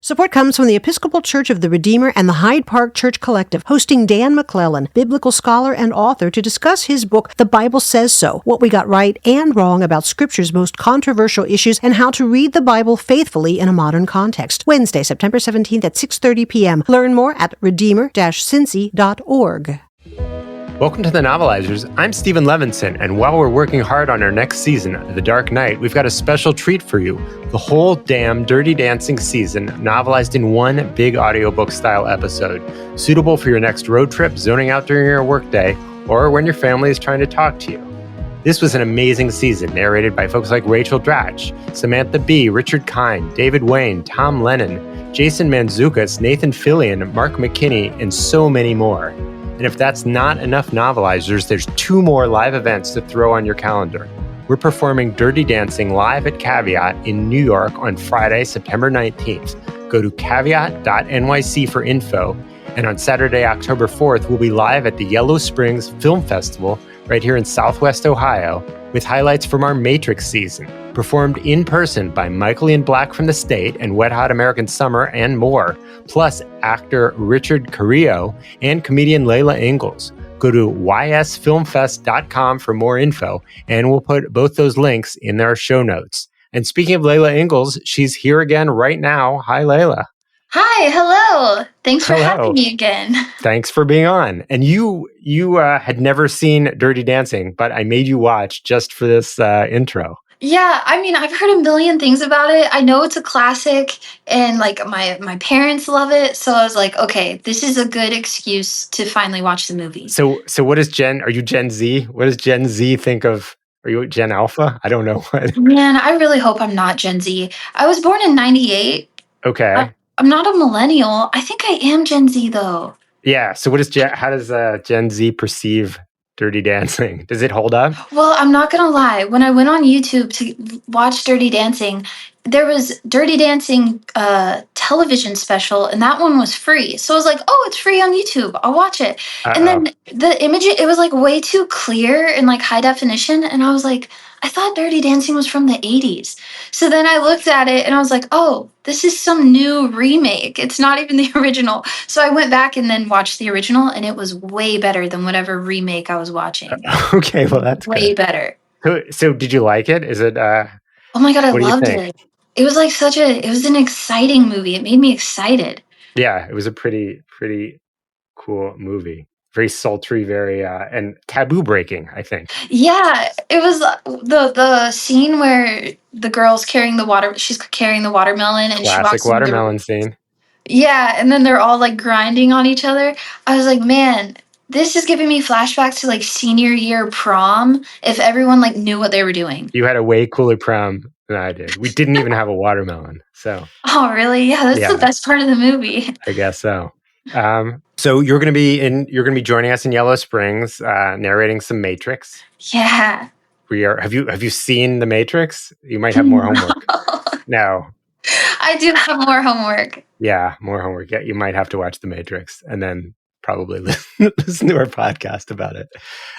Support comes from the Episcopal Church of the Redeemer and the Hyde Park Church Collective, hosting Dan McClellan, biblical scholar and author, to discuss his book, The Bible Says So, What We Got Right and Wrong About Scripture's Most Controversial Issues and How to Read the Bible Faithfully in a Modern Context. Wednesday, September 17th at 6:30 p.m. Learn more at redeemer-cincy.org. Welcome to The Novelizers. I'm Stephen Levinson, and while we're working hard on our next season, The Dark Knight, we've got a special treat for you. The whole damn Dirty Dancing season, novelized in one big audiobook-style episode, suitable for your next road trip, zoning out during your workday, or when your family is trying to talk to you. This was an amazing season, narrated by folks like Rachel Dratch, Samantha Bee, Richard Kind, David Wayne, Tom Lennon, Jason Mantzoukas, Nathan Fillion, Mark McKinney, and so many more. And if that's not enough novelizers, there's 2 more live events to throw on your calendar. We're performing Dirty Dancing live at Caveat in New York on Friday, September 19th. Go to caveat.nyc for info. And on Saturday, October 4th, we'll be live at the Yellow Springs Film Festival right here in Southwest Ohio with highlights from our Matrix season, performed in person by Michael Ian Black from The State and Wet Hot American Summer and more, plus actor Richard Carrillo and comedian Layla Ingalls. Go to ysfilmfest.com for more info, and we'll put both those links in our show notes. And speaking of Layla Ingalls, she's here again right now. Hi, Layla. Hi, hello. Thanks for having me again. Thanks for being on. And you had never seen Dirty Dancing, but I made you watch just for this intro. Yeah, I mean, I've heard a million things about it. I know it's a classic, and like my parents love it. So I was like, okay, this is a good excuse to finally watch the movie. So what is are you Gen Z? What does Gen Z think of? Are you Gen Alpha? I don't know what. Man, I really hope I'm not Gen Z. I was born in 98. Okay. I'm not a millennial. I think I am Gen Z though. Yeah. So how does Gen Z perceive Dirty Dancing? Does it hold up? Well, I'm not going to lie. When I went on YouTube to watch Dirty Dancing, there was Dirty Dancing television special, and that one was free. So I was like, oh, it's free on YouTube. I'll watch it. And then the image, it was like way too clear in like high definition. And I was like, I thought Dirty Dancing was from the 80s. So then I looked at it and I was like, oh, this is some new remake. It's not even the original. So I went back and then watched the original, and it was way better than whatever remake I was watching. Okay, well, that's way better. So did you like it? Is it... oh my God, I loved it. It was like it was an exciting movie. It made me excited. Yeah, it was a pretty cool movie. Very sultry, very and taboo breaking, I think. Yeah, it was the scene where the girl's carrying the water. She's carrying the watermelon, and classic she walks watermelon scene. Yeah, and then they're all like grinding on each other. I was like, man, this is giving me flashbacks to like senior year prom. If everyone like knew what they were doing. You had a way cooler prom than I did. We didn't even have a watermelon. So. Oh really? Yeah, that's the best part of the movie. I guess so. So you're going to be joining us in Yellow Springs, narrating some Matrix. Yeah. Have you seen The Matrix? You might have more homework. No. I do have more homework. Yeah, more homework. Yeah, you might have to watch The Matrix and then probably listen to our podcast about it.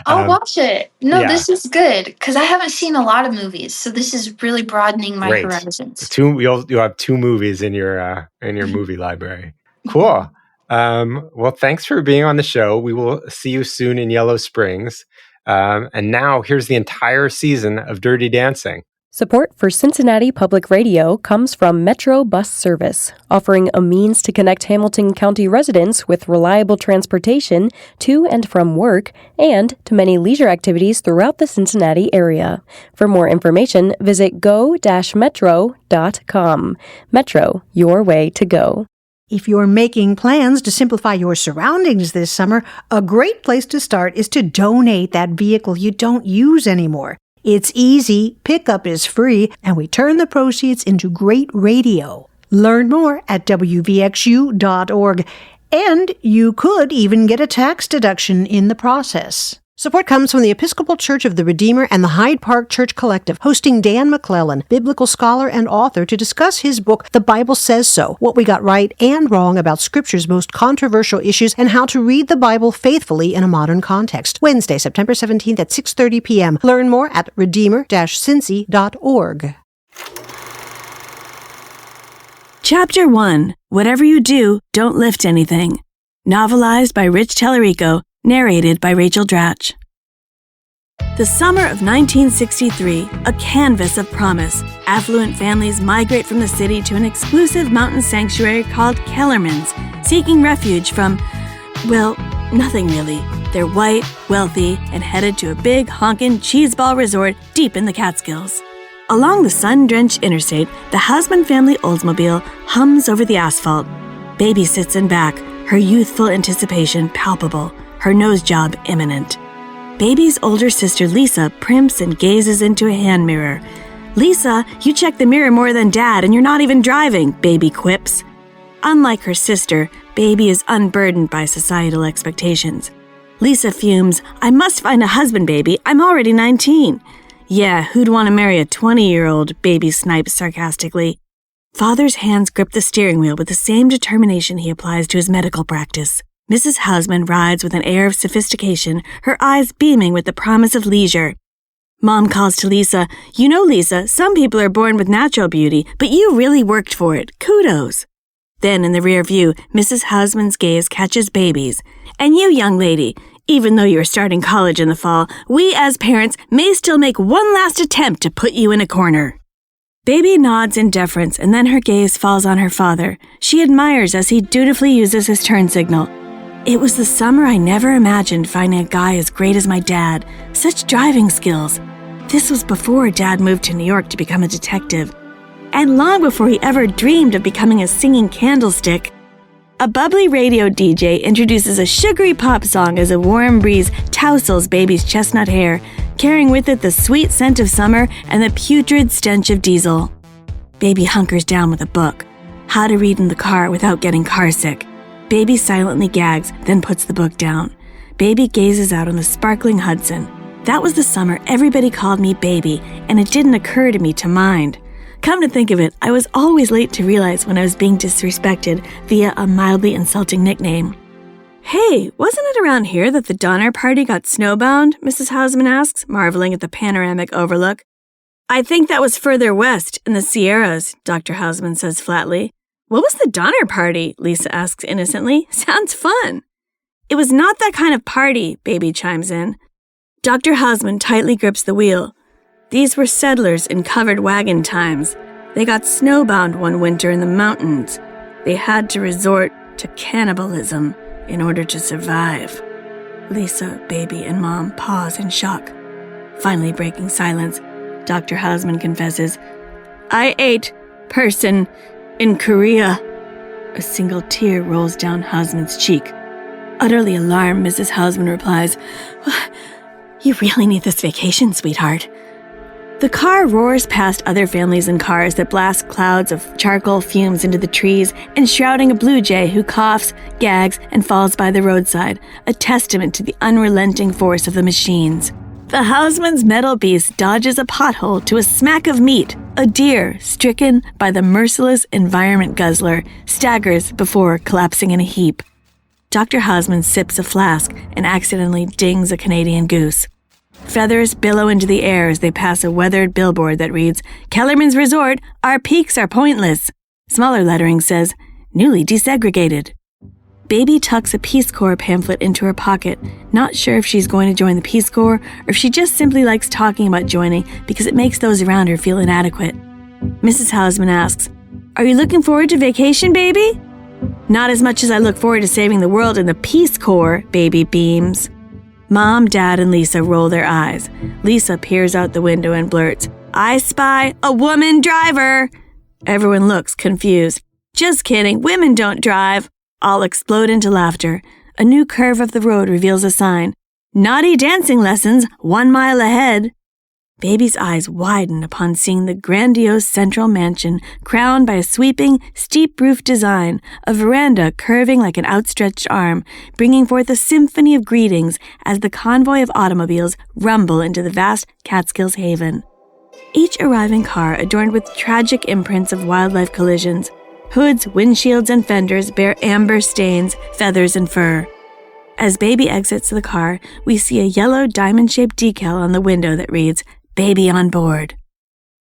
I'll watch it. No, this is good because I haven't seen a lot of movies, so this is really broadening my horizons. You'll have 2 movies in your movie library. Cool. Well, thanks for being on the show. We will see you soon in Yellow Springs. And now here's the entire season of Dirty Dancing. Support for Cincinnati Public Radio comes from Metro Bus Service, offering a means to connect Hamilton County residents with reliable transportation to and from work and to many leisure activities throughout the Cincinnati area. For more information, visit go-metro.com. Metro, your way to go. If you're making plans to simplify your surroundings this summer, a great place to start is to donate that vehicle you don't use anymore. It's easy, pickup is free, and we turn the proceeds into great radio. Learn more at wvxu.org, and you could even get a tax deduction in the process. Support comes from the Episcopal Church of the Redeemer and the Hyde Park Church Collective, hosting Dan McClellan, biblical scholar and author, to discuss his book, The Bible Says So, What We Got Right and Wrong About Scripture's Most Controversial Issues and How to Read the Bible Faithfully in a Modern Context. Wednesday, September 17th at 6:30 p.m. Learn more at redeemer-cincy.org. Chapter 1. Whatever you do, don't lift anything. Novelized by Rich Tellerico, narrated by Rachel Dratch. The summer of 1963, a canvas of promise. Affluent families migrate from the city to an exclusive mountain sanctuary called Kellerman's, seeking refuge from, well, nothing really. They're white, wealthy, and headed to a big, honkin' cheeseball resort deep in the Catskills. Along the sun-drenched interstate, the Hausman family Oldsmobile hums over the asphalt. Baby sits in back, her youthful anticipation palpable, her nose job imminent. Baby's older sister Lisa primps and gazes into a hand mirror. "Lisa, you check the mirror more than Dad, and you're not even driving," Baby quips. Unlike her sister, Baby is unburdened by societal expectations. Lisa fumes, "I must find a husband, Baby. I'm already 19. "Yeah, who'd want to marry a 20-year-old, Baby snipes sarcastically. Father's hands grip the steering wheel with the same determination he applies to his medical practice. Mrs. Hausman rides with an air of sophistication, her eyes beaming with the promise of leisure. Mom calls to Lisa, "You know, Lisa, some people are born with natural beauty, but you really worked for it. Kudos." Then in the rear view, Mrs. Hausman's gaze catches Baby's. "And you, young lady, even though you're starting college in the fall, we as parents may still make one last attempt to put you in a corner." Baby nods in deference, and then her gaze falls on her father. She admires as he dutifully uses his turn signal. "It was the summer I never imagined finding a guy as great as my dad. Such driving skills. This was before Dad moved to New York to become a detective, and long before he ever dreamed of becoming a singing candlestick." A bubbly radio DJ introduces a sugary pop song as a warm breeze tousles Baby's chestnut hair, carrying with it the sweet scent of summer and the putrid stench of diesel. Baby hunkers down with a book. How to read in the car without getting carsick. Baby silently gags, then puts the book down. Baby gazes out on the sparkling Hudson. That was the summer everybody called me Baby, and it didn't occur to me to mind. Come to think of it, I was always late to realize when I was being disrespected via a mildly insulting nickname. "Hey, wasn't it around here that the Donner Party got snowbound?" Mrs. Hausman asks, marveling at the panoramic overlook. "I think that was further west, in the Sierras," Dr. Hausman says flatly. "What was the Donner Party?" Lisa asks innocently. "Sounds fun." "It was not that kind of party," Baby chimes in. Dr. Hausman tightly grips the wheel. "These were settlers in covered wagon times. They got snowbound one winter in the mountains. They had to resort to cannibalism in order to survive." Lisa, Baby, and Mom pause in shock. Finally breaking silence, Dr. Hausman confesses, "I ate person in Korea." A single tear rolls down Hausman's cheek. Utterly alarmed, Mrs. Hausman replies, "You really need this vacation, sweetheart." The car roars past other families and cars that blast clouds of charcoal fumes into the trees, enshrouding a blue jay who coughs, gags, and falls by the roadside, a testament to the unrelenting force of the machines. The Hausman's metal beast dodges a pothole to a smack of meat. A deer, stricken by the merciless environment guzzler, staggers before collapsing in a heap. Dr. Hausman sips a flask and accidentally dings a Canadian goose. Feathers billow into the air as they pass a weathered billboard that reads, "Kellerman's Resort, our peaks are pointless." Smaller lettering says, "Newly desegregated." Baby tucks a Peace Corps pamphlet into her pocket, not sure if she's going to join the Peace Corps or if she just simply likes talking about joining because it makes those around her feel inadequate. Mrs. Hausman asks, "Are you looking forward to vacation, Baby?" "Not as much as I look forward to saving the world in the Peace Corps," Baby beams. Mom, Dad, and Lisa roll their eyes. Lisa peers out the window and blurts, "I spy a woman driver." Everyone looks confused. "Just kidding, women don't drive." All explode into laughter. A new curve of the road reveals a sign. "Naughty dancing lessons, 1 mile ahead." Baby's eyes widen upon seeing the grandiose central mansion crowned by a sweeping, steep-roof design, a veranda curving like an outstretched arm, bringing forth a symphony of greetings as the convoy of automobiles rumble into the vast Catskills haven. Each arriving car adorned with tragic imprints of wildlife collisions. Hoods, windshields, and fenders bear amber stains, feathers, and fur. As Baby exits the car, we see a yellow diamond-shaped decal on the window that reads, "Baby on board."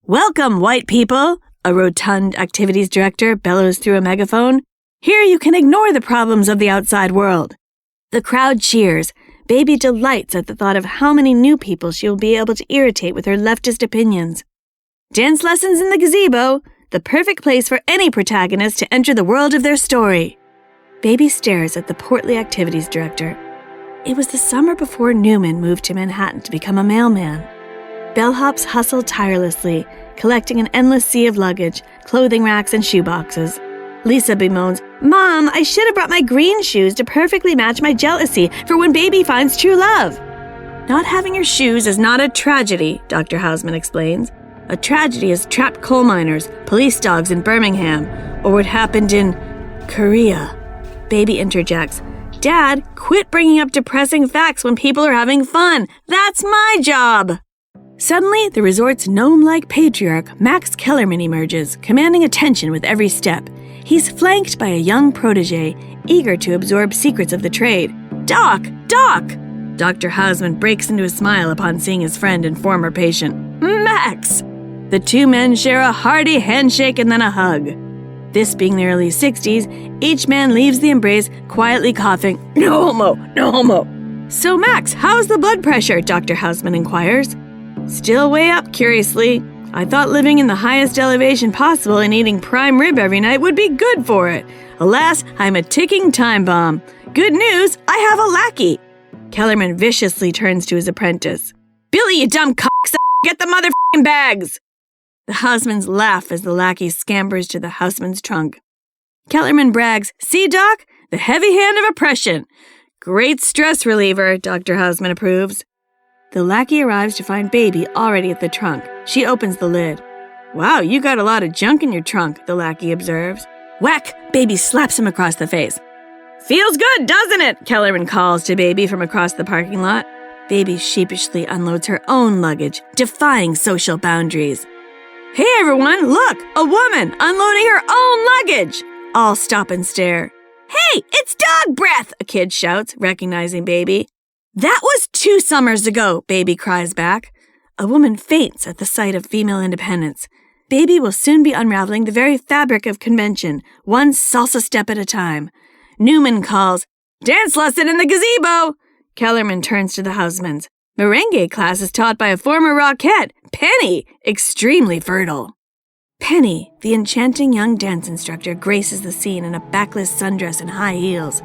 "Welcome, white people!" a rotund activities director bellows through a megaphone. Here you can ignore the problems of the outside world. The crowd cheers. Baby delights at the thought of how many new people she will be able to irritate with her leftist opinions. Dance lessons in the gazebo, the perfect place for any protagonist to enter the world of their story. Baby stares at the portly activities director. It was the summer before Newman moved to Manhattan to become a mailman. Bellhops hustle tirelessly, collecting an endless sea of luggage, clothing racks, and shoeboxes. Lisa bemoans, "Mom, I should have brought my green shoes to perfectly match my jealousy for when Baby finds true love." Not having your shoes is not a tragedy, Dr. Hausman explains. A tragedy is trapped coal miners, police dogs in Birmingham, or what happened in Korea. Baby interjects, "Dad, quit bringing up depressing facts when people are having fun. That's my job." Suddenly, the resort's gnome-like patriarch, Max Kellerman, emerges, commanding attention with every step. He's flanked by a young protege, eager to absorb secrets of the trade. "Doc! Doc!" Dr. Hausman breaks into a smile upon seeing his friend and former patient. "Max!" The two men share a hearty handshake and then a hug. This being the early 60s, each man leaves the embrace quietly coughing, "No homo, no homo." "So Max, how's the blood pressure?" Dr. Hausman inquires. "Still way up, curiously. I thought living in the highest elevation possible and eating prime rib every night would be good for it. Alas, I'm a ticking time bomb. Good news, I have a lackey." Kellerman viciously turns to his apprentice. "Billy, you dumb cocksucker, get the motherfucking bags!" The Hausmans laugh as the lackey scampers to the Hausman's trunk. Kellerman brags, "See, Doc? The heavy hand of oppression. Great stress reliever," Dr. Hausman approves. The lackey arrives to find Baby already at the trunk. She opens the lid. "Wow, you got a lot of junk in your trunk," the lackey observes. Whack! Baby slaps him across the face. "Feels good, doesn't it?" Kellerman calls to Baby from across the parking lot. Baby sheepishly unloads her own luggage, defying social boundaries. "Hey everyone, look! A woman unloading her own luggage!" All stop and stare. "Hey, it's dog breath!" a kid shouts, recognizing Baby. "That was 2 summers ago," Baby cries back. A woman faints at the sight of female independence. Baby will soon be unraveling the very fabric of convention, one salsa step at a time. Newman calls, "Dance lesson in the gazebo!" Kellerman turns to the Hausmans. Merengue class is taught by a former Rockette, Penny, extremely fertile. Penny, the enchanting young dance instructor, graces the scene in a backless sundress and high heels.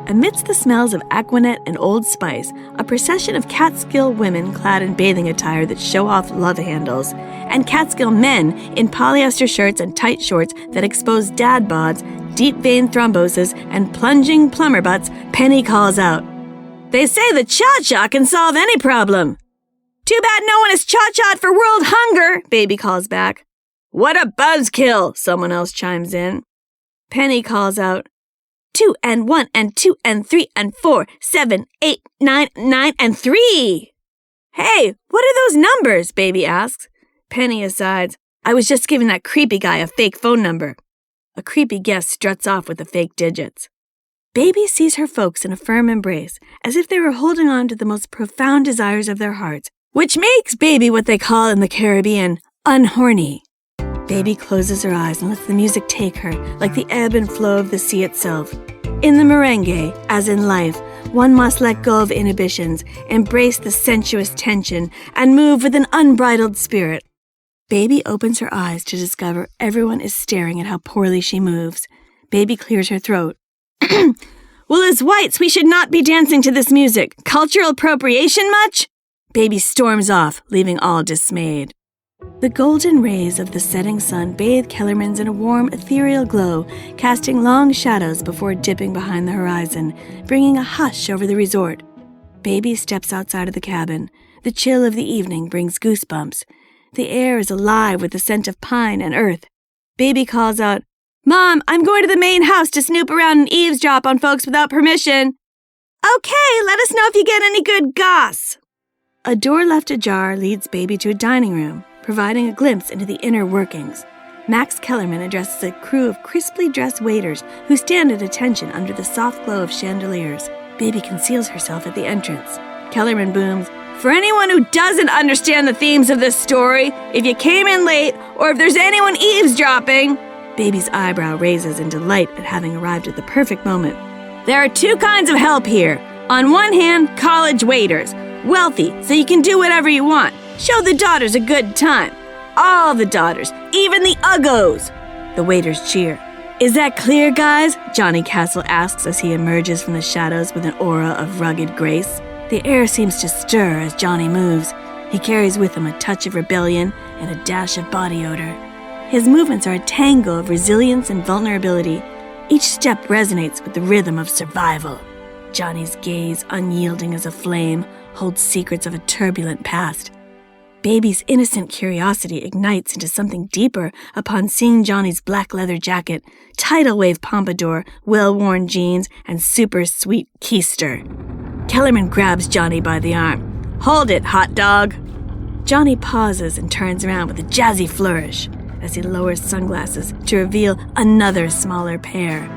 Amidst the smells of Aquanet and Old Spice, a procession of Catskill women clad in bathing attire that show off love handles, and Catskill men in polyester shirts and tight shorts that expose dad bods, deep vein thromboses, and plunging plumber butts, Penny calls out, "They say the cha-cha can solve any problem." "Too bad no one is cha-cha'd for world hunger," Baby calls back. "What a buzzkill," someone else chimes in. Penny calls out, 2 and 1 and 2 and 3 and 4, 7, 8, 9, 9 and 3. "Hey, what are those numbers?" Baby asks. Penny asides, "I was just giving that creepy guy a fake phone number." A creepy guest struts off with the fake digits. Baby sees her folks in a firm embrace, as if they were holding on to the most profound desires of their hearts, which makes Baby what they call in the Caribbean, unhorny. Baby closes her eyes and lets the music take her, like the ebb and flow of the sea itself. In the merengue, as in life, one must let go of inhibitions, embrace the sensuous tension, and move with an unbridled spirit. Baby opens her eyes to discover everyone is staring at how poorly she moves. Baby clears her throat. "Well, as whites, we should not be dancing to this music. Cultural appropriation much?" Baby storms off, leaving all dismayed. The golden rays of the setting sun bathe Kellerman's in a warm, ethereal glow, casting long shadows before dipping behind the horizon, bringing a hush over the resort. Baby steps outside of the cabin. The chill of the evening brings goosebumps. The air is alive with the scent of pine and earth. Baby calls out, "Mom, I'm going to the main house to snoop around and eavesdrop on folks without permission." "Okay, let us know if you get any good goss." A door left ajar leads Baby to a dining room, providing a glimpse into the inner workings. Max Kellerman addresses a crew of crisply dressed waiters who stand at attention under the soft glow of chandeliers. Baby conceals herself at the entrance. Kellerman booms, For anyone who doesn't understand the themes of this story, if you came in late, or if there's anyone eavesdropping, Baby's eyebrow raises in delight at having arrived at the perfect moment. There are two kinds of help here. On one hand, college waiters. Wealthy, so you can do whatever you want. Show the daughters a good time. All the daughters, even the uggos. The waiters cheer. Is that clear, guys? Johnny Castle asks as he emerges from the shadows with an aura of rugged grace. The air seems to stir as Johnny moves. He carries with him a touch of rebellion and a dash of body odor. His movements are a tango of resilience and vulnerability. Each step resonates with the rhythm of survival. Johnny's gaze, unyielding as a flame, holds secrets of a turbulent past. Baby's innocent curiosity ignites into something deeper upon seeing Johnny's black leather jacket, tidal wave pompadour, well-worn jeans, and super sweet keister. Kellerman grabs Johnny by the arm. Hold it, hot dog! Johnny pauses and turns around with a jazzy flourish as he lowers sunglasses to reveal another smaller pair.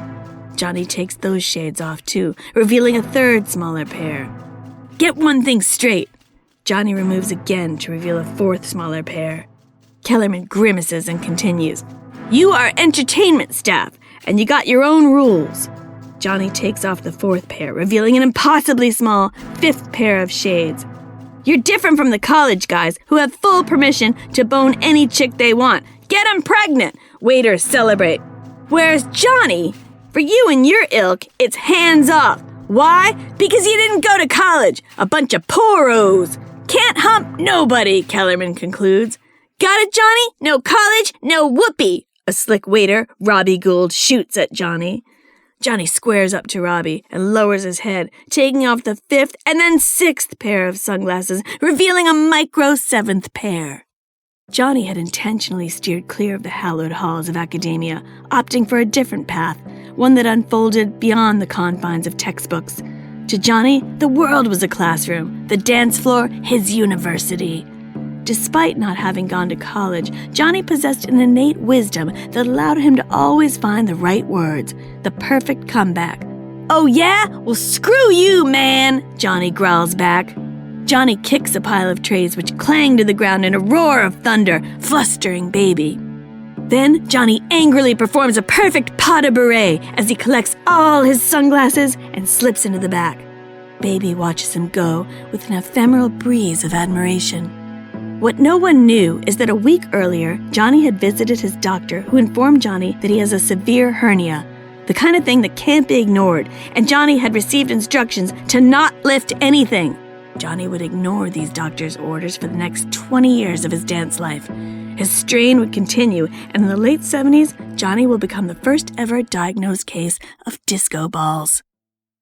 Johnny takes those shades off too, revealing a third smaller pair. Get one thing straight. Johnny removes again to reveal a fourth smaller pair. Kellerman grimaces and continues. You are entertainment staff, and you got your own rules. Johnny takes off the fourth pair, revealing an impossibly small fifth pair of shades. You're different from the college guys who have full permission to bone any chick they want. Get 'em pregnant! Waiters celebrate. Whereas Johnny, for you and your ilk, it's hands off. Why? Because you didn't go to college. A bunch of poros. Can't hump nobody, Kellerman concludes. Got it, Johnny? No college, no whoopee. A slick waiter, Robbie Gould, shoots at Johnny. Johnny squares up to Robbie and lowers his head, taking off the fifth and then sixth pair of sunglasses, revealing a micro seventh pair. Johnny had intentionally steered clear of the hallowed halls of academia, opting for a different path, one that unfolded beyond the confines of textbooks. To Johnny, the world was a classroom, the dance floor, his university. Despite not having gone to college, Johnny possessed an innate wisdom that allowed him to always find the right words, the perfect comeback. Oh yeah? Well, screw you, man, Johnny growls back. Johnny kicks a pile of trays which clang to the ground in a roar of thunder, flustering Baby. Then Johnny angrily performs a perfect pas de bourrée as he collects all his sunglasses and slips into the back. Baby watches him go with an ephemeral breeze of admiration. What no one knew is that a week earlier, Johnny had visited his doctor who informed Johnny that he has a severe hernia, the kind of thing that can't be ignored, and Johnny had received instructions to not lift anything. Johnny would ignore these doctor's orders for the next 20 years of his dance life. His strain would continue, and in the late 70s, Johnny will become the first ever diagnosed case of disco balls.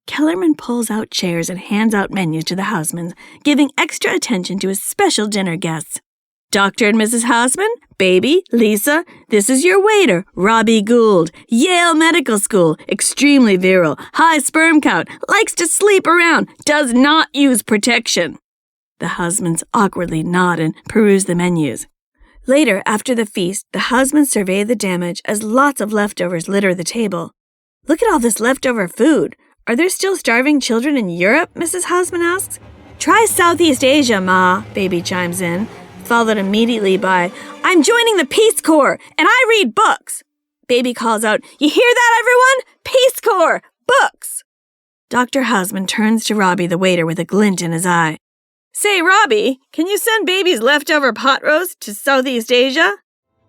Kellerman pulls out chairs and hands out menus to the Housemans, giving extra attention to his special dinner guests. Dr. and Mrs. Houseman, Baby, Lisa, this is your waiter, Robbie Gould, Yale Medical School, extremely virile, high sperm count, likes to sleep around, does not use protection. The Housemans awkwardly nod and peruse the menus. Later, after the feast, the Housemans survey the damage as lots of leftovers litter the table. Look at all this leftover food. Are there still starving children in Europe? Mrs. Houseman asks. Try Southeast Asia, Ma, Baby chimes in, followed immediately by, I'm joining the Peace Corps, and I read books. Baby calls out, you hear that, everyone? Peace Corps! Books! Dr. Houseman turns to Robbie the waiter with a glint in his eye. Say, Robbie, can you send Baby's leftover pot roast to Southeast Asia?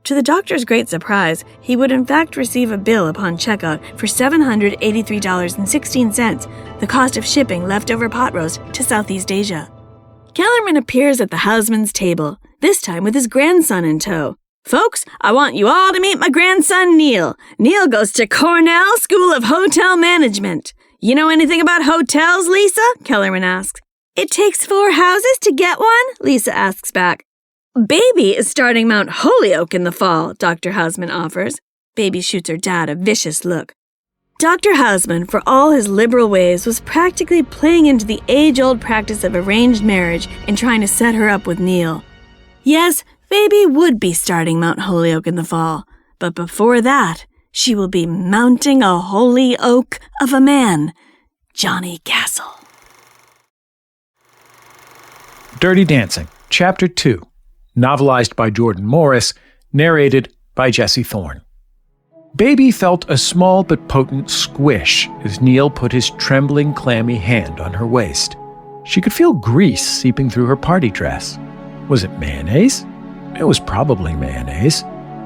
To the doctor's great surprise, he would in fact receive a bill upon checkout for $783.16, the cost of shipping leftover pot roast to Southeast Asia. Kellerman appears at the Houseman's table, this time with his grandson in tow. Folks, I want you all to meet my grandson, Neil. Neil goes to Cornell School of Hotel Management. You know anything about hotels, Lisa? Kellerman asks. It takes 4 houses to get one? Lisa asks back. Baby is starting Mount Holyoke in the fall, Dr. Houseman offers. Baby shoots her dad a vicious look. Dr. Houseman, for all his liberal ways, was practically playing into the age-old practice of arranged marriage and trying to set her up with Neil. Yes, Baby would be starting Mount Holyoke in the fall, but before that, she will be mounting a holy oak of a man, Johnny Castle. Dirty Dancing, Chapter 2, novelized by Jordan Morris, narrated by Jesse Thorne. Baby felt a small but potent squish as Neil put his trembling, clammy hand on her waist. She could feel grease seeping through her party dress. Was it mayonnaise? It was probably mayonnaise.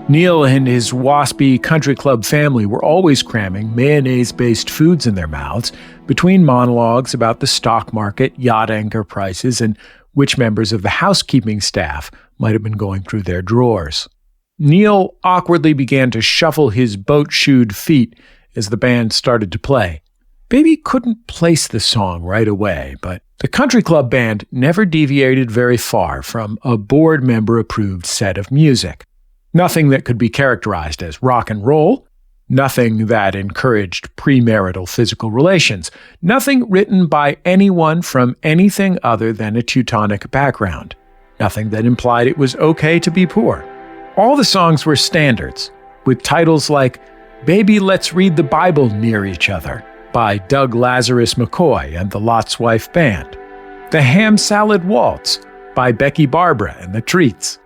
Neil and his waspy country club family were always cramming mayonnaise-based foods in their mouths between monologues about the stock market, yacht anchor prices, and which members of the housekeeping staff might have been going through their drawers. Neil awkwardly began to shuffle his boat-shoed feet as the band started to play. Baby couldn't place the song right away, but the country club band never deviated very far from a board member-approved set of music. Nothing that could be characterized as rock and roll, nothing that encouraged premarital physical relations, nothing written by anyone from anything other than a Teutonic background, nothing that implied it was okay to be poor. All the songs were standards, with titles like Baby Let's Read the Bible Near Each Other by Doug Lazarus McCoy and the Lot's Wife Band, The Ham Salad Waltz by Becky Barbara and the Treats,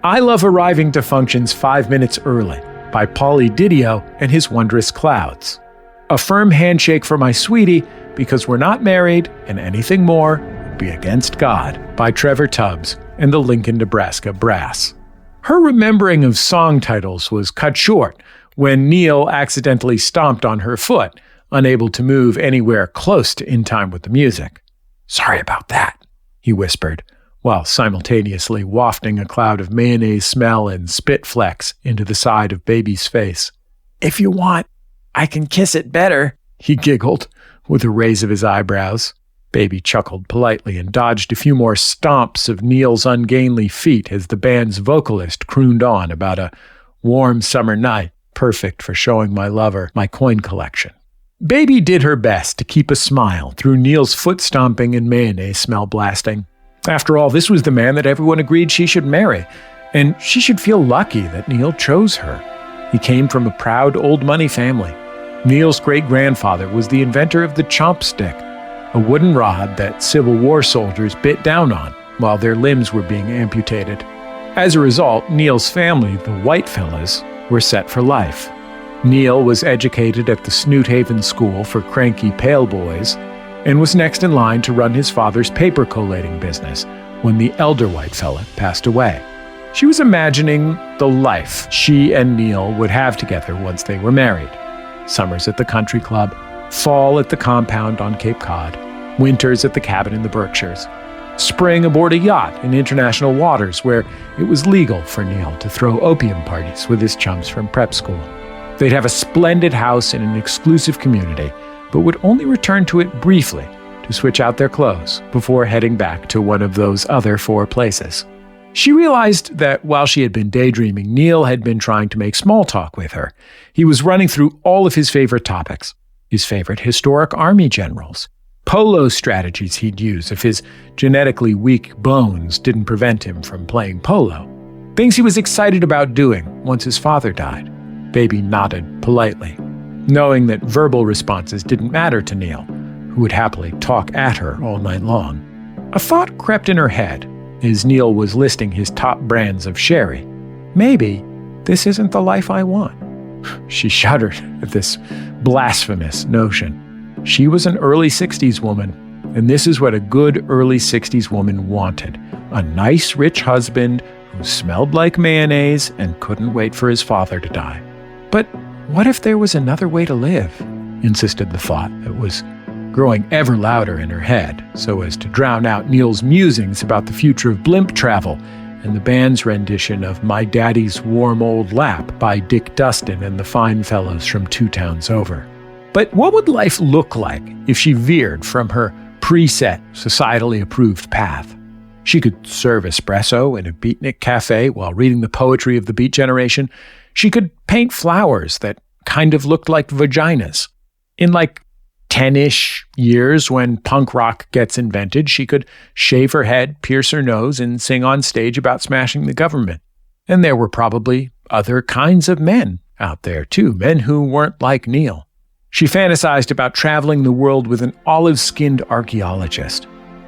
I Love Arriving to Functions 5 Minutes Early by Pauly Didio and his Wondrous Clouds, A Firm Handshake for My Sweetie Because We're Not Married and Anything More Would Be Against God by Trevor Tubbs and the Lincoln, Nebraska Brass. Her remembering of song titles was cut short when Neil accidentally stomped on her foot, unable to move anywhere close to in time with the music. "Sorry about that," he whispered, while simultaneously wafting a cloud of mayonnaise smell and spit flecks into the side of Baby's face. "If you want, I can kiss it better," he giggled, with a raise of his eyebrows. Baby chuckled politely and dodged a few more stomps of Neil's ungainly feet as the band's vocalist crooned on about a warm summer night, perfect for showing my lover my coin collection. Baby did her best to keep a smile through Neil's foot stomping and mayonnaise smell blasting. After all, this was the man that everyone agreed she should marry, and she should feel lucky that Neil chose her. He came from a proud old money family. Neil's great-grandfather was the inventor of the chomp stick, a wooden rod that Civil War soldiers bit down on while their limbs were being amputated. As a result, Neil's family, the Whitefellas, were set for life. Neil was educated at the Snoothaven School for Cranky Pale Boys and was next in line to run his father's paper collating business when the elder Whitefella passed away. She was imagining the life she and Neil would have together once they were married. Summers at the country club, fall at the compound on Cape Cod, winters at the cabin in the Berkshires, spring aboard a yacht in international waters where it was legal for Neil to throw opium parties with his chums from prep school. They'd have a splendid house in an exclusive community, but would only return to it briefly to switch out their clothes before heading back to one of those other 4 places. She realized that while she had been daydreaming, Neil had been trying to make small talk with her. He was running through all of his favorite topics, his favorite historic army generals, polo strategies he'd use if his genetically weak bones didn't prevent him from playing polo, things he was excited about doing once his father died. Baby nodded politely, knowing that verbal responses didn't matter to Neil, who would happily talk at her all night long. A thought crept in her head as Neil was listing his top brands of sherry. Maybe this isn't the life I want. She shuddered at this blasphemous notion. She was an early 60s woman, and this is what a good early 60s woman wanted: a nice, rich husband who smelled like mayonnaise and couldn't wait for his father to die. But what if there was another way to live? Insisted the thought that was growing ever louder in her head, so as to drown out Neil's musings about the future of blimp travel and the band's rendition of My Daddy's Warm Old Lap by Dick Dustin and the Fine Fellows from 2 towns over. But what would life look like if she veered from her preset, societally approved path? She could serve espresso in a beatnik cafe while reading the poetry of the Beat Generation. She could paint flowers that kind of looked like vaginas. In like 10-ish years, when punk rock gets invented, she could shave her head, pierce her nose, and sing on stage about smashing the government. And there were probably other kinds of men out there, too, men who weren't like Neil. She fantasized about traveling the world with an olive-skinned archaeologist,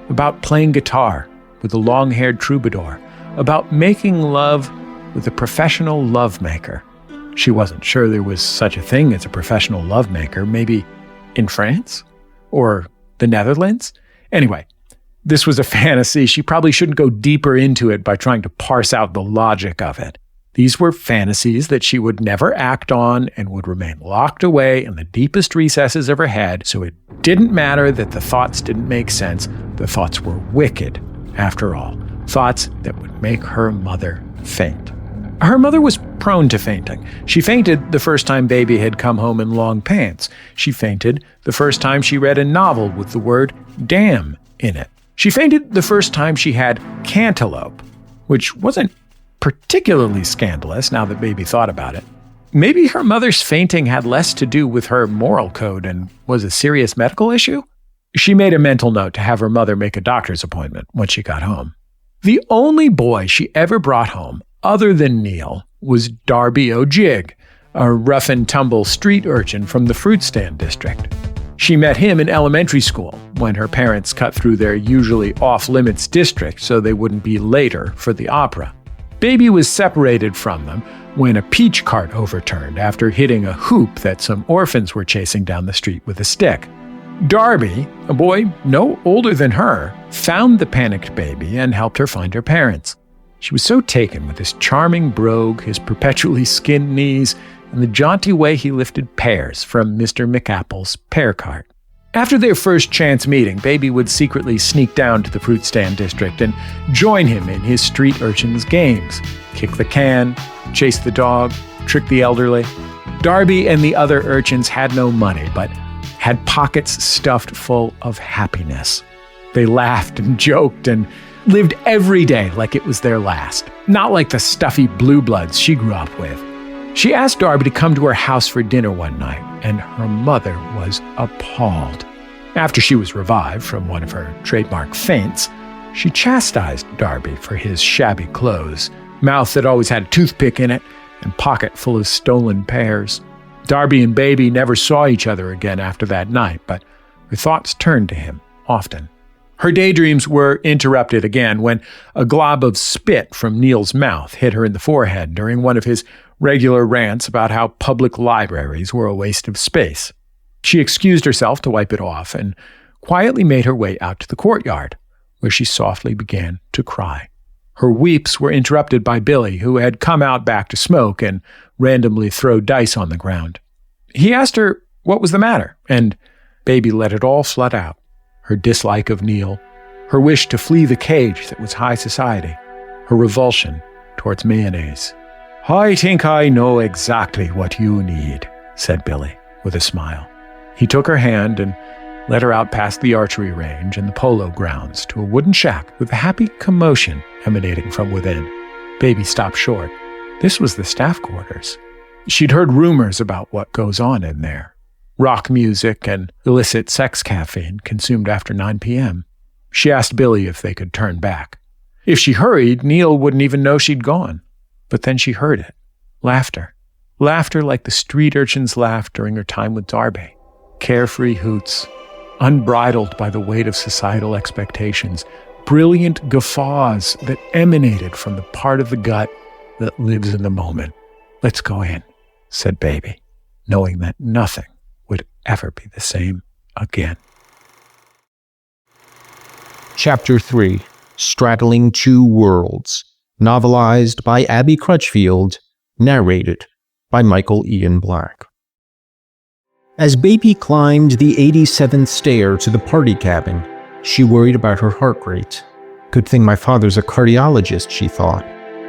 about playing guitar with a long-haired troubadour about making love with a professional lovemaker. She wasn't sure there was such a thing as a professional lovemaker, maybe in France or the Netherlands. Anyway, this was a fantasy. She probably shouldn't go deeper into it by trying to parse out the logic of it. These were fantasies that she would never act on and would remain locked away in the deepest recesses of her head, so it didn't matter that the thoughts didn't make sense. The thoughts were wicked, after all. Thoughts that would make her mother faint. Her mother was prone to fainting. She fainted the first time Baby had come home in long pants. She fainted the first time she read a novel with the word damn in it. She fainted the first time she had cantaloupe, which wasn't particularly scandalous now that Baby thought about it. Maybe her mother's fainting had less to do with her moral code and was a serious medical issue? She made a mental note to have her mother make a doctor's appointment when she got home. The only boy she ever brought home, other than Neil, was Darby O'Jig, a rough-and-tumble street urchin from the fruit stand district. She met him in elementary school when her parents cut through their usually off-limits district so they wouldn't be later for the opera. Baby was separated from them when a peach cart overturned after hitting a hoop that some orphans were chasing down the street with a stick. Darby, a boy no older than her, found the panicked Baby and helped her find her parents. She was so taken with his charming brogue, his perpetually skinned knees, and the jaunty way he lifted pears from Mr. McApple's pear cart. After their first chance meeting, Baby would secretly sneak down to the fruit stand district and join him in his street urchin's games. Kick the can, chase the dog, trick the elderly. Darby and the other urchins had no money, but had pockets stuffed full of happiness. They laughed and joked and lived every day like it was their last, not like the stuffy blue bloods she grew up with. She asked Darby to come to her house for dinner one night, and her mother was appalled. After she was revived from one of her trademark faints, she chastised Darby for his shabby clothes, mouth that always had a toothpick in it, and pocket full of stolen pears. Darby and Baby never saw each other again after that night, but her thoughts turned to him often. Her daydreams were interrupted again when a glob of spit from Neil's mouth hit her in the forehead during one of his regular rants about how public libraries were a waste of space. She excused herself to wipe it off and quietly made her way out to the courtyard, where she softly began to cry. Her weeps were interrupted by Billy, who had come out back to smoke and randomly throw dice on the ground. He asked her what was the matter, and Baby let it all flood out. Her dislike of Neil, her wish to flee the cage that was high society, her revulsion towards mayonnaise. "I think I know exactly what you need," said Billy, with a smile. He took her hand and led her out past the archery range and the polo grounds to a wooden shack with a happy commotion emanating from within. Baby stopped short. This was the staff quarters. She'd heard rumors about what goes on in there. Rock music and illicit sex caffeine consumed after 9 p.m. She asked Billy if they could turn back. If she hurried, Neil wouldn't even know she'd gone. But then she heard it. Laughter. Laughter like the street urchins laughed during her time with Darby. Carefree hoots, unbridled by the weight of societal expectations, brilliant guffaws that emanated from the part of the gut that lives in the moment. "Let's go in," said Baby, knowing that nothing would ever be the same again. Chapter 3, Straddling Two Worlds, novelized by Abby Crutchfield, narrated by Michael Ian Black. As Baby climbed the 87th stair to the party cabin, she worried about her heart rate. Good thing my father's a cardiologist, she thought.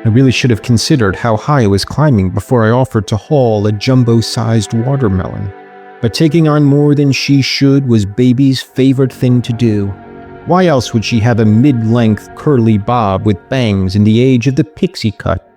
I really should have considered how high I was climbing before I offered to haul a jumbo-sized watermelon. But taking on more than she should was Baby's favorite thing to do. Why else would she have a mid-length curly bob with bangs in the age of the pixie cut?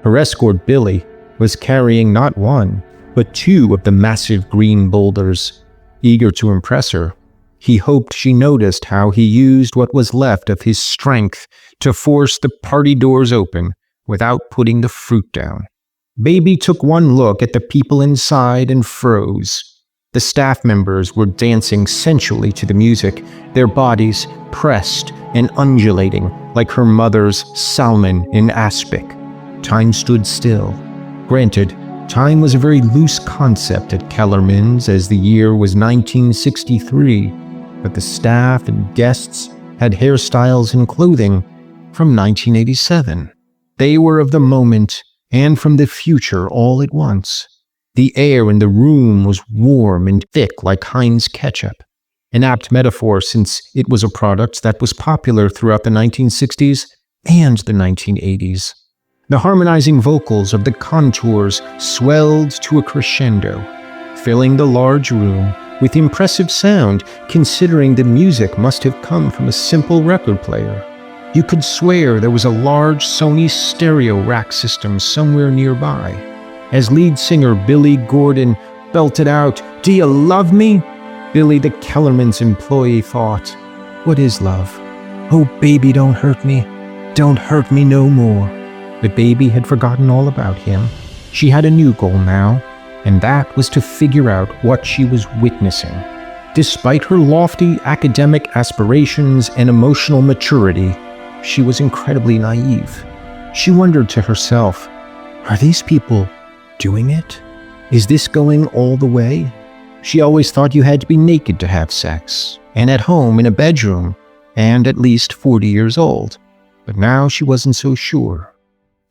Her escort, Billy, was carrying not one, but two of the massive green boulders. Eager to impress her, he hoped she noticed how he used what was left of his strength to force the party doors open without putting the fruit down. Baby took one look at the people inside and froze. The staff members were dancing sensually to the music, their bodies pressed and undulating like her mother's Salmon in Aspic. Time stood still. Granted, time was a very loose concept at Kellerman's, as the year was 1963, but the staff and guests had hairstyles and clothing from 1987. They were of the moment and from the future all at once. The air in the room was warm and thick like Heinz ketchup, an apt metaphor since it was a product that was popular throughout the 1960s and the 1980s. The harmonizing vocals of the Contours swelled to a crescendo, filling the large room with impressive sound considering the music must have come from a simple record player. You could swear there was a large Sony stereo rack system somewhere nearby. As lead singer Billy Gordon belted out, "Do you love me?" Billy, the Kellerman's employee, thought, "What is love? Oh, baby, don't hurt me. Don't hurt me no more." But Baby had forgotten all about him. She had a new goal now, and that was to figure out what she was witnessing. Despite her lofty academic aspirations and emotional maturity, she was incredibly naive. She wondered to herself, are these people doing it? Is this going all the way? She always thought you had to be naked to have sex, and at home in a bedroom, and at least 40 years old. But now she wasn't so sure.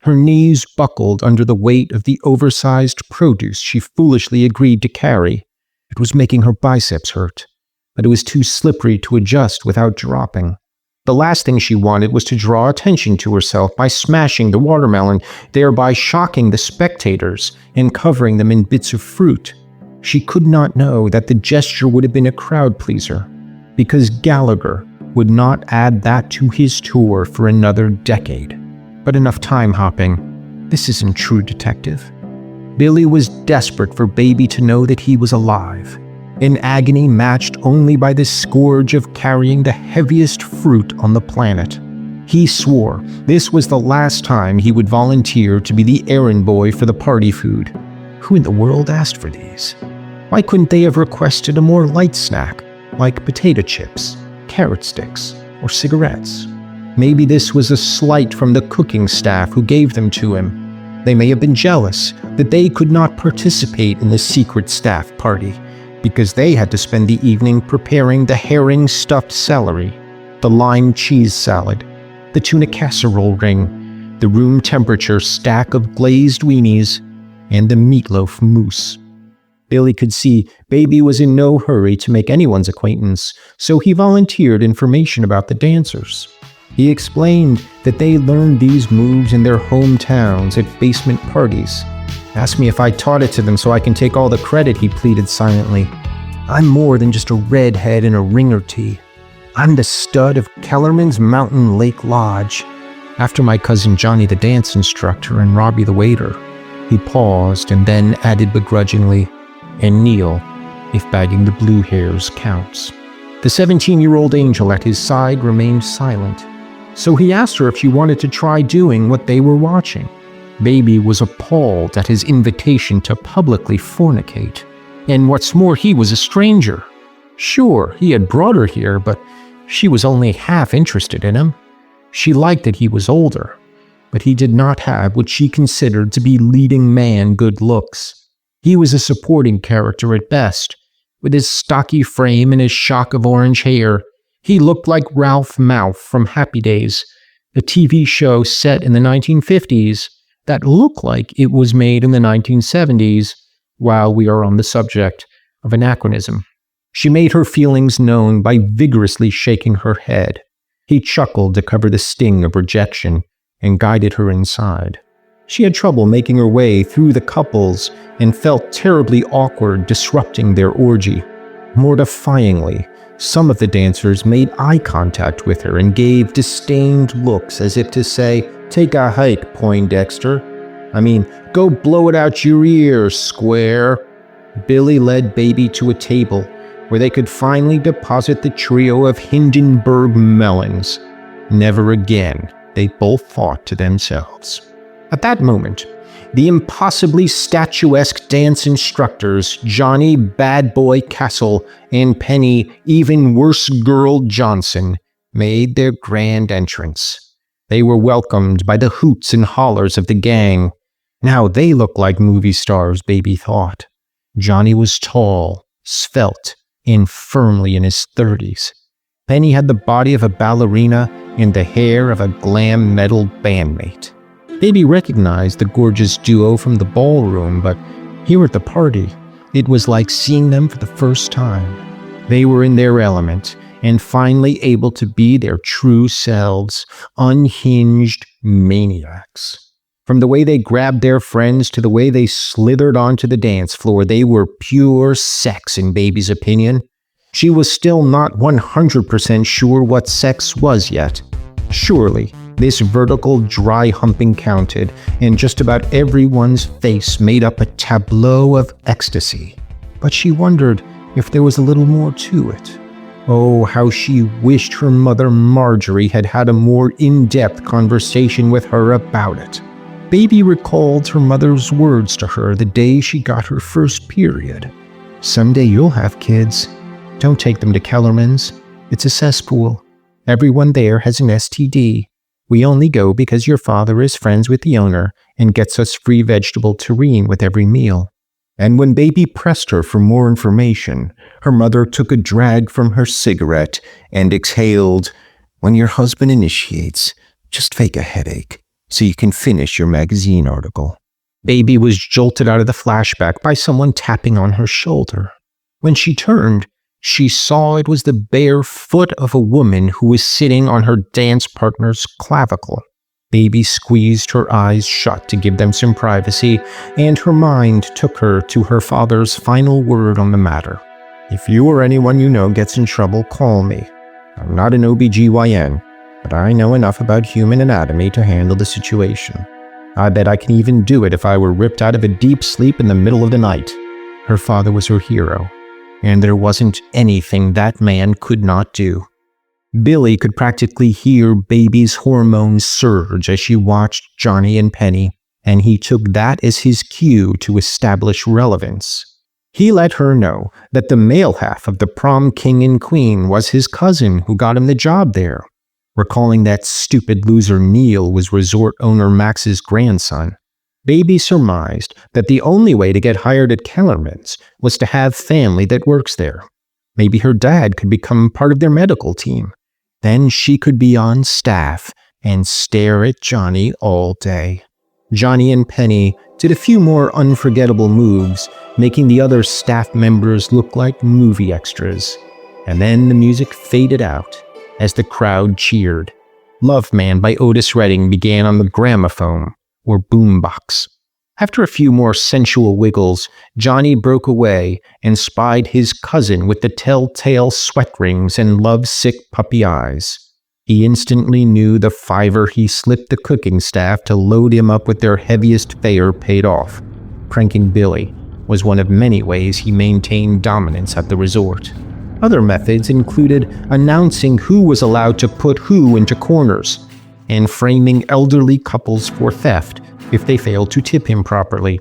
Her knees buckled under the weight of the oversized produce she foolishly agreed to carry. It was making her biceps hurt, but it was too slippery to adjust without dropping. The last thing she wanted was to draw attention to herself by smashing the watermelon, thereby shocking the spectators and covering them in bits of fruit. She could not know that the gesture would have been a crowd pleaser, because Gallagher would not add that to his tour for another decade. But enough time hopping. This isn't True Detective. Billy was desperate for Baby to know that he was alive, an agony matched only by the scourge of carrying the heaviest fruit on the planet. He swore this was the last time he would volunteer to be the errand boy for the party food. Who in the world asked for these? Why couldn't they have requested a more light snack, like potato chips, carrot sticks, or cigarettes? Maybe this was a slight from the cooking staff who gave them to him. They may have been jealous that they could not participate in the secret staff party, because they had to spend the evening preparing the herring stuffed celery, the lime cheese salad, the tuna casserole ring, the room temperature stack of glazed weenies, and the meatloaf mousse. Billy could see Baby was in no hurry to make anyone's acquaintance, so he volunteered information about the dancers. He explained that they learned these moves in their hometowns at basement parties. "Ask me if I taught it to them so I can take all the credit," he pleaded silently. "I'm more than just a redhead in a ringer tee. I'm the stud of Kellerman's Mountain Lake Lodge. After my cousin Johnny the dance instructor and Robbie the waiter." He paused and then added begrudgingly, "And Neil, if bagging the blue hairs counts." The 17-year-old angel at his side remained silent. So he asked her if she wanted to try doing what they were watching. Baby was appalled at his invitation to publicly fornicate. And what's more, he was a stranger. Sure, he had brought her here, but she was only half interested in him. She liked that he was older, but he did not have what she considered to be leading man good looks. He was a supporting character at best. With his stocky frame and his shock of orange hair, he looked like Ralph Mouth from Happy Days, a TV show set in the 1950s that looked like it was made in the 1970s, while we are on the subject of anachronism. She made her feelings known by vigorously shaking her head. He chuckled to cover the sting of rejection and guided her inside. She had trouble making her way through the couples and felt terribly awkward disrupting their orgy. Mortifyingly, some of the dancers made eye contact with her and gave disdained looks as if to say, "Take a hike, Poindexter. I mean, go blow it out your ears, square." Billy led Baby to a table where they could finally deposit the trio of Hindenburg melons. Never again, they both thought to themselves. At that moment, the impossibly statuesque dance instructors, Johnny Bad Boy Castle and Penny Even Worse Girl Johnson, made their grand entrance. They were welcomed by the hoots and hollers of the gang. Now they looked like movie stars, Baby thought. Johnny was tall, svelte, and firmly in his 30s. Penny had the body of a ballerina and the hair of a glam metal bandmate. Baby recognized the gorgeous duo from the ballroom, but here at the party, it was like seeing them for the first time. They were in their element, and finally able to be their true selves, unhinged maniacs. From the way they grabbed their friends to the way they slithered onto the dance floor, they were pure sex in Baby's opinion. She was still not 100% sure what sex was yet. Surely, this vertical dry humping counted, and just about everyone's face made up a tableau of ecstasy. But she wondered if there was a little more to it. Oh, how she wished her mother Marjorie had had a more in-depth conversation with her about it. Baby recalled her mother's words to her the day she got her first period. "Someday you'll have kids. Don't take them to Kellerman's. It's a cesspool. Everyone there has an STD. We only go because your father is friends with the owner and gets us free vegetable terrine with every meal." And when Baby pressed her for more information, her mother took a drag from her cigarette and exhaled, "When your husband initiates, just fake a headache so you can finish your magazine article." Baby was jolted out of the flashback by someone tapping on her shoulder. When she turned, she saw it was the bare foot of a woman who was sitting on her dance partner's clavicle. Baby squeezed her eyes shut to give them some privacy, and her mind took her to her father's final word on the matter. "If you or anyone you know gets in trouble, call me. I'm not an OBGYN, but I know enough about human anatomy to handle the situation. I bet I can even do it if I were ripped out of a deep sleep in the middle of the night." Her father was her hero, and there wasn't anything that man could not do. Billy could practically hear Baby's hormones surge as she watched Johnny and Penny, and he took that as his cue to establish relevance. He let her know that the male half of the prom king and queen was his cousin who got him the job there. Recalling that stupid loser Neil was resort owner Max's grandson, Baby surmised that the only way to get hired at Kellerman's was to have family that works there. Maybe her dad could become part of their medical team. Then she could be on staff and stare at Johnny all day. Johnny and Penny did a few more unforgettable moves, making the other staff members look like movie extras. And then the music faded out as the crowd cheered. Love Man by Otis Redding began on the gramophone, or boombox. After a few more sensual wiggles, Johnny broke away and spied his cousin with the telltale sweat rings and lovesick puppy eyes. He instantly knew the $5 he slipped the cooking staff to load him up with their heaviest fare paid off. Pranking Billy was one of many ways he maintained dominance at the resort. Other methods included announcing who was allowed to put who into corners, and framing elderly couples for theft if they failed to tip him properly.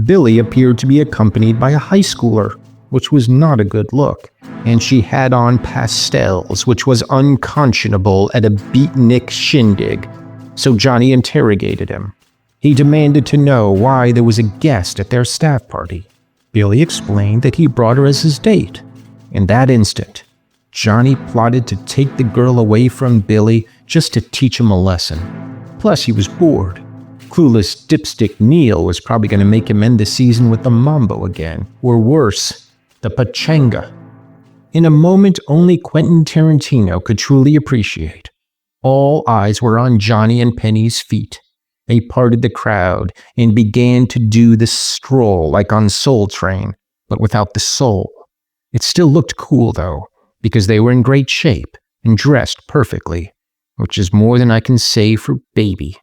Billy appeared to be accompanied by a high schooler, which was not a good look, and she had on pastels, which was unconscionable at a beatnik shindig, so Johnny interrogated him. He demanded to know why there was a guest at their staff party. Billy explained that he brought her as his date. In that instant, Johnny plotted to take the girl away from Billy just to teach him a lesson. Plus, he was bored. Clueless dipstick Neil was probably going to make him end the season with the mambo again, or worse, the pachanga. In a moment only Quentin Tarantino could truly appreciate, all eyes were on Johnny and Penny's feet. They parted the crowd and began to do the stroll like on Soul Train, but without the soul. It still looked cool, though, because they were in great shape and dressed perfectly, which is more than I can say for Baby.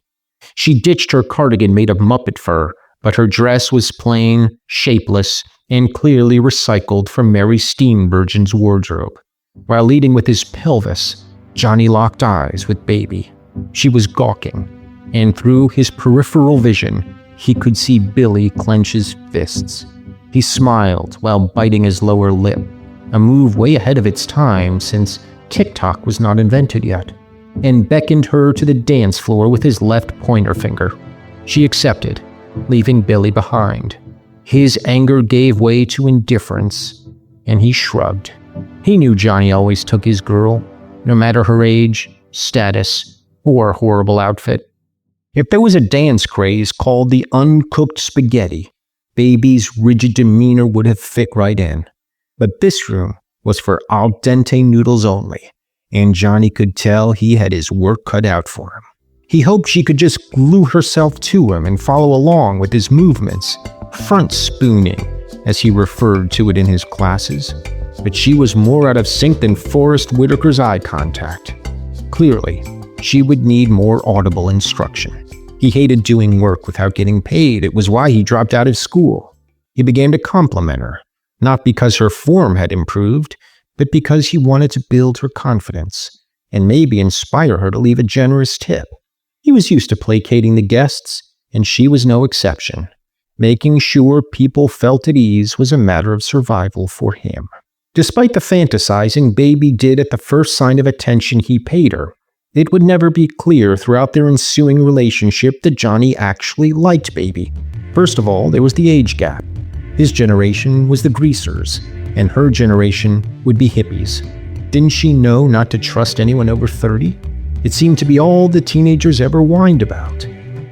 She ditched her cardigan made of Muppet fur, but her dress was plain, shapeless, and clearly recycled from Mary Steenburgen's wardrobe. While leading with his pelvis, Johnny locked eyes with Baby. She was gawking, and through his peripheral vision, he could see Billy clench his fists. He smiled while biting his lower lip, a move way ahead of its time since TikTok was not invented yet. and beckoned her to the dance floor with his left pointer finger. She accepted, leaving Billy behind. His anger gave way to indifference, and he shrugged. He knew Johnny always took his girl, no matter her age, status, or horrible outfit. If there was a dance craze called the uncooked spaghetti, Baby's rigid demeanor would have fit right in. But this room was for al dente noodles only, and Johnny could tell he had his work cut out for him. He hoped she could just glue herself to him and follow along with his movements, front spooning, as he referred to it in his classes. But she was more out of sync than Forrest Whitaker's eye contact. Clearly, she would need more audible instruction. He hated doing work without getting paid. It was why he dropped out of school. He began to compliment her, not because her form had improved, but because he wanted to build her confidence and maybe inspire her to leave a generous tip. He was used to placating the guests, and she was no exception. Making sure people felt at ease was a matter of survival for him. Despite the fantasizing Baby did at the first sign of attention he paid her, it would never be clear throughout their ensuing relationship that Johnny actually liked Baby. First of all, there was the age gap. His generation was the greasers, and her generation would be hippies. Didn't she know not to trust anyone over 30? It seemed to be all the teenagers ever whined about.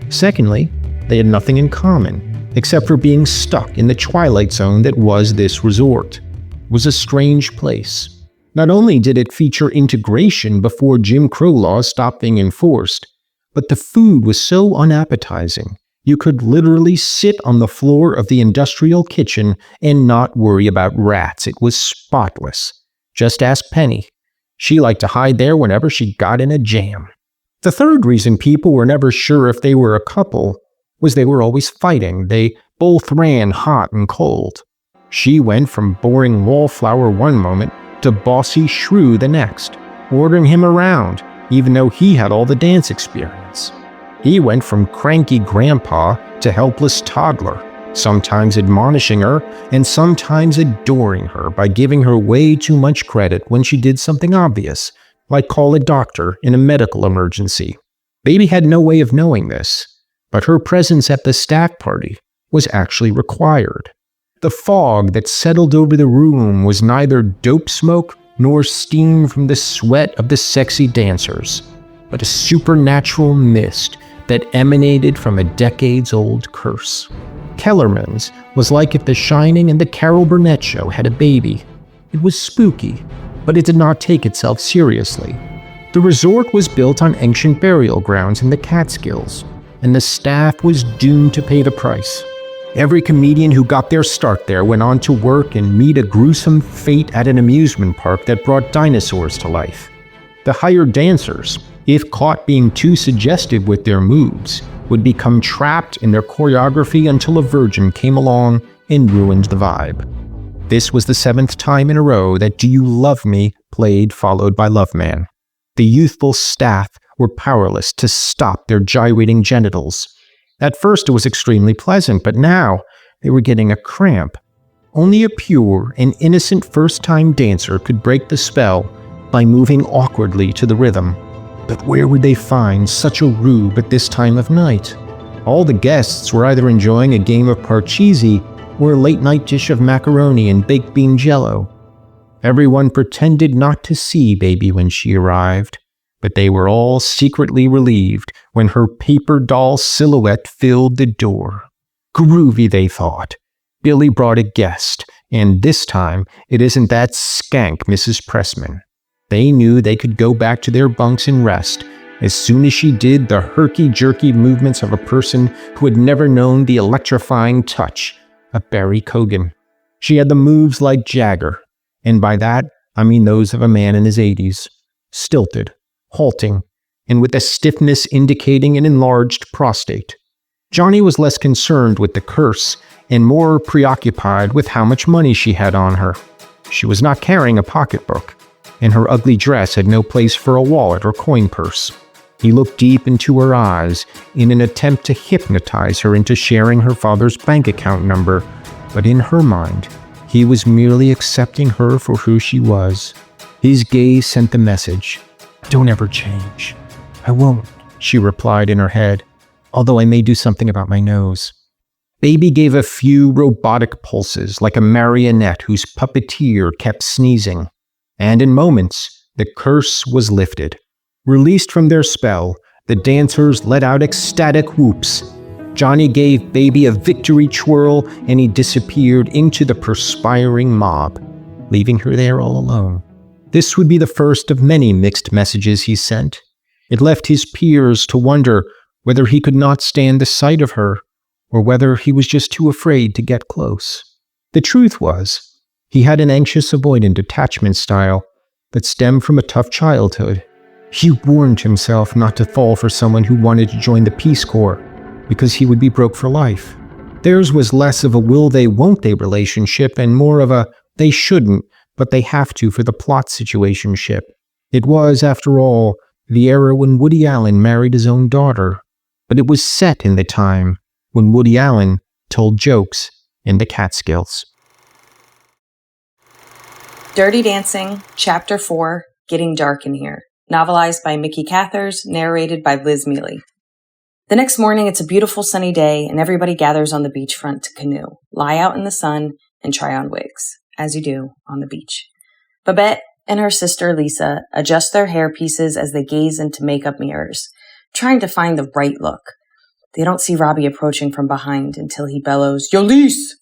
Secondly, they had nothing in common, except for being stuck in the twilight zone that was this resort. It was a strange place. Not only did it feature integration before Jim Crow laws stopped being enforced, but the food was so unappetizing, you could literally sit on the floor of the industrial kitchen and not worry about rats. It was spotless. Just ask Penny. She liked to hide there whenever she got in a jam. The third reason people were never sure if they were a couple was they were always fighting. They both ran hot and cold. She went from boring wallflower one moment to bossy shrew the next, ordering him around, even though he had all the dance experience. He went from cranky grandpa to helpless toddler, sometimes admonishing her and sometimes adoring her by giving her way too much credit when she did something obvious, like call a doctor in a medical emergency. Baby had no way of knowing this, but her presence at the stack party was actually required. The fog that settled over the room was neither dope smoke nor steam from the sweat of the sexy dancers, but a supernatural mist that emanated from a decades-old curse. Kellerman's was like if The Shining and the Carol Burnett Show had a baby. It was spooky, but it did not take itself seriously. The resort was built on ancient burial grounds in the Catskills, and the staff was doomed to pay the price. Every comedian who got their start there went on to work and meet a gruesome fate at an amusement park that brought dinosaurs to life. The hired dancers, if caught being too suggestive with their moves, would become trapped in their choreography until a virgin came along and ruined the vibe. This was the 7th time in a row that Do You Love Me played, followed by Love Man. The youthful staff were powerless to stop their gyrating genitals. At first it was extremely pleasant, but now they were getting a cramp. Only a pure and innocent first-time dancer could break the spell by moving awkwardly to the rhythm. But where would they find such a rube at this time of night? All the guests were either enjoying a game of parcheesi or a late-night dish of macaroni and baked bean jello. Everyone pretended not to see Baby when she arrived, but they were all secretly relieved when her paper doll silhouette filled the door. Groovy, they thought. Billy brought a guest, and this time it isn't that skank Mrs. Pressman. They knew they could go back to their bunks and rest as soon as she did the herky-jerky movements of a person who had never known the electrifying touch of Barry Cogan. She had the moves like Jagger, and by that I mean those of a man in his 80s, stilted, halting, and with a stiffness indicating an enlarged prostate. Johnny was less concerned with the curse and more preoccupied with how much money she had on her. She was not carrying a pocketbook, and her ugly dress had no place for a wallet or coin purse. He looked deep into her eyes in an attempt to hypnotize her into sharing her father's bank account number, but in her mind, he was merely accepting her for who she was. His gaze sent the message, Don't ever change. I won't, she replied in her head, although I may do something about my nose. Baby gave a few robotic pulses like a marionette whose puppeteer kept sneezing, and in moments, the curse was lifted. Released from their spell, the dancers let out ecstatic whoops. Johnny gave Baby a victory twirl, and he disappeared into the perspiring mob, leaving her there all alone. This would be the first of many mixed messages he sent. It left his peers to wonder whether he could not stand the sight of her, or whether he was just too afraid to get close. The truth was, he had an anxious avoidant attachment style that stemmed from a tough childhood. He warned himself not to fall for someone who wanted to join the Peace Corps, because he would be broke for life. Theirs was less of a will-they-won't-they relationship and more of a they shouldn't, but they have to for the plot situationship. It was, after all, the era when Woody Allen married his own daughter, but it was set in the time when Woody Allen told jokes in the Catskills. Dirty Dancing, Chapter 4, Getting Dark in Here. Novelized by Mickey Cathers, narrated by Liz Mealy. The next morning, it's a beautiful sunny day, and everybody gathers on the beachfront to canoe, lie out in the sun, and try on wigs, as you do on the beach. Babette and her sister Lisa adjust their hair pieces as they gaze into makeup mirrors, trying to find the right look. They don't see Robbie approaching from behind until he bellows, "Yo, Lise!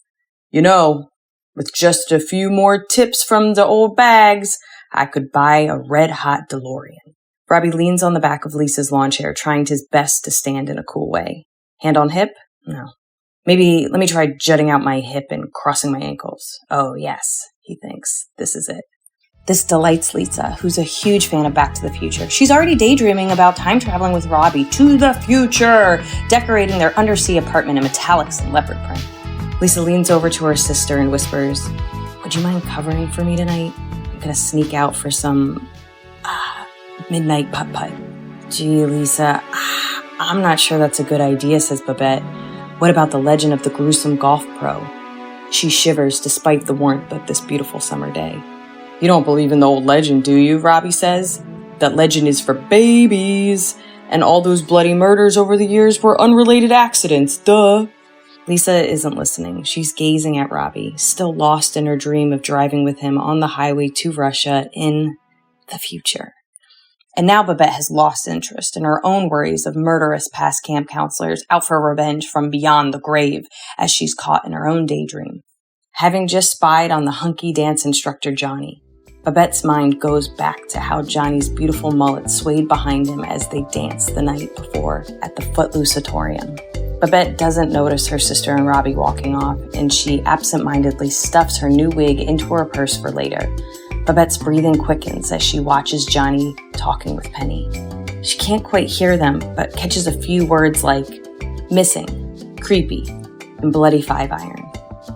You know, with just a few more tips from the old bags, I could buy a red-hot DeLorean." Robbie leans on the back of Lisa's lawn chair, trying his best to stand in a cool way. Hand on hip? No. Maybe let me try jutting out my hip and crossing my ankles. Oh, yes, he thinks. This is it. This delights Lisa, who's a huge fan of Back to the Future. She's already daydreaming about time traveling with Robbie to the future, decorating their undersea apartment in metallics and leopard print. Lisa leans over to her sister and whispers, "Would you mind covering for me tonight? I'm gonna sneak out for some midnight putt-putt." "Gee, Lisa, I'm not sure that's a good idea," says Babette. "What about the legend of the gruesome golf pro?" She shivers despite the warmth of this beautiful summer day. "You don't believe in the old legend, do you?" Robbie says. "That legend is for babies, and all those bloody murders over the years were unrelated accidents, duh." Lisa isn't listening. She's gazing at Robbie, still lost in her dream of driving with him on the highway to Russia in the future. And now Babette has lost interest in her own worries of murderous past camp counselors out for revenge from beyond the grave as she's caught in her own daydream. Having just spied on the hunky dance instructor Johnny, Babette's mind goes back to how Johnny's beautiful mullet swayed behind him as they danced the night before at the Footloose-atorium. Babette doesn't notice her sister and Robbie walking off, and she absent-mindedly stuffs her new wig into her purse for later. Babette's breathing quickens as she watches Johnny talking with Penny. She can't quite hear them, but catches a few words like missing, creepy, and bloody 5-iron.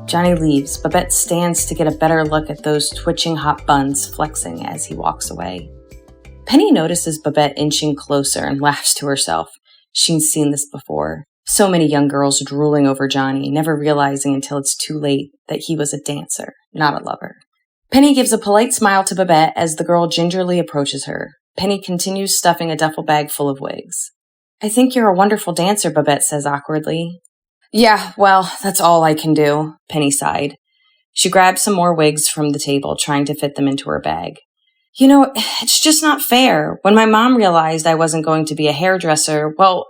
Johnny leaves. Babette stands to get a better look at those twitching hot buns flexing as he walks away. Penny notices Babette inching closer and laughs to herself. She's seen this before. So many young girls drooling over Johnny, never realizing until it's too late that he was a dancer, not a lover. Penny gives a polite smile to Babette as the girl gingerly approaches her. Penny continues stuffing a duffel bag full of wigs. "I think you're a wonderful dancer," Babette says awkwardly. "Yeah, well, that's all I can do," Penny sighed. She grabbed some more wigs from the table, trying to fit them into her bag. "You know, it's just not fair. When my mom realized I wasn't going to be a hairdresser, well,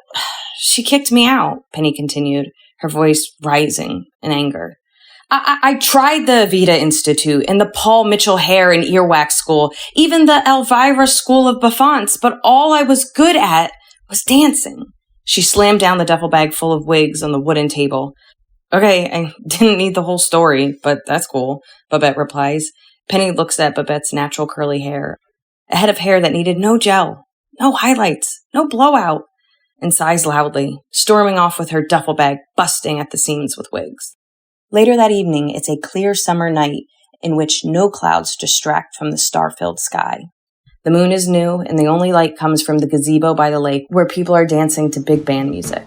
she kicked me out," Penny continued, her voice rising in anger. I tried the Avita Institute and the Paul Mitchell Hair and Earwax School, even the Elvira School of Buffons, but all I was good at was dancing." She slammed down the duffel bag full of wigs on the wooden table. "Okay, I didn't need the whole story, but that's cool," Babette replies. Penny looks at Babette's natural curly hair, a head of hair that needed no gel, no highlights, no blowout, and sighs loudly, storming off with her duffel bag busting at the seams with wigs. Later that evening, it's a clear summer night in which no clouds distract from the star-filled sky. The moon is new, and the only light comes from the gazebo by the lake where people are dancing to big band music.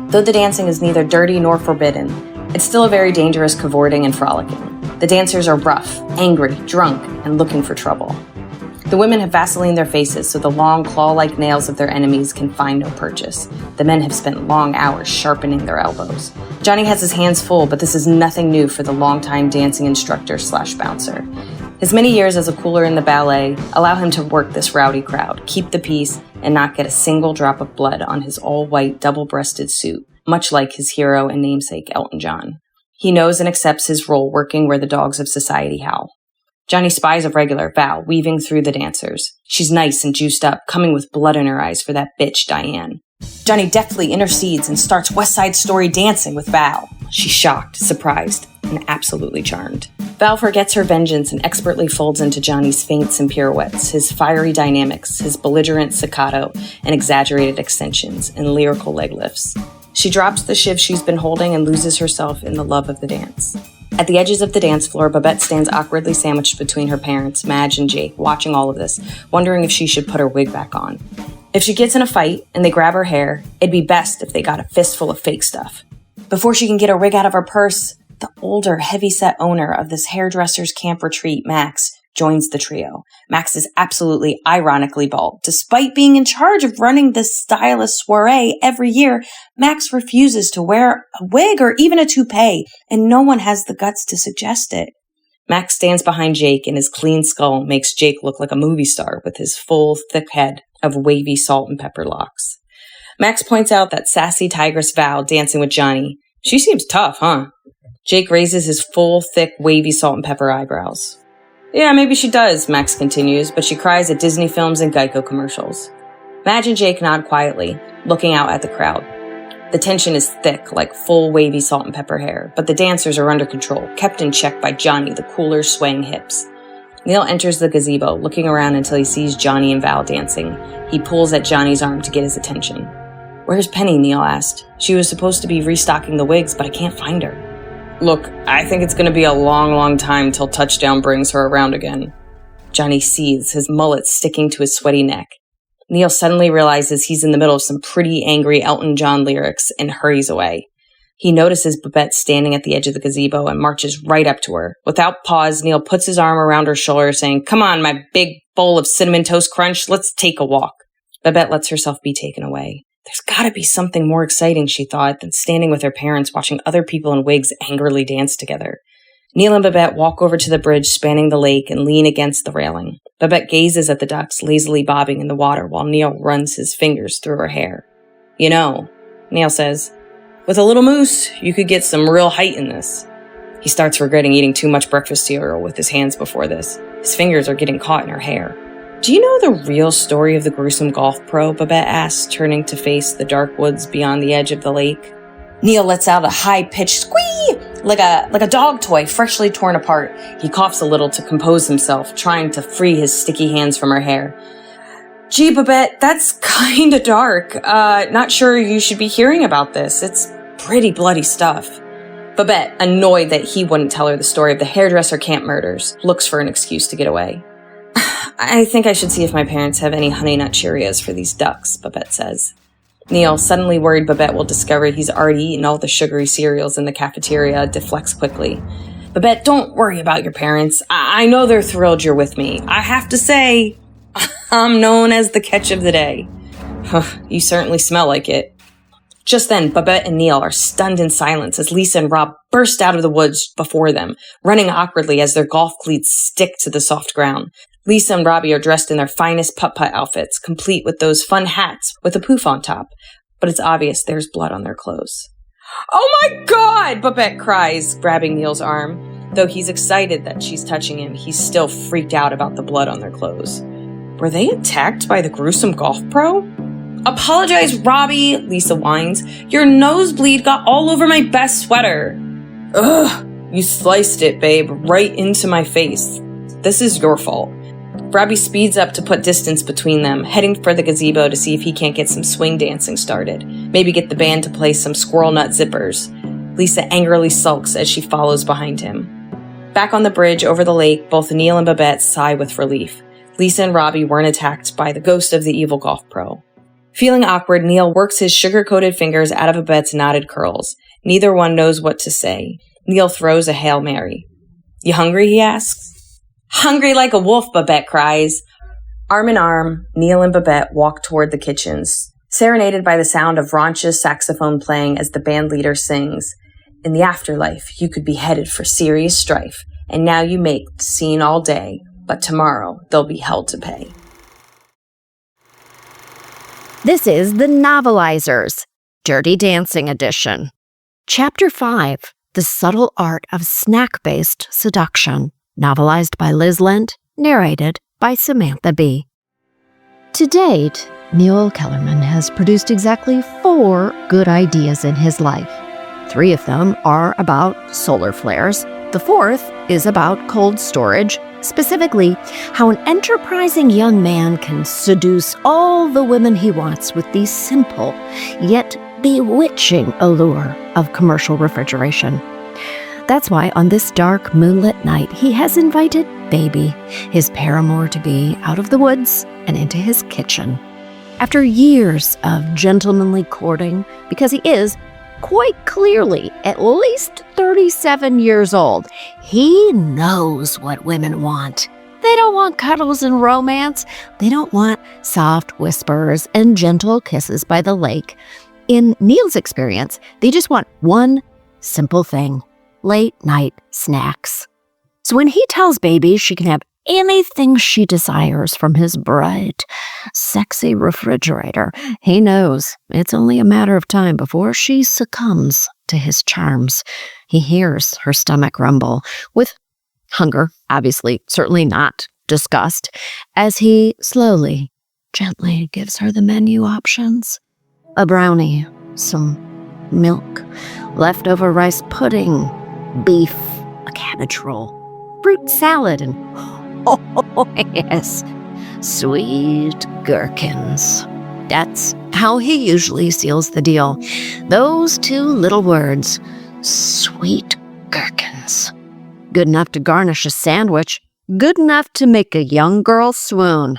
Though the dancing is neither dirty nor forbidden, it's still a very dangerous cavorting and frolicking. The dancers are rough, angry, drunk, and looking for trouble. The women have Vaseline their faces so the long claw-like nails of their enemies can find no purchase. The men have spent long hours sharpening their elbows. Johnny has his hands full, but this is nothing new for the longtime dancing instructor/bouncer. His many years as a cooler in the ballet allow him to work this rowdy crowd, keep the peace, and not get a single drop of blood on his all-white double-breasted suit, much like his hero and namesake Elton John. He knows and accepts his role working where the dogs of society howl. Johnny spies a regular, Val, weaving through the dancers. She's nice and juiced up, coming with blood in her eyes for that bitch Diane. Johnny deftly intercedes and starts West Side Story dancing with Val. She's shocked, surprised, and absolutely charmed. Val forgets her vengeance and expertly folds into Johnny's feints and pirouettes, his fiery dynamics, his belligerent staccato and exaggerated extensions, and lyrical leg lifts. She drops the shiv she's been holding and loses herself in the love of the dance. At the edges of the dance floor, Babette stands awkwardly sandwiched between her parents, Madge and Jake, watching all of this, wondering if she should put her wig back on. If she gets in a fight and they grab her hair, it'd be best if they got a fistful of fake stuff. Before she can get a rig out of her purse, the older, heavy-set owner of this hairdresser's camp retreat, Max, joins the trio. Max is absolutely ironically bald. Despite being in charge of running this stylist soiree every year, Max refuses to wear a wig or even a toupee, and no one has the guts to suggest it. Max stands behind Jake, and his clean skull makes Jake look like a movie star with his full, thick head of wavy salt and pepper locks. Max points out that sassy tigress Val dancing with Johnny. She seems tough, huh? Jake raises his full, thick, wavy salt and pepper eyebrows. Yeah, maybe she does, Max continues, but she cries at Disney films and Geico commercials. Madge and Jake nod quietly, looking out at the crowd. The tension is thick, like full wavy salt and pepper hair, but the dancers are under control, kept in check by Johnny, the cooler's swaying hips. Neil enters the gazebo, looking around until he sees Johnny and Val dancing. He pulls at Johnny's arm to get his attention. Where's Penny? Neil asked. She was supposed to be restocking the wigs, but I can't find her. Look, I think it's going to be a long time till touchdown brings her around again. Johnny seethes, his mullet sticking to his sweaty neck. Neil suddenly realizes he's in the middle of some pretty angry Elton John lyrics and hurries away. He notices Babette standing at the edge of the gazebo and marches right up to her. Without pause, Neil puts his arm around her shoulder, saying, "Come on, my big bowl of Cinnamon Toast Crunch, let's take a walk." Babette lets herself be taken away. There's gotta be something more exciting, she thought, than standing with her parents watching other people in wigs angrily dance together. Neil and Babette walk over to the bridge spanning the lake and lean against the railing. Babette gazes at the ducks lazily bobbing in the water while Neil runs his fingers through her hair. You know, Neil says, with a little mousse, you could get some real height in this. He starts regretting eating too much breakfast cereal with his hands before this. His fingers are getting caught in her hair. Do you know the real story of the gruesome golf pro? Babette asks, turning to face the dark woods beyond the edge of the lake. Neil lets out a high-pitched squee, like a dog toy freshly torn apart. He coughs a little to compose himself, trying to free his sticky hands from her hair. Gee, Babette, that's kinda dark. Not sure you should be hearing about this. It's pretty bloody stuff. Babette, annoyed that he wouldn't tell her the story of the hairdresser camp murders, looks for an excuse to get away. I think I should see if my parents have any Honey Nut Cheerios for these ducks, Babette says. Neil, suddenly worried Babette will discover he's already eaten all the sugary cereals in the cafeteria, deflects quickly. Babette, don't worry about your parents. I know they're thrilled you're with me. I have to say, I'm known as the catch of the day. You certainly smell like it. Just then, Babette and Neil are stunned in silence as Lisa and Rob burst out of the woods before them, running awkwardly as their golf cleats stick to the soft ground. Lisa and Robbie are dressed in their finest putt-putt outfits, complete with those fun hats with a poof on top. But it's obvious there's blood on their clothes. Oh my God! Babette cries, grabbing Neil's arm. Though he's excited that she's touching him, he's still freaked out about the blood on their clothes. Were they attacked by the gruesome golf pro? Apologize, Robbie, Lisa whines. Your nosebleed got all over my best sweater. Ugh, you sliced it, babe, right into my face. This is your fault. Robbie speeds up to put distance between them, heading for the gazebo to see if he can't get some swing dancing started. Maybe get the band to play some squirrel nut zippers. Lisa angrily sulks as she follows behind him. Back on the bridge over the lake, both Neil and Babette sigh with relief. Lisa and Robbie weren't attacked by the ghost of the evil golf pro. Feeling awkward, Neil works his sugar-coated fingers out of Babette's knotted curls. Neither one knows what to say. Neil throws a Hail Mary. You hungry, he asks. Hungry like a wolf, Babette cries. Arm in arm, Neil and Babette walk toward the kitchens, serenaded by the sound of Rancha's saxophone playing as the band leader sings, "In the afterlife, you could be headed for serious strife, and now you make the scene all day, but tomorrow they'll be held to pay." This is The Novelizers, Dirty Dancing edition. Chapter 5, The Subtle Art of Snack-Based Seduction, novelized by Liz Lent, narrated by Samantha Bee. To date, Neil Kellerman has produced exactly 4 good ideas in his life. 3 of them are about solar flares. The 4th is about cold storage, specifically how an enterprising young man can seduce all the women he wants with the simple yet bewitching allure of commercial refrigeration. That's why on this dark moonlit night, he has invited Baby, his paramour to-be, out of the woods and into his kitchen. After years of gentlemanly courting, because he is quite clearly at least 37 years old, he knows what women want. They don't want cuddles and romance. They don't want soft whispers and gentle kisses by the lake. In Neil's experience, they just want one simple thing: late-night snacks. So when he tells Baby she can have anything she desires from his bright, sexy refrigerator, he knows it's only a matter of time before she succumbs to his charms. He hears her stomach rumble, with hunger, obviously, certainly not disgust, as he slowly, gently gives her the menu options. A brownie, some milk, leftover rice pudding, beef, a cabbage roll, fruit salad, and oh yes, sweet gherkins. That's how he usually seals the deal. Those 2 little words, sweet gherkins. Good enough to garnish a sandwich, good enough to make a young girl swoon.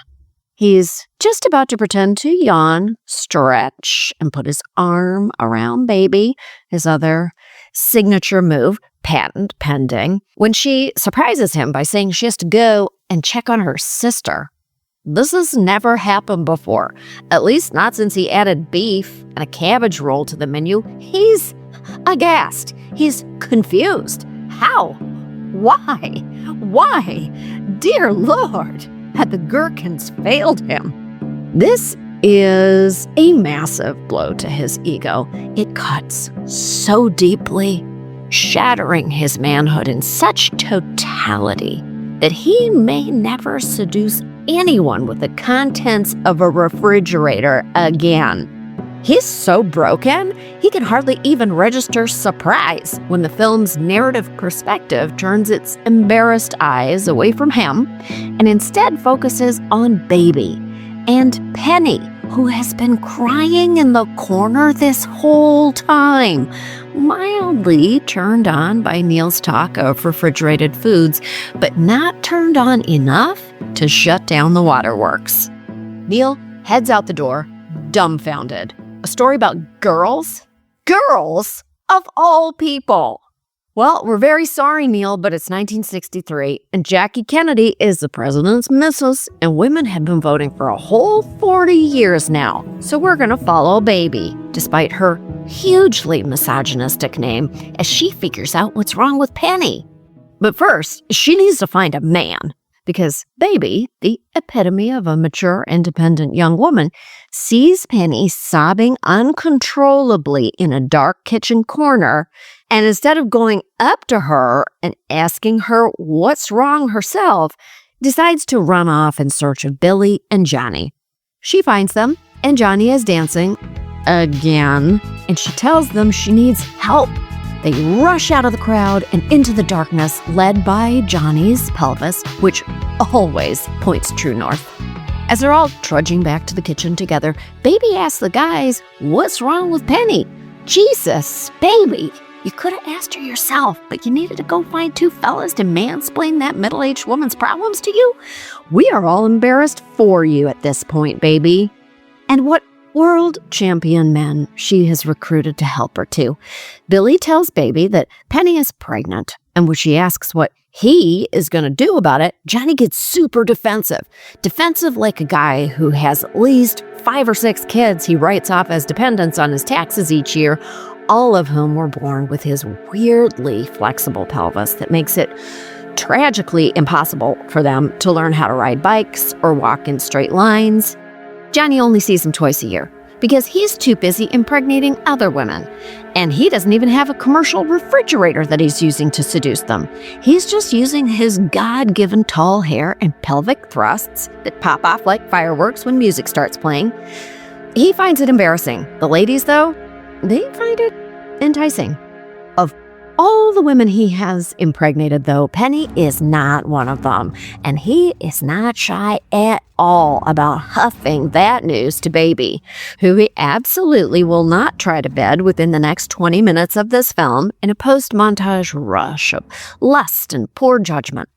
He's just about to pretend to yawn, stretch, and put his arm around Baby, his other signature move, patent pending, when she surprises him by saying she has to go and check on her sister. This has never happened before, at least not since he added beef and a cabbage roll to the menu. He's aghast. He's confused. How? Why? Why? Dear Lord, had the gherkins failed him? This is a massive blow to his ego. It cuts so deeply, shattering his manhood in such totality that he may never seduce anyone with the contents of a refrigerator again. He's so broken, he can hardly even register surprise when the film's narrative perspective turns its embarrassed eyes away from him and instead focuses on Baby and Penny, who has been crying in the corner this whole time, mildly turned on by Neil's talk of refrigerated foods, but not turned on enough to shut down the waterworks. Neil heads out the door, dumbfounded. A story about girls? Girls? Of all people! Well, we're very sorry, Neil, but it's 1963, and Jackie Kennedy is the president's missus, and women have been voting for a whole 40 years now. So we're gonna follow Baby, despite her hugely misogynistic name, as she figures out what's wrong with Penny. But first, she needs to find a man, because Baby, the epitome of a mature, independent young woman, sees Penny sobbing uncontrollably in a dark kitchen corner, and instead of going up to her and asking her what's wrong herself, decides to run off in search of Billy and Johnny. She finds them, and Johnny is dancing again, and she tells them she needs help. They rush out of the crowd and into the darkness, led by Johnny's pelvis, which always points true north. As they're all trudging back to the kitchen together, Baby asks the guys, what's wrong with Penny? Jesus, Baby, you could have asked her yourself, but you needed to go find 2 fellas to mansplain that middle-aged woman's problems to you? We are all embarrassed for you at this point, Baby. And what world champion men she has recruited to help her too. Billy tells Baby that Penny is pregnant, and when she asks what he is going to do about it, Johnny gets super defensive. Defensive like a guy who has at least 5 or 6 kids he writes off as dependents on his taxes each year, all of whom were born with his weirdly flexible pelvis that makes it tragically impossible for them to learn how to ride bikes or walk in straight lines. Johnny only sees them twice a year because he's too busy impregnating other women. And he doesn't even have a commercial refrigerator that he's using to seduce them. He's just using his God-given tall hair and pelvic thrusts that pop off like fireworks when music starts playing. He finds it embarrassing. The ladies, though, they find it enticing. Of all the women he has impregnated, though, Penny is not one of them. And he is not shy at all about huffing that news to Baby, who he absolutely will not try to bed within the next 20 minutes of this film in a post-montage rush of lust and poor judgment.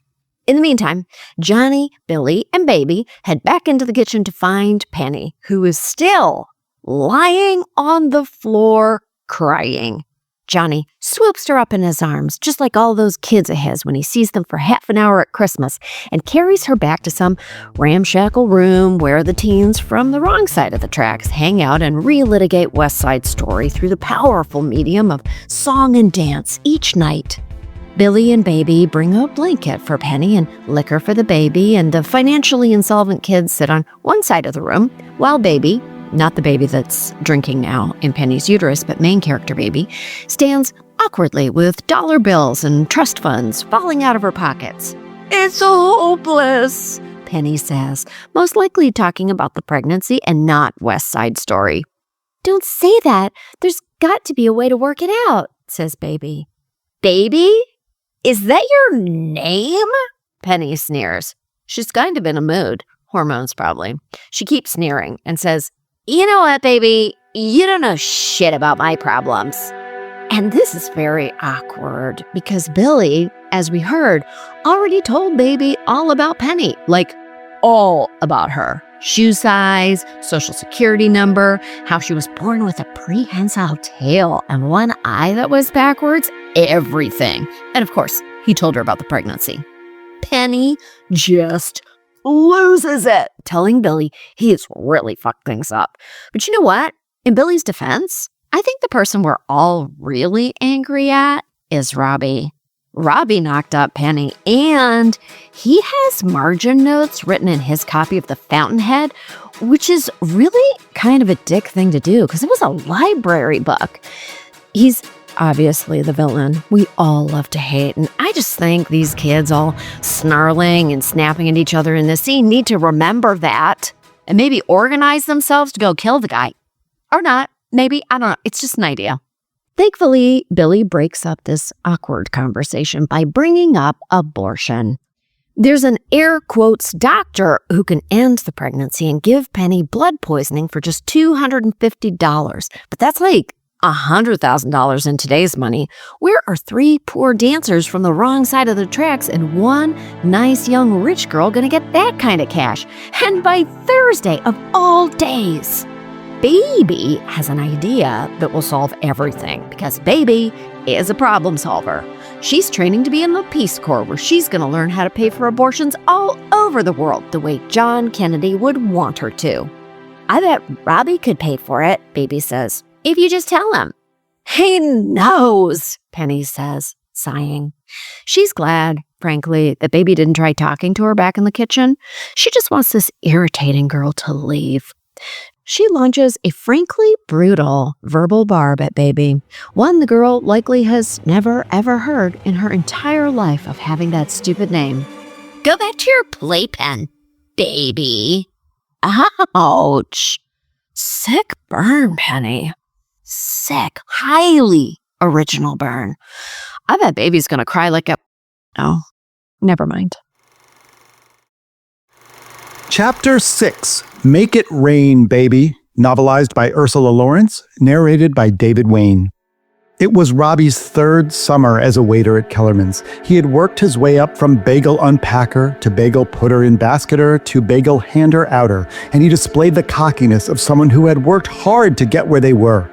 In the meantime, Johnny, Billy, and Baby head back into the kitchen to find Penny, who is still lying on the floor crying. Johnny swoops her up in his arms, just like all those kids of his when he sees them for half an hour at Christmas, and carries her back to some ramshackle room where the teens from the wrong side of the tracks hang out and relitigate West Side Story through the powerful medium of song and dance each night. Billy and Baby bring a blanket for Penny and liquor for the baby, and the financially insolvent kids sit on one side of the room, while Baby, not the baby that's drinking now in Penny's uterus, but main character Baby, stands awkwardly with dollar bills and trust funds falling out of her pockets. "It's so hopeless," Penny says, most likely talking about the pregnancy and not West Side Story. "Don't say that. There's got to be a way to work it out," says Baby. "Baby? Is that your name?" Penny sneers. She's kind of in a mood. Hormones, probably. She keeps sneering and says, "You know what, Baby? You don't know shit about my problems." And this is very awkward because Billy, as we heard, already told Baby all about Penny. Like, all about her. Shoe size, social security number, how she was born with a prehensile tail and one eye that was backwards, everything. And of course, he told her about the pregnancy. Penny just loses it, telling Billy he's really fucked things up. But you know what? In Billy's defense, I think the person we're all really angry at is Robbie. Robbie knocked up Penny, and he has margin notes written in his copy of The Fountainhead, which is really kind of a dick thing to do because it was a library book. He's obviously the villain we all love to hate, and I just think these kids all snarling and snapping at each other in this scene need to remember that and maybe organize themselves to go kill the guy. Or not. Maybe. I don't know. It's just an idea. Thankfully, Billy breaks up this awkward conversation by bringing up abortion. There's an air quotes doctor who can end the pregnancy and give Penny blood poisoning for just $250. But that's like $100,000 in today's money. Where are 3 poor dancers from the wrong side of the tracks and 1 nice young rich girl gonna get that kind of cash? And by Thursday of all days, Baby has an idea that will solve everything because Baby is a problem solver. She's training to be in the Peace Corps where she's going to learn how to pay for abortions all over the world the way John Kennedy would want her to. "I bet Robbie could pay for it," Baby says, "if you just tell him." "He knows," Penny says, sighing. She's glad, frankly, that Baby didn't try talking to her back in the kitchen. She just wants this irritating girl to leave. She launches a frankly brutal verbal barb at Baby, one the girl likely has never ever heard in her entire life of having that stupid name. "Go back to your playpen, Baby." Ouch. Sick burn, Penny. Sick, highly original burn. I bet Baby's gonna cry like a... Oh, never mind. Chapter 6, Make It Rain, Baby, novelized by Ursula Lawrence, narrated by David Wayne. It was Robbie's 3rd summer as a waiter at Kellerman's. He had worked his way up from bagel unpacker to bagel putter in basketer to bagel hander outer, and he displayed the cockiness of someone who had worked hard to get where they were.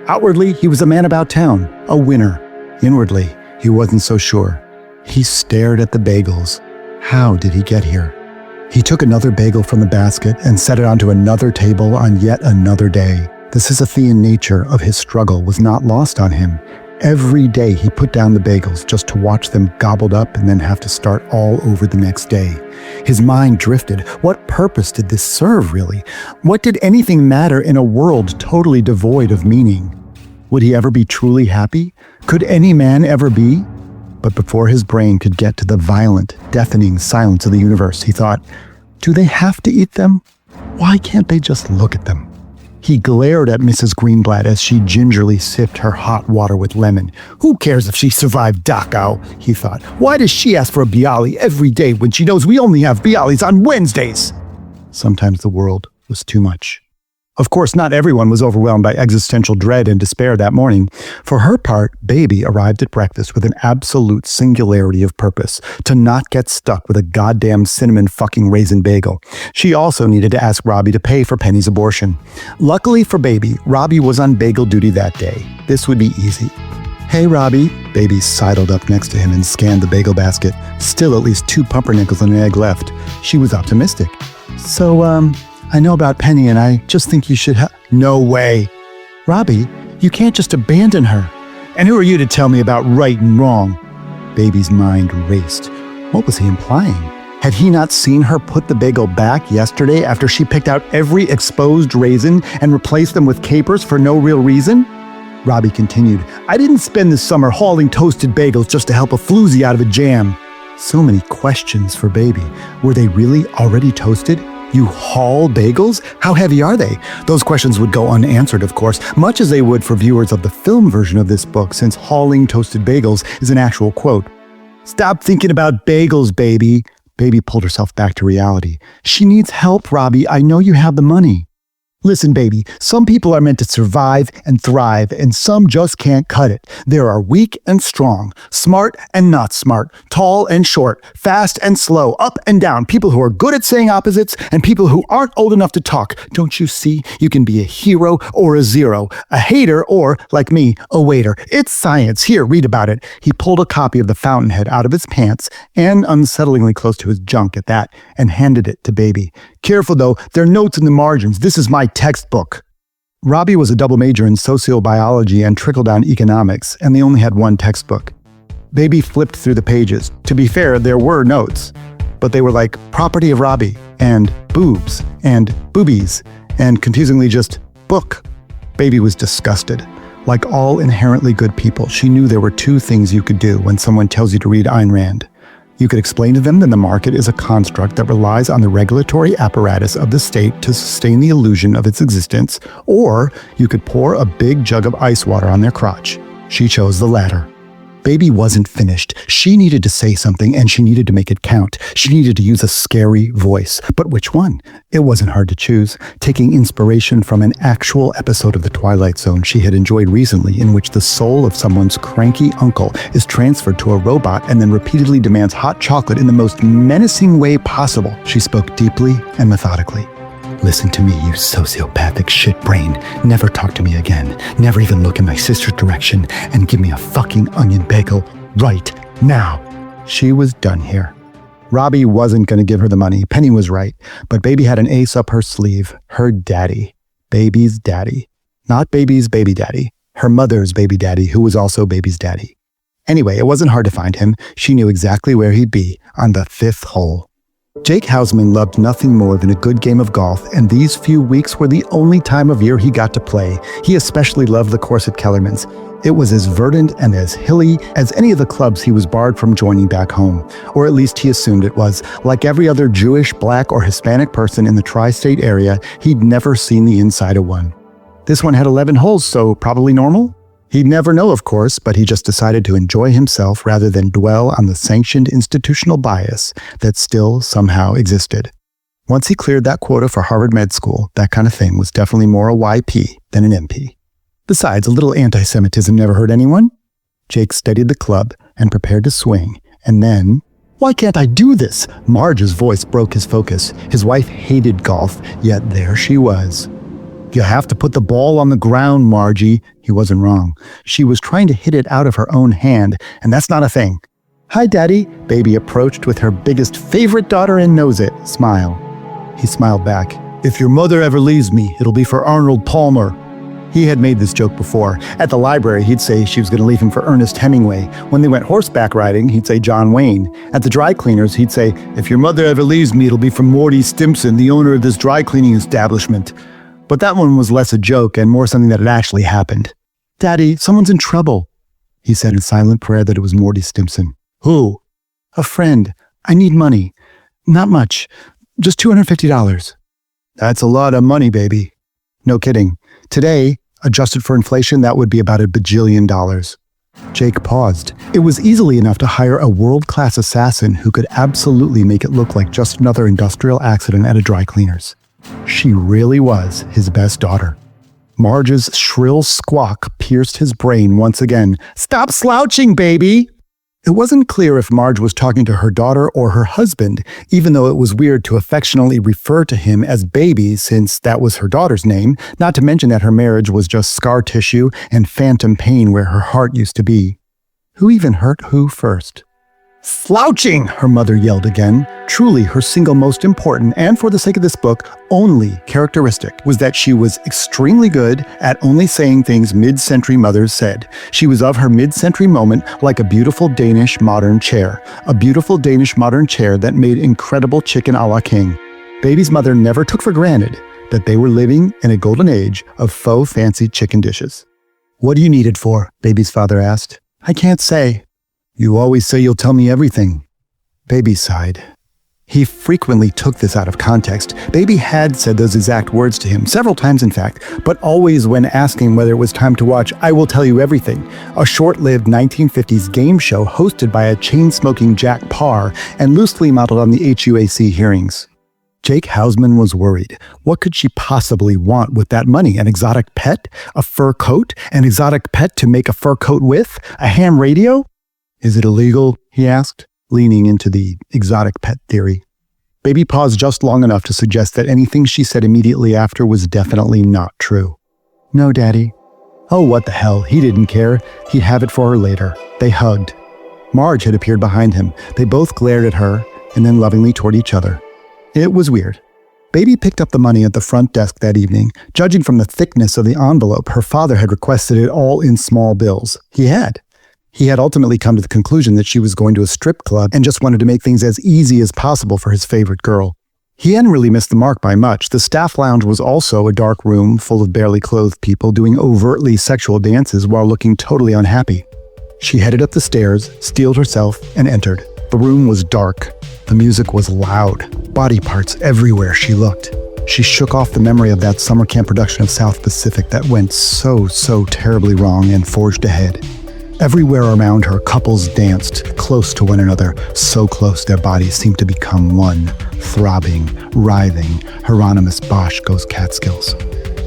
Outwardly, he was a man about town, a winner. Inwardly, he wasn't so sure. He stared at the bagels. How did he get here? He took another bagel from the basket and set it onto another table on yet another day. The Sisyphean nature of his struggle was not lost on him. Every day he put down the bagels just to watch them gobbled up and then have to start all over the next day. His mind drifted. What purpose did this serve, really? What did anything matter in a world totally devoid of meaning? Would he ever be truly happy? Could any man ever be? But before his brain could get to the violent, deafening silence of the universe, he thought, do they have to eat them? Why can't they just look at them? He glared at Mrs. Greenblatt as she gingerly sipped her hot water with lemon. Who cares if she survived Dachau, he thought. Why does she ask for a Bialy every day when she knows we only have Bialys on Wednesdays? Sometimes the world was too much. Of course, not everyone was overwhelmed by existential dread and despair that morning. For her part, Baby arrived at breakfast with an absolute singularity of purpose, to not get stuck with a goddamn cinnamon fucking raisin bagel. She also needed to ask Robbie to pay for Penny's abortion. Luckily for Baby, Robbie was on bagel duty that day. This would be easy. Hey, Robbie. Baby sidled up next to him and scanned the bagel basket. Still at least 2 pumpernickels and an egg left. She was optimistic. So, I know about Penny and I just think you should No way. Robbie, you can't just abandon her. And who are you to tell me about right and wrong? Baby's mind raced. What was he implying? Had he not seen her put the bagel back yesterday after she picked out every exposed raisin and replaced them with capers for no real reason? Robbie continued, I didn't spend the summer hauling toasted bagels just to help a floozy out of a jam. So many questions for Baby. Were they really already toasted? You haul bagels? How heavy are they? Those questions would go unanswered, of course, much as they would for viewers of the film version of this book, since hauling toasted bagels is an actual quote. Stop thinking about bagels, Baby. Baby pulled herself back to reality. She needs help, Robbie. I know you have the money. Listen, Baby, some people are meant to survive and thrive, and some just can't cut it. There are weak and strong, smart and not smart, tall and short, fast and slow, up and down, people who are good at saying opposites and people who aren't old enough to talk. Don't you see? You can be a hero or a zero, a hater or, like me, a waiter. It's science. Here, read about it. He pulled a copy of The Fountainhead out of his pants, and unsettlingly close to his junk at that, and handed it to Baby. Careful, though, there are notes in the margins. This is my textbook. Robbie was a double major in sociobiology and trickle-down economics, and they only had one textbook. Baby flipped through the pages. To be fair, there were notes, but they were like property of Robbie, and boobs, and boobies, and confusingly just book. Baby was disgusted. Like all inherently good people, she knew there were 2 things you could do when someone tells you to read Ayn Rand. You could explain to them that the market is a construct that relies on the regulatory apparatus of the state to sustain the illusion of its existence, or you could pour a big jug of ice water on their crotch. She chose the latter. Baby wasn't finished. She needed to say something, and she needed to make it count. She needed to use a scary voice. But which one? It wasn't hard to choose, taking inspiration from an actual episode of The Twilight Zone she had enjoyed recently, in which the soul of someone's cranky uncle is transferred to a robot and then repeatedly demands hot chocolate in the most menacing way possible. She spoke deeply and methodically. Listen to me, you sociopathic shit brain. Never talk to me again. Never even look in my sister's direction, and give me a fucking onion bagel right now. She was done here. Robbie wasn't going to give her the money. Penny was right. But Baby had an ace up her sleeve. Her daddy. Baby's daddy. Not Baby's baby daddy. Her mother's baby daddy, who was also Baby's daddy. Anyway, it wasn't hard to find him. She knew exactly where he'd be, on the 5th hole. Jake Hausman loved nothing more than a good game of golf, and these few weeks were the only time of year he got to play. He especially loved the course at Kellerman's. It was as verdant and as hilly as any of the clubs he was barred from joining back home, or at least he assumed it was. Like every other Jewish, Black, or Hispanic person in the tri-state area, he'd never seen the inside of one. This one had 11 holes, so probably normal? He'd never know, of course, but he just decided to enjoy himself rather than dwell on the sanctioned institutional bias that still somehow existed. Once he cleared that quota for Harvard Med School, that kind of thing was definitely more a YP than an MP. Besides, a little anti-Semitism never hurt anyone. Jake steadied the club and prepared to swing, and then, "Why can't I do this?" Marge's voice broke his focus. His wife hated golf, yet there she was. "You have to put the ball on the ground, Margie." He wasn't wrong. She was trying to hit it out of her own hand, and that's not a thing. "Hi, Daddy." Baby approached with her biggest favorite daughter and knows it smile. He smiled back. "If your mother ever leaves me, it'll be for Arnold Palmer." He had made this joke before. At the library, he'd say she was going to leave him for Ernest Hemingway. When they went horseback riding, he'd say John Wayne. At the dry cleaners, he'd say, "If your mother ever leaves me, it'll be for Morty Stimson, the owner of this dry cleaning establishment." But that one was less a joke and more something that had actually happened. "Daddy, someone's in trouble," he said in silent prayer that it was Morty Stimson. "Who?" "A friend. I need money. Not much. Just $250. "That's a lot of money, baby." "No kidding. Today, adjusted for inflation, that would be about $1 bajillion. Jake paused. It was easily enough to hire a world-class assassin who could absolutely make it look like just another industrial accident at a dry cleaner's. She really was his best daughter. Marge's shrill squawk pierced his brain once again. "Stop slouching, baby!" It wasn't clear if Marge was talking to her daughter or her husband, even though it was weird to affectionately refer to him as baby since that was her daughter's name, not to mention that her marriage was just scar tissue and phantom pain where her heart used to be. Who even hurt who first? "Slouching!" her mother yelled again. Truly, her single most important, and for the sake of this book, only characteristic was that she was extremely good at only saying things mid-century mothers said. She was of her mid-century moment like a beautiful Danish modern chair. A beautiful Danish modern chair that made incredible chicken a la king. Baby's mother never took for granted that they were living in a golden age of faux fancy chicken dishes. "What do you need it for?" Baby's father asked. "I can't say." "You always say you'll tell me everything." Baby sighed. He frequently took this out of context. Baby had said those exact words to him, several times in fact, but always when asking whether it was time to watch I Will Tell You Everything, a short-lived 1950s game show hosted by a chain-smoking Jack Parr and loosely modeled on the HUAC hearings. Jake Hausman was worried. What could she possibly want with that money? An exotic pet? A fur coat? An exotic pet to make a fur coat with? A ham radio? "Is it illegal?" he asked, leaning into the exotic pet theory. Baby paused just long enough to suggest that anything she said immediately after was definitely not true. "No, Daddy." Oh, what the hell, he didn't care. He'd have it for her later. They hugged. Marge had appeared behind him. They both glared at her, and then lovingly toward each other. It was weird. Baby picked up the money at the front desk that evening. Judging from the thickness of the envelope, her father had requested it all in small bills. He had ultimately come to the conclusion that she was going to a strip club and just wanted to make things as easy as possible for his favorite girl. He hadn't really missed the mark by much. The staff lounge was also a dark room full of barely clothed people doing overtly sexual dances while looking totally unhappy. She headed up the stairs, steeled herself, and entered. The room was dark. The music was loud. Body parts everywhere she looked. She shook off the memory of that summer camp production of South Pacific that went so terribly wrong and forged ahead. Everywhere around her, couples danced, close to one another, so close their bodies seemed to become one, throbbing, writhing, Hieronymus Bosch goes Catskills.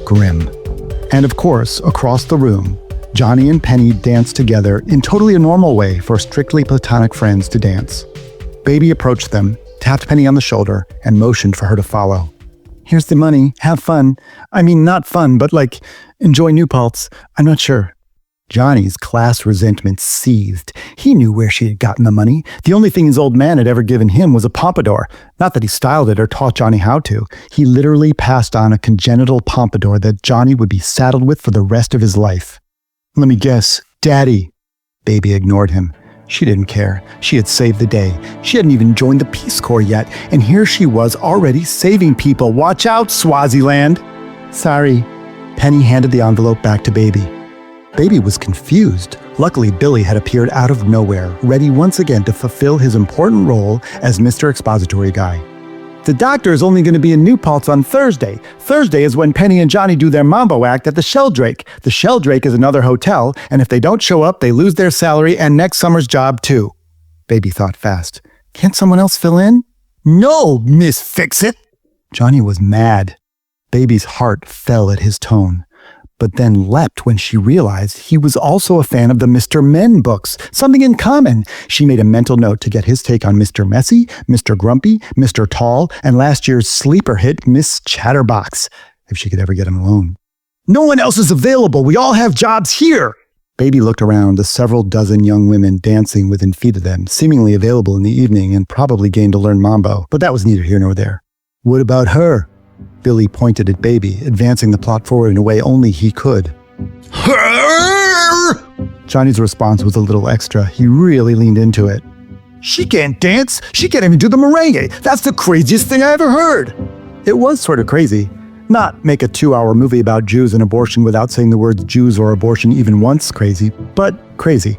Grim. And of course, across the room, Johnny and Penny danced together in totally a normal way for strictly platonic friends to dance. Baby approached them, tapped Penny on the shoulder, and motioned for her to follow. "Here's the money. Have fun. I mean, not fun, but like, enjoy New Paltz. I'm not sure." Johnny's class resentment seethed. He knew where she had gotten the money. The only thing his old man had ever given him was a pompadour. Not that he styled it or taught Johnny how to. He literally passed on a congenital pompadour that Johnny would be saddled with for the rest of his life. "Let me guess, Daddy." Baby ignored him. She didn't care. She had saved the day. She hadn't even joined the Peace Corps yet, and here she was already saving people. Watch out, Swaziland. "Sorry." Penny handed the envelope back to Baby. Baby was confused. Luckily, Billy had appeared out of nowhere, ready once again to fulfill his important role as Mr. Expository Guy. "The doctor is only going to be in New Paltz on Thursday. Thursday is when Penny and Johnny do their mambo act at the Sheldrake. The Sheldrake is another hotel, and if they don't show up, they lose their salary and next summer's job too." Baby thought fast. "Can't someone else fill in?" "No, Miss Fix-It." Johnny was mad. Baby's heart fell at his tone, but then leapt when she realized he was also a fan of the Mr. Men books, something in common. She made a mental note to get his take on Mr. Messy, Mr. Grumpy, Mr. Tall, and last year's sleeper hit, Miss Chatterbox, if she could ever get him alone. "No one else is available. We all have jobs here." Baby looked around the several dozen young women dancing within feet of them, seemingly available in the evening and probably game to learn mambo, but that was neither here nor there. What about her? Billy pointed at Baby, advancing the plot forward in a way only he could. Her! Johnny's response was a little extra. He really leaned into it. She can't dance. She can't even do the merengue. That's the craziest thing I ever heard. It was sort of crazy. Not make a 2-hour movie about Jews and abortion without saying the words Jews or abortion even once crazy, but crazy.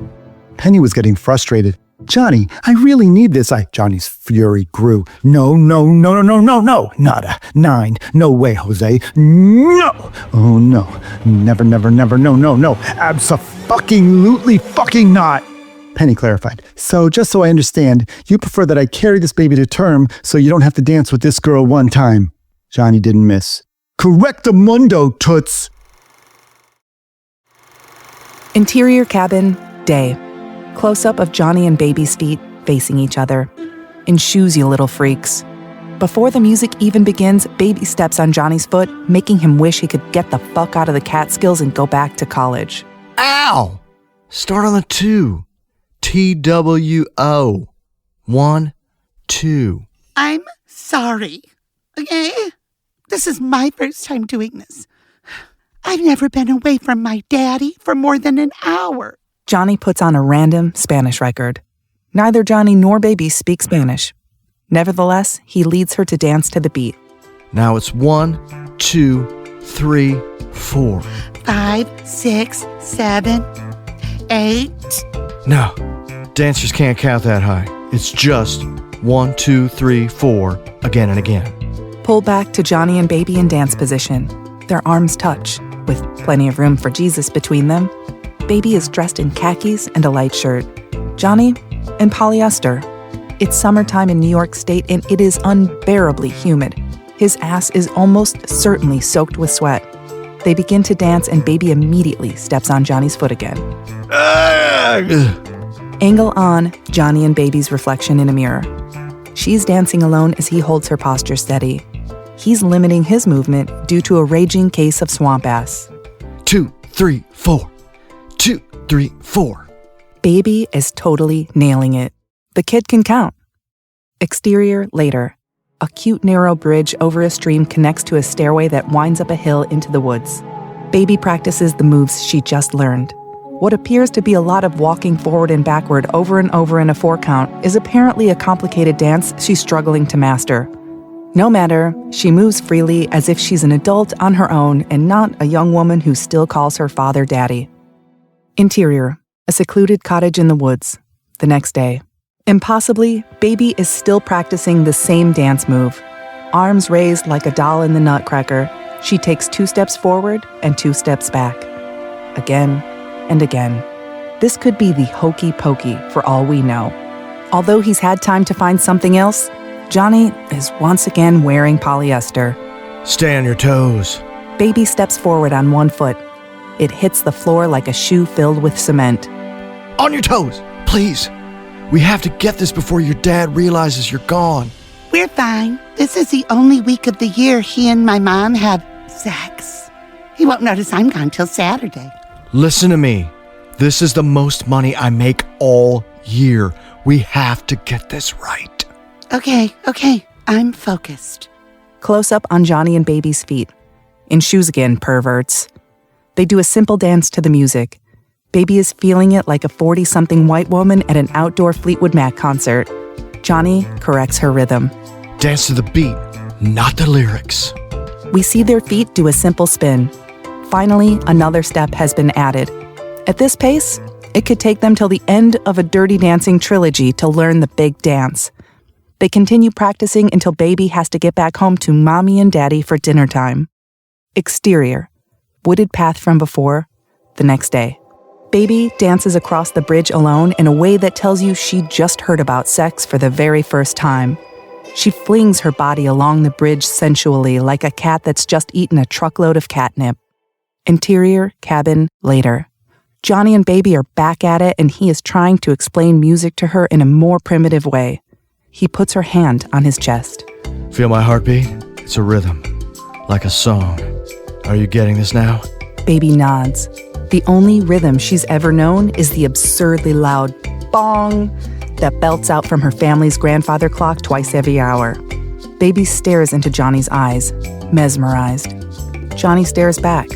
Penny was getting frustrated. Johnny, I really need this. Johnny's fury grew. No, nada. 9. No way, Jose. No. Oh, no. Never, no. Abso-fucking-lutely fucking not. Penny clarified. So, just so I understand, you prefer that I carry this baby to term so you don't have to dance with this girl one time. Johnny didn't miss. Correctamundo, toots! Interior cabin, day. Close-up of Johnny and Baby's feet facing each other. In shoes, you little freaks. Before the music even begins, Baby steps on Johnny's foot, making him wish he could get the fuck out of the Catskills and go back to college. Ow! Start on the 2. TWO. 1, 2. I'm sorry, okay? This is my first time doing this. I've never been away from my daddy for more than an hour. Johnny puts on a random Spanish record. Neither Johnny nor Baby speak Spanish. Nevertheless, he leads her to dance to the beat. Now it's 1, 2, 3, 4. 5, 6, 7, 8. No, dancers can't count that high. It's just 1, 2, 3, 4, again and again. Pull back to Johnny and Baby in dance position. Their arms touch, with plenty of room for Jesus between them. Baby is dressed in khakis and a light shirt. Johnny in polyester. It's summertime in New York State and it is unbearably humid. His ass is almost certainly soaked with sweat. They begin to dance and Baby immediately steps on Johnny's foot again. Angle on Johnny and Baby's reflection in a mirror. She's dancing alone as he holds her posture steady. He's limiting his movement due to a raging case of swamp ass. 2, 3, 4. 2, 3, 4. Baby is totally nailing it. The kid can count. Exterior later. A cute narrow bridge over a stream connects to a stairway that winds up a hill into the woods. Baby practices the moves she just learned. What appears to be a lot of walking forward and backward over and over in a 4 count is apparently a complicated dance she's struggling to master. No matter, she moves freely as if she's an adult on her own and not a young woman who still calls her father daddy. Interior, a secluded cottage in the woods. The next day. Impossibly, Baby is still practicing the same dance move. Arms raised like a doll in the Nutcracker, she takes 2 steps forward and 2 steps back. Again and again. This could be the hokey pokey for all we know. Although he's had time to find something else, Johnny is once again wearing polyester. Stay on your toes. Baby steps forward on 1 foot. It hits the floor like a shoe filled with cement. On your toes, please. We have to get this before your dad realizes you're gone. We're fine. This is the only week of the year he and my mom have sex. He won't notice I'm gone till Saturday. Listen to me. This is the most money I make all year. We have to get this right. Okay. I'm focused. Close up on Johnny and Baby's feet. In shoes again, perverts. They do a simple dance to the music. Baby is feeling it like a 40-something white woman at an outdoor Fleetwood Mac concert. Johnny corrects her rhythm. Dance to the beat, not the lyrics. We see their feet do a simple spin. Finally, another step has been added. At this pace, it could take them till the end of a Dirty Dancing trilogy to learn the big dance. They continue practicing until Baby has to get back home to Mommy and Daddy for dinner time. Exterior. Wooded path from before. The next day. Baby dances across the bridge alone in a way that tells you she just heard about sex for the very first time. She flings her body along the bridge sensually like a cat that's just eaten a truckload of catnip. Interior cabin later. Johnny and Baby are back at it and he is trying to explain music to her in a more primitive way. He puts her hand on his chest. Feel my heartbeat? It's a rhythm, like a song. Are you getting this now? Baby nods. The only rhythm she's ever known is the absurdly loud bong that belts out from her family's grandfather clock twice every hour. Baby stares into Johnny's eyes, mesmerized. Johnny stares back,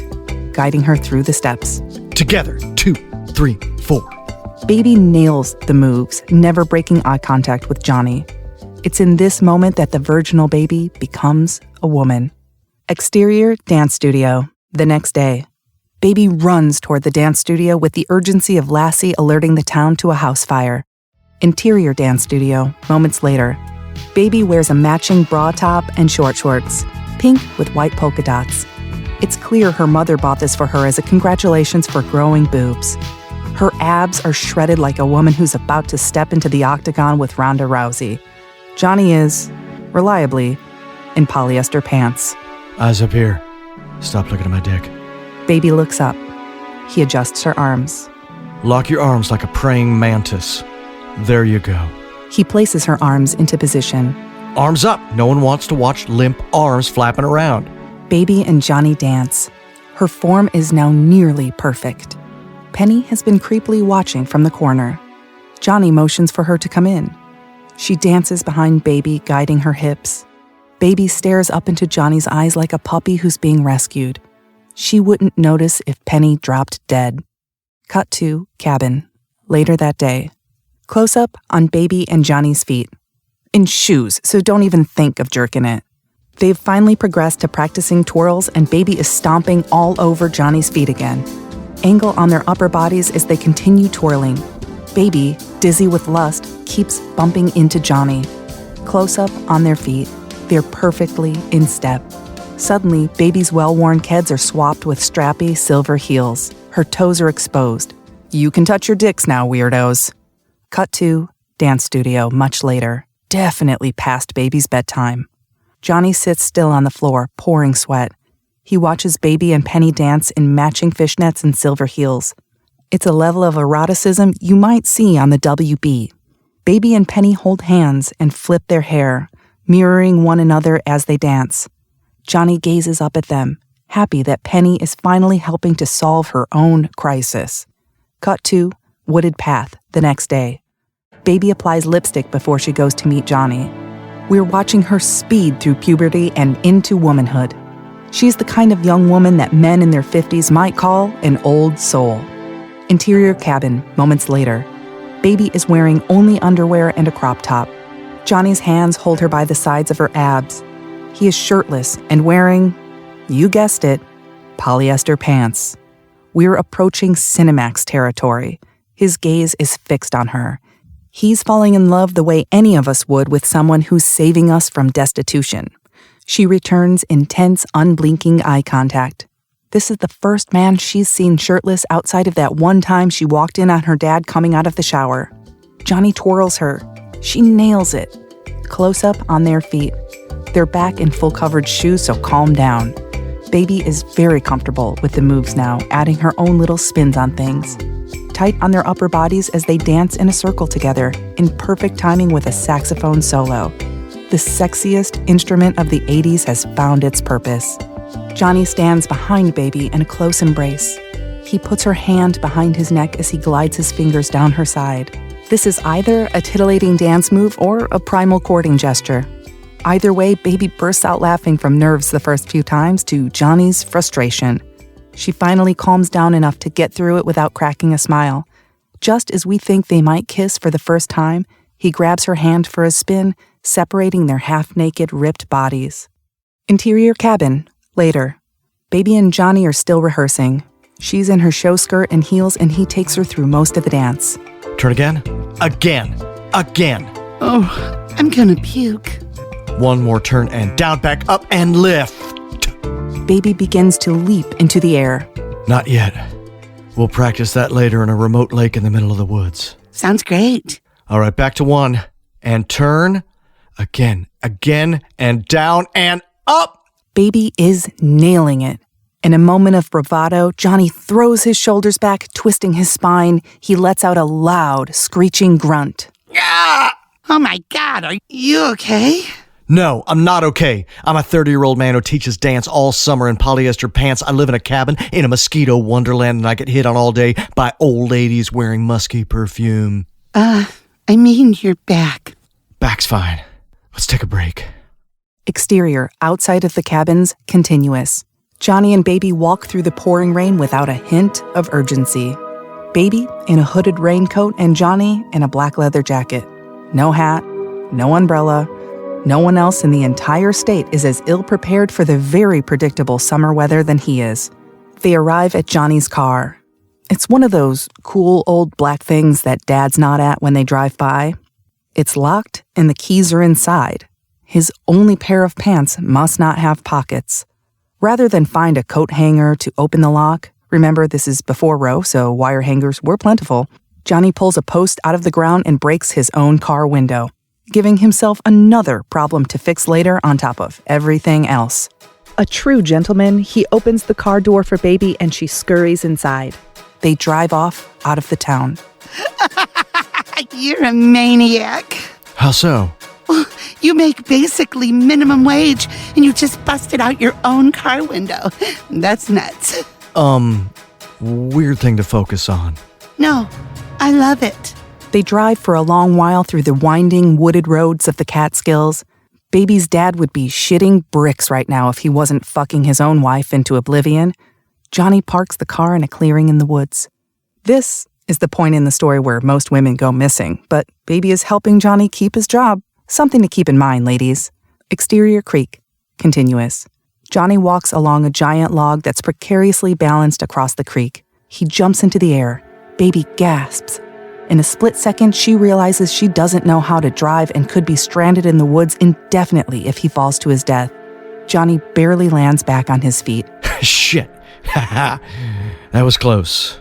guiding her through the steps. Together, 2, 3, 4. Baby nails the moves, never breaking eye contact with Johnny. It's in this moment that the virginal baby becomes a woman. Exterior dance studio. The next day, Baby runs toward the dance studio with the urgency of Lassie alerting the town to a house fire. Interior dance studio. Moments later, Baby wears a matching bra top and short shorts, pink with white polka dots. It's clear her mother bought this for her as a congratulations for growing boobs. Her abs are shredded like a woman who's about to step into the octagon with Ronda Rousey. Johnny is, reliably, in polyester pants. Eyes up here. Stop looking at my dick. Baby looks up. He adjusts her arms. Lock your arms like a praying mantis. There you go. He places her arms into position. Arms up. No one wants to watch limp arms flapping around. Baby and Johnny dance. Her form is now nearly perfect. Penny has been creepily watching from the corner. Johnny motions for her to come in. She dances behind Baby, guiding her hips. Baby stares up into Johnny's eyes like a puppy who's being rescued. She wouldn't notice if Penny dropped dead. Cut to cabin. Later that day. Close up on Baby and Johnny's feet. In shoes, so don't even think of jerking it. They've finally progressed to practicing twirls, and Baby is stomping all over Johnny's feet again. Angle on their upper bodies as they continue twirling. Baby, dizzy with lust, keeps bumping into Johnny. Close up on their feet. They're perfectly in step. Suddenly, Baby's well-worn keds are swapped with strappy silver heels. Her toes are exposed. You can touch your dicks now, weirdos. Cut to dance studio much later. Definitely past Baby's bedtime. Johnny sits still on the floor, pouring sweat. He watches Baby and Penny dance in matching fishnets and silver heels. It's a level of eroticism you might see on the WB. Baby and Penny hold hands and flip their hair, mirroring one another as they dance. Johnny gazes up at them, happy that Penny is finally helping to solve her own crisis. Cut to wooded path the next day. Baby applies lipstick before she goes to meet Johnny. We're watching her speed through puberty and into womanhood. She's the kind of young woman that men in their 50s might call an old soul. Interior cabin, moments later. Baby is wearing only underwear and a crop top. Johnny's hands hold her by the sides of her abs. He is shirtless and wearing, you guessed it, polyester pants. We're approaching Cinemax territory. His gaze is fixed on her. He's falling in love the way any of us would with someone who's saving us from destitution. She returns intense, unblinking eye contact. This is the first man she's seen shirtless outside of that one time she walked in on her dad coming out of the shower. Johnny twirls her. She nails it. Close up on their feet. They're back in full coverage shoes, so calm down. Baby is very comfortable with the moves now, adding her own little spins on things. Tight on their upper bodies as they dance in a circle together, in perfect timing with a saxophone solo. The sexiest instrument of the 80s has found its purpose. Johnny stands behind Baby in a close embrace. He puts her hand behind his neck as he glides his fingers down her side. This is either a titillating dance move or a primal courting gesture. Either way, Baby bursts out laughing from nerves the first few times to Johnny's frustration. She finally calms down enough to get through it without cracking a smile. Just as we think they might kiss for the first time, he grabs her hand for a spin, separating their half-naked, ripped bodies. Interior cabin, later. Baby and Johnny are still rehearsing. She's in her show skirt and heels, and he takes her through most of the dance. Turn again. Again. Again. Oh, I'm gonna puke. One more turn and down, back up, and lift. Baby begins to leap into the air. Not yet. We'll practice that later in a remote lake in the middle of the woods. Sounds great. All right, back to one. And turn. Again, and down, and up. Baby is nailing it. In a moment of bravado, Johnny throws his shoulders back, twisting his spine. He lets out a loud, screeching grunt. Ah! Oh my God, are you okay? No, I'm not okay. I'm a 30-year-old man who teaches dance all summer in polyester pants. I live in a cabin in a mosquito wonderland, and I get hit on all day by old ladies wearing musky perfume. I mean your back. Back's fine. Let's take a break. Exterior, outside of the cabins, continuous. Johnny and Baby walk through the pouring rain without a hint of urgency. Baby in a hooded raincoat and Johnny in a black leather jacket. No hat, no umbrella. No one else in the entire state is as ill-prepared for the very predictable summer weather than he is. They arrive at Johnny's car. It's one of those cool old black things that dads nod at when they drive by. It's locked and the keys are inside. His only pair of pants must not have pockets. Rather than find a coat hanger to open the lock, remember this is before Roe, so wire hangers were plentiful, Johnny pulls a post out of the ground and breaks his own car window, giving himself another problem to fix later on top of everything else. A true gentleman, he opens the car door for Baby and she scurries inside. They drive off out of the town. You're a maniac. How so? Well, you make basically minimum wage and you just busted out your own car window. That's nuts. Weird thing to focus on. No, I love it. They drive for a long while through the winding, wooded roads of the Catskills. Baby's dad would be shitting bricks right now if he wasn't fucking his own wife into oblivion. Johnny parks the car in a clearing in the woods. This is the point in the story where most women go missing, but Baby is helping Johnny keep his job. Something to keep in mind, ladies. Exterior creek. Continuous. Johnny walks along a giant log that's precariously balanced across the creek. He jumps into the air. Baby gasps. In a split second, she realizes she doesn't know how to drive and could be stranded in the woods indefinitely if he falls to his death. Johnny barely lands back on his feet. Shit. That was close.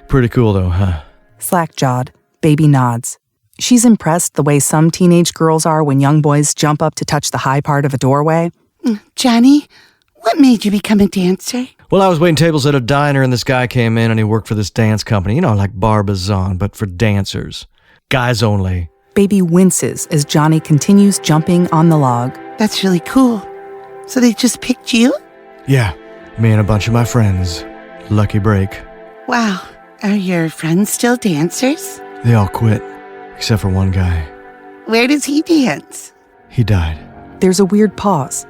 Pretty cool though, huh? Slack-jawed, Baby nods. She's impressed the way some teenage girls are when young boys jump up to touch the high part of a doorway. Johnny, what made you become a dancer? Well, I was waiting tables at a diner and this guy came in and he worked for this dance company. You know, like Barbizon, but for dancers. Guys only. Baby winces as Johnny continues jumping on the log. That's really cool. So they just picked you? Yeah, me and a bunch of my friends. Lucky break. Wow. Are your friends still dancers? They all quit, except for one guy. Where does he dance? He died. There's a weird pause.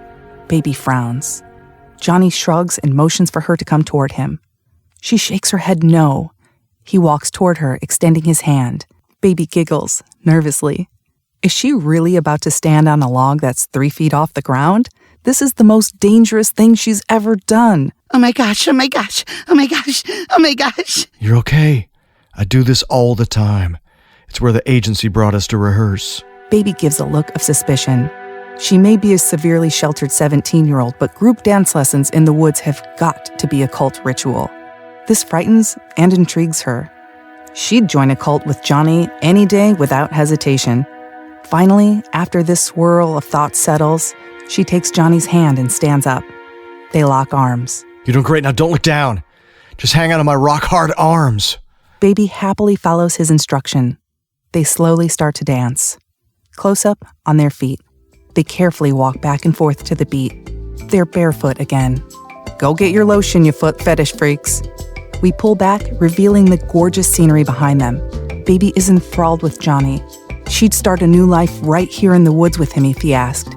Baby frowns. Johnny shrugs and motions for her to come toward him. She shakes her head no. He walks toward her, extending his hand. Baby giggles, nervously. Is she really about to stand on a log that's 3 feet off the ground? This is the most dangerous thing she's ever done. Oh my gosh, oh my gosh, oh my gosh, oh my gosh. You're okay. I do this all the time. It's where the agency brought us to rehearse. Baby gives a look of suspicion. She may be a severely sheltered 17-year-old, but group dance lessons in the woods have got to be a cult ritual. This frightens and intrigues her. She'd join a cult with Johnny any day without hesitation. Finally, after this swirl of thought settles, she takes Johnny's hand and stands up. They lock arms. You're doing great. Now don't look down. Just hang out on my rock-hard arms. Baby happily follows his instruction. They slowly start to dance. Close up on their feet. They carefully walk back and forth to the beat. They're barefoot again. Go get your lotion, you foot fetish freaks. We pull back, revealing the gorgeous scenery behind them. Baby is enthralled with Johnny. She'd start a new life right here in the woods with him if he asked.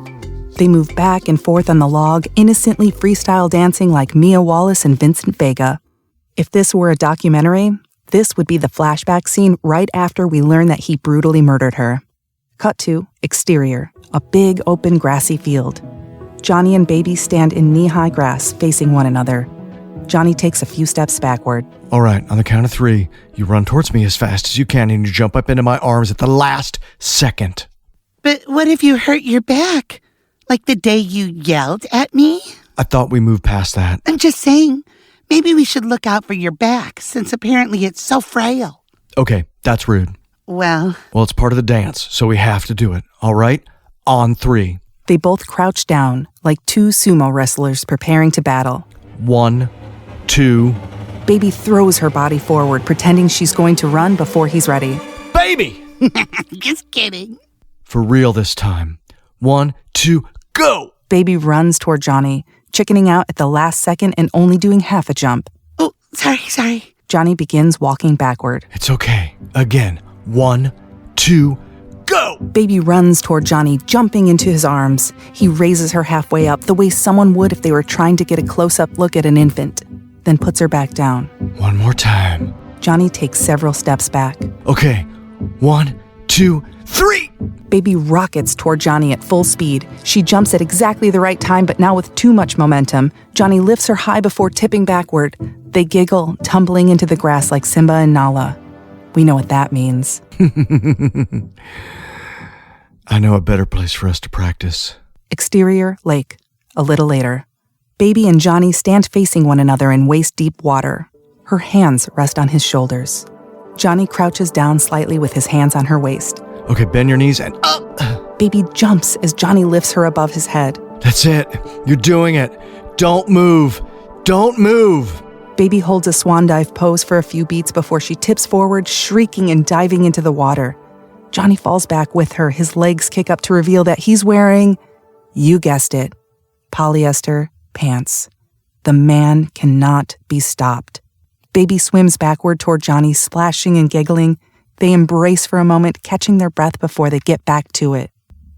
They move back and forth on the log, innocently freestyle dancing like Mia Wallace and Vincent Vega. If this were a documentary, this would be the flashback scene right after we learn that he brutally murdered her. Cut to exterior, a big open grassy field. Johnny and Baby stand in knee-high grass facing one another. Johnny takes a few steps backward. All right, on the count of 3, you run towards me as fast as you can and you jump up into my arms at the last second. But what if you hurt your back? Like the day you yelled at me? I thought we moved past that. I'm just saying, maybe we should look out for your back, since apparently it's so frail. Okay, that's rude. Well, it's part of the dance, so we have to do it, all right? On 3. They both crouch down, like 2 sumo wrestlers preparing to battle. 1, 2... Baby throws her body forward, pretending she's going to run before he's ready. Baby! Just kidding. For real this time. 1, 2, go! Baby runs toward Johnny, chickening out at the last second and only doing half a jump. Oh, sorry. Johnny begins walking backward. It's okay. Again. 1, 2, go! Baby runs toward Johnny, jumping into his arms. He raises her halfway up, the way someone would if they were trying to get a close-up look at an infant, then puts her back down. One more time. Johnny takes several steps back. Okay. 1, 2, 3! Baby rockets toward Johnny at full speed. She jumps at exactly the right time, but now with too much momentum. Johnny lifts her high before tipping backward. They giggle, tumbling into the grass like Simba and Nala. We know what that means. I know a better place for us to practice. Exterior, lake. A little later. Baby and Johnny stand facing one another in waist-deep water. Her hands rest on his shoulders. Johnny crouches down slightly with his hands on her waist. Okay, bend your knees and up! Baby jumps as Johnny lifts her above his head. That's it. You're doing it. Don't move. Don't move. Baby holds a swan dive pose for a few beats before she tips forward, shrieking and diving into the water. Johnny falls back with her, his legs kick up to reveal that he's wearing, you guessed it, polyester pants. The man cannot be stopped. Baby swims backward toward Johnny, splashing and giggling. They embrace for a moment, catching their breath before they get back to it.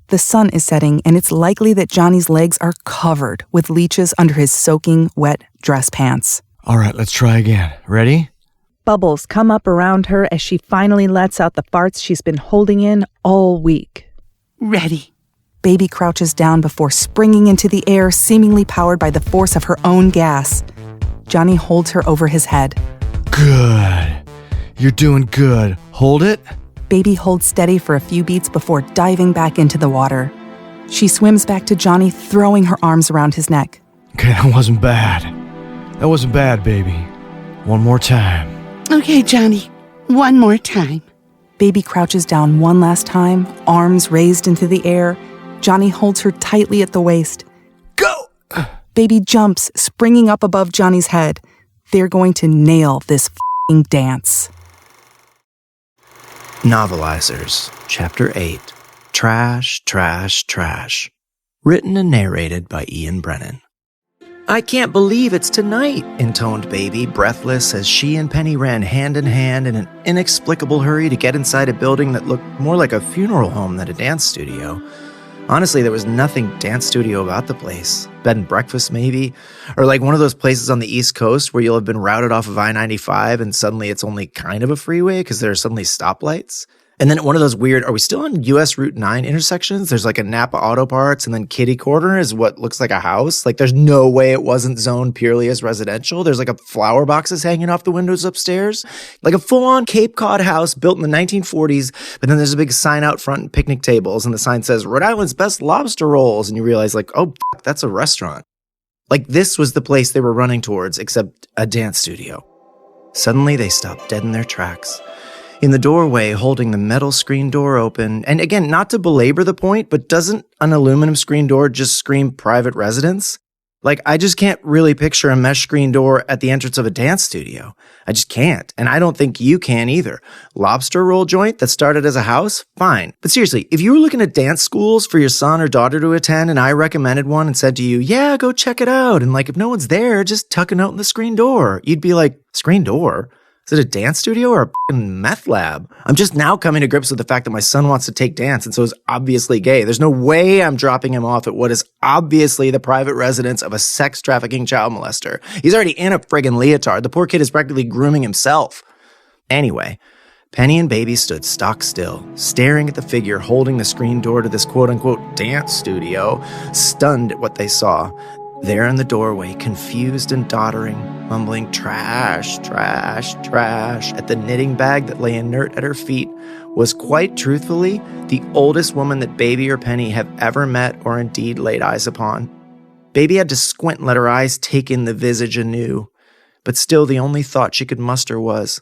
The sun is setting, and it's likely that Johnny's legs are covered with leeches under his soaking, wet dress pants. All right, let's try again. Ready? Bubbles come up around her as she finally lets out the farts she's been holding in all week. Ready. Baby crouches down before springing into the air, seemingly powered by the force of her own gas. Johnny holds her over his head. Good. You're doing good. Hold it. Baby holds steady for a few beats before diving back into the water. She swims back to Johnny, throwing her arms around his neck. Okay, that wasn't bad. That wasn't bad, baby. One more time. Okay, Johnny. One more time. Baby crouches down one last time, arms raised into the air. Johnny holds her tightly at the waist. Go! Baby jumps, springing up above Johnny's head. They're going to nail this f***ing dance. Novelizers, Chapter 8, Trash, Trash, Trash. Written and narrated by Ian Brennan. I can't believe it's tonight, intoned Baby, breathless as she and Penny ran hand in hand in an inexplicable hurry to get inside a building that looked more like a funeral home than a dance studio. Honestly, there was nothing dance studio about the place. Bed and breakfast, maybe? Or like one of those places on the East Coast where you'll have been routed off of I-95 and suddenly it's only kind of a freeway because there are suddenly stoplights. And then one of those weird, are we still on US Route 9 intersections? There's like a Napa Auto Parts and then Kitty Corner is what looks like a house. Like there's no way it wasn't zoned purely as residential. There's like a flower boxes hanging off the windows upstairs. Like a full-on Cape Cod house built in the 1940s. But then there's a big sign out front and picnic tables. And the sign says, Rhode Island's best lobster rolls. And you realize like, oh, that's a restaurant. Like this was the place they were running towards, except a dance studio. Suddenly they stopped dead in their tracks. In the doorway, holding the metal screen door open, and again, not to belabor the point, but doesn't an aluminum screen door just scream private residence? Like, I just can't really picture a mesh screen door at the entrance of a dance studio. I just can't, and I don't think you can either. Lobster roll joint that started as a house? Fine. But seriously, if you were looking at dance schools for your son or daughter to attend, and I recommended one and said to you, yeah, go check it out, and like, if no one's there, just tuck a note in the screen door. You'd be like, screen door? Is it a dance studio or a f***ing meth lab? I'm just now coming to grips with the fact that my son wants to take dance and so is obviously gay. There's no way I'm dropping him off at what is obviously the private residence of a sex trafficking child molester. He's already in a friggin' leotard. The poor kid is practically grooming himself. Anyway, Penny and Baby stood stock still, staring at the figure holding the screen door to this quote-unquote dance studio, stunned at what they saw. There in the doorway, confused and doddering, mumbling trash, trash, trash at the knitting bag that lay inert at her feet, was quite truthfully the oldest woman that Baby or Penny have ever met or indeed laid eyes upon. Baby had to squint and let her eyes take in the visage anew, but still the only thought she could muster was,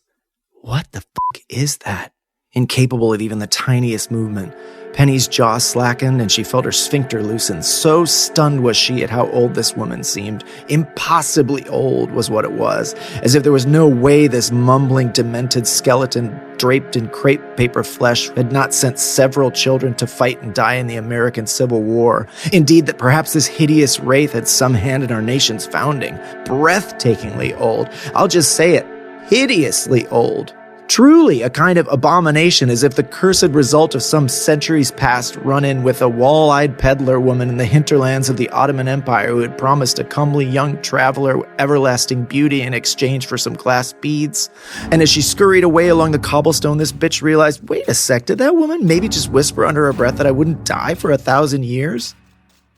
what the fuck is that? Incapable of even the tiniest movement, Penny's jaw slackened and she felt her sphincter loosen. So stunned was she at how old this woman seemed. Impossibly old was what it was, as if there was no way this mumbling, demented skeleton draped in crepe paper flesh had not sent several children to fight and die in the American Civil War. Indeed, that perhaps this hideous wraith had some hand in our nation's founding. Breathtakingly old. I'll just say it. Hideously old. Truly a kind of abomination, as if the cursed result of some centuries past run-in with a wall-eyed peddler woman in the hinterlands of the Ottoman Empire who had promised a comely young traveler everlasting beauty in exchange for some glass beads. And as she scurried away along the cobblestone, this bitch realized, wait a sec, did that woman maybe just whisper under her breath that I wouldn't die for 1,000 years?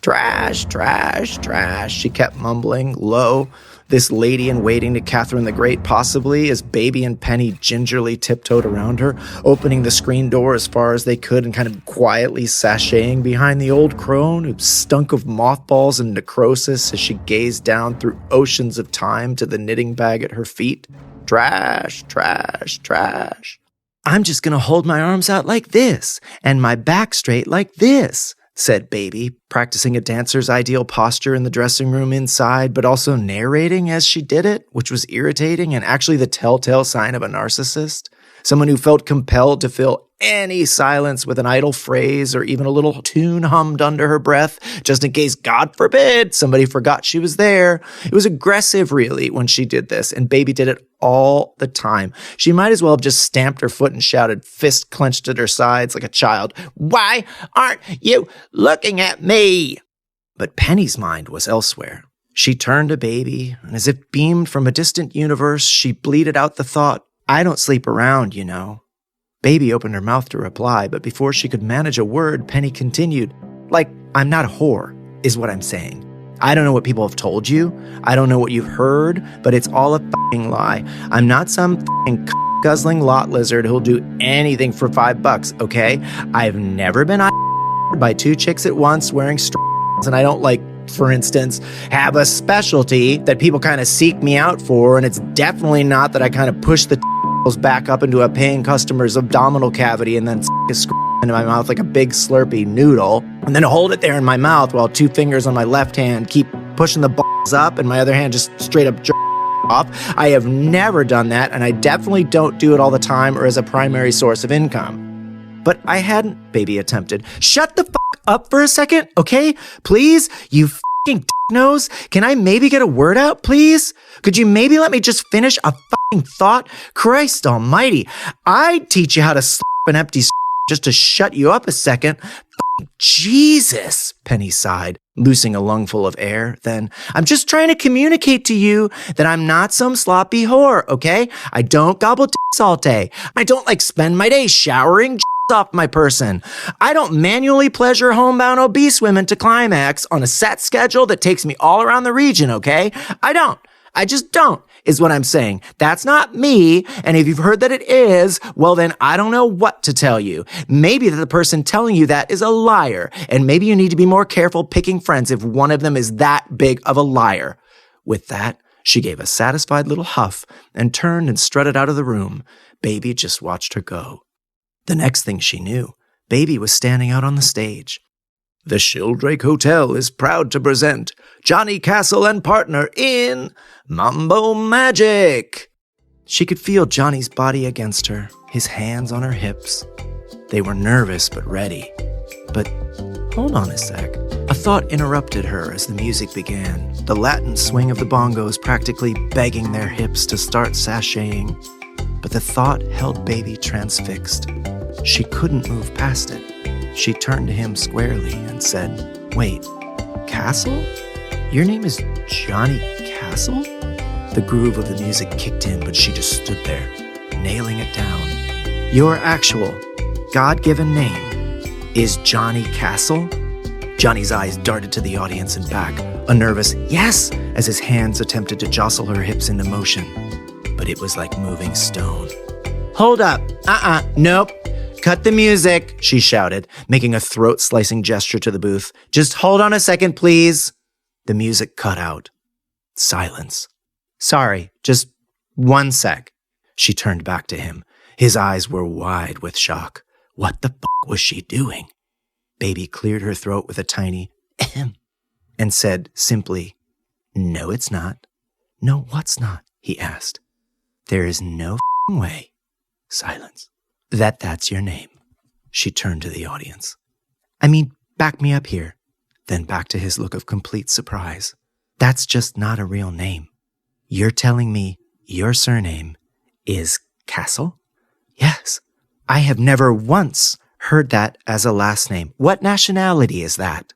Trash, trash, trash, she kept mumbling, low. This lady-in-waiting to Catherine the Great, possibly, as Baby and Penny gingerly tiptoed around her, opening the screen door as far as they could and kind of quietly sashaying behind the old crone who stunk of mothballs and necrosis as she gazed down through oceans of time to the knitting bag at her feet. Trash, trash, trash. I'm just gonna hold my arms out like this, and my back straight like this, said Baby, practicing a dancer's ideal posture in the dressing room inside, but also narrating as she did it, which was irritating and actually the telltale sign of a narcissist. Someone who felt compelled to fill any silence with an idle phrase or even a little tune hummed under her breath, just in case, God forbid, somebody forgot she was there. It was aggressive, really, when she did this, and Baby did it all the time. She might as well have just stamped her foot and shouted, fist clenched at her sides like a child, "Why aren't you looking at me?" But Penny's mind was elsewhere. She turned to Baby, and as if beamed from a distant universe, she bleated out the thought, "I don't sleep around, you know." Baby opened her mouth to reply, but before she could manage a word, Penny continued, "Like, I'm not a whore, is what I'm saying. I don't know what people have told you. I don't know what you've heard, but it's all a fucking lie. I'm not some fucking guzzling lot lizard who'll do anything for $5, okay? I've never been by 2 chicks at once wearing and I don't, like, for instance, have a specialty that people kind of seek me out for, and it's definitely not that I kind of push the back up into a paying customer's abdominal cavity and then into my mouth like a big slurpy noodle, and then hold it there in my mouth while 2 fingers on my left hand keep pushing the balls up and my other hand just straight up jerk off. I have never done that, and I definitely don't do it all the time or as a primary source of income." But I hadn't, Baby attempted. "Shut the fuck up for a second, okay? Please, you fucking nose. Can I maybe get a word out, please? Could you maybe let me just finish a fucking thought? Christ almighty, I'd teach you how to slap an empty just to shut you up a second. Jesus," Penny sighed, loosing a lungful of air. Then, "I'm just trying to communicate to you that I'm not some sloppy whore, okay? I don't gobble dicks all day. I don't spend my day showering off my person. I don't manually pleasure homebound obese women to climax on a set schedule that takes me all around the region, okay? I don't. I just don't, is what I'm saying. That's not me, and if you've heard that it is, well then I don't know what to tell you. Maybe that the person telling you that is a liar, and maybe you need to be more careful picking friends if one of them is that big of a liar." With that, she gave a satisfied little huff and turned and strutted out of the room. Baby just watched her go. The next thing she knew, Baby was standing out on the stage. "The Sheldrake Hotel is proud to present Johnny Castle and partner in Mambo Magic." She could feel Johnny's body against her, his hands on her hips. They were nervous but ready. But hold on a sec. A thought interrupted her as the music began, the Latin swing of the bongos practically begging their hips to start sashaying. But the thought held Baby transfixed. She couldn't move past it. She turned to him squarely and said, "Wait, Castle? Your name is Johnny Castle?" The groove of the music kicked in, but she just stood there, nailing it down. "Your actual, God-given name is Johnny Castle?" Johnny's eyes darted to the audience and back, a nervous yes as his hands attempted to jostle her hips into motion. But it was like moving stone. "Hold up. Nope. Cut the music," she shouted, making a throat-slicing gesture to the booth. "Just hold on a second, please." The music cut out. Silence. "Sorry, just 1 sec." She turned back to him. His eyes were wide with shock. What the fuck was she doing? Baby cleared her throat with a tiny ahem and said simply, "No, it's not." "No, what's not?" he asked. "There is no way." Silence. That's your name." She turned to the audience. "I mean, back me up here." Then back to his look of complete surprise. "That's just not a real name. You're telling me your surname is Castle?" "Yes. I have never once heard that as a last name. What nationality is that?"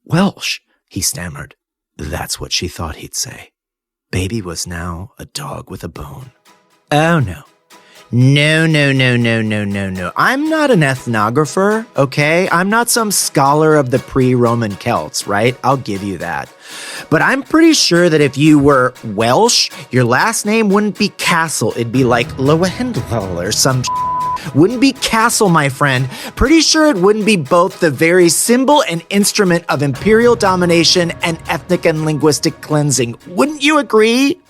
"Welsh," he stammered. That's what she thought he'd say. Baby was now a dog with a bone. "Oh, no. No. I'm not an ethnographer, okay? I'm not some scholar of the pre-Roman Celts, right? I'll give you that. But I'm pretty sure that if you were Welsh, your last name wouldn't be Castle. It'd be like Lowenthal or some Wouldn't be Castle, my friend. Pretty sure it wouldn't be both the very symbol and instrument of imperial domination and ethnic and linguistic cleansing. Wouldn't you agree?"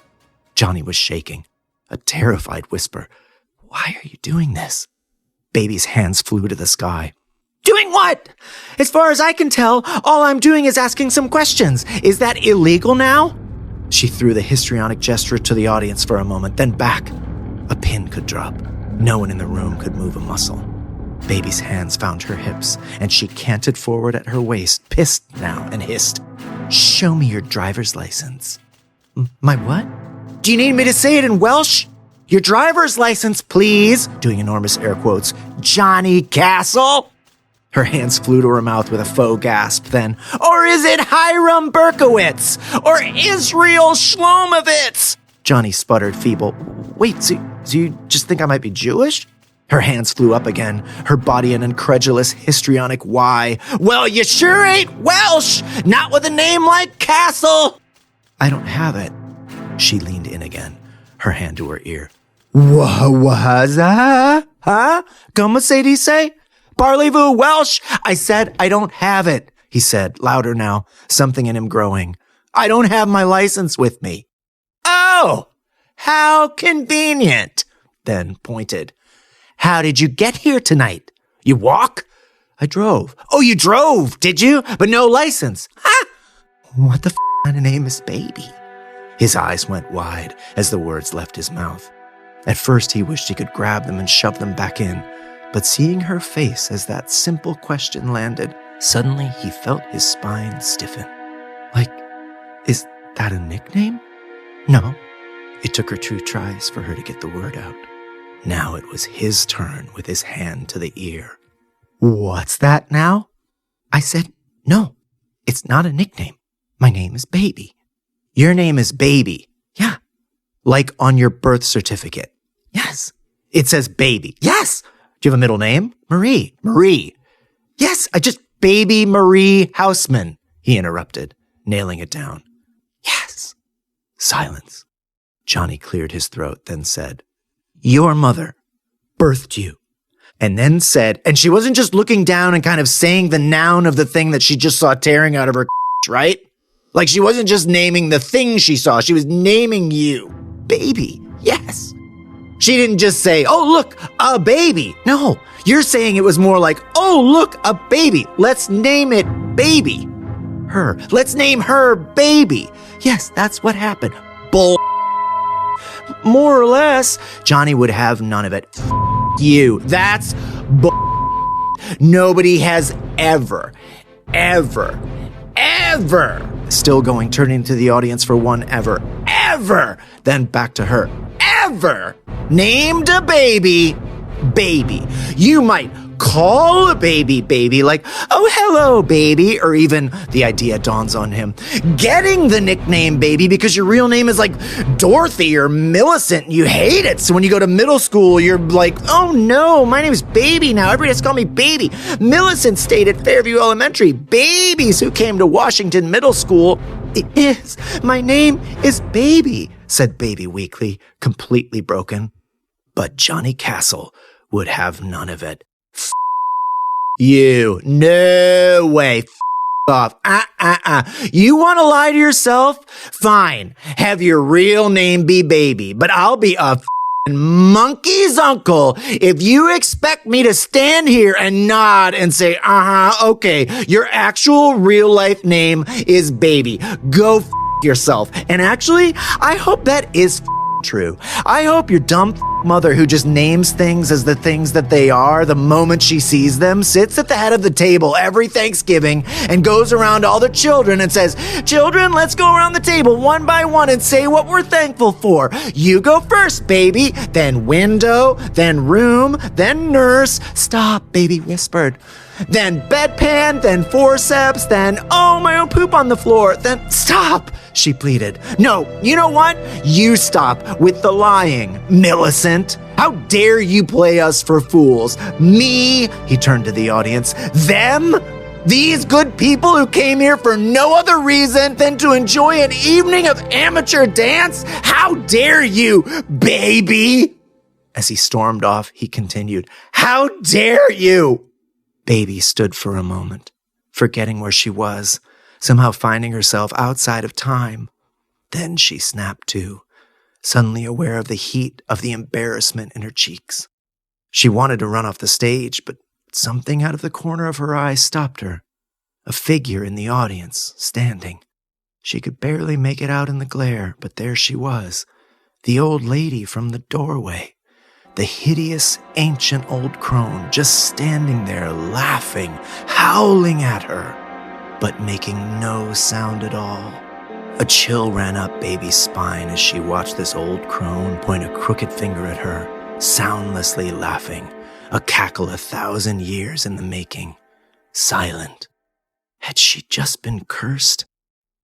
Johnny was shaking. A terrified whisper. "Why are you doing this?" Baby's hands flew to the sky. "Doing what? As far as I can tell, all I'm doing is asking some questions. Is that illegal now?" She threw the histrionic gesture to the audience for a moment, then back. A pin could drop. No one in the room could move a muscle. Baby's hands found her hips, and she canted forward at her waist, pissed now, and hissed, "Show me your driver's license." "My what? Do you need me to say it in Welsh?" "Your driver's license, please," doing enormous air quotes, "Johnny Castle." Her hands flew to her mouth with a faux gasp, then, "Or is it Hiram Berkowitz? Or Israel Shlomovitz?" Johnny sputtered feeble, "Wait, so you just think I might be Jewish?" Her hands flew up again, her body an incredulous histrionic why. "Well, you sure ain't Welsh! Not with a name like Castle!" "I don't have it." She leaned in again, her hand to her ear. "Wha-za? Huh? Como se dice? Parlez-vous Welsh? I said I don't have it," he said, louder now, something in him growing. "I don't have my license with me." "Oh, how convenient," then pointed. "How did you get here tonight? You walk?" "I drove." "Oh, you drove, did you? But no license." "Huh? What the kind of name is Baby?" His eyes went wide as the words left his mouth. At first he wished he could grab them and shove them back in, but seeing her face as that simple question landed, suddenly he felt his spine stiffen. Like, is that a nickname? No. It took her 2 tries for her to get the word out. Now it was his turn with his hand to the ear. "What's that now?" I said, "No, it's not a nickname. My name is Baby." "Your name is Baby?" "Yeah." "Like on your birth certificate?" "Yes." "It says Baby?" "Yes." "Do you have a middle name?" "Marie." "Marie." "Yes, Baby Marie Houseman," he interrupted, nailing it down. "Yes." Silence. Johnny cleared his throat, then said, "Your mother birthed you." And then said, and she wasn't just looking down and kind of saying the noun of the thing that she just saw tearing out of her right? Like she wasn't just naming the thing she saw, she was naming you. Baby, yes. She didn't just say, "Oh, look, a baby." No, you're saying it was more like, "Oh, look, a baby. Let's name it Baby." Her. Let's name her Baby. Yes, that's what happened. Bull. More or less. Johnny would have none of it. You. That's bull. Nobody has ever, still going, turning to the audience for one ever, then back to her, ever named a baby. You might call a baby, like, "Oh, hello, baby," or even, the idea dawns on him, getting the nickname Baby because your real name is like Dorothy or Millicent and you hate it. So when you go to middle school, you're like, "Oh no, my name is Baby now. Everybody has to call me Baby. Millicent stayed at Fairview Elementary. Babies who came to Washington Middle School." "It is. My name is Baby," said Baby weakly, completely broken. But Johnny Castle would have none of it. You. No way. Off. You want to lie to yourself? Fine. Have your real name be Baby, but I'll be a monkey's uncle if you expect me to stand here and nod and say, okay, your actual real life name is Baby. Go yourself. And actually, I hope that is true. I hope your dumb mother who just names things as the things that they are the moment she sees them sits at the head of the table every Thanksgiving and goes around to all the children and says, children, let's go around the table one by one and say what we're thankful for. You go first, baby, then window, then room, then nurse. Stop, Baby whispered. Then bedpan, then forceps, then, oh, my own poop on the floor, then stop, she pleaded. No, you know what? You stop with the lying, Millicent. How dare you play us for fools? Me, he turned to the audience, them? These good people who came here for no other reason than to enjoy an evening of amateur dance? How dare you, Baby? As he stormed off, he continued, how dare you? Baby stood for a moment, forgetting where she was, somehow finding herself outside of time. Then she snapped to, suddenly aware of the heat of the embarrassment in her cheeks. She wanted to run off the stage, but something out of the corner of her eye stopped her. A figure in the audience, standing. She could barely make it out in the glare, but there she was, the old lady from the doorway. The hideous, ancient old crone just standing there laughing, howling at her, but making no sound at all. A chill ran up Baby's spine as she watched this old crone point a crooked finger at her, soundlessly laughing, a cackle 1,000 years in the making, silent. Had she just been cursed?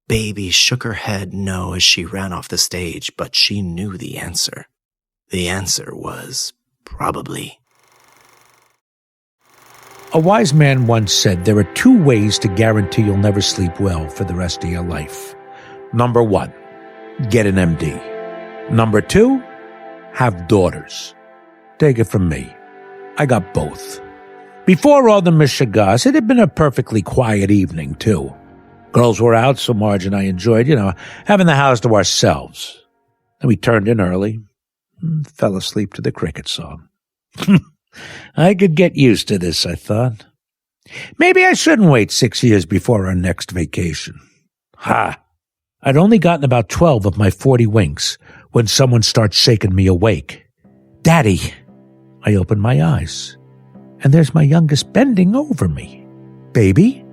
Baby shook her head no as she ran off the stage, but she knew the answer. The answer was probably. A wise man once said there are 2 ways to guarantee you'll never sleep well for the rest of your life. Number 1, get an MD. Number 2, have daughters. Take it from me. I got both. Before all the mishigas, it had been a perfectly quiet evening, too. Girls were out, so Marge and I enjoyed, having the house to ourselves. Then we turned in early. Fell asleep to the cricket song. I could get used to this, I thought. Maybe I shouldn't wait 6 years before our next vacation. I'd only gotten about 12 of my 40 winks when someone starts shaking me awake. Daddy! I opened my eyes, and there's my youngest bending over me. Baby?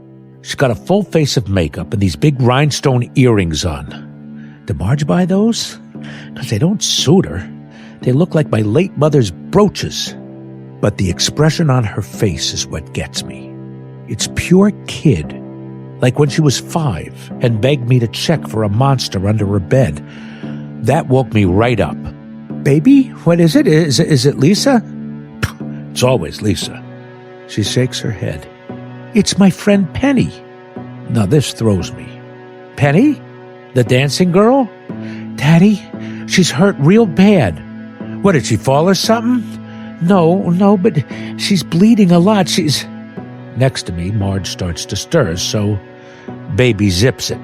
She's got a full face of makeup and these big rhinestone earrings on. Did Marge buy those? Because they don't suit her. They look like my late mother's brooches. But the expression on her face is what gets me. It's pure kid. Like when she was 5 and begged me to check for a monster under her bed. That woke me right up. Baby, what is it? Is it Lisa? It's always Lisa. She shakes her head. It's my friend Penny. Now this throws me. Penny? The dancing girl? Daddy, she's hurt real bad. What, did she fall or something? No, but she's bleeding a lot. She's... Next to me, Marge starts to stir, so Baby zips it.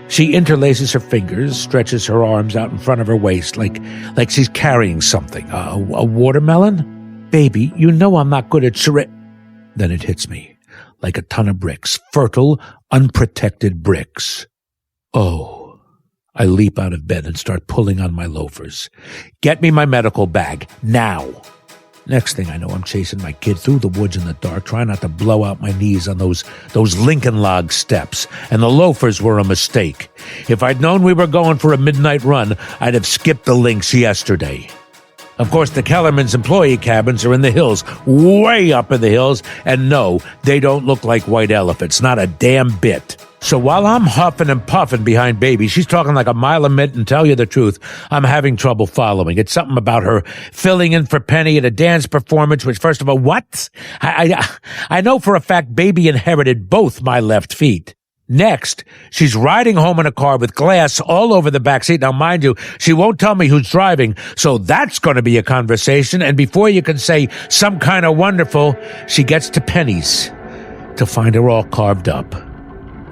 She interlaces her fingers, stretches her arms out in front of her waist like she's carrying something. A watermelon? Baby, you know I'm not good at Then it hits me, like a ton of bricks, fertile, unprotected bricks. Oh. I leap out of bed and start pulling on my loafers. Get me my medical bag, now. Next thing I know, I'm chasing my kid through the woods in the dark, trying not to blow out my knees on those Lincoln log steps. And the loafers were a mistake. If I'd known we were going for a midnight run, I'd have skipped the links yesterday. Of course, the Kellerman's employee cabins are in the hills, way up in the hills, and no, they don't look like white elephants, not a damn bit. So while I'm huffing and puffing behind Baby, she's talking like a mile a minute, and tell you the truth, I'm having trouble following. It's something about her filling in for Penny at a dance performance, which, first of all, what? I know for a fact Baby inherited both my left feet. Next, she's riding home in a car with glass all over the backseat. Now, mind you, she won't tell me who's driving, so that's going to be a conversation. And before you can say some kind of wonderful, she gets to Penny's to find her all carved up.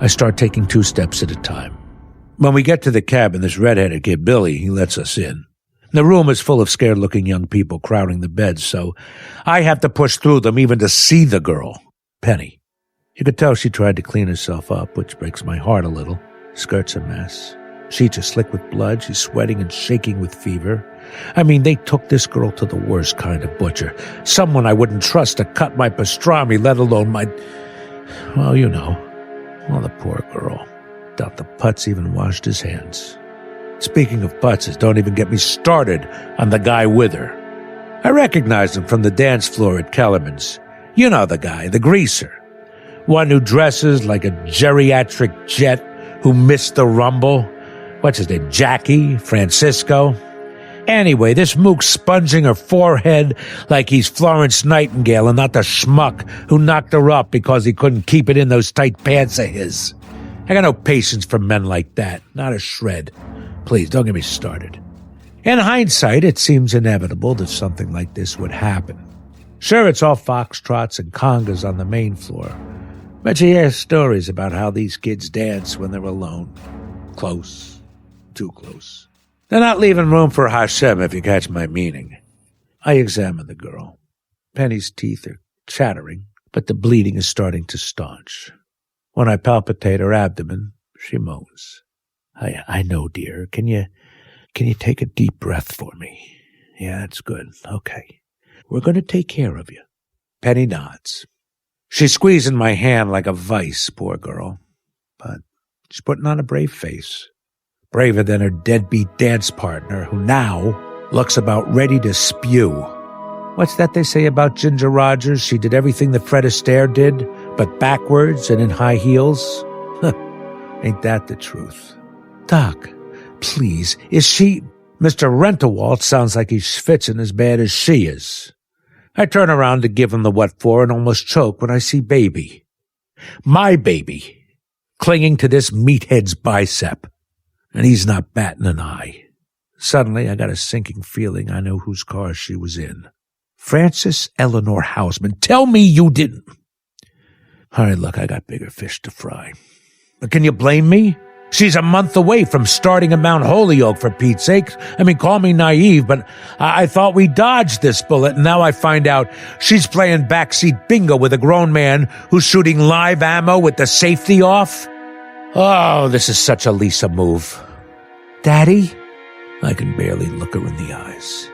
I start taking 2 steps at a time. When we get to the cabin, this redheaded kid, Billy, he lets us in. The room is full of scared-looking young people crowding the beds, so I have to push through them even to see the girl, Penny. You could tell she tried to clean herself up, which breaks my heart a little. Skirt's a mess. Sheets are slick with blood. She's sweating and shaking with fever. I mean, they took this girl to the worst kind of butcher. Someone I wouldn't trust to cut my pastrami, let alone my... Well, you know. Well, the poor girl. Doubt the putz even washed his hands. Speaking of putzes, don't even get me started on the guy with her. I recognized him from the dance floor at Kellerman's. You know the guy, the greaser. One who dresses like a geriatric jet who missed the rumble. What's his name, Jackie? Francisco? Anyway, this mook's sponging her forehead like he's Florence Nightingale and not the schmuck who knocked her up because he couldn't keep it in those tight pants of his. I got no patience for men like that, not a shred. Please, don't get me started. In hindsight, it seems inevitable that something like this would happen. Sure, it's all foxtrots and congas on the main floor, but you hear stories about how these kids dance when they're alone. Close. Too close. They're not leaving room for Hashem, if you catch my meaning. I examine the girl. Penny's teeth are chattering, but the bleeding is starting to staunch. When I palpitate her abdomen, she moans. I know, dear. Can you take a deep breath for me? Yeah, that's good. Okay. We're going to take care of you. Penny nods. She's squeezing my hand like a vice, poor girl. But she's putting on a brave face. Braver than her deadbeat dance partner, who now looks about ready to spew. What's that they say about Ginger Rogers? She did everything that Fred Astaire did, but backwards and in high heels? Ain't that the truth? Doc, please, is she... Mr. Rentawalt sounds like he's schwitzing as bad as she is. I turn around to give him the what for and almost choke when I see Baby. My baby, clinging to this meathead's bicep. And he's not batting an eye. Suddenly, I got a sinking feeling I know whose car she was in. Frances Eleanor Hausman. Tell me you didn't. All right, look, I got bigger fish to fry. But can you blame me? She's a month away from starting at Mount Holyoke, for Pete's sake. I mean, call me naive, but I thought we dodged this bullet, and now I find out she's playing backseat bingo with a grown man who's shooting live ammo with the safety off. Oh, this is such a Lisa move. Daddy? I can barely look her in the eyes.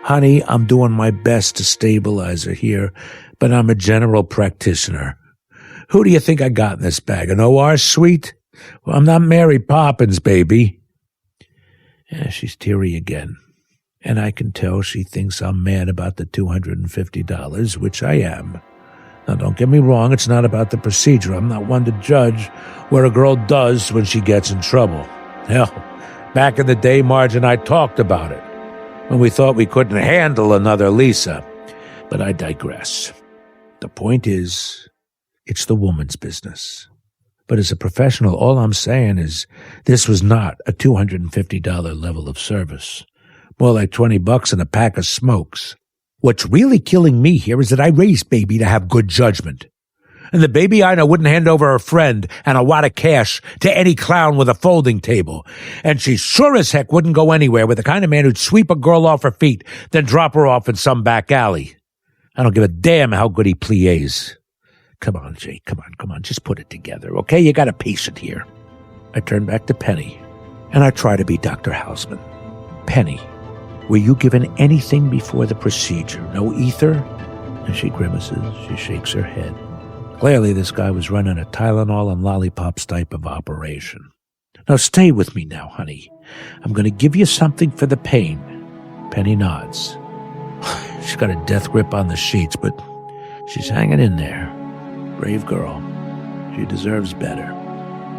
Honey, I'm doing my best to stabilize her here, but I'm a general practitioner. Who do you think I got in this bag, an OR suite? Well, I'm not Mary Poppins, baby. Yeah, she's teary again, and I can tell she thinks I'm mad about the $250, which I am. Now, don't get me wrong, it's not about the procedure. I'm not one to judge what a girl does when she gets in trouble. Hell, back in the day, Marge and I talked about it, when we thought we couldn't handle another Lisa. But I digress. The point is, it's the woman's business. But as a professional, all I'm saying is this was not a $250 level of service. More like $20 and a pack of smokes. What's really killing me here is that I raised Baby to have good judgment. And the baby I know wouldn't hand over her friend and a wad of cash to any clown with a folding table. And she sure as heck wouldn't go anywhere with the kind of man who'd sweep a girl off her feet, then drop her off in some back alley. I don't give a damn how good he plies. Come on, Jake, come on, just put it together, okay? You got a patient here. I turn back to Penny, and I try to be Dr. Hausman. Penny, were you given anything before the procedure? No ether? And she grimaces, she shakes her head. Clearly, this guy was running a Tylenol and lollipops type of operation. Now, stay with me now, honey. I'm going to give you something for the pain. Penny nods. She's got a death grip on the sheets, but she's hanging in there. Brave girl. She deserves better.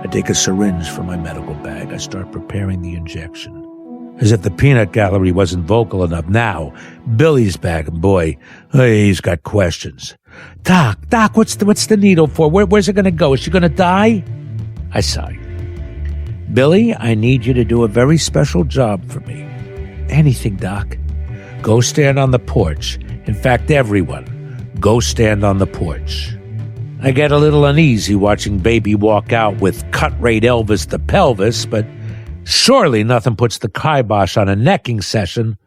I take a syringe from my medical bag. I start preparing the injection. As if the peanut gallery wasn't vocal enough. Now, Billy's back, and boy, he's got questions. Doc, what's the needle for? Where's it going to go? Is she going to die? I sigh. Billy, I need you to do a very special job for me. Anything, Doc. Go stand on the porch. In fact, everyone, go stand on the porch. I get a little uneasy watching Baby walk out with cut-rate Elvis the pelvis, but Surely nothing puts the kibosh on a necking session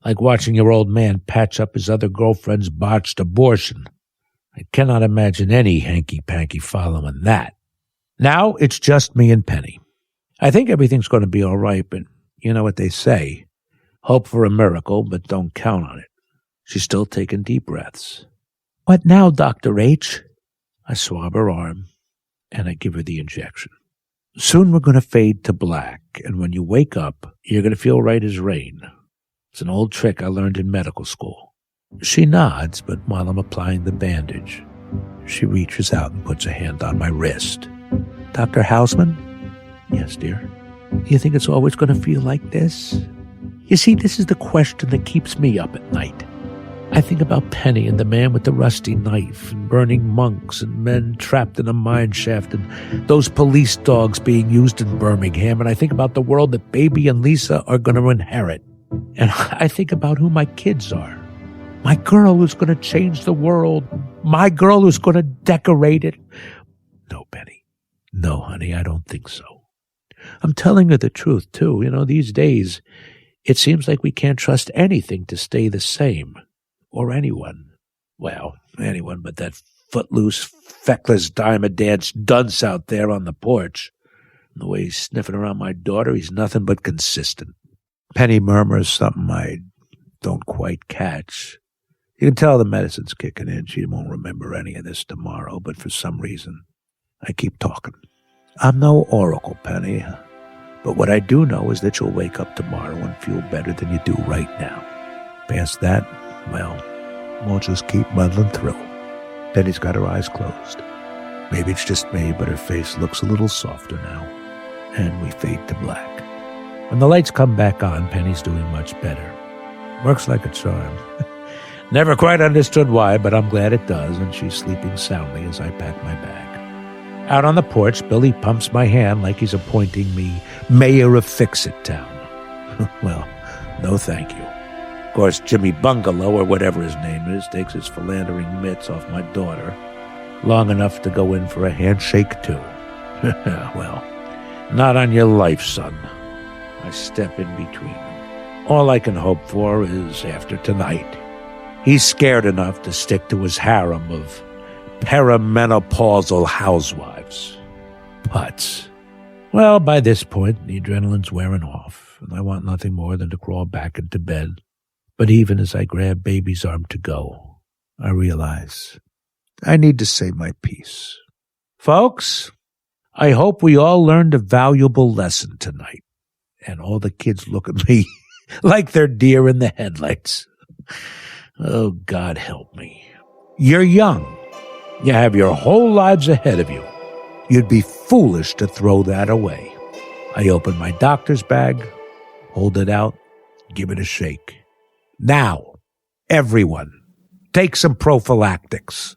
like watching your old man patch up his other girlfriend's botched abortion. I cannot imagine any hanky-panky following that. Now it's just me and Penny. I think everything's going to be all right, but you know what they say. Hope for a miracle, but don't count on it. She's still taking deep breaths. What now, Dr. H? I swab her arm, and I give her the injection. Soon we're going to fade to black, and when you wake up, you're going to feel right as rain. It's an old trick I learned in medical school. She nods, but while I'm applying the bandage, she reaches out and puts a hand on my wrist. Dr. Hausman? Yes, dear. Do you think it's always going to feel like this? You see, this is the question that keeps me up at night. I think about Penny and the man with the rusty knife and burning monks and men trapped in a mine shaft and those police dogs being used in Birmingham, and I think about the world that Baby and Lisa are going to inherit. And I think about who my kids are. My girl who's going to change the world. My girl who's going to decorate it. No, Penny. No, honey, I don't think so. I'm telling her the truth, too. You know, these days, it seems like we can't trust anything to stay the same. Or anyone. Well, anyone but that footloose, feckless diamond dance dunce out there on the porch. And the way he's sniffing around my daughter, he's nothing but consistent. Penny murmurs something I don't quite catch. You can tell the medicine's kicking in. She won't remember any of this tomorrow, but for some reason, I keep talking. I'm no oracle, Penny, but what I do know is that you'll wake up tomorrow and feel better than you do right now. Past that, well, we'll just keep muddling through. Penny's got her eyes closed. Maybe it's just me, but her face looks a little softer now. And we fade to black. When the lights come back on, Penny's doing much better. Works like a charm. Never quite understood why, but I'm glad it does, and she's sleeping soundly as I pack my bag. Out on the porch, Billy pumps my hand like he's appointing me mayor of Fix-It Town. Well, no thank you. Of course, Jimmy Bungalow, or whatever his name is, takes his philandering mitts off my daughter, long enough to go in for a handshake, too. Well, not on your life, son. I step in between them. All I can hope for is, after tonight, he's scared enough to stick to his harem of perimenopausal housewives. But, well, by this point, the adrenaline's wearing off, and I want nothing more than to crawl back into bed. But even as I grab Baby's arm to go, I realize I need to say my piece. Folks, I hope we all learned a valuable lesson tonight. And all the kids look at me like they're deer in the headlights. Oh, God help me. You're young. You have your whole lives ahead of you. You'd be foolish to throw that away. I open my doctor's bag, hold it out, give it a shake. Now, everyone, take some prophylactics.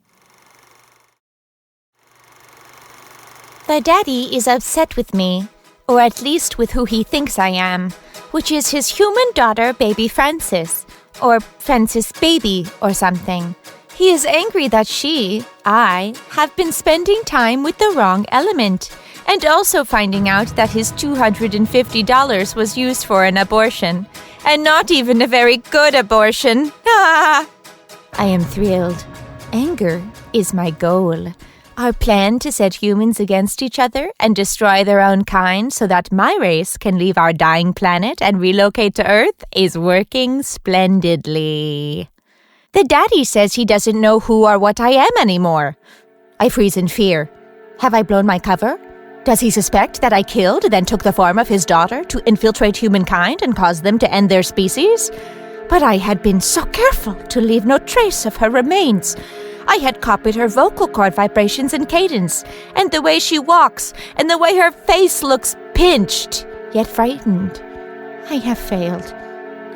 The daddy is upset with me, or at least with who he thinks I am, which is his human daughter, Baby Frances, or Frances Baby, or something. He is angry that I, have been spending time with the wrong element, and also finding out that his $250 was used for an abortion, and not even a very good abortion. I am thrilled. Anger is my goal. Our plan to set humans against each other and destroy their own kind so that my race can leave our dying planet and relocate to Earth is working splendidly. The daddy says he doesn't know who or what I am anymore. I freeze in fear. Have I blown my cover? Does he suspect that I killed, then took the form of his daughter to infiltrate humankind and cause them to end their species? But I had been so careful to leave no trace of her remains. I had copied her vocal cord vibrations and cadence, and the way she walks, and the way her face looks pinched, yet frightened. I have failed.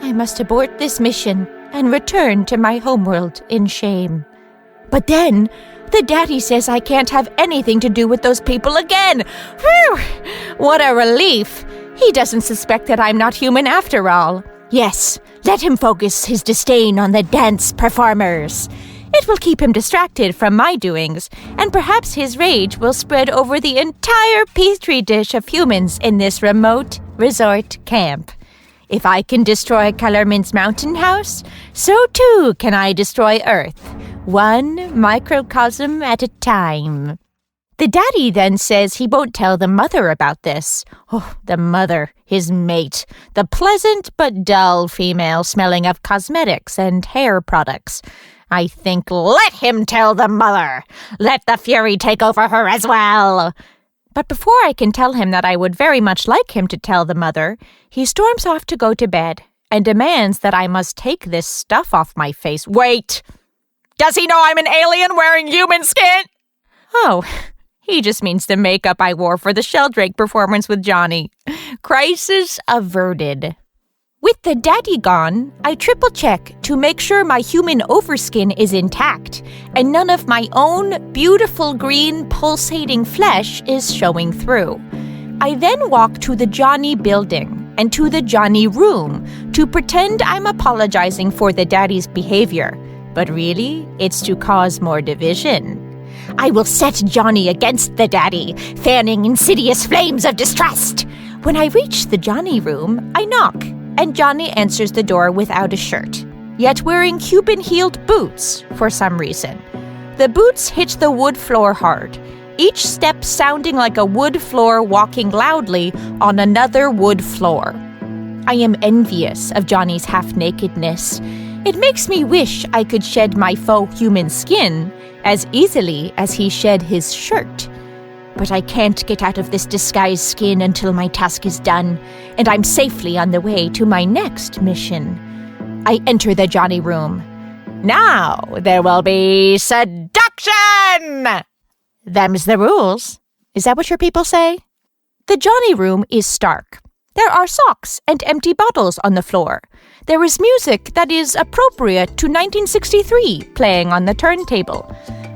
I must abort this mission and return to my homeworld in shame. But then, the daddy says I can't have anything to do with those people again. Whew! What a relief. He doesn't suspect that I'm not human after all. Yes, let him focus his disdain on the dance performers. It will keep him distracted from my doings, and perhaps his rage will spread over the entire petri dish of humans in this remote resort camp. If I can destroy Kellerman's mountain house, so too can I destroy Earth, one microcosm at a time. The daddy then says he won't tell the mother about this. Oh, the mother, his mate, the pleasant but dull female smelling of cosmetics and hair products. I think let him tell the mother. Let the fury take over her as well. But before I can tell him that I would very much like him to tell the mother, he storms off to go to bed and demands that I must take this stuff off my face. Wait! Does he know I'm an alien wearing human skin? Oh, he just means the makeup I wore for the Sheldrake performance with Johnny. Crisis averted. With the daddy gone, I triple-check to make sure my human overskin is intact and none of my own beautiful green pulsating flesh is showing through. I then walk to the Johnny building and to the Johnny room to pretend I'm apologizing for the daddy's behavior, but really, it's to cause more division. I will set Johnny against the daddy, fanning insidious flames of distrust. When I reach the Johnny room, I knock, and Johnny answers the door without a shirt, yet wearing Cuban-heeled boots for some reason. The boots hit the wood floor hard, each step sounding like a wood floor walking loudly on another wood floor. I am envious of Johnny's half-nakedness. It makes me wish I could shed my faux human skin as easily as he shed his shirt. But I can't get out of this disguised skin until my task is done, and I'm safely on the way to my next mission. I enter the Johnny room. Now there will be seduction! Them's the rules. Is that what your people say? The Johnny room is stark. There are socks and empty bottles on the floor. There is music that is appropriate to 1963 playing on the turntable.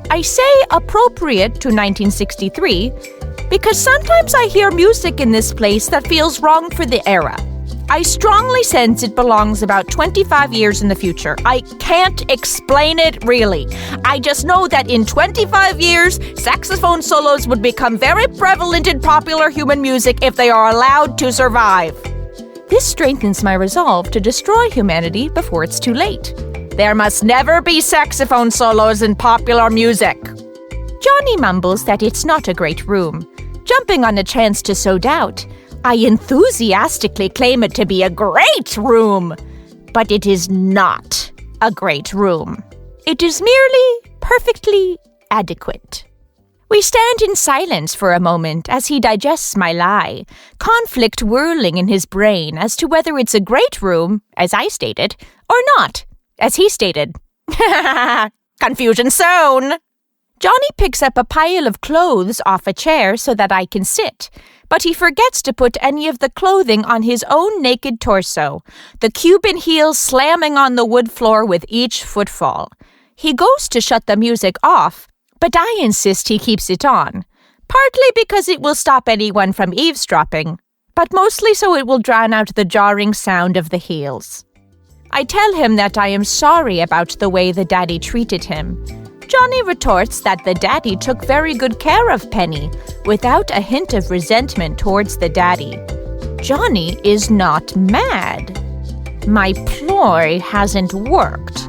I say appropriate to 1963 because sometimes I hear music in this place that feels wrong for the era. I strongly sense it belongs about 25 years in the future. I can't explain it really. I just know that in 25 years, saxophone solos would become very prevalent in popular human music if they are allowed to survive. This strengthens my resolve to destroy humanity before it's too late. There must never be saxophone solos in popular music. Johnny mumbles that it's not a great room. Jumping on a chance to sow doubt, I enthusiastically claim it to be a great room. But it is not a great room. It is merely perfectly adequate. We stand in silence for a moment as he digests my lie, conflict whirling in his brain as to whether it's a great room, as I stated, or not, as he stated. Confusion sown. Johnny picks up a pile of clothes off a chair so that I can sit, but he forgets to put any of the clothing on his own naked torso, the Cuban heels slamming on the wood floor with each footfall. He goes to shut the music off, but I insist he keeps it on, partly because it will stop anyone from eavesdropping, but mostly so it will drown out the jarring sound of the heels. I tell him that I am sorry about the way the daddy treated him. Johnny retorts that the daddy took very good care of Penny, without a hint of resentment towards the daddy. Johnny is not mad. My ploy hasn't worked.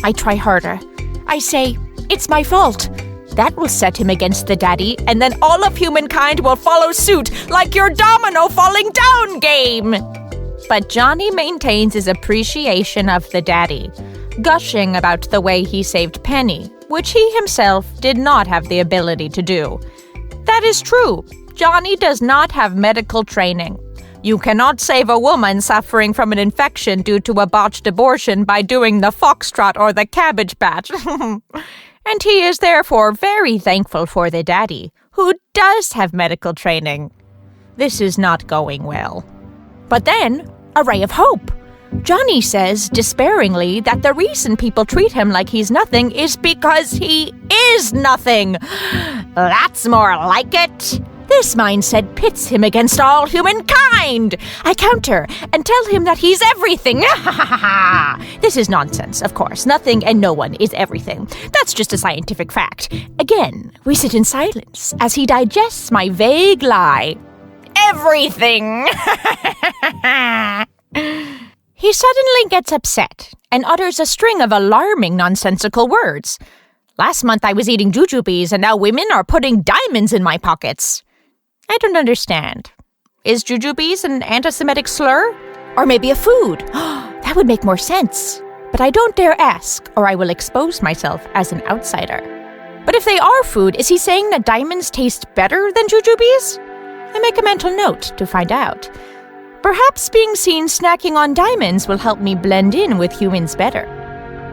I try harder. I say, it's my fault. That will set him against the daddy, and then all of humankind will follow suit, like your domino falling down game. But Johnny maintains his appreciation of the daddy, gushing about the way he saved Penny, which he himself did not have the ability to do. That is true. Johnny does not have medical training. You cannot save a woman suffering from an infection due to a botched abortion by doing the foxtrot or the cabbage patch. And he is therefore very thankful for the daddy, who does have medical training. This is not going well. But then, a ray of hope. Johnny says, despairingly, that the reason people treat him like he's nothing is because he is nothing. That's more like it. This mindset pits him against all humankind. I counter and tell him that he's everything. This is nonsense, of course. Nothing and no one is everything. That's just a scientific fact. Again, we sit in silence as he digests my vague lie. everything. He suddenly gets upset and utters a string of alarming nonsensical words. Last month I was eating jujubes and now women are putting diamonds in my pockets. I don't understand. Is jujubes an anti-Semitic slur? Or maybe a food? That would make more sense. But I don't dare ask, or I will expose myself as an outsider. But if they are food, is he saying that diamonds taste better than jujubes? I make a mental note to find out. Perhaps being seen snacking on diamonds will help me blend in with humans better.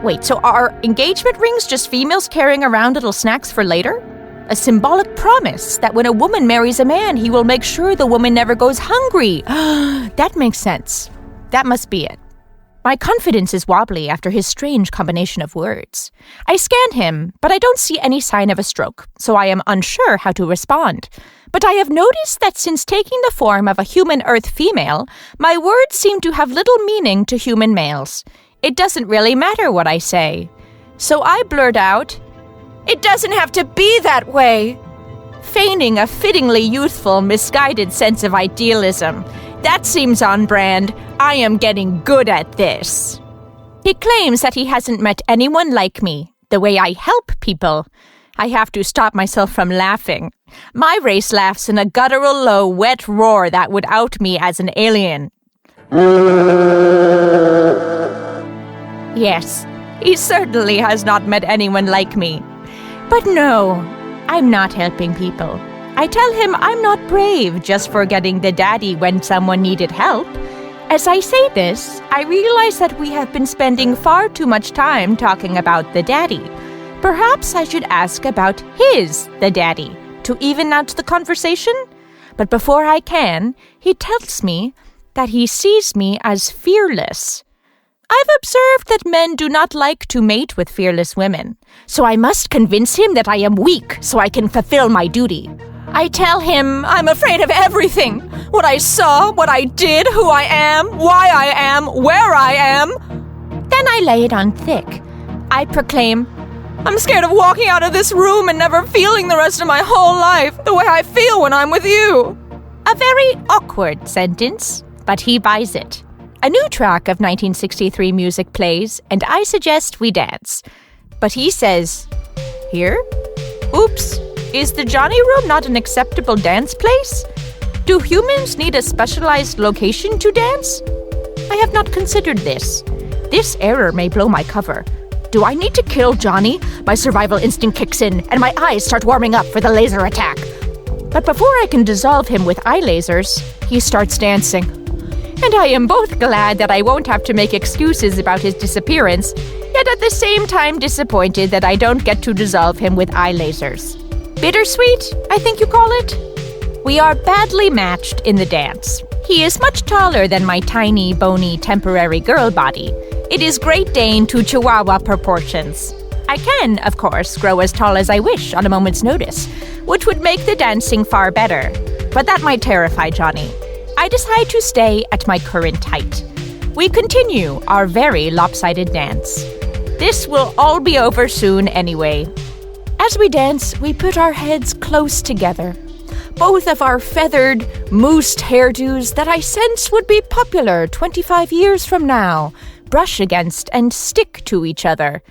Wait, so are engagement rings just females carrying around little snacks for later? A symbolic promise that when a woman marries a man, he will make sure the woman never goes hungry. That makes sense. That must be it. My confidence is wobbly after his strange combination of words. I scan him, but I don't see any sign of a stroke, so I am unsure how to respond. But I have noticed that since taking the form of a human Earth female, my words seem to have little meaning to human males. It doesn't really matter what I say. So I blurt out, "It doesn't have to be that way," feigning a fittingly youthful, misguided sense of idealism. That seems on brand. I am getting good at this. He claims that he hasn't met anyone like me, the way I help people. I have to stop myself from laughing. My race laughs in a guttural, low, wet roar that would out me as an alien. Yes, he certainly has not met anyone like me. But no, I'm not helping people. I tell him I'm not brave just for getting the daddy when someone needed help. As I say this, I realize that we have been spending far too much time talking about the daddy. Perhaps I should ask about the daddy, to even out the conversation? But before I can, he tells me that he sees me as fearless. I've observed that men do not like to mate with fearless women, so I must convince him that I am weak so I can fulfill my duty. I tell him I'm afraid of everything. What I saw, what I did, who I am, why I am, where I am. Then I lay it on thick. I proclaim, I'm scared of walking out of this room and never feeling the rest of my whole life the way I feel when I'm with you. A very awkward sentence, but he buys it. A new track of 1963 music plays, and I suggest we dance. But he says, "Here? Oops. Is the Johnny Room not an acceptable dance place? Do humans need a specialized location to dance? I have not considered this. This error may blow my cover. Do I need to kill Johnny? My survival instinct kicks in, and my eyes start warming up for the laser attack. But before I can dissolve him with eye lasers, he starts dancing. And I am both glad that I won't have to make excuses about his disappearance, yet at the same time disappointed that I don't get to dissolve him with eye lasers. Bittersweet, I think you call it? We are badly matched in the dance. He is much taller than my tiny, bony, temporary girl body. It is Great Dane to Chihuahua proportions. I can, of course, grow as tall as I wish on a moment's notice, which would make the dancing far better. But that might terrify Johnny. I decide to stay at my current height. We continue our very lopsided dance. This will all be over soon anyway. As we dance, we put our heads close together. Both of our feathered, moosed hairdos that I sense would be popular 25 years from now brush against and stick to each other.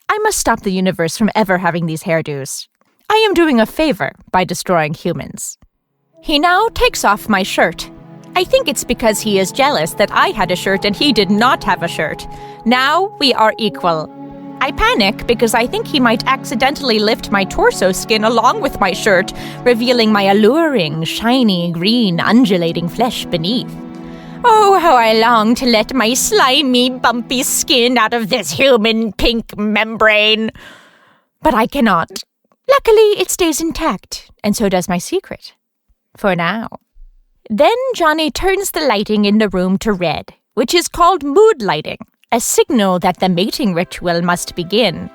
I must stop the universe from ever having these hairdos. I am doing a favor by destroying humans. He now takes off my shirt. I think it's because he is jealous that I had a shirt and he did not have a shirt. Now we are equal. I panic because I think he might accidentally lift my torso skin along with my shirt, revealing my alluring, shiny, green, undulating flesh beneath. Oh, how I long to let my slimy, bumpy skin out of this human pink membrane. But I cannot. Luckily, it stays intact, and so does my secret. For now. Then Johnny turns the lighting in the room to red, which is called mood lighting, a signal that the mating ritual must begin.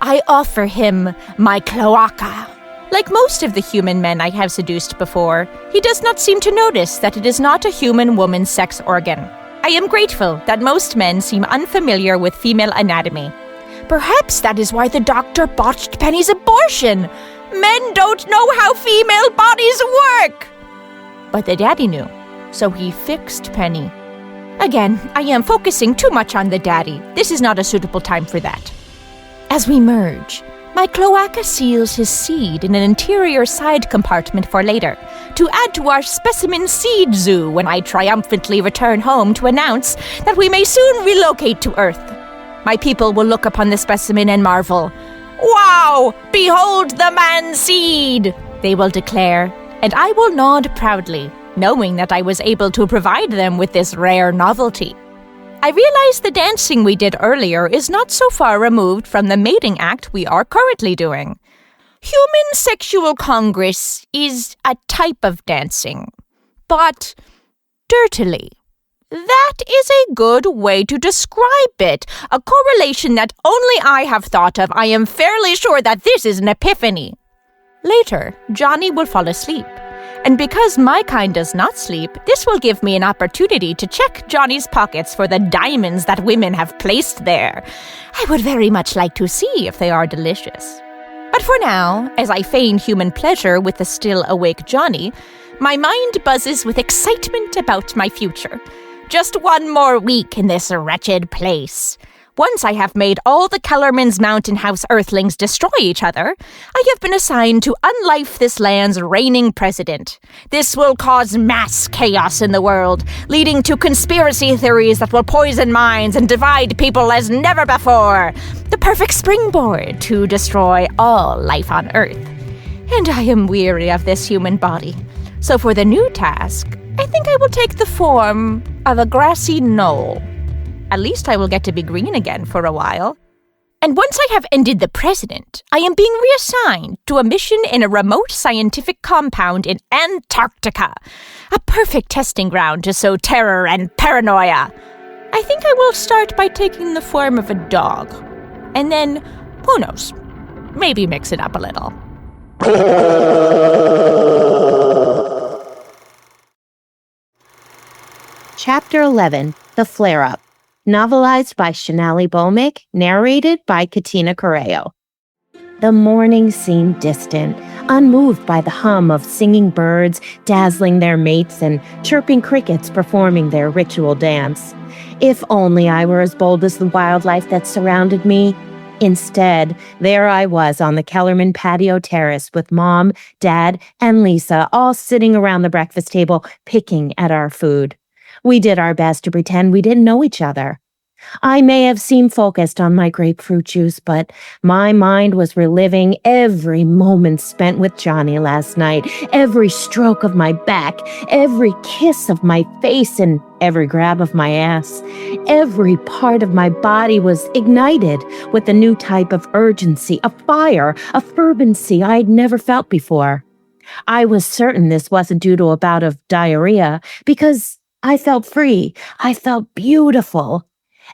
I offer him my cloaca. Like most of the human men I have seduced before, he does not seem to notice that it is not a human woman's sex organ. I am grateful that most men seem unfamiliar with female anatomy. Perhaps that is why the doctor botched Penny's abortion. Men don't know how female bodies work. But the daddy knew, so he fixed Penny. Again, I am focusing too much on the daddy. This is not a suitable time for that. As we merge, my cloaca seals his seed in an interior side compartment for later, to add to our specimen seed zoo when I triumphantly return home to announce that we may soon relocate to Earth. My people will look upon the specimen and marvel. "Wow! Behold the man seed!" they will declare, and I will nod proudly, knowing that I was able to provide them with this rare novelty. I realize the dancing we did earlier is not so far removed from the mating act we are currently doing. Human sexual congress is a type of dancing, but dirtily. That is a good way to describe it, a correlation that only I have thought of. I am fairly sure that this is an epiphany. Later, Johnny will fall asleep. And because my kind does not sleep, this will give me an opportunity to check Johnny's pockets for the diamonds that women have placed there. I would very much like to see if they are delicious. But for now, as I feign human pleasure with the still awake Johnny, my mind buzzes with excitement about my future. Just one more week in this wretched place. Once I have made all the Kellerman's Mountain House Earthlings destroy each other, I have been assigned to unlife this land's reigning president. This will cause mass chaos in the world, leading to conspiracy theories that will poison minds and divide people as never before. The perfect springboard to destroy all life on Earth. And I am weary of this human body. So for the new task, I think I will take the form of a grassy knoll. At least I will get to be green again for a while. And once I have ended the president, I am being reassigned to a mission in a remote scientific compound in Antarctica. A perfect testing ground to sow terror and paranoia. I think I will start by taking the form of a dog. And then, who knows, maybe mix it up a little. Chapter 11, The Flare-Up. Novelized by Shanali Bhowmik, narrated by Katina Correo. The morning seemed distant, unmoved by the hum of singing birds dazzling their mates and chirping crickets performing their ritual dance. If only I were as bold as the wildlife that surrounded me. Instead, there I was on the Kellerman patio terrace with Mom, Dad, and Lisa all sitting around the breakfast table picking at our food. We did our best to pretend we didn't know each other. I may have seemed focused on my grapefruit juice, but my mind was reliving every moment spent with Johnny last night, every stroke of my back, every kiss of my face, and every grab of my ass. Every part of my body was ignited with a new type of urgency, a fire, a fervency I'd never felt before. I was certain this wasn't due to a bout of diarrhea, because I felt free. I felt beautiful.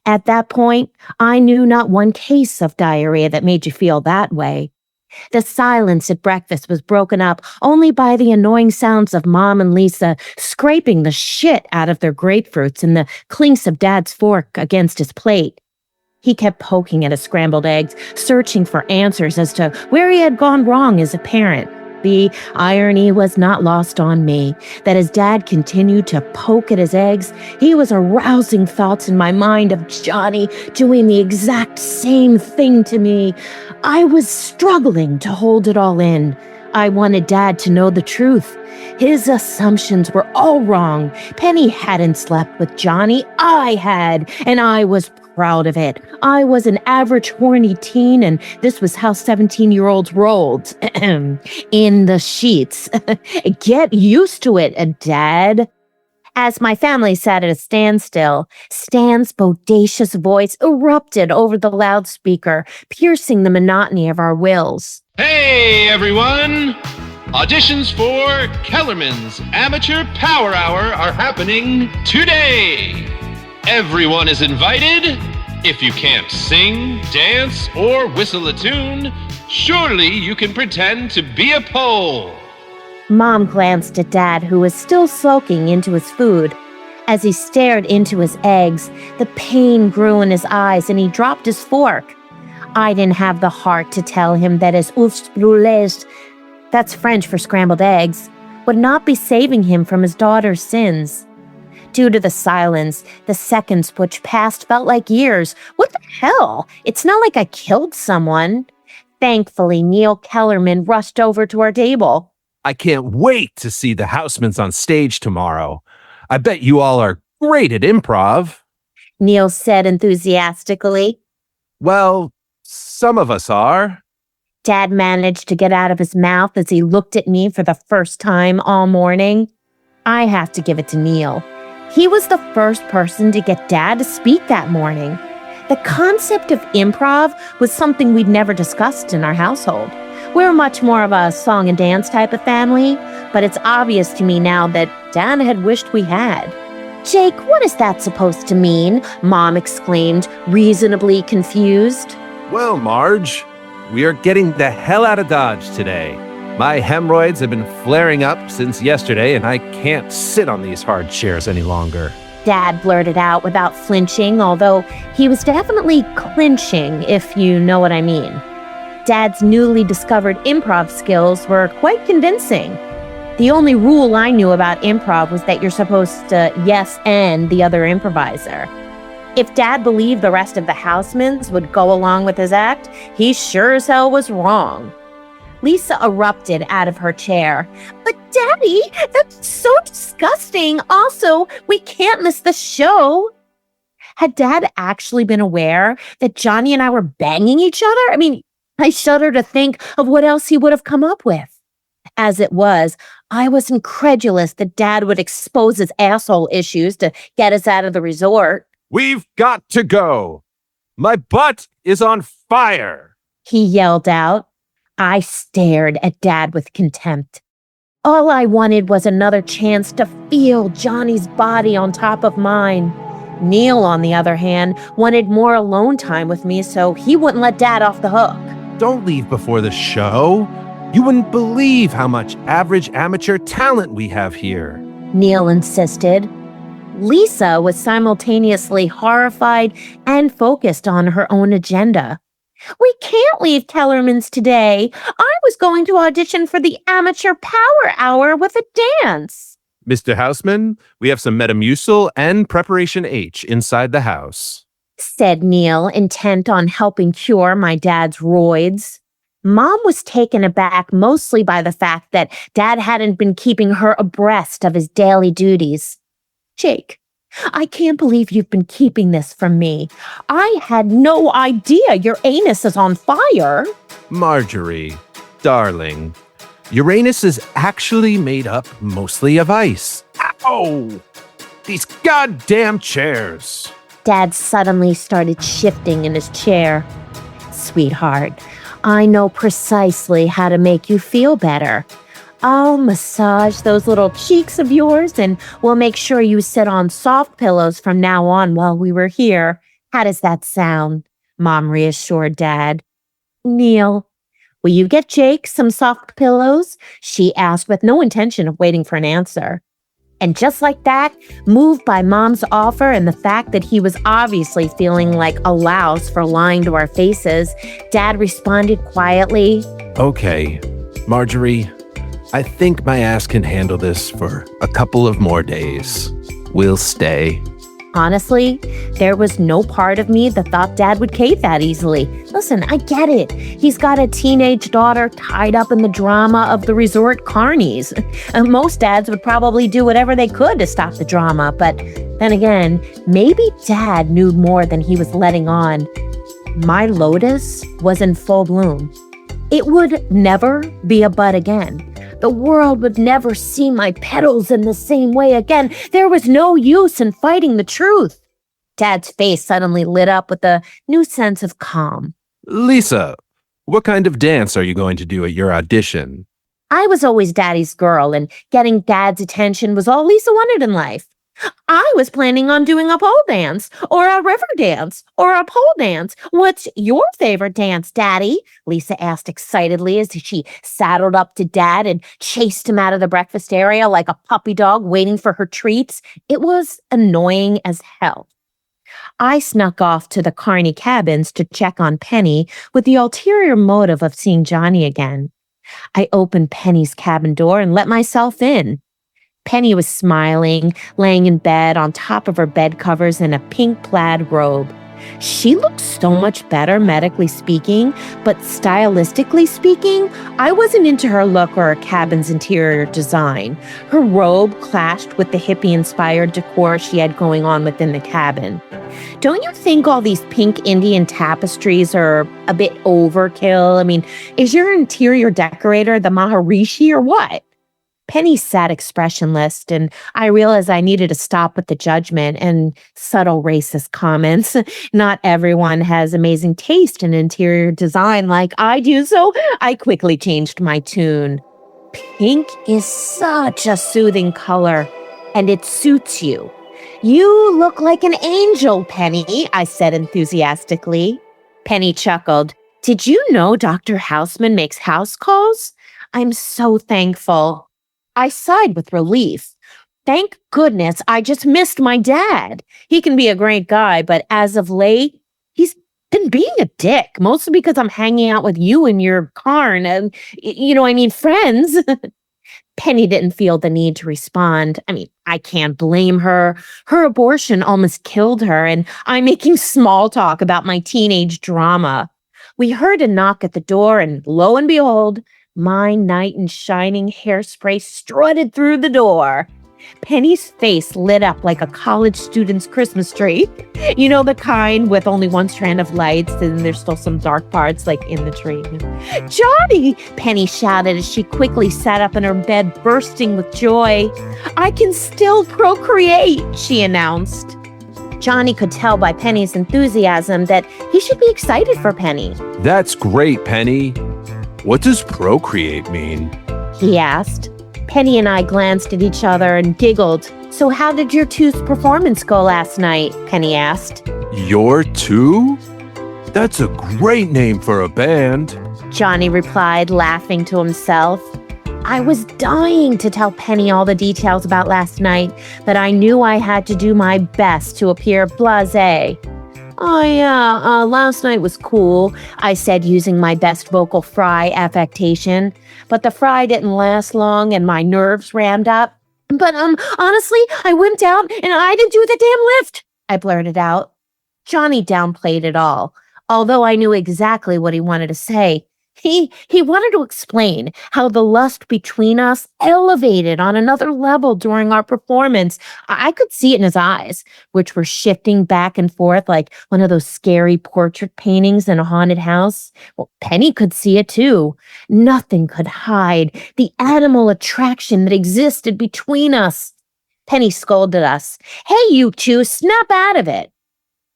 At that point, I knew not one case of diarrhea that made you feel that way. The silence at breakfast was broken up only by the annoying sounds of Mom and Lisa scraping the shit out of their grapefruits and the clinks of Dad's fork against his plate. He kept poking at his scrambled eggs, searching for answers as to where he had gone wrong as a parent. The irony was not lost on me, that as Dad continued to poke at his eggs, he was arousing thoughts in my mind of Johnny doing the exact same thing to me. I was struggling to hold it all in. I wanted Dad to know the truth. His assumptions were all wrong. Penny hadn't slept with Johnny. I had, and I was proud of it. I was an average horny teen, and this was how 17-year-olds rolled. In the sheets. Get used to it, Dad. As my family sat at a standstill, Stan's bodacious voice erupted over the loudspeaker, piercing the monotony of our wills. Hey, everyone! Auditions for Kellerman's Amateur Power Hour are happening today. Everyone is invited. If you can't sing, dance, or whistle a tune, surely you can pretend to be a pole. Mom glanced at Dad, who was still soaking into his food. As he stared into his eggs, the pain grew in his eyes and he dropped his fork. I didn't have the heart to tell him that his œufs brûlés, that's French for scrambled eggs, would not be saving him from his daughter's sins. Due to the silence, the seconds which passed felt like years. What the hell? It's not like I killed someone. Thankfully, Neil Kellerman rushed over to our table. I can't wait to see the Housemans on stage tomorrow. I bet you all are great at improv. Neil said enthusiastically. Well, some of us are. Dad managed to get out of his mouth as he looked at me for the first time all morning. I have to give it to Neil. He was the first person to get Dad to speak that morning. The concept of improv was something we'd never discussed in our household. We're much more of a song and dance type of family, but it's obvious to me now that Dad had wished we had. Jake, what is that supposed to mean? Mom exclaimed, reasonably confused. Well, Marge, we are getting the hell out of Dodge today. My hemorrhoids have been flaring up since yesterday, and I can't sit on these hard chairs any longer. Dad blurted out without flinching, although he was definitely clinching, if you know what I mean. Dad's newly discovered improv skills were quite convincing. The only rule I knew about improv was that you're supposed to yes and the other improviser. If Dad believed the rest of the Housemans would go along with his act, he sure as hell was wrong. Lisa erupted out of her chair. But Daddy, that's so disgusting. Also, we can't miss the show. Had Dad actually been aware that Johnny and I were banging each other? I mean, I shudder to think of what else he would have come up with. As it was, I was incredulous that Dad would expose his asshole issues to get us out of the resort. We've got to go. My butt is on fire, he yelled out. I stared at Dad with contempt. All I wanted was another chance to feel Johnny's body on top of mine. Neil, on the other hand, wanted more alone time with me, so he wouldn't let Dad off the hook. Don't leave before the show. You wouldn't believe how much average amateur talent we have here, Neil insisted. Lisa was simultaneously horrified and focused on her own agenda. We can't leave Kellerman's today. I was going to audition for the Amateur Power Hour with a dance. Mr. Houseman, we have some Metamucil and Preparation H inside the house, said Neil, intent on helping cure my dad's roids. Mom was taken aback mostly by the fact that Dad hadn't been keeping her abreast of his daily duties. Jake, I can't believe you've been keeping this from me. I had no idea your anus is on fire. Marjorie, darling, Uranus is actually made up mostly of ice. Ow! These goddamn chairs! Dad suddenly started shifting in his chair. Sweetheart, I know precisely how to make you feel better. I'll massage those little cheeks of yours and we'll make sure you sit on soft pillows from now on while we were here. How does that sound? Mom reassured Dad. Neil, will you get Jake some soft pillows? She asked with no intention of waiting for an answer. And just like that, moved by Mom's offer and the fact that he was obviously feeling like a louse for lying to our faces, Dad responded quietly, Okay, Marjorie, I think my ass can handle this for a couple of more days. We'll stay. Honestly, there was no part of me that thought Dad would cave that easily. Listen, I get it. He's got a teenage daughter tied up in the drama of the resort carnies. Most dads would probably do whatever they could to stop the drama, but then again, maybe Dad knew more than he was letting on. My lotus was in full bloom. It would never be a bud again. The world would never see my petals in the same way again. There was no use in fighting the truth. Dad's face suddenly lit up with a new sense of calm. Lisa, what kind of dance are you going to do at your audition? I was always Daddy's girl, and getting Dad's attention was all Lisa wanted in life. I was planning on doing a pole dance, or a river dance, or a pole dance. What's your favorite dance, Daddy? Lisa asked excitedly as she saddled up to Dad and chased him out of the breakfast area like a puppy dog waiting for her treats. It was annoying as hell. I snuck off to the Carney cabins to check on Penny with the ulterior motive of seeing Johnny again. I opened Penny's cabin door and let myself in. Penny was smiling, laying in bed on top of her bed covers in a pink plaid robe. She looked so much better medically speaking, but stylistically speaking, I wasn't into her look or her cabin's interior design. Her robe clashed with the hippie-inspired decor she had going on within the cabin. Don't you think all these pink Indian tapestries are a bit overkill? I mean, is your interior decorator the Maharishi or what? Penny sat expressionless, and I realized I needed to stop with the judgment and subtle racist comments. Not everyone has amazing taste in interior design like I do, so I quickly changed my tune. Pink is such a soothing color, and it suits you. You look like an angel, Penny, I said enthusiastically. Penny chuckled. Did you know Dr. Houseman makes house calls? I'm so thankful. I sighed with relief. Thank goodness I just missed my dad. He can be a great guy, but as of late, he's been being a dick, mostly because I'm hanging out with you and your Karn and, friends. Penny didn't feel the need to respond. I can't blame her. Her abortion almost killed her, and I'm making small talk about my teenage drama. We heard a knock at the door, and lo and behold, my knight in shining hairspray strutted through the door. Penny's face lit up like a college student's Christmas tree. You know, the kind with only one strand of lights and there's still some dark parts like in the tree. Johnny! Penny shouted as she quickly sat up in her bed, bursting with joy. I can still procreate, she announced. Johnny could tell by Penny's enthusiasm that he should be excited for Penny. That's great, Penny. What does procreate mean? He asked. Penny and I glanced at each other and giggled. So how did your two's performance go last night? Penny asked. Your two? That's a great name for a band. Johnny replied, laughing to himself. I was dying to tell Penny all the details about last night, but I knew I had to do my best to appear blasé. Oh yeah, last night was cool, I said using my best vocal fry affectation. But the fry didn't last long and my nerves rammed up. But honestly, I wimped out and I didn't do the damn lift, I blurted out. Johnny downplayed it all, although I knew exactly what he wanted to say. He wanted to explain how the lust between us elevated on another level during our performance. I could see it in his eyes, which were shifting back and forth like one of those scary portrait paintings in a haunted house. Well, Penny could see it too. Nothing could hide the animal attraction that existed between us. Penny scolded us. Hey, you two, snap out of it.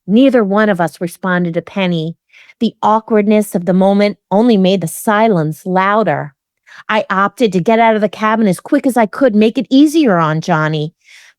Neither one of us responded to Penny. The awkwardness of the moment only made the silence louder. I opted to get out of the cabin as quick as I could, make it easier on Johnny.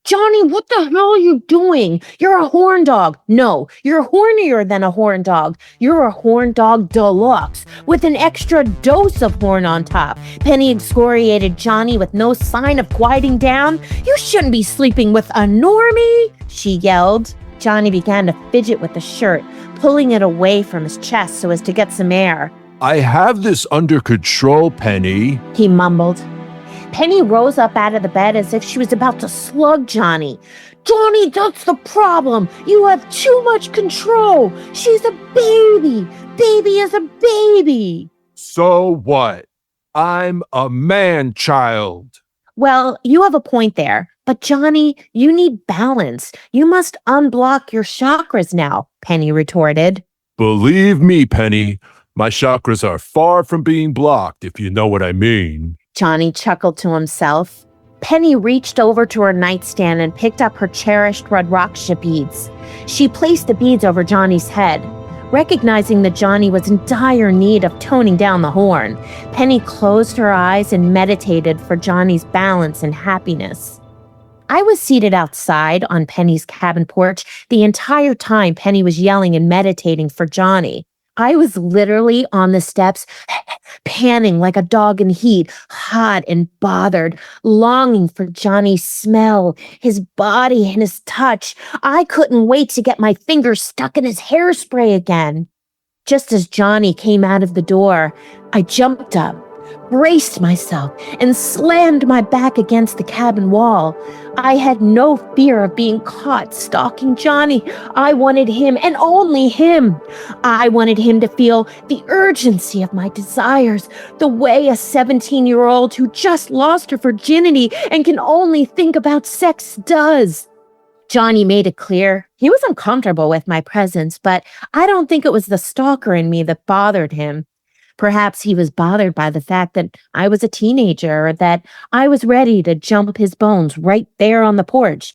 Johnny, what the hell are you doing? You're a horn dog. No, you're hornier than a horn dog. You're a horn dog deluxe with an extra dose of horn on top. Penny excoriated Johnny with no sign of quieting down. You shouldn't be sleeping with a normie, she yelled. Johnny began to fidget with the shirt, pulling it away from his chest so as to get some air. I have this under control, Penny, he mumbled. Penny rose up out of the bed as if she was about to slug Johnny. Johnny, that's the problem. You have too much control. She's a baby. Baby is a baby. So what? I'm a man-child. Well, you have a point there. But Johnny, you need balance. You must unblock your chakras now, Penny retorted. Believe me, Penny, my chakras are far from being blocked, if you know what I mean. Johnny chuckled to himself. Penny reached over to her nightstand and picked up her cherished Rudraksha beads. She placed the beads over Johnny's head. Recognizing that Johnny was in dire need of toning down the horn, Penny closed her eyes and meditated for Johnny's balance and happiness. I was seated outside on Penny's cabin porch the entire time Penny was yelling and meditating for Johnny. I was literally on the steps, panting like a dog in heat, hot and bothered, longing for Johnny's smell, his body and his touch. I couldn't wait to get my fingers stuck in his hairspray again. Just as Johnny came out of the door, I jumped up, braced myself, and slammed my back against the cabin wall. I had no fear of being caught stalking Johnny. I wanted him, and only him. I wanted him to feel the urgency of my desires, the way a 17-year-old who just lost her virginity and can only think about sex does. Johnny made it clear he was uncomfortable with my presence, but I don't think it was the stalker in me that bothered him. Perhaps he was bothered by the fact that I was a teenager or that I was ready to jump his bones right there on the porch.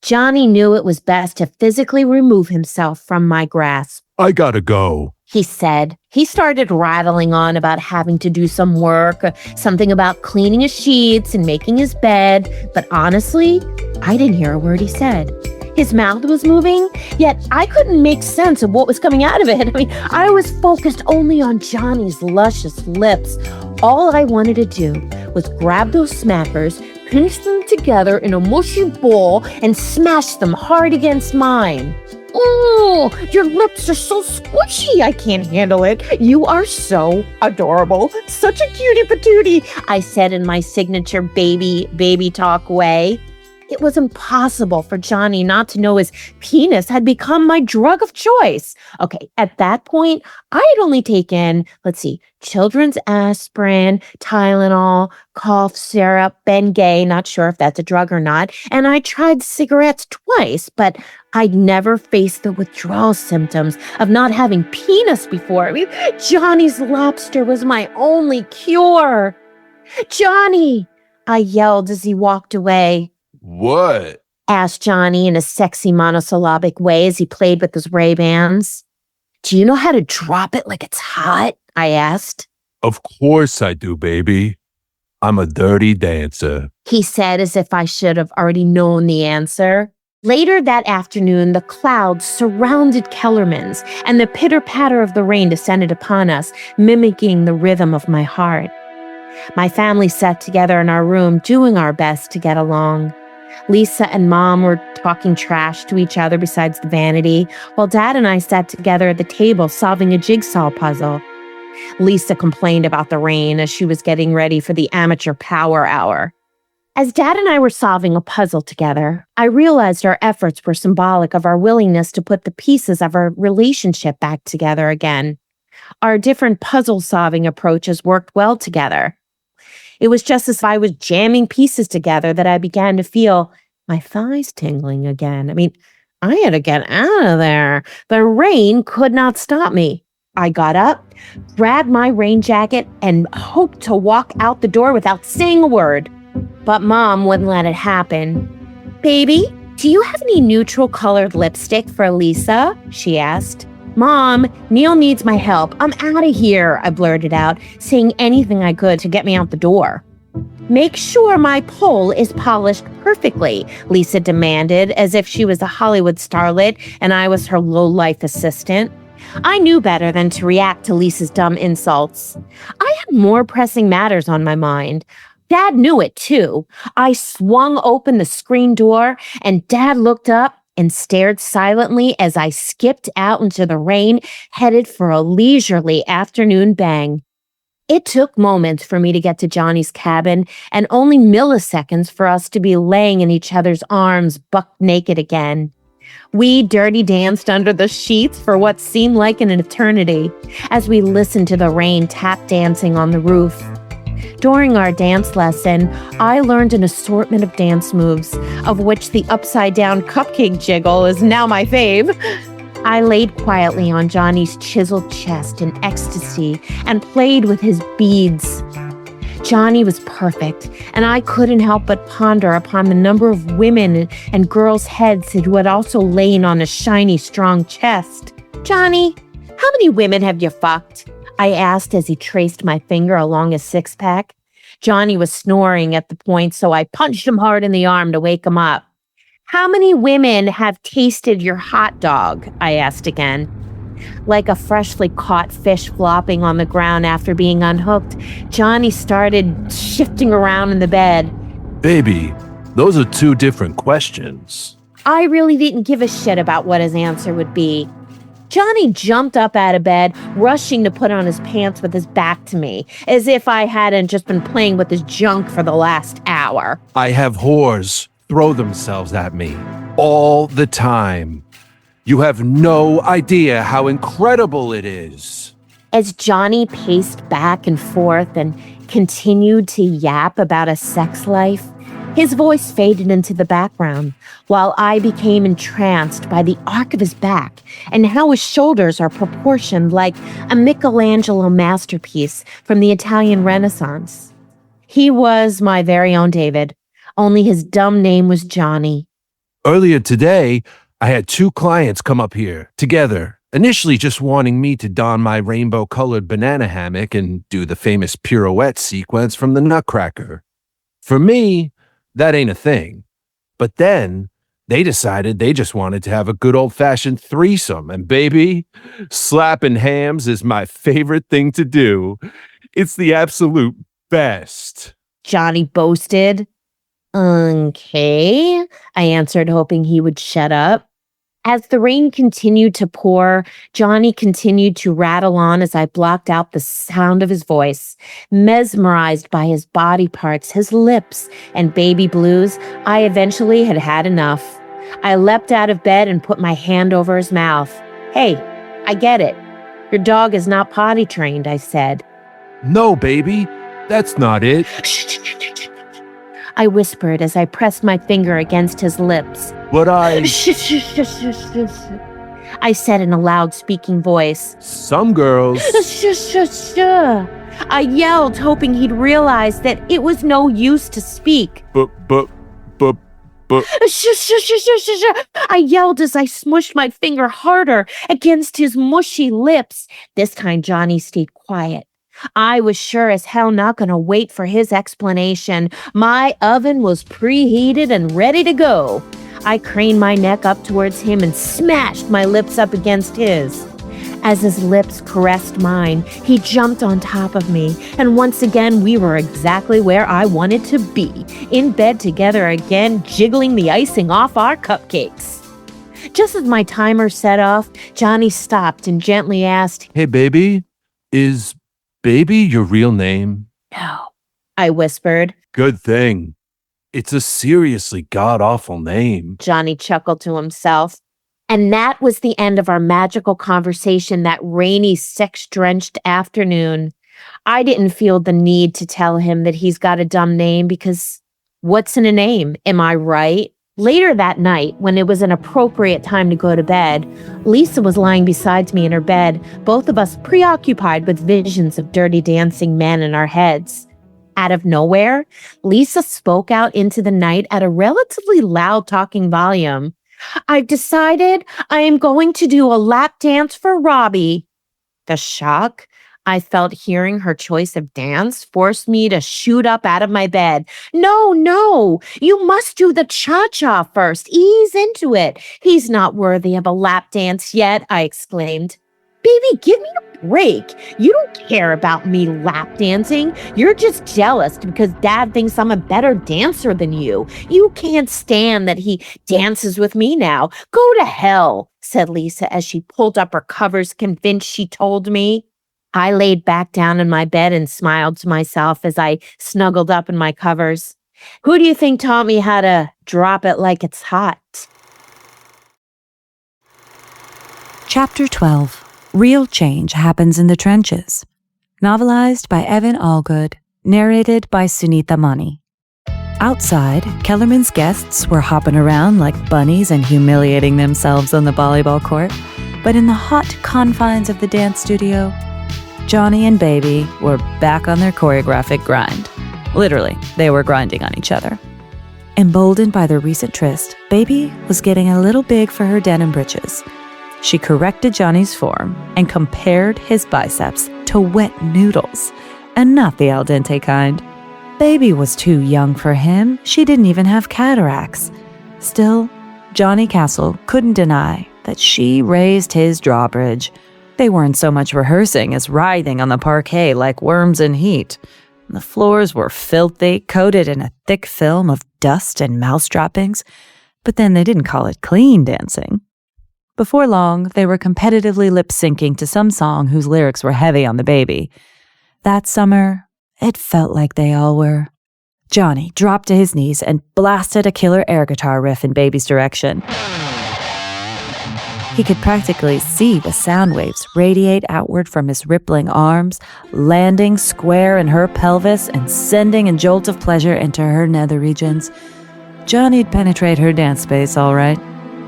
Johnny knew it was best to physically remove himself from my grasp. I gotta go, he said. He started rattling on about having to do some work, something about cleaning his sheets and making his bed, but honestly, I didn't hear a word he said. His mouth was moving, yet I couldn't make sense of what was coming out of it. I mean, I was focused only on Johnny's luscious lips. All I wanted to do was grab those smackers, pinch them together in a mushy ball, and smash them hard against mine. Oh, your lips are so squishy. I can't handle it. You are so adorable. Such a cutie patootie, I said in my signature baby talk way. It was impossible for Johnny not to know his penis had become my drug of choice. Okay, at that point, I had only taken, children's aspirin, Tylenol, cough syrup, Bengay, not sure if that's a drug or not, and I tried cigarettes twice, but I'd never faced the withdrawal symptoms of not having penis before. I mean, Johnny's lobster was my only cure. Johnny, I yelled as he walked away. What? Asked Johnny in a sexy monosyllabic way as he played with his Ray-Bans. Do you know how to drop it like it's hot? I asked. Of course I do, baby. I'm a dirty dancer, he said as if I should have already known the answer. Later that afternoon, the clouds surrounded Kellerman's, and the pitter-patter of the rain descended upon us, mimicking the rhythm of my heart. My family sat together in our room, doing our best to get along. Lisa and Mom were talking trash to each other besides the vanity, while Dad and I sat together at the table solving a jigsaw puzzle. Lisa complained about the rain as she was getting ready for the amateur power hour. As Dad and I were solving a puzzle together, I realized our efforts were symbolic of our willingness to put the pieces of our relationship back together again. Our different puzzle-solving approaches worked well together. It was just as I was jamming pieces together that I began to feel my thighs tingling again. I mean, I had to get out of there. The rain could not stop me. I got up, grabbed my rain jacket, and hoped to walk out the door without saying a word. But Mom wouldn't let it happen. Baby, do you have any neutral-colored lipstick for Lisa? She asked. Mom, Neil needs my help. I'm out of here, I blurted out, saying anything I could to get me out the door. Make sure my pole is polished perfectly, Lisa demanded, as if she was a Hollywood starlet and I was her low-life assistant. I knew better than to react to Lisa's dumb insults. I had more pressing matters on my mind. Dad knew it, too. I swung open the screen door, and Dad looked up and stared silently as I skipped out into the rain, headed for a leisurely afternoon bang. It took moments for me to get to Johnny's cabin and only milliseconds for us to be laying in each other's arms, buck naked again. We dirty danced under the sheets for what seemed like an eternity as we listened to the rain tap dancing on the roof. During our dance lesson, I learned an assortment of dance moves, of which the upside-down cupcake jiggle is now my fave. I laid quietly on Johnny's chiseled chest in ecstasy and played with his beads. Johnny was perfect, and I couldn't help but ponder upon the number of women and girls' heads who had also lain on a shiny, strong chest. Johnny, how many women have you fucked? I asked as he traced my finger along his six-pack. Johnny was snoring at the point, so I punched him hard in the arm to wake him up. How many women have tasted your hot dog? I asked again. Like a freshly caught fish flopping on the ground after being unhooked, Johnny started shifting around in the bed. Baby, those are two different questions. I really didn't give a shit about what his answer would be. Johnny jumped up out of bed, rushing to put on his pants with his back to me, as if I hadn't just been playing with his junk for the last hour. I have whores throw themselves at me all the time. You have no idea how incredible it is. As Johnny paced back and forth and continued to yap about a sex life, his voice faded into the background, while I became entranced by the arc of his back and how his shoulders are proportioned like a Michelangelo masterpiece from the Italian Renaissance. He was my very own David, only his dumb name was Johnny. Earlier today, I had 2 clients come up here together, initially just wanting me to don my rainbow-colored banana hammock and do the famous pirouette sequence from the Nutcracker. For me, that ain't a thing. But then they decided they just wanted to have a good old-fashioned threesome. And baby, slapping hams is my favorite thing to do. It's the absolute best. Johnny boasted. Okay, I answered, hoping he would shut up. As the rain continued to pour, Johnny continued to rattle on as I blocked out the sound of his voice. Mesmerized by his body parts, his lips, and baby blues, I eventually had had enough. I leapt out of bed and put my hand over his mouth. Hey, I get it. Your dog is not potty trained, I said. No, baby, that's not it. I whispered as I pressed my finger against his lips. But I said in a loud speaking voice. Some girls. I yelled, hoping he'd realize that it was no use to speak. But. I yelled as I smushed my finger harder against his mushy lips. This time Johnny stayed quiet. I was sure as hell not going to wait for his explanation. My oven was preheated and ready to go. I craned my neck up towards him and smashed my lips up against his. As his lips caressed mine, he jumped on top of me, and once again we were exactly where I wanted to be, in bed together again, jiggling the icing off our cupcakes. Just as my timer set off, Johnny stopped and gently asked, Hey, baby, is Baby your real name? No, I whispered. Good thing. It's a seriously god-awful name. Johnny chuckled to himself. And that was the end of our magical conversation that rainy, sex-drenched afternoon. I didn't feel the need to tell him that he's got a dumb name because what's in a name? Am I right? Later that night, when it was an appropriate time to go to bed, Lisa was lying beside me in her bed, both of us preoccupied with visions of dirty dancing men in our heads. Out of nowhere, Lisa spoke out into the night at a relatively loud talking volume. I've decided I am going to do a lap dance for Robbie. The shock I felt hearing her choice of dance forced me to shoot up out of my bed. No, you must do the cha-cha first. Ease into it. He's not worthy of a lap dance yet, I exclaimed. Baby, give me a break. You don't care about me lap dancing. You're just jealous because Dad thinks I'm a better dancer than you. You can't stand that he dances with me now. Go to hell, said Lisa as she pulled up her covers, convinced she told me. I laid back down in my bed and smiled to myself as I snuggled up in my covers. Who do you think taught me how to drop it like it's hot? Chapter 12. Real change happens in the trenches. Novelized by Evan Allgood. Narrated by Sunita Mani. Outside, Kellerman's guests were hopping around like bunnies and humiliating themselves on the volleyball court. But in the hot confines of the dance studio, Johnny and Baby were back on their choreographic grind. Literally, they were grinding on each other. Emboldened by their recent tryst, Baby was getting a little big for her denim britches. She corrected Johnny's form and compared his biceps to wet noodles, and not the al dente kind. Baby was too young for him. She didn't even have cataracts. Still, Johnny Castle couldn't deny that she raised his drawbridge. They weren't so much rehearsing as writhing on the parquet like worms in heat. The floors were filthy, coated in a thick film of dust and mouse droppings, but then they didn't call it clean dancing. Before long, they were competitively lip-syncing to some song whose lyrics were heavy on the baby. That summer, it felt like they all were. Johnny dropped to his knees and blasted a killer air guitar riff in Baby's direction. He could practically see the sound waves radiate outward from his rippling arms, landing square in her pelvis and sending a jolt of pleasure into her nether regions. Johnny'd penetrate her dance space, all right.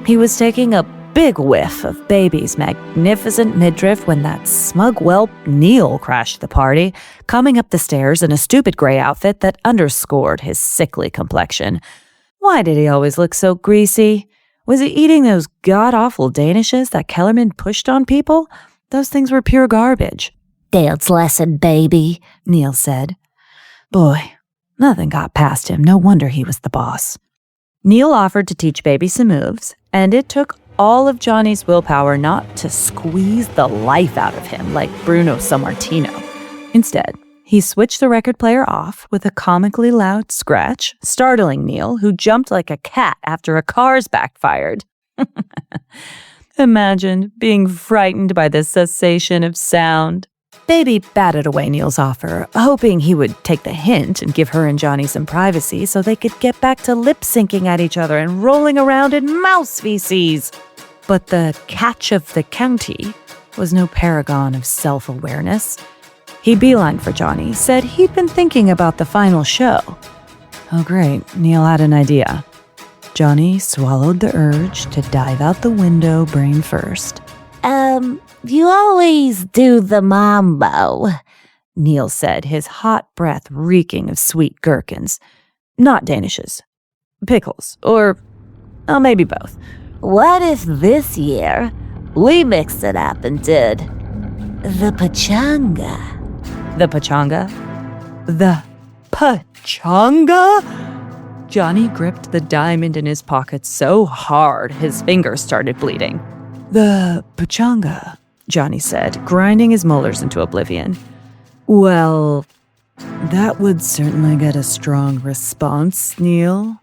He was taking a big whiff of Baby's magnificent midriff when that smug whelp Neil crashed the party, coming up the stairs in a stupid gray outfit that underscored his sickly complexion. Why did he always look so greasy? Was he eating those god-awful Danishes that Kellerman pushed on people? Those things were pure garbage. Dance lesson, baby, Neil said. Boy, nothing got past him. No wonder he was the boss. Neil offered to teach Baby some moves, and it took all of Johnny's willpower not to squeeze the life out of him like Bruno Sammartino. Instead, he switched the record player off with a comically loud scratch, startling Neil, who jumped like a cat after a car's backfired. Imagine being frightened by the cessation of sound. Baby batted away Neil's offer, hoping he would take the hint and give her and Johnny some privacy so they could get back to lip-syncing at each other and rolling around in mouse feces. But the catch of the county was no paragon of self-awareness. He beelined for Johnny, said he'd been thinking about the final show. Oh great, Neil had an idea. Johnny swallowed the urge to dive out the window brain first. You always do the mambo, Neil said, his hot breath reeking of sweet gherkins. Not Danishes. Pickles. Or maybe both. What if this year we mixed it up and did the pachanga? The pachanga? The pachanga? Johnny gripped the diamond in his pocket so hard his fingers started bleeding. The pachanga, Johnny said, grinding his molars into oblivion. Well, that would certainly get a strong response, Neil.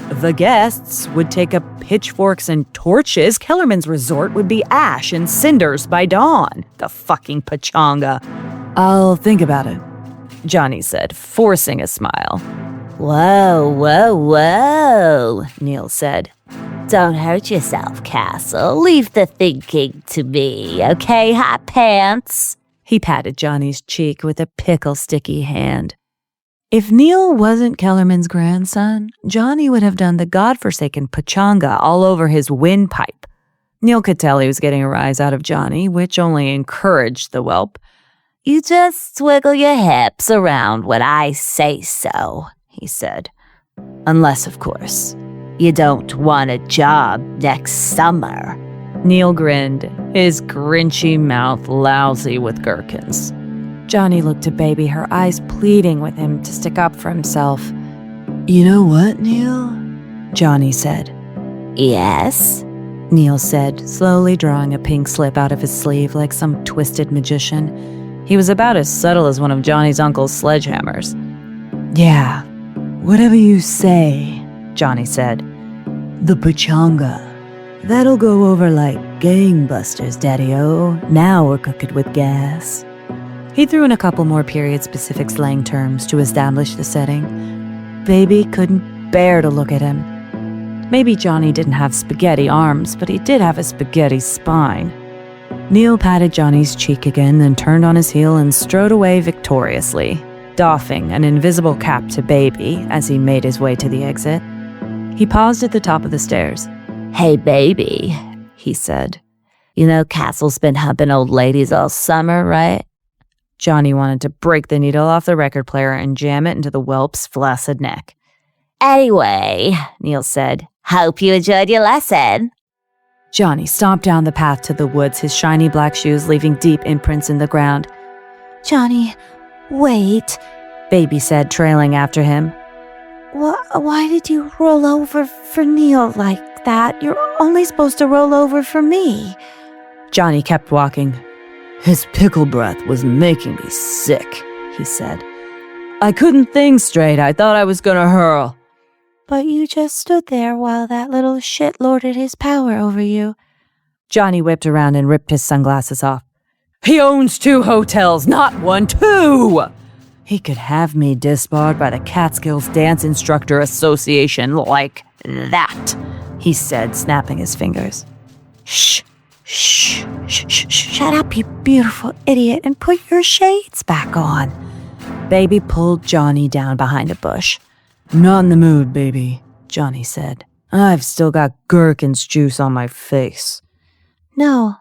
The guests would take up pitchforks and torches. Kellerman's resort would be ash and cinders by dawn. The fucking pachanga. I'll think about it, Johnny said, forcing a smile. Whoa, whoa, whoa, Neil said. Don't hurt yourself, Castle. Leave the thinking to me, okay, hot pants? He patted Johnny's cheek with a pickle-sticky hand. If Neil wasn't Kellerman's grandson, Johnny would have done the godforsaken pachanga all over his windpipe. Neil could tell he was getting a rise out of Johnny, which only encouraged the whelp. You just swiggle your hips around when I say so, he said. Unless, of course, you don't want a job next summer. Neil grinned, his grinchy mouth lousy with gherkins. Johnny looked at Baby, her eyes pleading with him to stick up for himself. You know what, Neil? Johnny said. Yes? Neil said, slowly drawing a pink slip out of his sleeve like some twisted magician. He was about as subtle as one of Johnny's uncle's sledgehammers. Yeah, whatever you say, Johnny said. The pachanga. That'll go over like gangbusters, Daddy-o. Now we're cooking with gas. He threw in a couple more period-specific slang terms to establish the setting. Baby couldn't bear to look at him. Maybe Johnny didn't have spaghetti arms, but he did have a spaghetti spine. Neil patted Johnny's cheek again, then turned on his heel and strode away victoriously, doffing an invisible cap to Baby as he made his way to the exit. He paused at the top of the stairs. Hey, Baby, he said. You know Castle's been humping old ladies all summer, right? Johnny wanted to break the needle off the record player and jam it into the whelp's flaccid neck. Anyway, Neil said, hope you enjoyed your lesson. Johnny stomped down the path to the woods, his shiny black shoes leaving deep imprints in the ground. Johnny, wait, Baby said, trailing after him. Why did you roll over for Neil like that? You're only supposed to roll over for me. Johnny kept walking. His pickle breath was making me sick, he said. I couldn't think straight. I thought I was gonna hurl. But you just stood there while that little shit lorded his power over you. Johnny whipped around and ripped his sunglasses off. He owns 2 hotels, not 1, 2! He could have me disbarred by the Catskills Dance Instructor Association like that, he said, snapping his fingers. Shh, shh, shh, shh, shut up, you beautiful idiot, and put your shades back on. Baby pulled Johnny down behind a bush. Not in the mood, baby, Johnny said. I've still got gherkins juice on my face. No,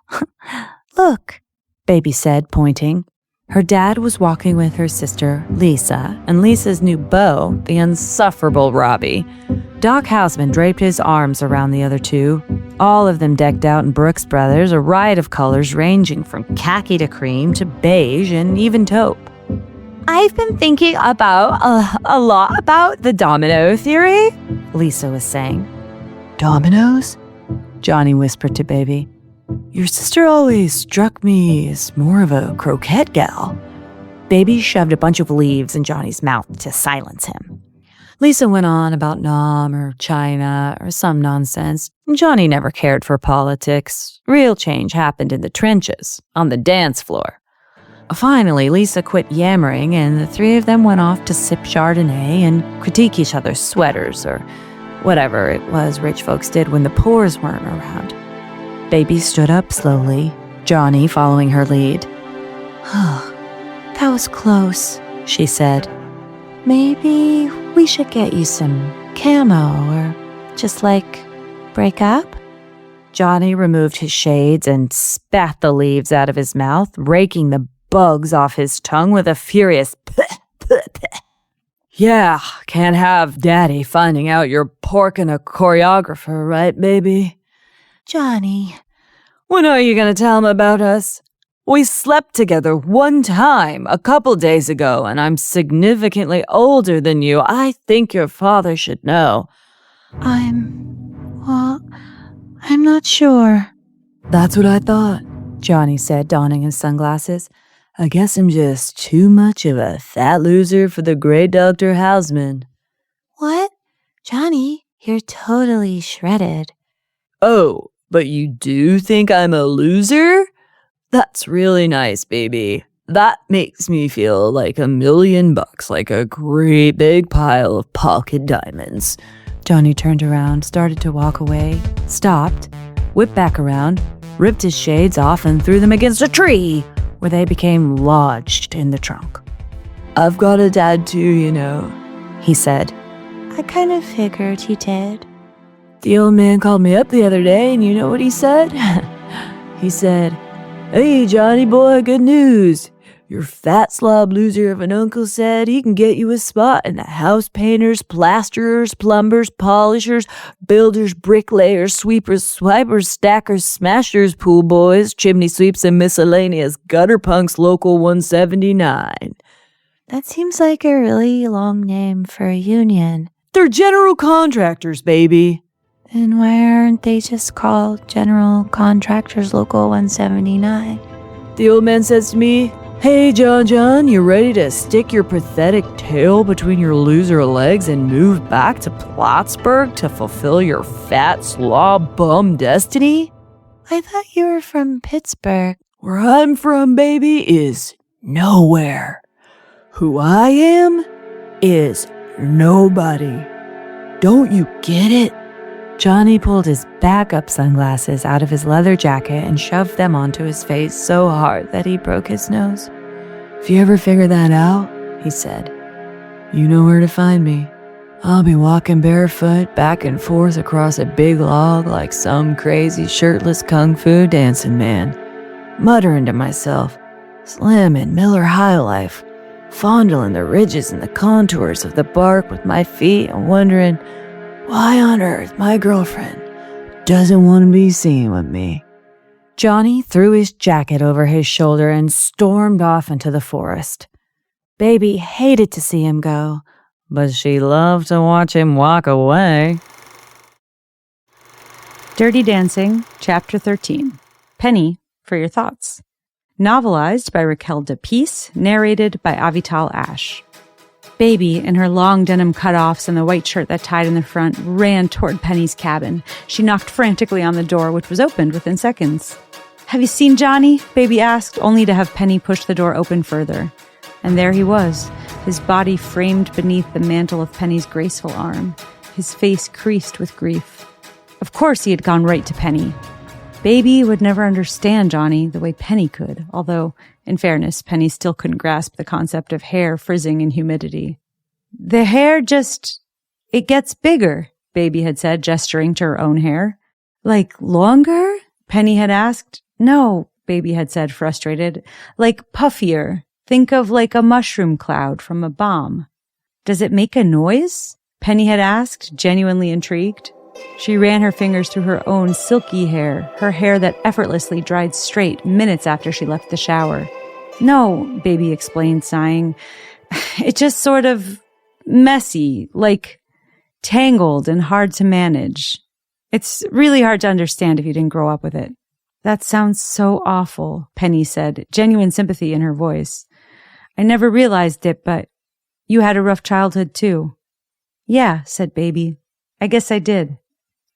look, Baby said, pointing. Her dad was walking with her sister, Lisa, and Lisa's new beau, the insufferable Robbie. Doc Houseman draped his arms around the other two, all of them decked out in Brooks Brothers, a riot of colors ranging from khaki to cream to beige and even taupe. I've been thinking about a lot about the domino theory, Lisa was saying. Dominoes? Johnny whispered to Baby. Your sister always struck me as more of a croquette gal. Baby shoved a bunch of leaves in Johnny's mouth to silence him. Lisa went on about Nam or China or some nonsense. Johnny never cared for politics. Real change happened in the trenches, on the dance floor. Finally, Lisa quit yammering, and the 3 of them went off to sip Chardonnay and critique each other's sweaters or whatever it was rich folks did when the poors weren't around. Baby stood up slowly, Johnny following her lead. That was close, she said. Maybe we should get you some camo or just break up? Johnny removed his shades and spat the leaves out of his mouth, raking the bugs off his tongue with a furious peh, peh, peh. Yeah, can't have Daddy finding out you're porking a choreographer, right, baby? Johnny, when are you going to tell him about us? We slept together one time a couple days ago, and I'm significantly older than you. I think your father should know. I'm not sure. That's what I thought, Johnny said, donning his sunglasses. I guess I'm just too much of a fat loser for the great Dr. Houseman. What? Johnny, you're totally shredded. Oh, but you do think I'm a loser? That's really nice, baby. That makes me feel like $1 million, like a great big pile of pocket diamonds. Johnny turned around, started to walk away, stopped, whipped back around, ripped his shades off and threw them against a tree, where they became lodged in the trunk. I've got a dad too, you know, he said. I kind of figured he did. The old man called me up the other day, and you know what he said? He said, Hey, Johnny boy, good news. Your fat slob loser of an uncle said he can get you a spot in the house painters, plasterers, plumbers, polishers, builders, bricklayers, sweepers, swipers, stackers, smashers, pool boys, chimney sweeps, and miscellaneous gutter punks local 179. That seems like a really long name for a union. They're general contractors, baby. Then why aren't they just called General Contractors Local 179? The old man says to me, Hey, John, you ready to stick your pathetic tail between your loser legs and move back to Plattsburgh to fulfill your fat slob bum destiny? I thought you were from Pittsburgh. Where I'm from, baby, is nowhere. Who I am is nobody. Don't you get it? Johnny pulled his backup sunglasses out of his leather jacket and shoved them onto his face so hard that he broke his nose. If you ever figure that out, he said, you know where to find me. I'll be walking barefoot back and forth across a big log like some crazy shirtless kung fu dancing man, muttering to myself, slamming Miller High Life, fondling the ridges and the contours of the bark with my feet and wondering why on earth my girlfriend doesn't want to be seen with me. Johnny threw his jacket over his shoulder and stormed off into the forest. Baby hated to see him go, but she loved to watch him walk away. Dirty Dancing, Chapter 13. Penny for Your Thoughts. Novelized by Raquel de Peace, narrated by Avital Ash. Baby, in her long denim cutoffs and the white shirt that tied in the front, ran toward Penny's cabin. She knocked frantically on the door, which was opened within seconds. "Have you seen Johnny?" Baby asked, only to have Penny push the door open further. And there he was, his body framed beneath the mantle of Penny's graceful arm, his face creased with grief. Of course he had gone right to Penny. Baby would never understand Johnny the way Penny could, although, in fairness, Penny still couldn't grasp the concept of hair frizzing in humidity. "The hair it gets bigger," Baby had said, gesturing to her own hair. "Like longer?" Penny had asked. "No," Baby had said, frustrated. "Like puffier. Think of like a mushroom cloud from a bomb." "Does it make a noise?" Penny had asked, genuinely intrigued. She ran her fingers through her own silky hair, her hair that effortlessly dried straight minutes after she left the shower. "No," Baby explained, sighing. "It's just sort of messy, like tangled and hard to manage. It's really hard to understand if you didn't grow up with it." "That sounds so awful," Penny said, genuine sympathy in her voice. "I never realized it, but you had a rough childhood too." "Yeah," said Baby. "I guess I did."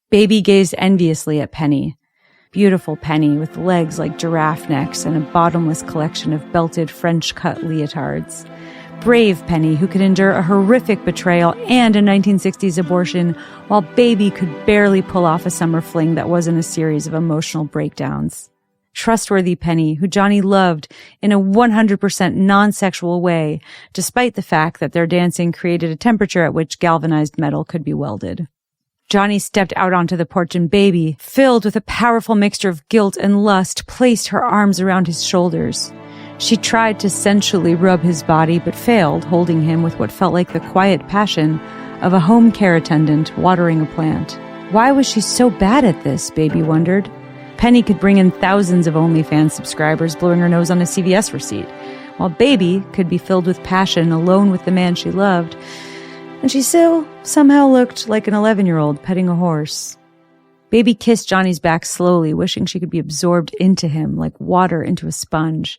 Baby gazed enviously at Penny. Beautiful Penny with legs like giraffe necks and a bottomless collection of belted French-cut leotards. Brave Penny who could endure a horrific betrayal and a 1960s abortion, while Baby could barely pull off a summer fling that wasn't a series of emotional breakdowns. Trustworthy Penny, who Johnny loved in a 100% non-sexual way, despite the fact that their dancing created a temperature at which galvanized metal could be welded. Johnny stepped out onto the porch and Baby, filled with a powerful mixture of guilt and lust, placed her arms around his shoulders. She tried to sensually rub his body, but failed, holding him with what felt like the quiet passion of a home care attendant watering a plant. Why was she so bad at this, Baby wondered. Penny could bring in thousands of OnlyFans subscribers blowing her nose on a CVS receipt, while Baby could be filled with passion alone with the man she loved. And she still somehow looked like an 11-year-old petting a horse. Baby kissed Johnny's back slowly, wishing she could be absorbed into him like water into a sponge,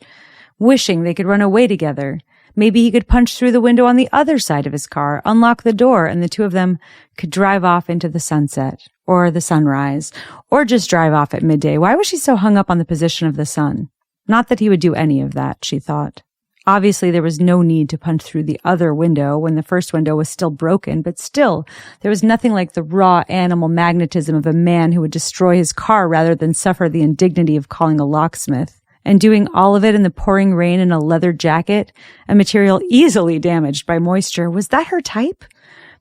wishing they could run away together. Maybe he could punch through the window on the other side of his car, unlock the door, and the two of them could drive off into the sunset, or the sunrise, or just drive off at midday. Why was she so hung up on the position of the sun? Not that he would do any of that, she thought. Obviously, there was no need to punch through the other window when the first window was still broken, but still, there was nothing like the raw animal magnetism of a man who would destroy his car rather than suffer the indignity of calling a locksmith. And doing all of it in the pouring rain in a leather jacket, a material easily damaged by moisture. Was that her type?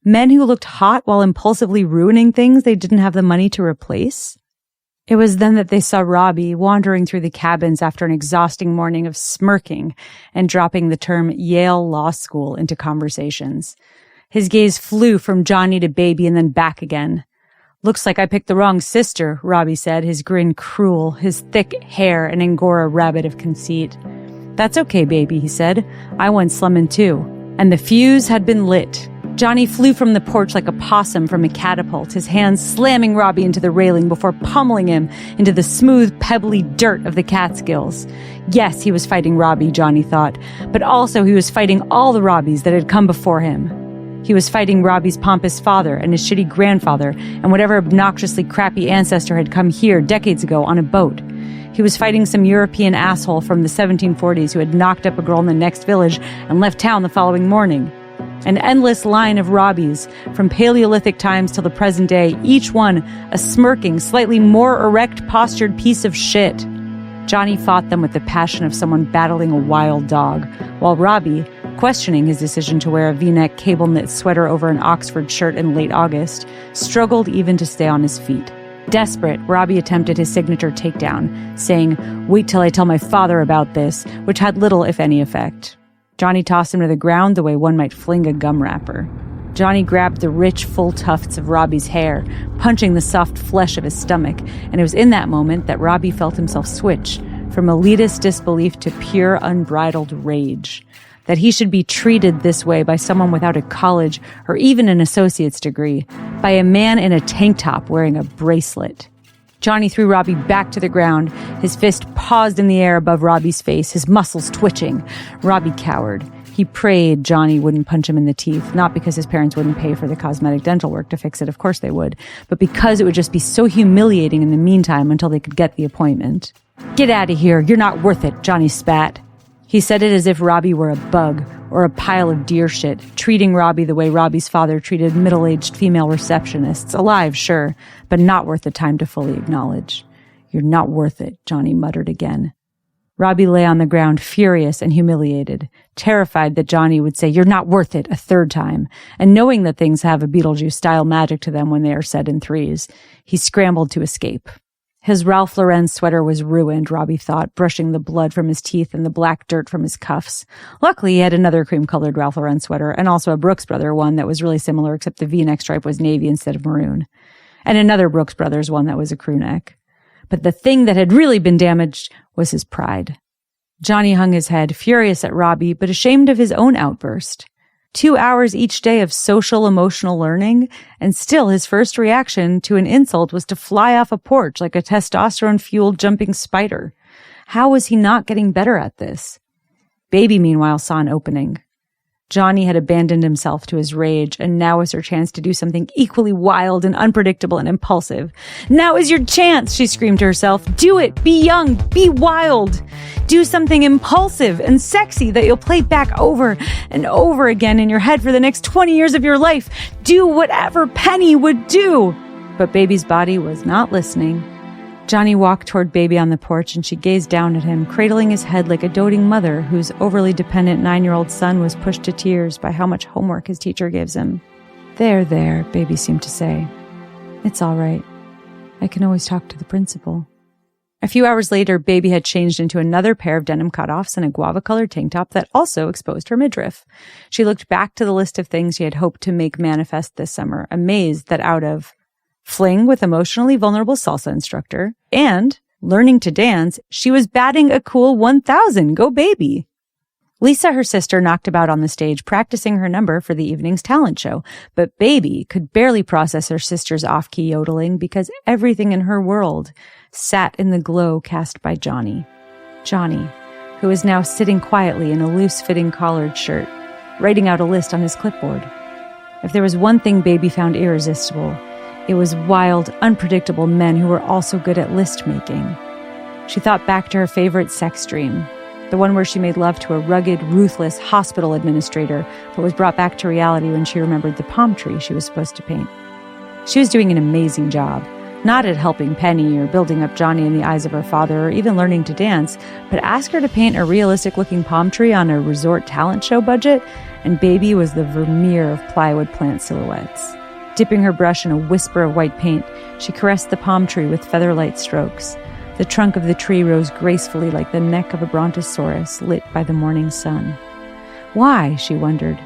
Men who looked hot while impulsively ruining things they didn't have the money to replace? It was then that they saw Robbie wandering through the cabins after an exhausting morning of smirking and dropping the term Yale Law School into conversations. His gaze flew from Johnny to Baby and then back again. "Looks like I picked the wrong sister," Robbie said, his grin cruel, his thick hair an Angora rabbit of conceit. "That's okay, Baby," he said. "I went slumming too." And the fuse had been lit. Johnny flew from the porch like a possum from a catapult, his hands slamming Robbie into the railing before pummeling him into the smooth, pebbly dirt of the Catskills. Yes, he was fighting Robbie, Johnny thought, but also he was fighting all the Robbies that had come before him. He was fighting Robbie's pompous father and his shitty grandfather and whatever obnoxiously crappy ancestor had come here decades ago on a boat. He was fighting some European asshole from the 1740s who had knocked up a girl in the next village and left town the following morning. An endless line of Robbies, from Paleolithic times till the present day, each one a smirking, slightly more erect postured piece of shit. Johnny fought them with the passion of someone battling a wild dog, while Robbie, questioning his decision to wear a V-neck cable-knit sweater over an Oxford shirt in late August, struggled even to stay on his feet. Desperate, Robbie attempted his signature takedown, saying, "Wait till I tell my father about this," which had little, if any, effect. Johnny tossed him to the ground the way one might fling a gum wrapper. Johnny grabbed the rich, full tufts of Robbie's hair, punching the soft flesh of his stomach, and it was in that moment that Robbie felt himself switch from elitist disbelief to pure, unbridled rage. That he should be treated this way by someone without a college or even an associate's degree, by a man in a tank top wearing a bracelet. Johnny threw Robbie back to the ground, his fist paused in the air above Robbie's face, his muscles twitching. Robbie cowered. He prayed Johnny wouldn't punch him in the teeth, not because his parents wouldn't pay for the cosmetic dental work to fix it, of course they would, but because it would just be so humiliating in the meantime until they could get the appointment. "Get out of here, you're not worth it," Johnny spat. He said it as if Robbie were a bug or a pile of deer shit, treating Robbie the way Robbie's father treated middle-aged female receptionists. Alive, sure, but not worth the time to fully acknowledge. "You're not worth it," Johnny muttered again. Robbie lay on the ground, furious and humiliated, terrified that Johnny would say, "You're not worth it," a third time, and knowing that things have a Beetlejuice-style magic to them when they are said in threes, he scrambled to escape. His Ralph Lauren sweater was ruined, Robbie thought, brushing the blood from his teeth and the black dirt from his cuffs. Luckily, he had another cream-colored Ralph Lauren sweater, and also a Brooks Brothers one that was really similar, except the V-neck stripe was navy instead of maroon. And another Brooks Brothers one that was a crew neck. But the thing that had really been damaged was his pride. Johnny hung his head, furious at Robbie, but ashamed of his own outburst. 2 hours each day of social emotional learning, and still his first reaction to an insult was to fly off a porch like a testosterone-fueled jumping spider. How was he not getting better at this? Baby, meanwhile, saw an opening. Johnny had abandoned himself to his rage, and now was her chance to do something equally wild and unpredictable and impulsive. "Now is your chance," she screamed to herself. "Do it! Be young! Be wild! Do something impulsive and sexy that you'll play back over and over again in your head for the next 20 years of your life. Do whatever Penny would do!" But Baby's body was not listening. Johnny walked toward Baby on the porch, and she gazed down at him, cradling his head like a doting mother whose overly dependent 9-year-old son was pushed to tears by how much homework his teacher gives him. There, Baby seemed to say. "It's all right. I can always talk to the principal." A few hours later, Baby had changed into another pair of denim cutoffs and a guava-colored tank top that also exposed her midriff. She looked back to the list of things she had hoped to make manifest this summer, amazed that out of fling with emotionally vulnerable salsa instructor, and learning to dance, she was batting a cool 1,000. Go Baby! Lisa, her sister, knocked about on the stage, practicing her number for the evening's talent show, but Baby could barely process her sister's off-key yodeling because everything in her world sat in the glow cast by Johnny. Johnny, who was now sitting quietly in a loose-fitting collared shirt, writing out a list on his clipboard. If there was one thing Baby found irresistible, it was wild, unpredictable men who were also good at list-making. She thought back to her favorite sex dream, the one where she made love to a rugged, ruthless hospital administrator, but was brought back to reality when she remembered the palm tree she was supposed to paint. She was doing an amazing job, not at helping Penny or building up Johnny in the eyes of her father or even learning to dance, but ask her to paint a realistic-looking palm tree on a resort talent show budget, and Baby was the Vermeer of plywood plant silhouettes. Dipping her brush in a whisper of white paint, she caressed the palm tree with feather-light strokes. The trunk of the tree rose gracefully like the neck of a brontosaurus lit by the morning sun. Why, she wondered.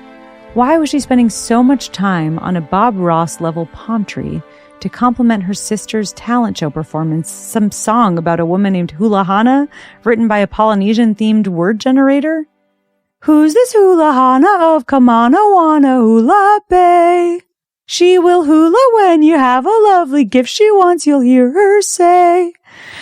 Why was she spending so much time on a Bob Ross-level palm tree to compliment her sister's talent show performance, some song about a woman named Hula Hana, written by a Polynesian-themed word generator? "Who's this Hula Hana of Kamanawana Hula Bay? She will hula when you have a lovely gift she wants, you'll hear her say."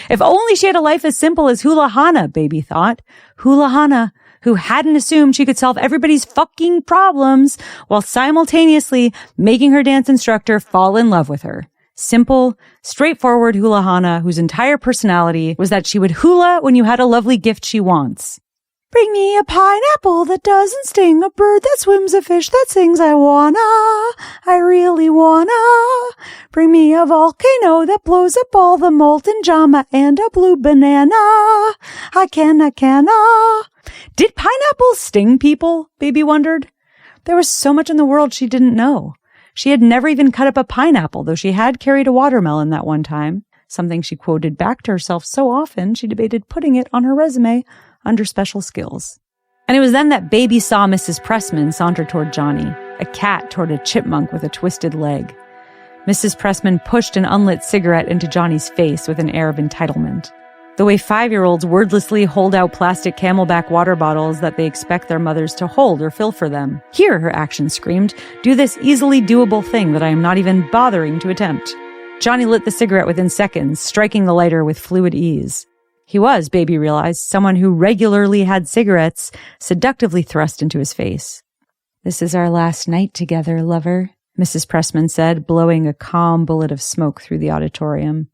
If only she had a life as simple as Hula Hana, Baby thought. Hula Hana, who hadn't assumed she could solve everybody's fucking problems while simultaneously making her dance instructor fall in love with her. Simple, straightforward Hula Hana, whose entire personality was that she would hula when you had a lovely gift she wants. "Bring me a pineapple that doesn't sting, a bird that swims, a fish that sings, I really wanna. Bring me a volcano that blows up all the molten jama and a blue banana. I canna. Did pineapples sting people? Baby wondered. There was so much in the world she didn't know. She had never even cut up a pineapple, though she had carried a watermelon that one time, something she quoted back to herself so often she debated putting it on her resume under special skills. And it was then that Baby saw Mrs. Pressman saunter toward Johnny, a cat toward a chipmunk with a twisted leg. Mrs. Pressman pushed an unlit cigarette into Johnny's face with an air of entitlement. The way 5-year-olds wordlessly hold out plastic Camelback water bottles that they expect their mothers to hold or fill for them. "Here," her action screamed, "do this easily doable thing that I am not even bothering to attempt." Johnny lit the cigarette within seconds, striking the lighter with fluid ease. He was, Baby realized, someone who regularly had cigarettes seductively thrust into his face. "This is our last night together, lover," Mrs. Pressman said, blowing a calm bullet of smoke through the auditorium.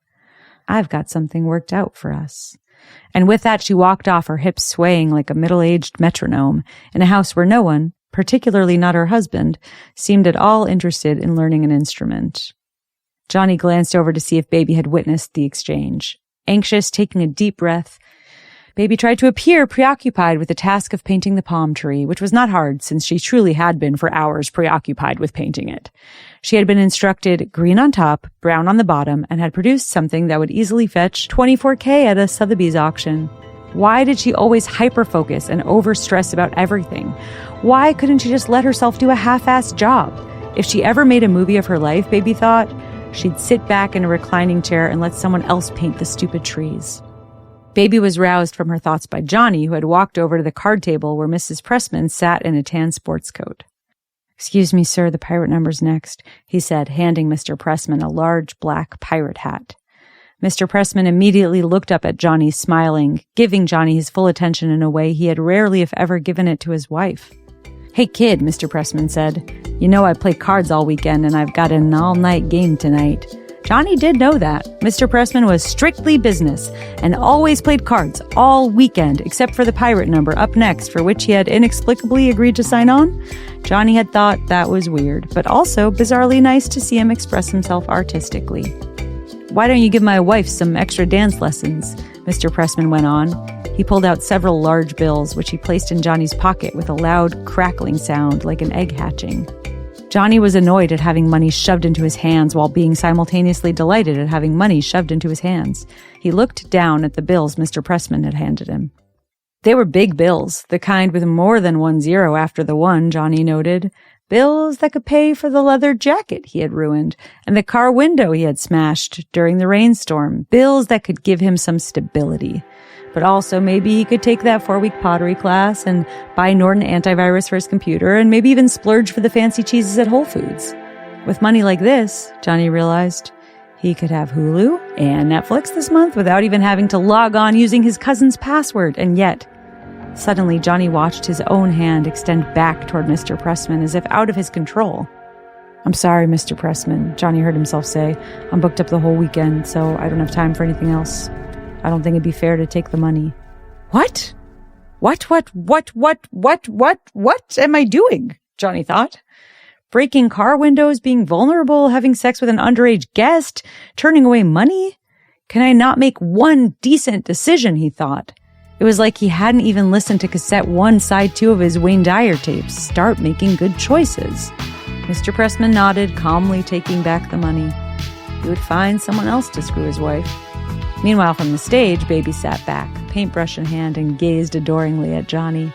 "I've got something worked out for us." And with that, she walked off, her hips swaying like a middle-aged metronome, in a house where no one, particularly not her husband, seemed at all interested in learning an instrument. Johnny glanced over to see if Baby had witnessed the exchange. Anxious, taking a deep breath, Baby tried to appear preoccupied with the task of painting the palm tree, which was not hard since she truly had been for hours preoccupied with painting it. She had been instructed green on top, brown on the bottom, and had produced something that would easily fetch $24K at a Sotheby's auction. Why did she always hyper-focus and overstress about everything? Why couldn't she just let herself do a half-assed job? If she ever made a movie of her life, Baby thought, she'd sit back in a reclining chair and let someone else paint the stupid trees. Baby was roused from her thoughts by Johnny, who had walked over to the card table where Mrs. Pressman sat in a tan sports coat. "Excuse me, sir, the pirate number's next," he said, handing Mr. Pressman a large black pirate hat. Mr. Pressman immediately looked up at Johnny, smiling, giving Johnny his full attention in a way he had rarely, if ever, given it to his wife. "Hey, kid," Mr. Pressman said, "you know I play cards all weekend and I've got an all-night game tonight." Johnny did know that. Mr. Pressman was strictly business and always played cards all weekend, except for the pirate number up next, for which he had inexplicably agreed to sign on. Johnny had thought that was weird, but also bizarrely nice to see him express himself artistically. "Why don't you give my wife some extra dance lessons?" Mr. Pressman went on. He pulled out several large bills, which he placed in Johnny's pocket with a loud crackling sound like an egg hatching. Johnny was annoyed at having money shoved into his hands while being simultaneously delighted at having money shoved into his hands. He looked down at the bills Mr. Pressman had handed him. They were big bills, the kind with more than 1 0 after the one, Johnny noted. Bills that could pay for the leather jacket he had ruined and the car window he had smashed during the rainstorm. Bills that could give him some stability. But also maybe he could take that 4-week pottery class and buy Norton antivirus for his computer and maybe even splurge for the fancy cheeses at Whole Foods. With money like this, Johnny realized, he could have Hulu and Netflix this month without even having to log on using his cousin's password. And yet, suddenly Johnny watched his own hand extend back toward Mr. Pressman as if out of his control. "I'm sorry, Mr. Pressman," Johnny heard himself say. "I'm booked up the whole weekend, so I don't have time for anything else. I don't think it'd be fair to take the money." What am I doing? Johnny thought. Breaking car windows, being vulnerable, having sex with an underage guest, turning away money? Can I not make one decent decision, he thought. It was like he hadn't even listened to cassette 1, side 2 of his Wayne Dyer tapes. Start making good choices. Mr. Pressman nodded, calmly taking back the money. He would find someone else to screw his wife. Meanwhile, from the stage, Baby sat back, paintbrush in hand, and gazed adoringly at Johnny.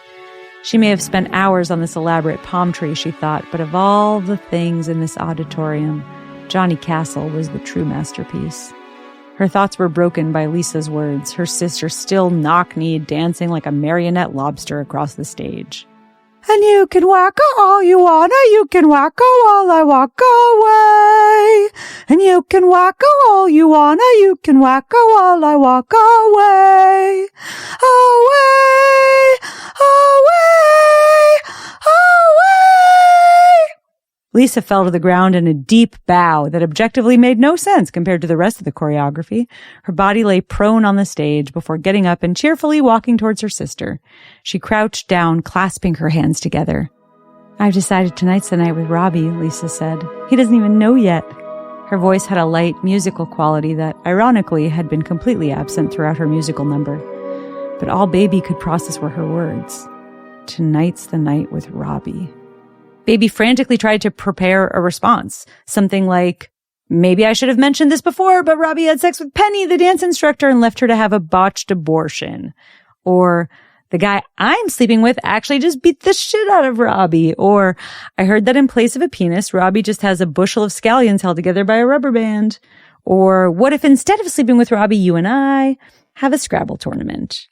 She may have spent hours on this elaborate palm tree, she thought, but of all the things in this auditorium, Johnny Castle was the true masterpiece. Her thoughts were broken by Lisa's words, her sister still knock-kneed, dancing like a marionette lobster across the stage. "And you can walk all you wanna, you can walk while I walk away. And you can walk all you wanna, you can walk while I walk away. Away, away, away." Lisa fell to the ground in a deep bow that objectively made no sense compared to the rest of the choreography. Her body lay prone on the stage before getting up and cheerfully walking towards her sister. She crouched down, clasping her hands together. "I've decided tonight's the night with Robbie," Lisa said. "He doesn't even know yet." Her voice had a light, musical quality that, ironically, had been completely absent throughout her musical number. But all Baby could process were her words. "Tonight's the night with Robbie." Baby frantically tried to prepare a response. Something like, "Maybe I should have mentioned this before, but Robbie had sex with Penny, the dance instructor, and left her to have a botched abortion." Or, "The guy I'm sleeping with actually just beat the shit out of Robbie." Or, "I heard that in place of a penis, Robbie just has a bushel of scallions held together by a rubber band." Or, "What if instead of sleeping with Robbie, you and I have a Scrabble tournament?"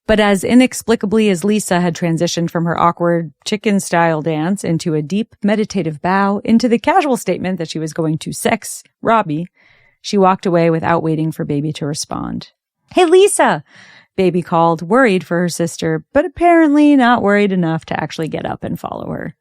But as inexplicably as Lisa had transitioned from her awkward chicken-style dance into a deep meditative bow into the casual statement that she was going to sex Robbie, she walked away without waiting for Baby to respond. "Hey, Lisa," Baby called, worried for her sister, but apparently not worried enough to actually get up and follow her.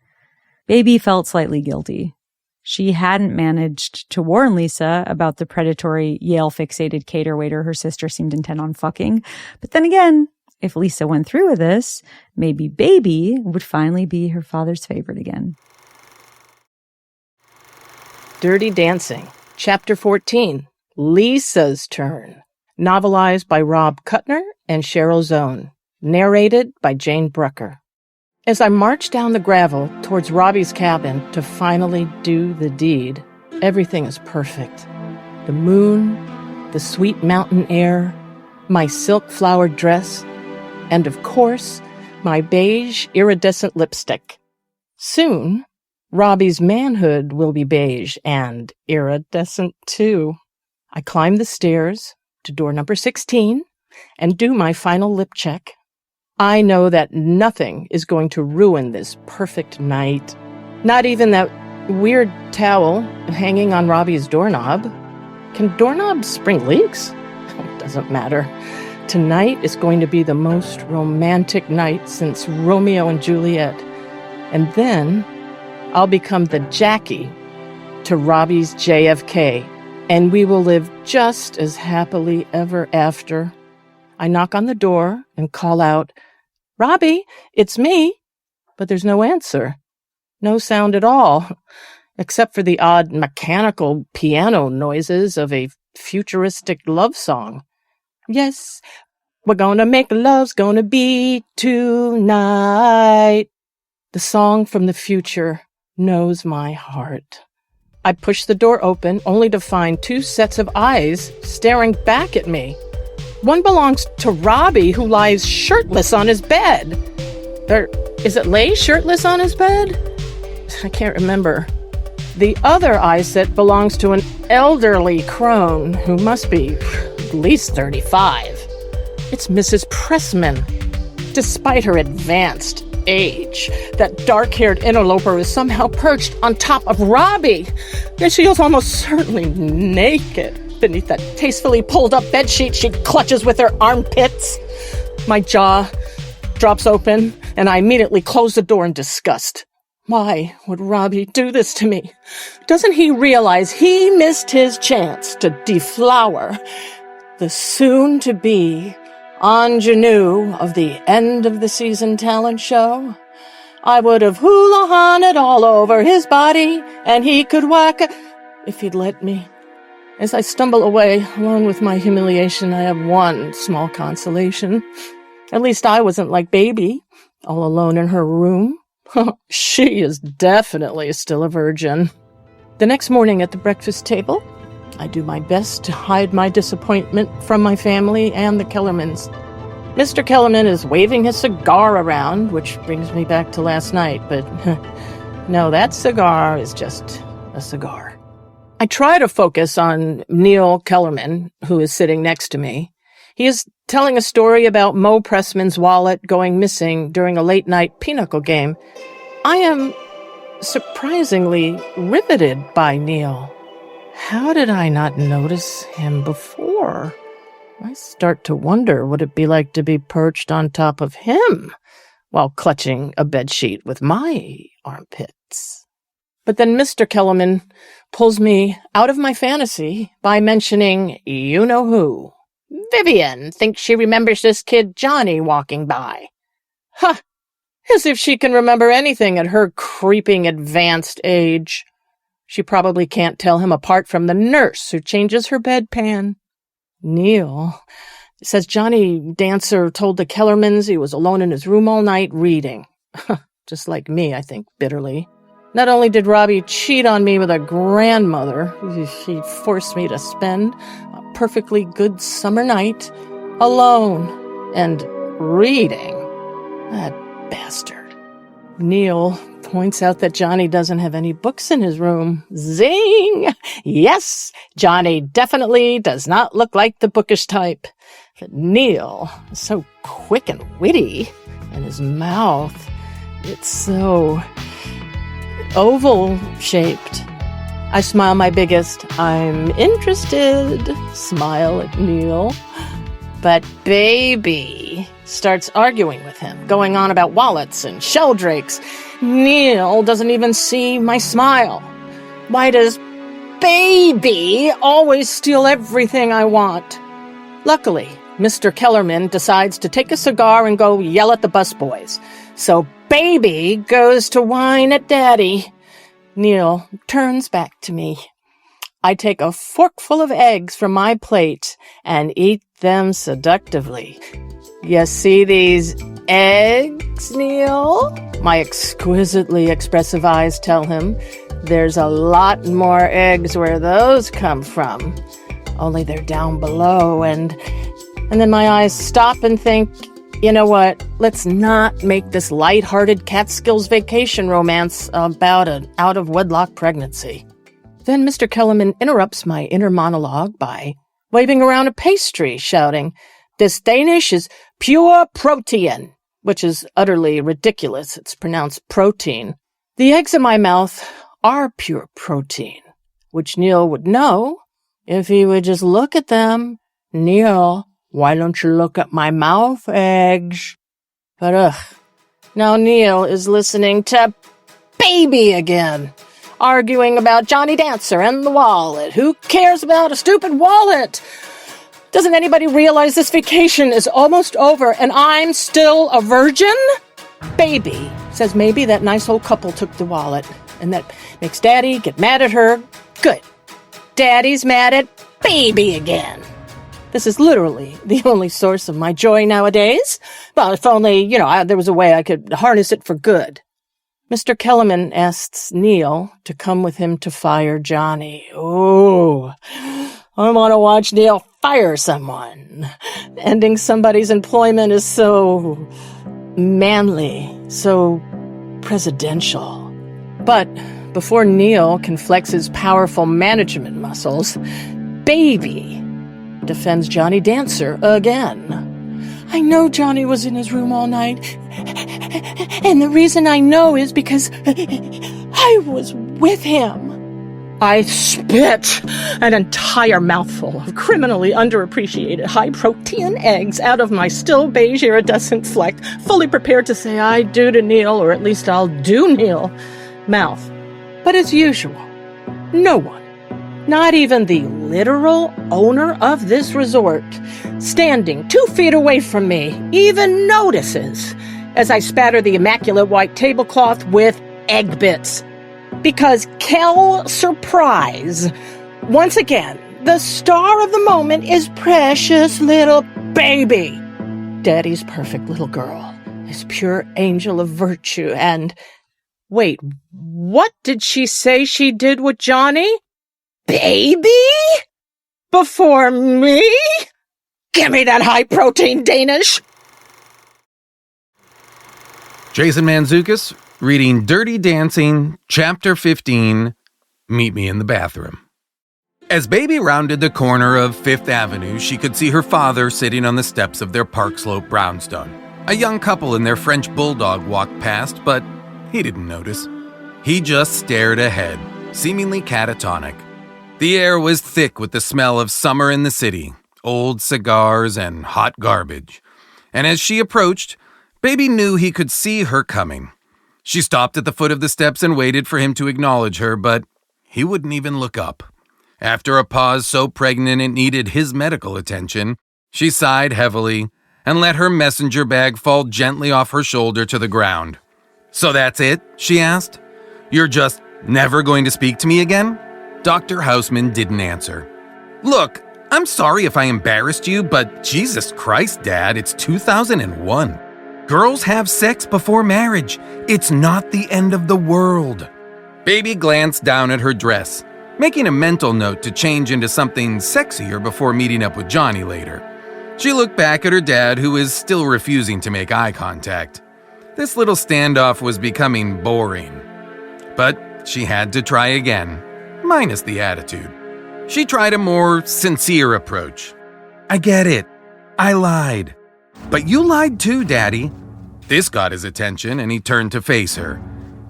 Baby felt slightly guilty. She hadn't managed to warn Lisa about the predatory Yale-fixated cater-waiter her sister seemed intent on fucking. But then again, if Lisa went through with this, maybe Baby would finally be her father's favorite again. Dirty Dancing, Chapter 14, Lisa's Turn. Novelized by Rob Kuttner and Cheryl Zone. Narrated by Jane Brucker. As I marched down the gravel towards Robbie's cabin to finally do the deed, everything is perfect. The moon, the sweet mountain air, my silk-flowered dress, and of course, my beige iridescent lipstick. Soon, Robbie's manhood will be beige and iridescent too. I climb the stairs to door number 16 and do my final lip check. I know that nothing is going to ruin this perfect night. Not even that weird towel hanging on Robbie's doorknob. Can doorknobs spring leaks? It doesn't matter. Tonight is going to be the most romantic night since Romeo and Juliet. And then I'll become the Jackie to Robbie's JFK. And we will live just as happily ever after. I knock on the door and call out, "Robbie, it's me." But there's no answer. No sound at all, except for the odd mechanical piano noises of a futuristic love song. Yes, we're gonna make love's gonna be tonight. The song from the future knows my heart. I push the door open, only to find two sets of eyes staring back at me. One belongs to Robbie, who lies shirtless on his bed. Or is it lay shirtless on his bed? I can't remember. The other eye set belongs to an elderly crone who must be at least 35. It's Mrs. Pressman. Despite her advanced age, that dark-haired interloper is somehow perched on top of Robbie. Yet she is almost certainly naked beneath that tastefully pulled-up bedsheet she clutches with her armpits. My jaw drops open, and I immediately close the door in disgust. Why would Robbie do this to me? Doesn't he realize he missed his chance to deflower the soon-to-be ingenue of the end-of-the-season talent show? I would have hula-hawned all over his body, and he could whack if he'd let me. As I stumble away, alone with my humiliation, I have one small consolation. At least I wasn't like Baby, all alone in her room. She is definitely still a virgin. The next morning at the breakfast table, I do my best to hide my disappointment from my family and the Kellermans. Mr. Kellerman is waving his cigar around, which brings me back to last night, but no, that cigar is just a cigar. I try to focus on Neil Kellerman, who is sitting next to me. He is telling a story about Mo Pressman's wallet going missing during a late-night pinochle game. I am surprisingly riveted by Neil. How did I not notice him before? I start to wonder what it'd be like to be perched on top of him while clutching a bedsheet with my armpits. But then Mr. Kellerman pulls me out of my fantasy by mentioning you-know-who. Vivian thinks she remembers this kid Johnny walking by. Huh! As if she can remember anything at her creeping advanced age. She probably can't tell him apart from the nurse who changes her bedpan. Neil says Johnny Dancer told the Kellermans he was alone in his room all night reading. Just like me, I think, bitterly. Not only did Robbie cheat on me with a grandmother, he forced me to spend a perfectly good summer night alone and reading. That bastard. Neil points out that Johnny doesn't have any books in his room. Zing! Yes, Johnny definitely does not look like the bookish type. But Neil is so quick and witty, and his mouth, it's so oval-shaped. I smile my biggest, I'm interested, smile at Neil. But Baby starts arguing with him, going on about wallets and sheldrakes. Neil doesn't even see my smile. Why does Baby always steal everything I want? Luckily, Mr. Kellerman decides to take a cigar and go yell at the busboys. So Baby goes to whine at Daddy. Neil turns back to me. I take a forkful of eggs from my plate and eat them seductively. You see these eggs, Neil? My exquisitely expressive eyes tell him. There's a lot more eggs where those come from. Only they're down below, and then my eyes stop and think, you know what? Let's not make this light-hearted Catskills vacation romance about an out-of-wedlock pregnancy. Then Mr. Kellerman interrupts my inner monologue by waving around a pastry, shouting, "This Danish is pure protein," which is utterly ridiculous. It's pronounced protein. The eggs in my mouth are pure protein, which Neil would know if he would just look at them. "Neil, why don't you look at my mouth eggs?" But now Neil is listening to Baby again, arguing about Johnny Dancer and the wallet. Who cares about a stupid wallet? Doesn't anybody realize this vacation is almost over and I'm still a virgin? Baby says maybe that nice old couple took the wallet, and that makes Daddy get mad at her. Good. Daddy's mad at Baby again. This is literally the only source of my joy nowadays. Well, if only, there was a way I could harness it for good. Mr. Kellerman asks Neil to come with him to fire Johnny. Oh, I want to watch Neil fire someone. Ending somebody's employment is so manly, so presidential. But before Neil can flex his powerful management muscles, Baby defends Johnny Dancer again. "I know Johnny was in his room all night, and the reason I know is because I was with him." I spit an entire mouthful of criminally underappreciated high-protein eggs out of my still beige iridescent fleck, fully prepared to say I do to Neil, or at least I'll do Neil, mouth. But as usual, no one, not even the literal owner of this resort, standing 2 feet away from me, even notices as I spatter the immaculate white tablecloth with egg bits. Because Kel surprise, once again, the star of the moment is precious little Baby. Daddy's perfect little girl, his pure angel of virtue, and... Wait, what did she say she did with Johnny? Baby? Before me? Give me that high-protein Danish! Jason Mantzoukas, reading Dirty Dancing, Chapter 15, Meet Me in the Bathroom. As Baby rounded the corner of Fifth Avenue, she could see her father sitting on the steps of their Park Slope brownstone. A young couple and their French bulldog walked past, but he didn't notice. He just stared ahead, seemingly catatonic. The air was thick with the smell of summer in the city, old cigars and hot garbage. And as she approached, Baby knew he could see her coming. She stopped at the foot of the steps and waited for him to acknowledge her, but he wouldn't even look up. After a pause so pregnant it needed his medical attention, she sighed heavily and let her messenger bag fall gently off her shoulder to the ground. "So that's it?" she asked. "You're just never going to speak to me again?" Dr. Houseman didn't answer. "Look, I'm sorry if I embarrassed you, but Jesus Christ, Dad, it's 2001. Girls have sex before marriage. It's not the end of the world." Baby glanced down at her dress, making a mental note to change into something sexier before meeting up with Johnny later. She looked back at her dad, who is still refusing to make eye contact. This little standoff was becoming boring. But she had to try again, minus the attitude. She tried a more sincere approach. "I get it. I lied. But you lied too, Daddy." This got his attention, and he turned to face her.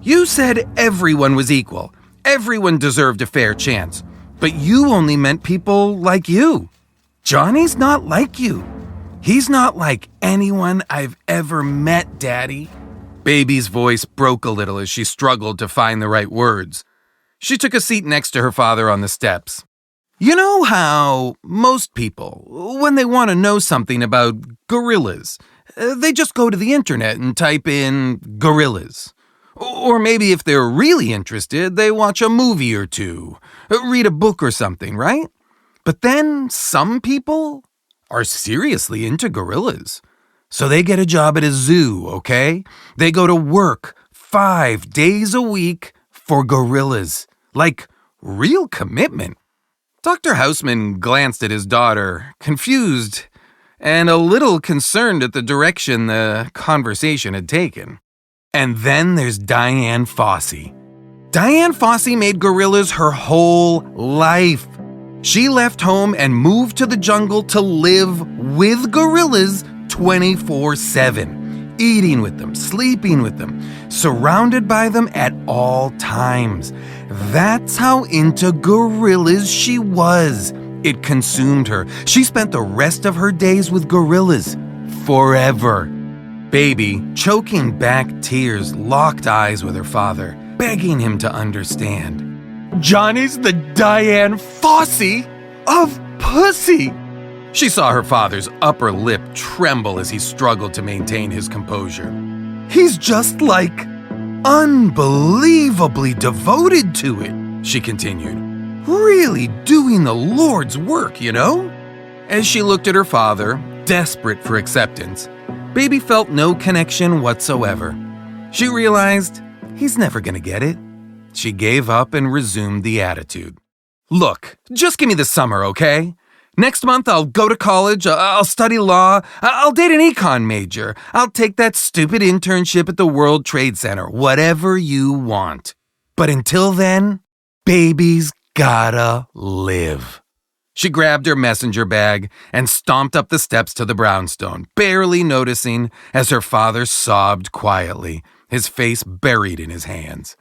"You said everyone was equal. Everyone deserved a fair chance. But you only meant people like you. Johnny's not like you. He's not like anyone I've ever met, Daddy. Baby's voice broke a little as she struggled to find the right words. She took a seat next to her father on the steps. You know how most people, when they want to know something about gorillas, they just go to the internet and type in gorillas. Or maybe if they're really interested, they watch a movie or two, read a book or something, right? But then some people are seriously into gorillas. So they get a job at a zoo, okay? They go to work 5 days a week for gorillas. Like real commitment. Dr. Houseman glanced at his daughter, confused and a little concerned at the direction the conversation had taken. And then there's Diane Fossey. Diane Fossey made gorillas her whole life. She left home and moved to the jungle to live with gorillas 24/7, eating with them, sleeping with them, surrounded by them at all times. That's how into gorillas she was. It consumed her. She spent the rest of her days with gorillas forever. Baby, choking back tears, locked eyes with her father, begging him to understand. Johnny's the Diane Fossey of pussy. She saw her father's upper lip tremble as he struggled to maintain his composure. He's just like unbelievably devoted to it, she continued. Really doing the Lord's work, you know? As she looked at her father, desperate for acceptance, Baby felt no connection whatsoever. She realized he's never gonna get it. She gave up and resumed the attitude. Look, just give me the summer, okay? Next month I'll go to college, I'll study law, I'll date an econ major, I'll take that stupid internship at the World Trade Center, whatever you want. But until then, Baby's gotta live. She grabbed her messenger bag and stomped up the steps to the brownstone, barely noticing as her father sobbed quietly, his face buried in his hands.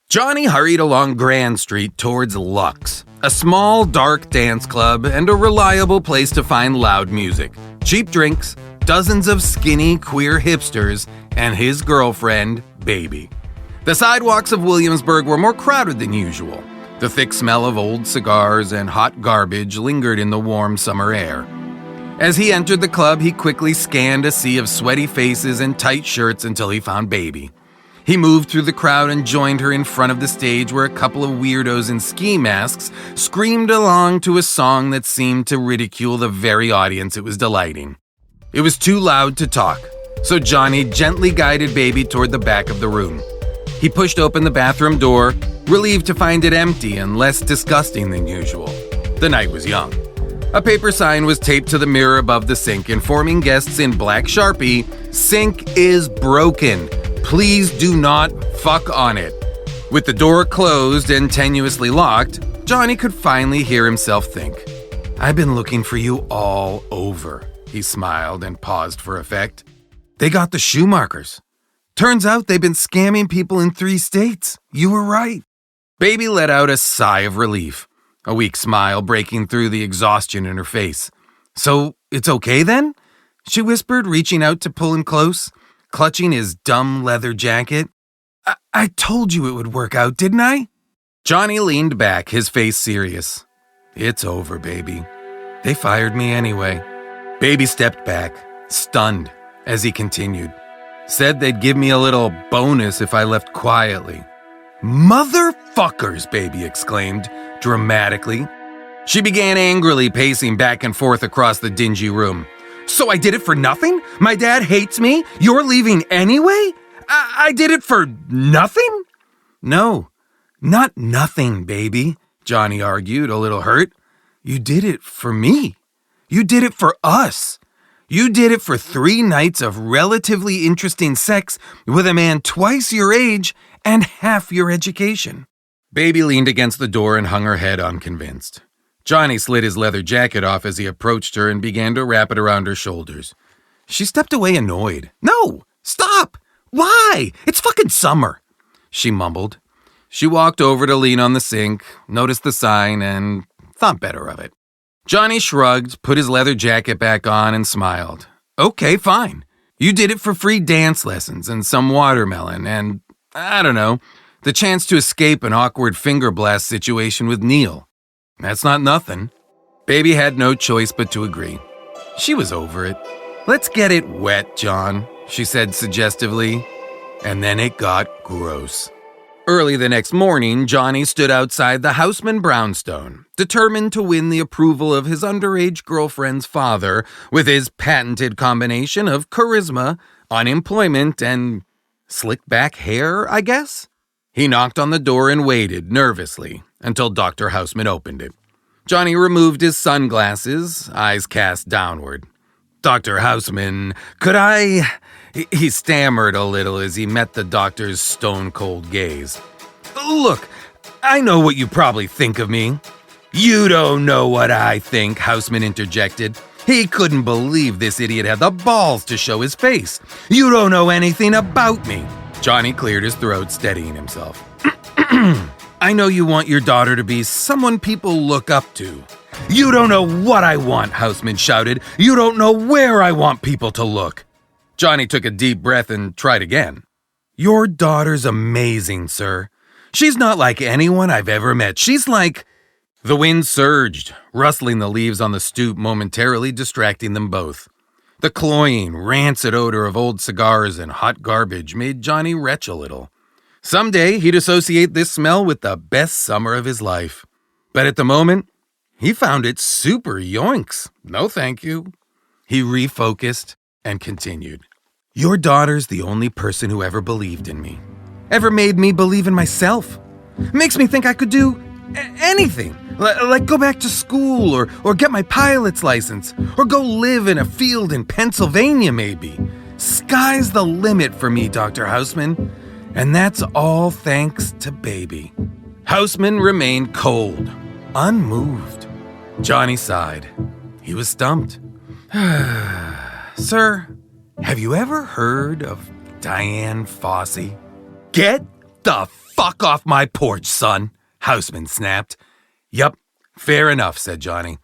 Johnny hurried along Grand Street towards Lux, a small, dark dance club and a reliable place to find loud music, cheap drinks, dozens of skinny, queer hipsters, and his girlfriend, Baby. The sidewalks of Williamsburg were more crowded than usual. The thick smell of old cigars and hot garbage lingered in the warm summer air. As he entered the club, he quickly scanned a sea of sweaty faces and tight shirts until he found Baby. He moved through the crowd and joined her in front of the stage where a couple of weirdos in ski masks screamed along to a song that seemed to ridicule the very audience it was delighting. It was too loud to talk, so Johnny gently guided Baby toward the back of the room. He pushed open the bathroom door, relieved to find it empty and less disgusting than usual. The night was young. A paper sign was taped to the mirror above the sink, informing guests in black Sharpie, "Sink is broken. Please do not fuck on it." With the door closed and tenuously locked, Johnny could finally hear himself think. "I've been looking for you all over," he smiled and paused for effect. "They got the shoe markers. Turns out they've been scamming people in 3 states. You were right." Baby let out a sigh of relief, a weak smile breaking through the exhaustion in her face. "So it's okay then?" she whispered, reaching out to pull him close, clutching his dumb leather jacket. I told you it would work out, didn't I?" Johnny leaned back, his face serious. "It's over, Baby. They fired me anyway." Baby stepped back, stunned, as he continued. "Said they'd give me a little bonus if I left quietly." "Motherfuckers!" Baby exclaimed, dramatically. She began angrily pacing back and forth across the dingy room. "So I did it for nothing? My dad hates me? You're leaving anyway? I did it for nothing?" "No, not nothing, Baby," Johnny argued, a little hurt. "You did it for me. You did it for us. You did it for 3 nights of relatively interesting sex with a man twice your age and half your education." Baby leaned against the door and hung her head unconvinced. Johnny slid his leather jacket off as he approached her and began to wrap it around her shoulders. She stepped away annoyed. "No, stop! Why? It's fucking summer," she mumbled. She walked over to lean on the sink, noticed the sign, and thought better of it. Johnny shrugged, put his leather jacket back on, and smiled. Okay, fine. You did it for free dance lessons and some watermelon and, I don't know, the chance to escape an awkward finger blast situation with Neil. That's not nothing. Baby had no choice but to agree. She was over it. Let's get it wet, John, she said suggestively. And then it got gross. Early the next morning, Johnny stood outside the Houseman brownstone, determined to win the approval of his underage girlfriend's father with his patented combination of charisma, unemployment, and slicked back hair, I guess? He knocked on the door and waited nervously until Dr. Houseman opened it. Johnny removed his sunglasses, eyes cast downward. Dr. Houseman, could I... He stammered a little as he met the doctor's stone-cold gaze. Look, I know what you probably think of me. You don't know what I think, Houseman interjected. He couldn't believe this idiot had the balls to show his face. You don't know anything about me. Johnny cleared his throat, steadying himself. I know you want your daughter to be someone people look up to. You don't know what I want, Houseman shouted. You don't know where I want people to look. Johnny took a deep breath and tried again. Your daughter's amazing, sir. She's not like anyone I've ever met. She's like... The wind surged, rustling the leaves on the stoop, momentarily distracting them both. The cloying, rancid odor of old cigars and hot garbage made Johnny retch a little. Someday he'd associate this smell with the best summer of his life. But at the moment, he found it super yoinks. No thank you. He refocused and continued. Your daughter's the only person who ever believed in me. Ever made me believe in myself. Makes me think I could do anything. Like go back to school or get my pilot's license or go live in a field in Pennsylvania maybe. Sky's the limit for me, Dr. Houseman. And that's all thanks to Baby. Houseman remained cold, unmoved. Johnny sighed. He was stumped. Sir, have you ever heard of Diane Fossey? Get the fuck off my porch, son, Houseman snapped. Yup, fair enough, said Johnny.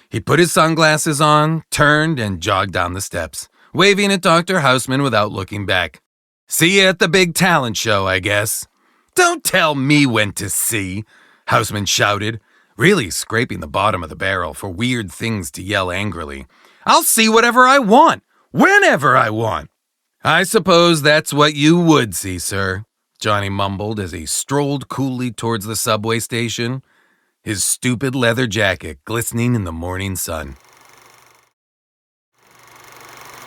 He put his sunglasses on, turned, and jogged down the steps, waving at Dr. Houseman without looking back. See you at the big talent show, I guess. Don't tell me when to see, Houseman shouted, really scraping the bottom of the barrel for weird things to yell angrily. I'll see whatever I want, whenever I want. I suppose that's what you would see, sir, Johnny mumbled as he strolled coolly towards the subway station, his stupid leather jacket glistening in the morning sun.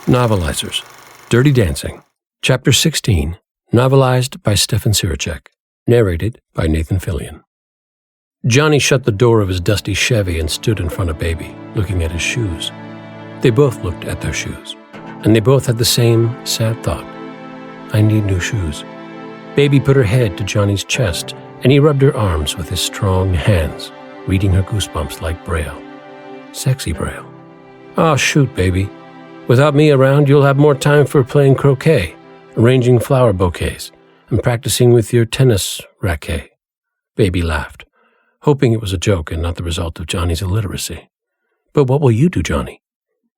Novelizers. Dirty Dancing. Chapter 16. Novelized by Stefan Siricek. Narrated by Nathan Fillion. Johnny shut the door of his dusty Chevy and stood in front of Baby, looking at his shoes. They both looked at their shoes, and they both had the same sad thought. I need new shoes. Baby put her head to Johnny's chest, and he rubbed her arms with his strong hands, reading her goosebumps like Braille. Sexy Braille. Oh, shoot, Baby. Without me around, you'll have more time for playing croquet, arranging flower bouquets, and practicing with your tennis racket. Baby laughed, hoping it was a joke and not the result of Johnny's illiteracy. But what will you do, Johnny?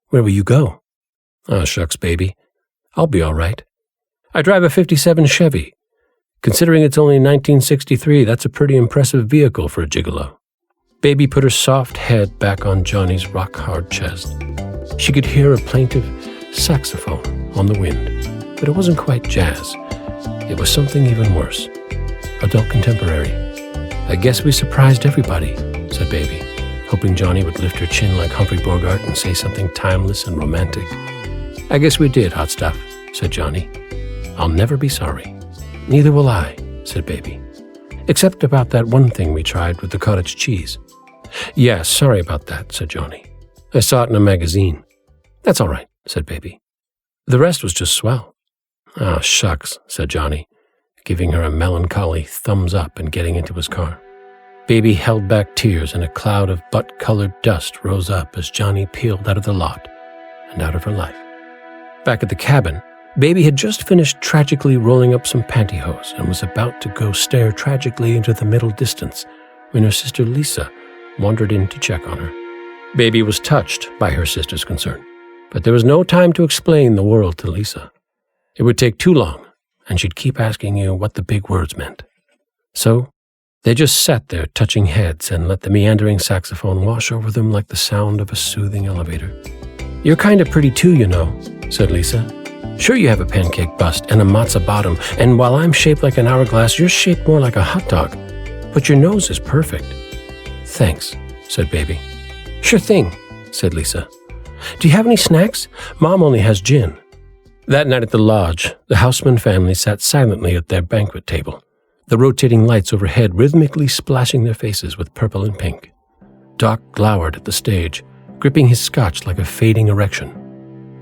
Where will you go? Oh, shucks, Baby. I'll be all right. I drive a 57 Chevy. Considering it's only 1963, that's a pretty impressive vehicle for a gigolo. Baby put her soft head back on Johnny's rock-hard chest. She could hear a plaintive saxophone on the wind, but it wasn't quite jazz. It was something even worse. Adult contemporary. I guess we surprised everybody, said Baby, hoping Johnny would lift her chin like Humphrey Bogart and say something timeless and romantic. I guess we did, hot stuff, said Johnny. I'll never be sorry. Neither will I, said Baby. Except about that one thing we tried with the cottage cheese. Yeah, sorry about that, said Johnny. I saw it in a magazine. That's all right, said Baby. The rest was just swell. Ah, shucks, said Johnny, giving her a melancholy thumbs up and getting into his car. Baby held back tears, and a cloud of butt-colored dust rose up as Johnny peeled out of the lot and out of her life. Back at the cabin, Baby had just finished tragically rolling up some pantyhose and was about to go stare tragically into the middle distance when her sister Lisa wandered in to check on her. Baby was touched by her sister's concern. But there was no time to explain the world to Lisa. It would take too long, and she'd keep asking you what the big words meant. So they just sat there touching heads and let the meandering saxophone wash over them like the sound of a soothing elevator. "You're kind of pretty too, you know," said Lisa. "Sure, you have a pancake bust and a matzo bottom, and while I'm shaped like an hourglass, you're shaped more like a hot dog. But your nose is perfect." "Thanks," said Baby. "Sure thing," said Lisa. "Do you have any snacks? Mom only has gin." That night at the lodge, the Houseman family sat silently at their banquet table, the rotating lights overhead rhythmically splashing their faces with purple and pink. Doc glowered at the stage, gripping his scotch like a fading erection.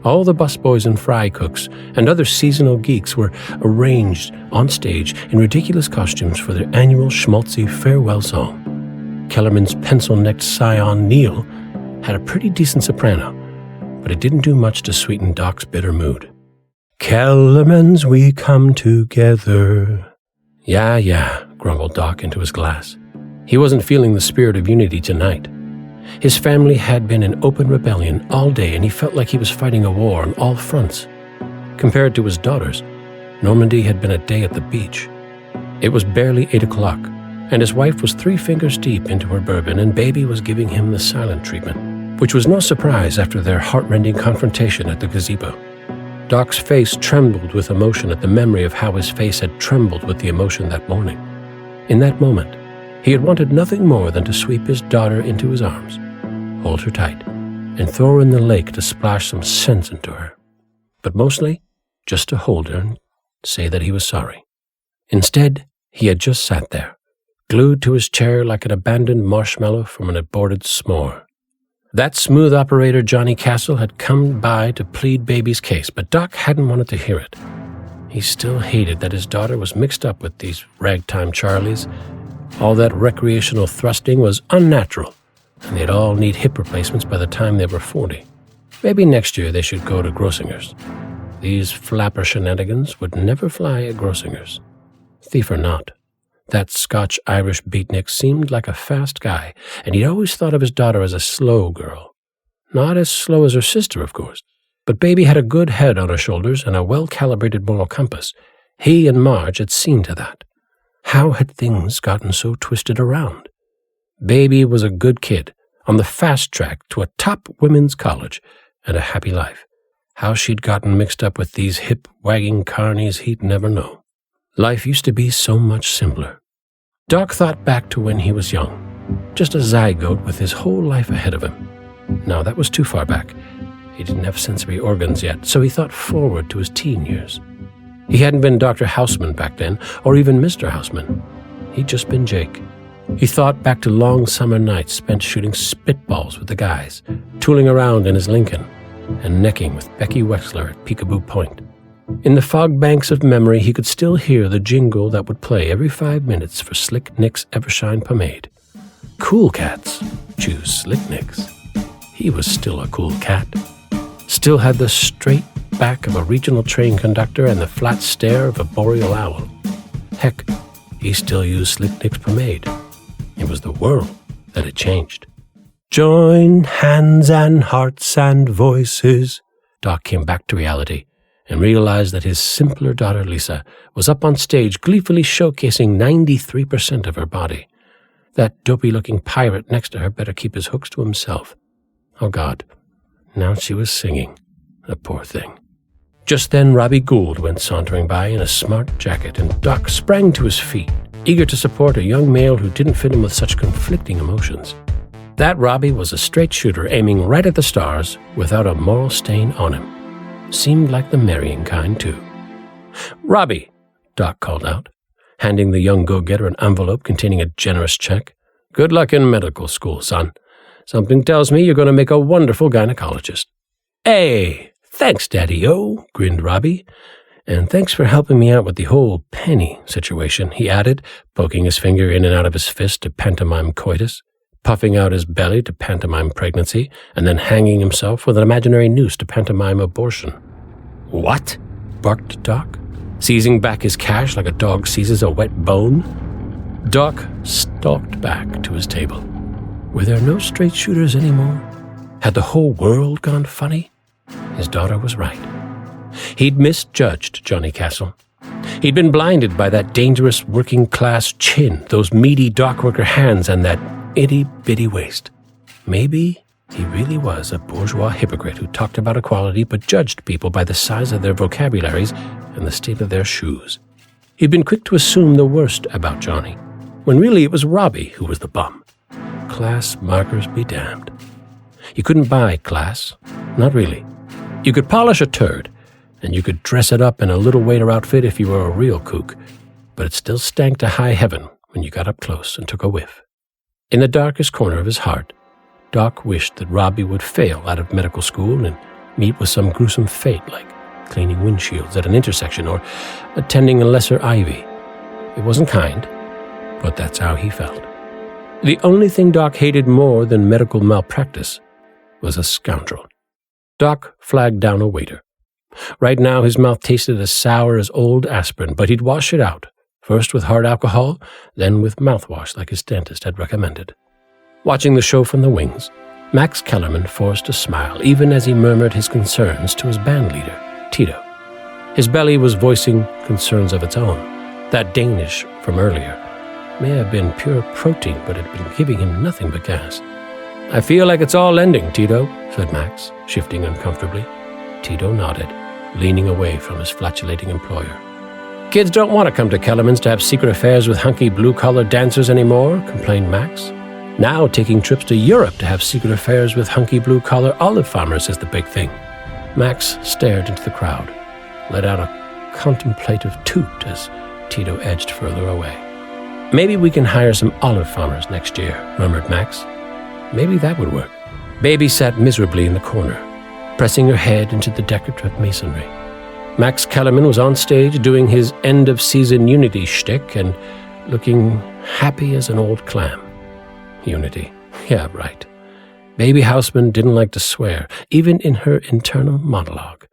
All the busboys and fry cooks and other seasonal geeks were arranged on stage in ridiculous costumes for their annual schmaltzy farewell song. Kellerman's pencil-necked scion Neil had a pretty decent soprano, but it didn't do much to sweeten Doc's bitter mood. "Kellerman's, we come together." Yeah, grumbled Doc into his glass. He wasn't feeling the spirit of unity tonight. His family had been in open rebellion all day, and he felt like he was fighting a war on all fronts. Compared to his daughters, Normandy had been a day at the beach. It was barely 8 o'clock, and his wife was 3 fingers deep into her bourbon, and Baby was giving him the silent treatment, which was no surprise after their heart-rending confrontation at the gazebo. Doc's face trembled with emotion at the memory of how his face had trembled with the emotion that morning. In that moment, he had wanted nothing more than to sweep his daughter into his arms, hold her tight, and throw her in the lake to splash some sense into her. But mostly, just to hold her and say that he was sorry. Instead, he had just sat there, glued to his chair like an abandoned marshmallow from an aborted s'more. That smooth operator Johnny Castle had come by to plead Baby's case, but Doc hadn't wanted to hear it. He still hated that his daughter was mixed up with these ragtime Charlies. All that recreational thrusting was unnatural, and they'd all need hip replacements by the time they were 40. Maybe next year they should go to Grossinger's. These flapper shenanigans would never fly at Grossinger's. Thief or not, that Scotch-Irish beatnik seemed like a fast guy, and he'd always thought of his daughter as a slow girl. Not as slow as her sister, of course, but Baby had a good head on her shoulders and a well-calibrated moral compass. He and Marge had seen to that. How had things gotten so twisted around? Baby was a good kid, on the fast track to a top women's college and a happy life. How she'd gotten mixed up with these hip-wagging carnies he'd never know. Life used to be so much simpler. Doc thought back to when he was young, just a zygote with his whole life ahead of him. No, that was too far back. He didn't have sensory organs yet, so he thought forward to his teen years. He hadn't been Dr. Houseman back then, or even Mr. Houseman. He'd just been Jake. He thought back to long summer nights spent shooting spitballs with the guys, tooling around in his Lincoln, and necking with Becky Wexler at Peekaboo Point. In the fog banks of memory, he could still hear the jingle that would play every 5 minutes for Slick Nick's Evershine pomade. Cool cats choose Slick Nick's. He was still a cool cat. Still had the straight back of a regional train conductor and the flat stare of a boreal owl. Heck, he still used Slick Nick's pomade. It was the world that had changed. Join hands and hearts and voices. Doc came back to reality and realized that his simpler daughter Lisa was up on stage gleefully showcasing 93% of her body. That dopey-looking pirate next to her better keep his hooks to himself. Oh, God. Now she was singing. The poor thing. Just then Robbie Gould went sauntering by in a smart jacket, and Doc sprang to his feet, eager to support a young male who didn't fit him with such conflicting emotions. That Robbie was a straight shooter aiming right at the stars without a moral stain on him. Seemed like the marrying kind, too. "Robbie," Doc called out, handing the young go-getter an envelope containing a generous check. "Good luck in medical school, son. Something tells me you're going to make a wonderful gynecologist." "Hey, thanks, Daddy-O," grinned Robbie. "And thanks for helping me out with the whole Penny situation," he added, poking his finger in and out of his fist to pantomime coitus, puffing out his belly to pantomime pregnancy, and then hanging himself with an imaginary noose to pantomime abortion. "What?" barked Doc, seizing back his cash like a dog seizes a wet bone. Doc stalked back to his table. Were there no straight shooters anymore? Had the whole world gone funny? His daughter was right. He'd misjudged Johnny Castle. He'd been blinded by that dangerous working-class chin, those meaty dockworker hands, and that itty-bitty waist. Maybe he really was a bourgeois hypocrite who talked about equality but judged people by the size of their vocabularies and the state of their shoes. He'd been quick to assume the worst about Johnny, when really it was Robbie who was the bum. Class markers be damned. You couldn't buy class. Not really. You could polish a turd, and you could dress it up in a little waiter outfit if you were a real kook, but it still stank to high heaven when you got up close and took a whiff. In the darkest corner of his heart, Doc wished that Robbie would fail out of medical school and meet with some gruesome fate like cleaning windshields at an intersection or attending a lesser Ivy. It wasn't kind, but that's how he felt. The only thing Doc hated more than medical malpractice was a scoundrel. Doc flagged down a waiter. Right now his mouth tasted as sour as old aspirin, but he'd wash it out, first with hard alcohol, then with mouthwash like his dentist had recommended. Watching the show from the wings, Max Kellerman forced a smile even as he murmured his concerns to his band leader, Tito. His belly was voicing concerns of its own. That Danish from earlier may have been pure protein, but had been giving him nothing but gas. "I feel like it's all ending, Tito," said Max, shifting uncomfortably. Tito nodded, leaning away from his flatulating employer. "Kids don't want to come to Kellerman's to have secret affairs with hunky blue-collar dancers anymore," complained Max. "Now taking trips to Europe to have secret affairs with hunky blue-collar olive farmers is the big thing." Max stared into the crowd, let out a contemplative toot as Tito edged further away. "Maybe we can hire some olive farmers next year," murmured Max. Maybe that would work. Baby sat miserably in the corner, pressing her head into the decorative masonry. Max Kellerman was on stage doing his end-of-season Unity shtick and looking happy as an old clam. Unity. Yeah, right. Baby Houseman didn't like to swear, even in her internal monologue.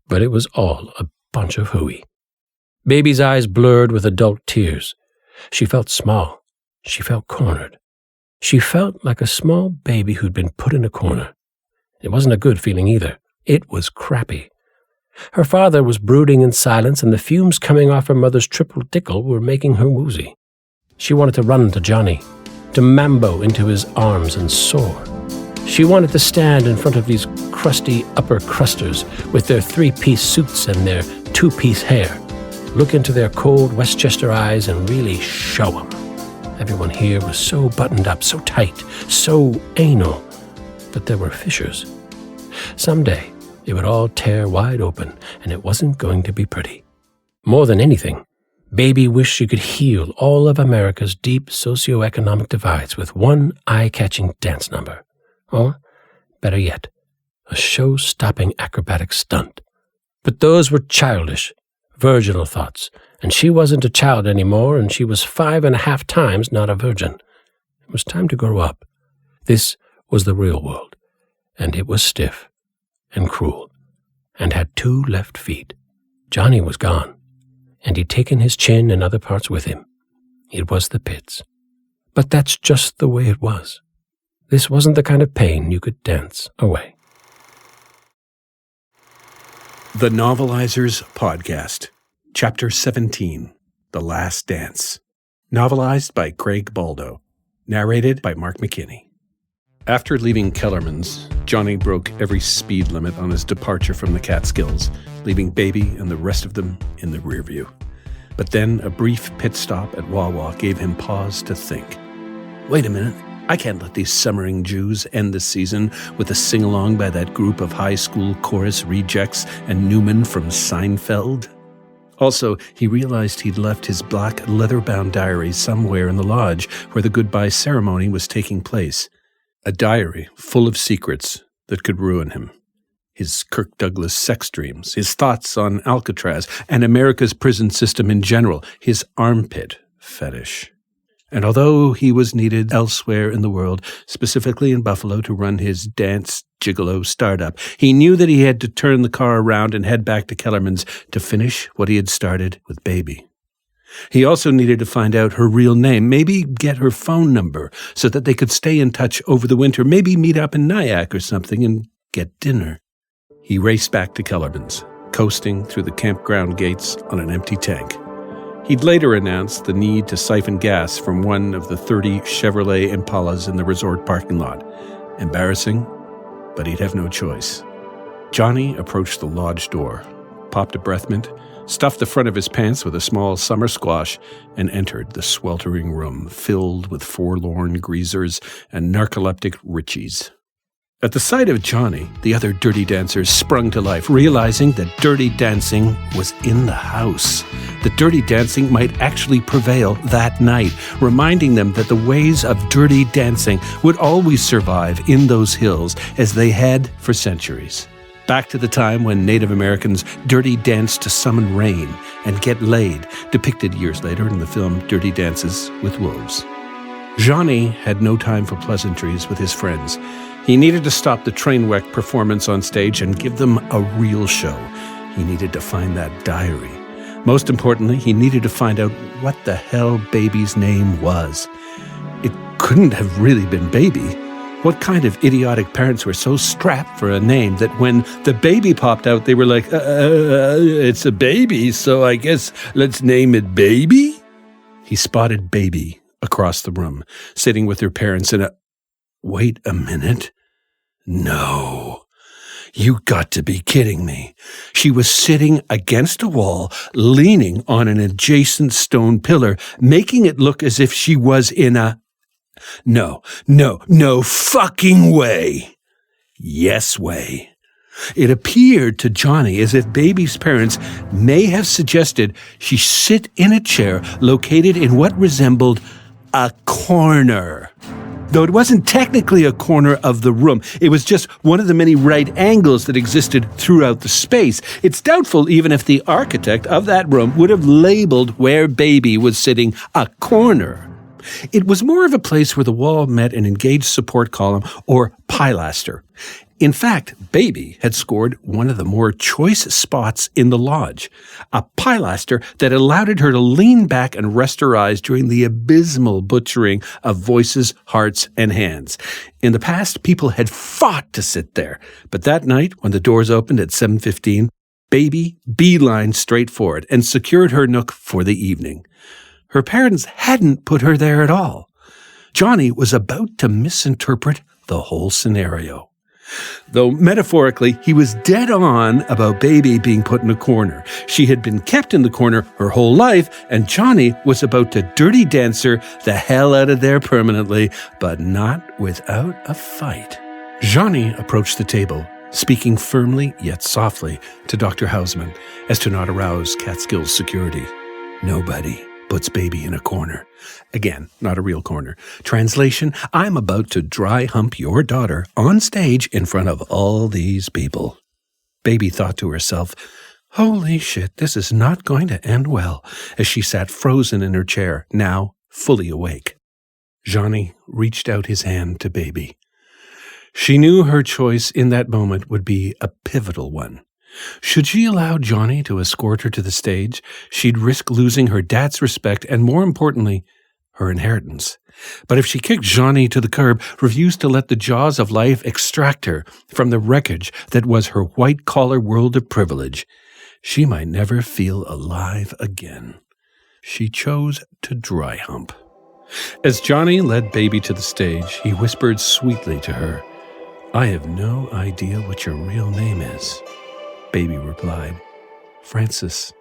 But it was all a bunch of hooey. Baby's eyes blurred with adult tears. She felt small. She felt cornered. She felt like a small baby who'd been put in a corner. It wasn't a good feeling either. It was crappy. Her father was brooding in silence, and the fumes coming off her mother's triple dickle were making her woozy. She wanted to run to Johnny, to mambo into his arms and soar. She wanted to stand in front of these crusty upper crusters with their three-piece suits and their two-piece hair, look into their cold Westchester eyes and really show them. Everyone here was so buttoned up, so tight, so anal, but there were fissures. Someday, it would all tear wide open, and it wasn't going to be pretty. More than anything, Baby wished she could heal all of America's deep socioeconomic divides with one eye-catching dance number. Or, better yet, a show-stopping acrobatic stunt. But those were childish, virginal thoughts, and she wasn't a child anymore, and she was 5.5 times not a virgin. It was time to grow up. This was the real world, and it was stiff and cruel, and had 2 left feet. Johnny was gone, and he'd taken his chin and other parts with him. It was the pits. But that's just the way it was. This wasn't the kind of pain you could dance away. The Novelizers Podcast, Chapter 17, The Last Dance. Novelized by Craig Baldo. Narrated by Mark McKinney. After leaving Kellerman's, Johnny broke every speed limit on his departure from the Catskills, leaving Baby and the rest of them in the rearview. But then a brief pit stop at Wawa gave him pause to think. Wait a minute. I can't let these summering Jews end the season with a sing-along by that group of high school chorus rejects and Newman from Seinfeld. Also, he realized he'd left his black leather-bound diary somewhere in the lodge where the goodbye ceremony was taking place. A diary full of secrets that could ruin him. His Kirk Douglas sex dreams, his thoughts on Alcatraz and America's prison system in general, his armpit fetish. And although he was needed elsewhere in the world, specifically in Buffalo to run his dance gigolo startup, he knew that he had to turn the car around and head back to Kellerman's to finish what he had started with Baby. He also needed to find out her real name, maybe get her phone number so that they could stay in touch over the winter, maybe meet up in Nyack or something and get dinner. He raced back to Kellerman's, coasting through the campground gates on an empty tank. He'd later announced the need to siphon gas from one of the 30 Chevrolet Impalas in the resort parking lot. Embarrassing, but he'd have no choice. Johnny approached the lodge door, popped a breath mint, stuffed the front of his pants with a small summer squash, and entered the sweltering room filled with forlorn greasers and narcoleptic Richies. At the sight of Johnny, the other Dirty Dancers sprung to life, realizing that Dirty Dancing was in the house. That Dirty Dancing might actually prevail that night, reminding them that the ways of Dirty Dancing would always survive in those hills as they had for centuries. Back to the time when Native Americans dirty danced to summon rain and get laid, depicted years later in the film Dirty Dances with Wolves. Johnny had no time for pleasantries with his friends. He needed to stop the train wreck performance on stage and give them a real show. He needed to find that diary. Most importantly, he needed to find out what the hell Baby's name was. It couldn't have really been Baby. What kind of idiotic parents were so strapped for a name that when the baby popped out, they were like, it's a baby, so I guess let's name it Baby? He spotted Baby across the room, sitting with her parents in a... Wait a minute. No. You got to be kidding me. She was sitting against a wall, leaning on an adjacent stone pillar, making it look as if she was in a... No fucking way. Yes way. It appeared to Johnny as if Baby's parents may have suggested she sit in a chair located in what resembled a corner. Though it wasn't technically a corner of the room, it was just one of the many right angles that existed throughout the space. It's doubtful even if the architect of that room would have labeled where Baby was sitting a corner. It was more of a place where the wall met an engaged support column or pilaster. In fact, Baby had scored one of the more choice spots in the lodge, a pilaster that allowed her to lean back and rest her eyes during the abysmal butchering of voices, hearts, and hands. In the past, people had fought to sit there, but that night, when the doors opened at 7:15, Baby beelined straight for it and secured her nook for the evening. Her parents hadn't put her there at all. Johnny was about to misinterpret the whole scenario. Though metaphorically, he was dead on about Baby being put in a corner. She had been kept in the corner her whole life, and Johnny was about to Dirty Dancer the hell out of there permanently, but not without a fight. Johnny approached the table, speaking firmly yet softly to Dr. Hausman as to not arouse Catskill's security. Nobody puts Baby in a corner. Again, not a real corner. Translation, I'm about to dry hump your daughter on stage in front of all these people. Baby thought to herself, holy shit, this is not going to end well, as she sat frozen in her chair, now fully awake. Johnny reached out his hand to Baby. She knew her choice in that moment would be a pivotal one. Should she allow Johnny to escort her to the stage, she'd risk losing her dad's respect and, more importantly, her inheritance. But if she kicked Johnny to the curb, refused to let the jaws of life extract her from the wreckage that was her white-collar world of privilege, she might never feel alive again. She chose to dry hump. As Johnny led Baby to the stage, he whispered sweetly to her, I have no idea what your real name is. Baby replied, Francis.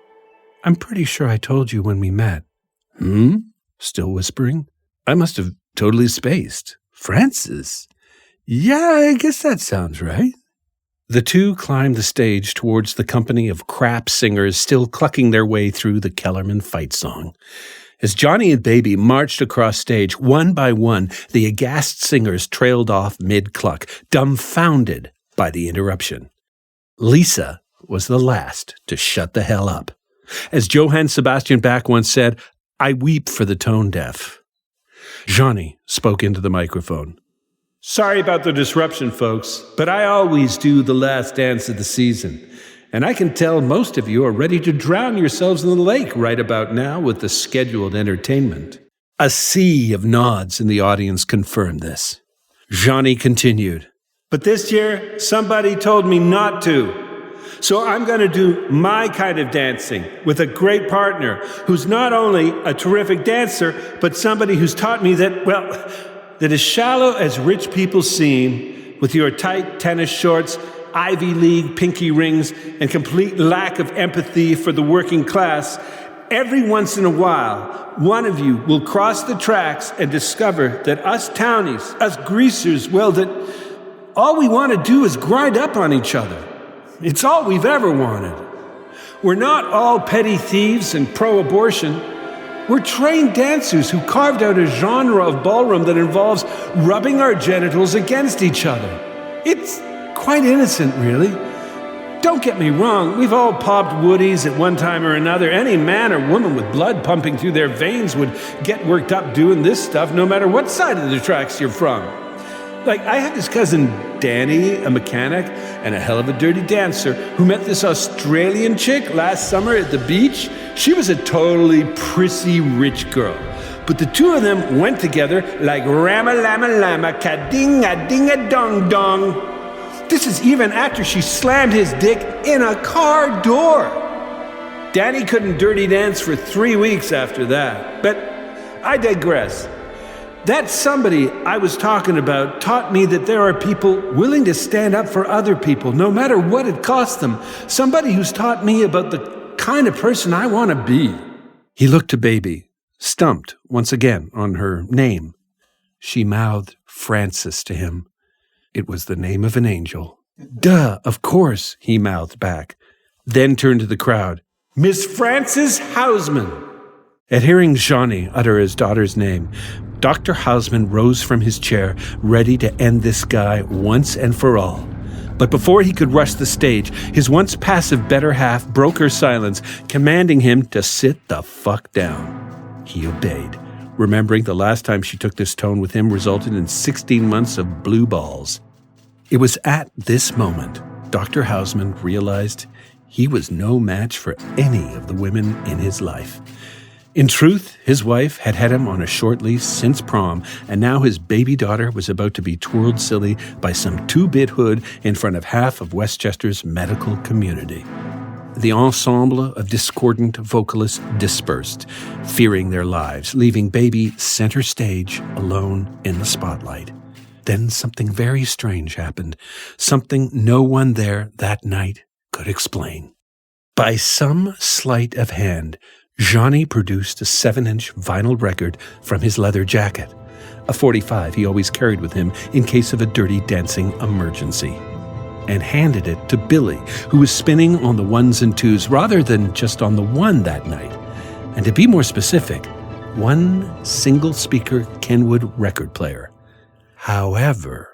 I'm pretty sure I told you when we met. Still whispering? I must have totally spaced. Francis? Yeah, I guess that sounds right. The two climbed the stage towards the company of crap singers still clucking their way through the Kellerman fight song. As Johnny and Baby marched across stage, one by one, the aghast singers trailed off mid-cluck, dumbfounded by the interruption. Lisa was the last to shut the hell up. As Johann Sebastian Bach once said, I weep for the tone-deaf. Johnny spoke into the microphone. Sorry about the disruption, folks, but I always do the last dance of the season. And I can tell most of you are ready to drown yourselves in the lake right about now with the scheduled entertainment. A sea of nods in the audience confirmed this. Johnny continued. But this year, somebody told me not to. So I'm going to do my kind of dancing with a great partner who's not only a terrific dancer, but somebody who's taught me that, well, that as shallow as rich people seem, with your tight tennis shorts, Ivy League pinky rings, and complete lack of empathy for the working class, every once in a while, one of you will cross the tracks and discover that us townies, us greasers, well, that all we want to do is grind up on each other. It's all we've ever wanted. We're not all petty thieves and pro-abortion. We're trained dancers who carved out a genre of ballroom that involves rubbing our genitals against each other. It's quite innocent, really. Don't get me wrong, we've all popped woodies at one time or another. Any man or woman with blood pumping through their veins would get worked up doing this stuff no matter what side of the tracks you're from. Like, I had this cousin Danny, a mechanic and a hell of a dirty dancer, who met this Australian chick last summer at the beach. She was a totally prissy rich girl. But the two of them went together like rama-lama-lama, ka-ding-a-ding-a-dong-dong. This is even after she slammed his dick in a car door. Danny couldn't dirty dance for 3 weeks after that. But I digress. That somebody I was talking about taught me that there are people willing to stand up for other people, no matter what it costs them. Somebody who's taught me about the kind of person I want to be. He looked to Baby, stumped once again on her name. She mouthed Frances to him. It was the name of an angel. Duh, of course, he mouthed back, then turned to the crowd. Miss Frances Hausman. At hearing Johnny utter his daughter's name, Dr. Hausman rose from his chair, ready to end this guy once and for all. But before he could rush the stage, his once passive better half broke her silence, commanding him to sit the fuck down. He obeyed, remembering the last time she took this tone with him resulted in 16 months of blue balls. It was at this moment Dr. Hausman realized he was no match for any of the women in his life. In truth, his wife had had him on a short lease since prom, and now his baby daughter was about to be twirled silly by some two-bit hood in front of half of Westchester's medical community. The ensemble of discordant vocalists dispersed, fearing their lives, leaving Baby center stage alone in the spotlight. Then something very strange happened, something no one there that night could explain. By some sleight of hand, Johnny produced a 7-inch vinyl record from his leather jacket, a 45 he always carried with him in case of a dirty dancing emergency, and handed it to Billy, who was spinning on the ones and twos rather than just on the one that night. And to be more specific, one single-speaker Kenwood record player. However,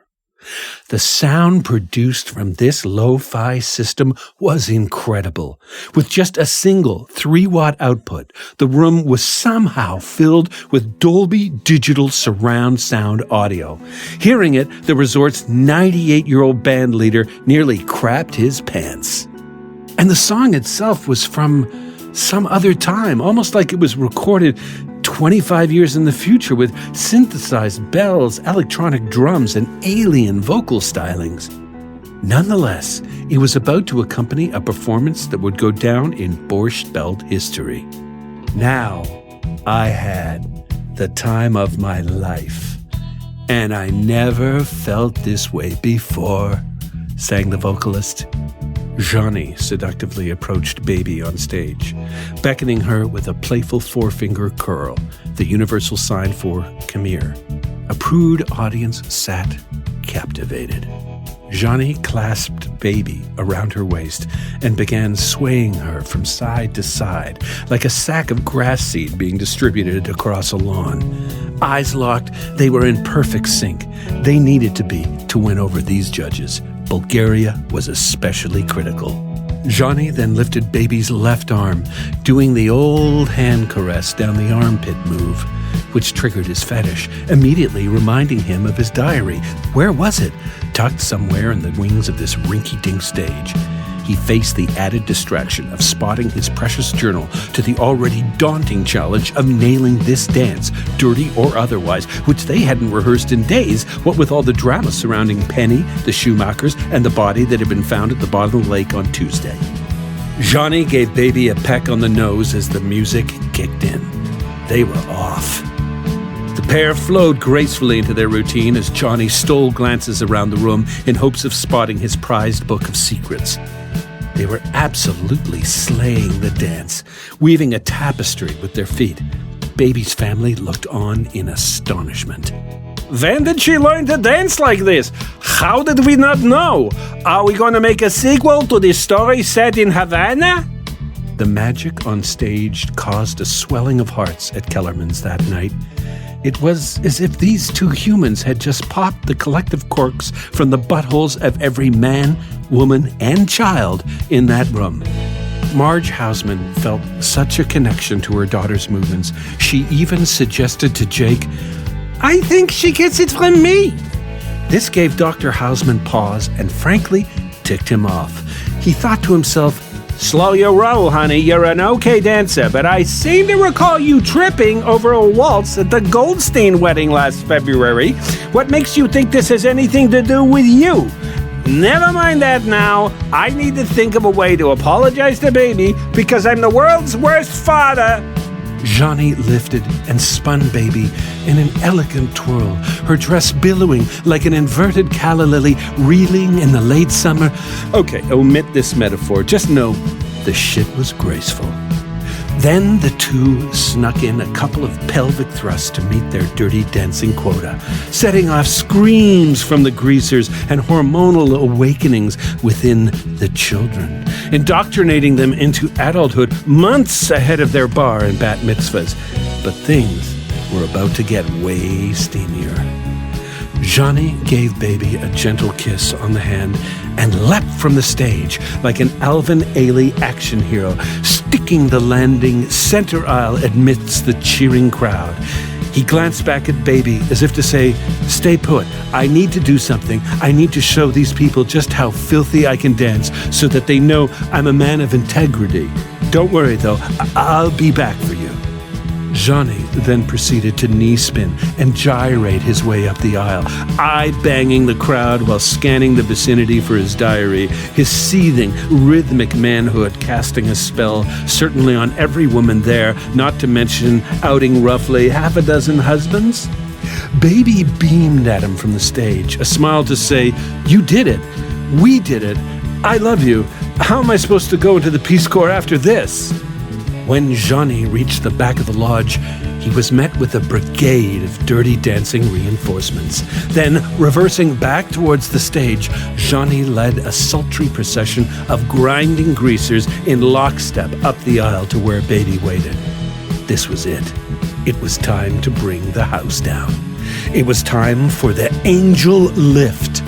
the sound produced from this lo-fi system was incredible. With just a single 3-watt output, the room was somehow filled with Dolby Digital surround sound audio. Hearing it, the resort's 98-year-old band leader nearly crapped his pants. And the song itself was from some other time, almost like it was recorded 25 years in the future with synthesized bells, electronic drums, and alien vocal stylings. Nonetheless, it was about to accompany a performance that would go down in Borscht Belt history. Now, I had the time of my life, and I never felt this way before, sang the vocalist. Johnny seductively approached Baby on stage, beckoning her with a playful forefinger curl, the universal sign for come here. A prude audience sat captivated. Johnny clasped Baby around her waist and began swaying her from side to side like a sack of grass seed being distributed across a lawn. Eyes locked, they were in perfect sync. They needed to be to win over these judges. Bulgaria was especially critical. Johnny then lifted Baby's left arm, doing the old hand caress down the armpit move, which triggered his fetish, immediately reminding him of his diary. Where was it? Tucked somewhere in the wings of this rinky-dink stage. he faced the added distraction of spotting his precious journal to the already daunting challenge of nailing this dance, dirty or otherwise, which they hadn't rehearsed in days, what with all the drama surrounding Penny, the Schumachers, and the body that had been found at the bottom of the lake on Tuesday. Johnny gave Baby a peck on the nose as the music kicked in. They were off. The pair flowed gracefully into their routine as Johnny stole glances around the room in hopes of spotting his prized book of secrets. They were absolutely slaying the dance, weaving a tapestry with their feet. Baby's family looked on in astonishment. When did she learn to dance like this? How did we not know? Are we going to make a sequel to this story set in Havana? The magic on stage caused a swelling of hearts at Kellerman's that night. It was as if these two humans had just popped the collective corks from the buttholes of every man, woman, and child in that room. Marge Hausman felt such a connection to her daughter's movements. She even suggested to Jake, "I think she gets it from me." This gave Dr. Hausman pause and frankly ticked him off. He thought to himself, "Slow your roll, honey. You're an okay dancer, but I seem to recall you tripping over a waltz at the Goldstein wedding last February. What makes you think this has anything to do with you? Never mind that now. I need to think of a way to apologize to Baby because I'm the world's worst father." Johnny lifted and spun Baby in an elegant twirl, her dress billowing like an inverted calla lily reeling in the late summer. Okay, omit this metaphor. Just know the shit was graceful. Then the two snuck in a couple of pelvic thrusts to meet their dirty dancing quota, setting off screams from the greasers and hormonal awakenings within the children, indoctrinating them into adulthood months ahead of their bar and bat mitzvahs. But things were about to get way steamier. Johnny gave Baby a gentle kiss on the hand and leapt from the stage like an Alvin Ailey action hero, sticking the landing center aisle amidst the cheering crowd. He glanced back at Baby as if to say, "Stay put. I need to do something. I need to show these people just how filthy I can dance so that they know I'm a man of integrity. Don't worry, though. I'll be back for you." Johnny then proceeded to knee spin and gyrate his way up the aisle, eye-banging the crowd while scanning the vicinity for his diary, his seething, rhythmic manhood casting a spell certainly on every woman there, not to mention outing roughly half a dozen husbands. Baby beamed at him from the stage, a smile to say, "You did it. We did it. I love you. How am I supposed to go into the Peace Corps after this?" When Johnny reached the back of the lodge, he was met with a brigade of dirty dancing reinforcements. Then, reversing back towards the stage, Johnny led a sultry procession of grinding greasers in lockstep up the aisle to where Baby waited. This was it. It was time to bring the house down. It was time for the angel lift.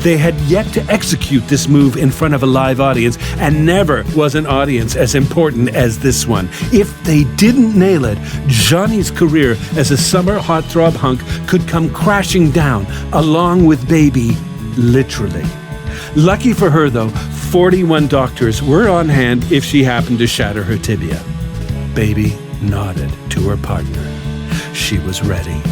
They had yet to execute this move in front of a live audience, and never was an audience as important as this one. If they didn't nail it, Johnny's career as a summer heartthrob hunk could come crashing down, along with Baby, literally. Lucky for her, though, 41 doctors were on hand if she happened to shatter her tibia. Baby nodded to her partner. She was ready.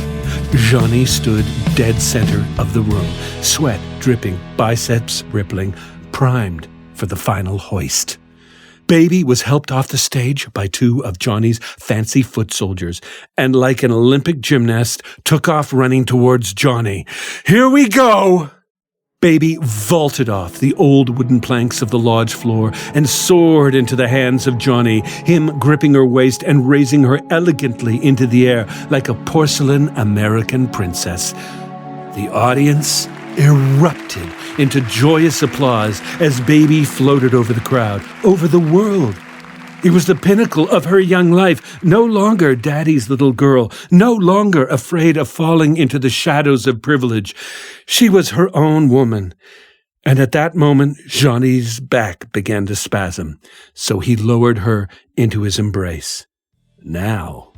Johnny stood dead center of the room, sweat dripping, biceps rippling, primed for the final hoist. Baby was helped off the stage by two of Johnny's fancy foot soldiers, and like an Olympic gymnast, took off running towards Johnny. "Here we go!" Baby vaulted off the old wooden planks of the lodge floor and soared into the hands of Johnny, him gripping her waist and raising her elegantly into the air like a porcelain American princess. The audience erupted into joyous applause as Baby floated over the crowd, over the world. It was the pinnacle of her young life, no longer Daddy's little girl, no longer afraid of falling into the shadows of privilege. She was her own woman. And at that moment, Johnny's back began to spasm, so he lowered her into his embrace. Now,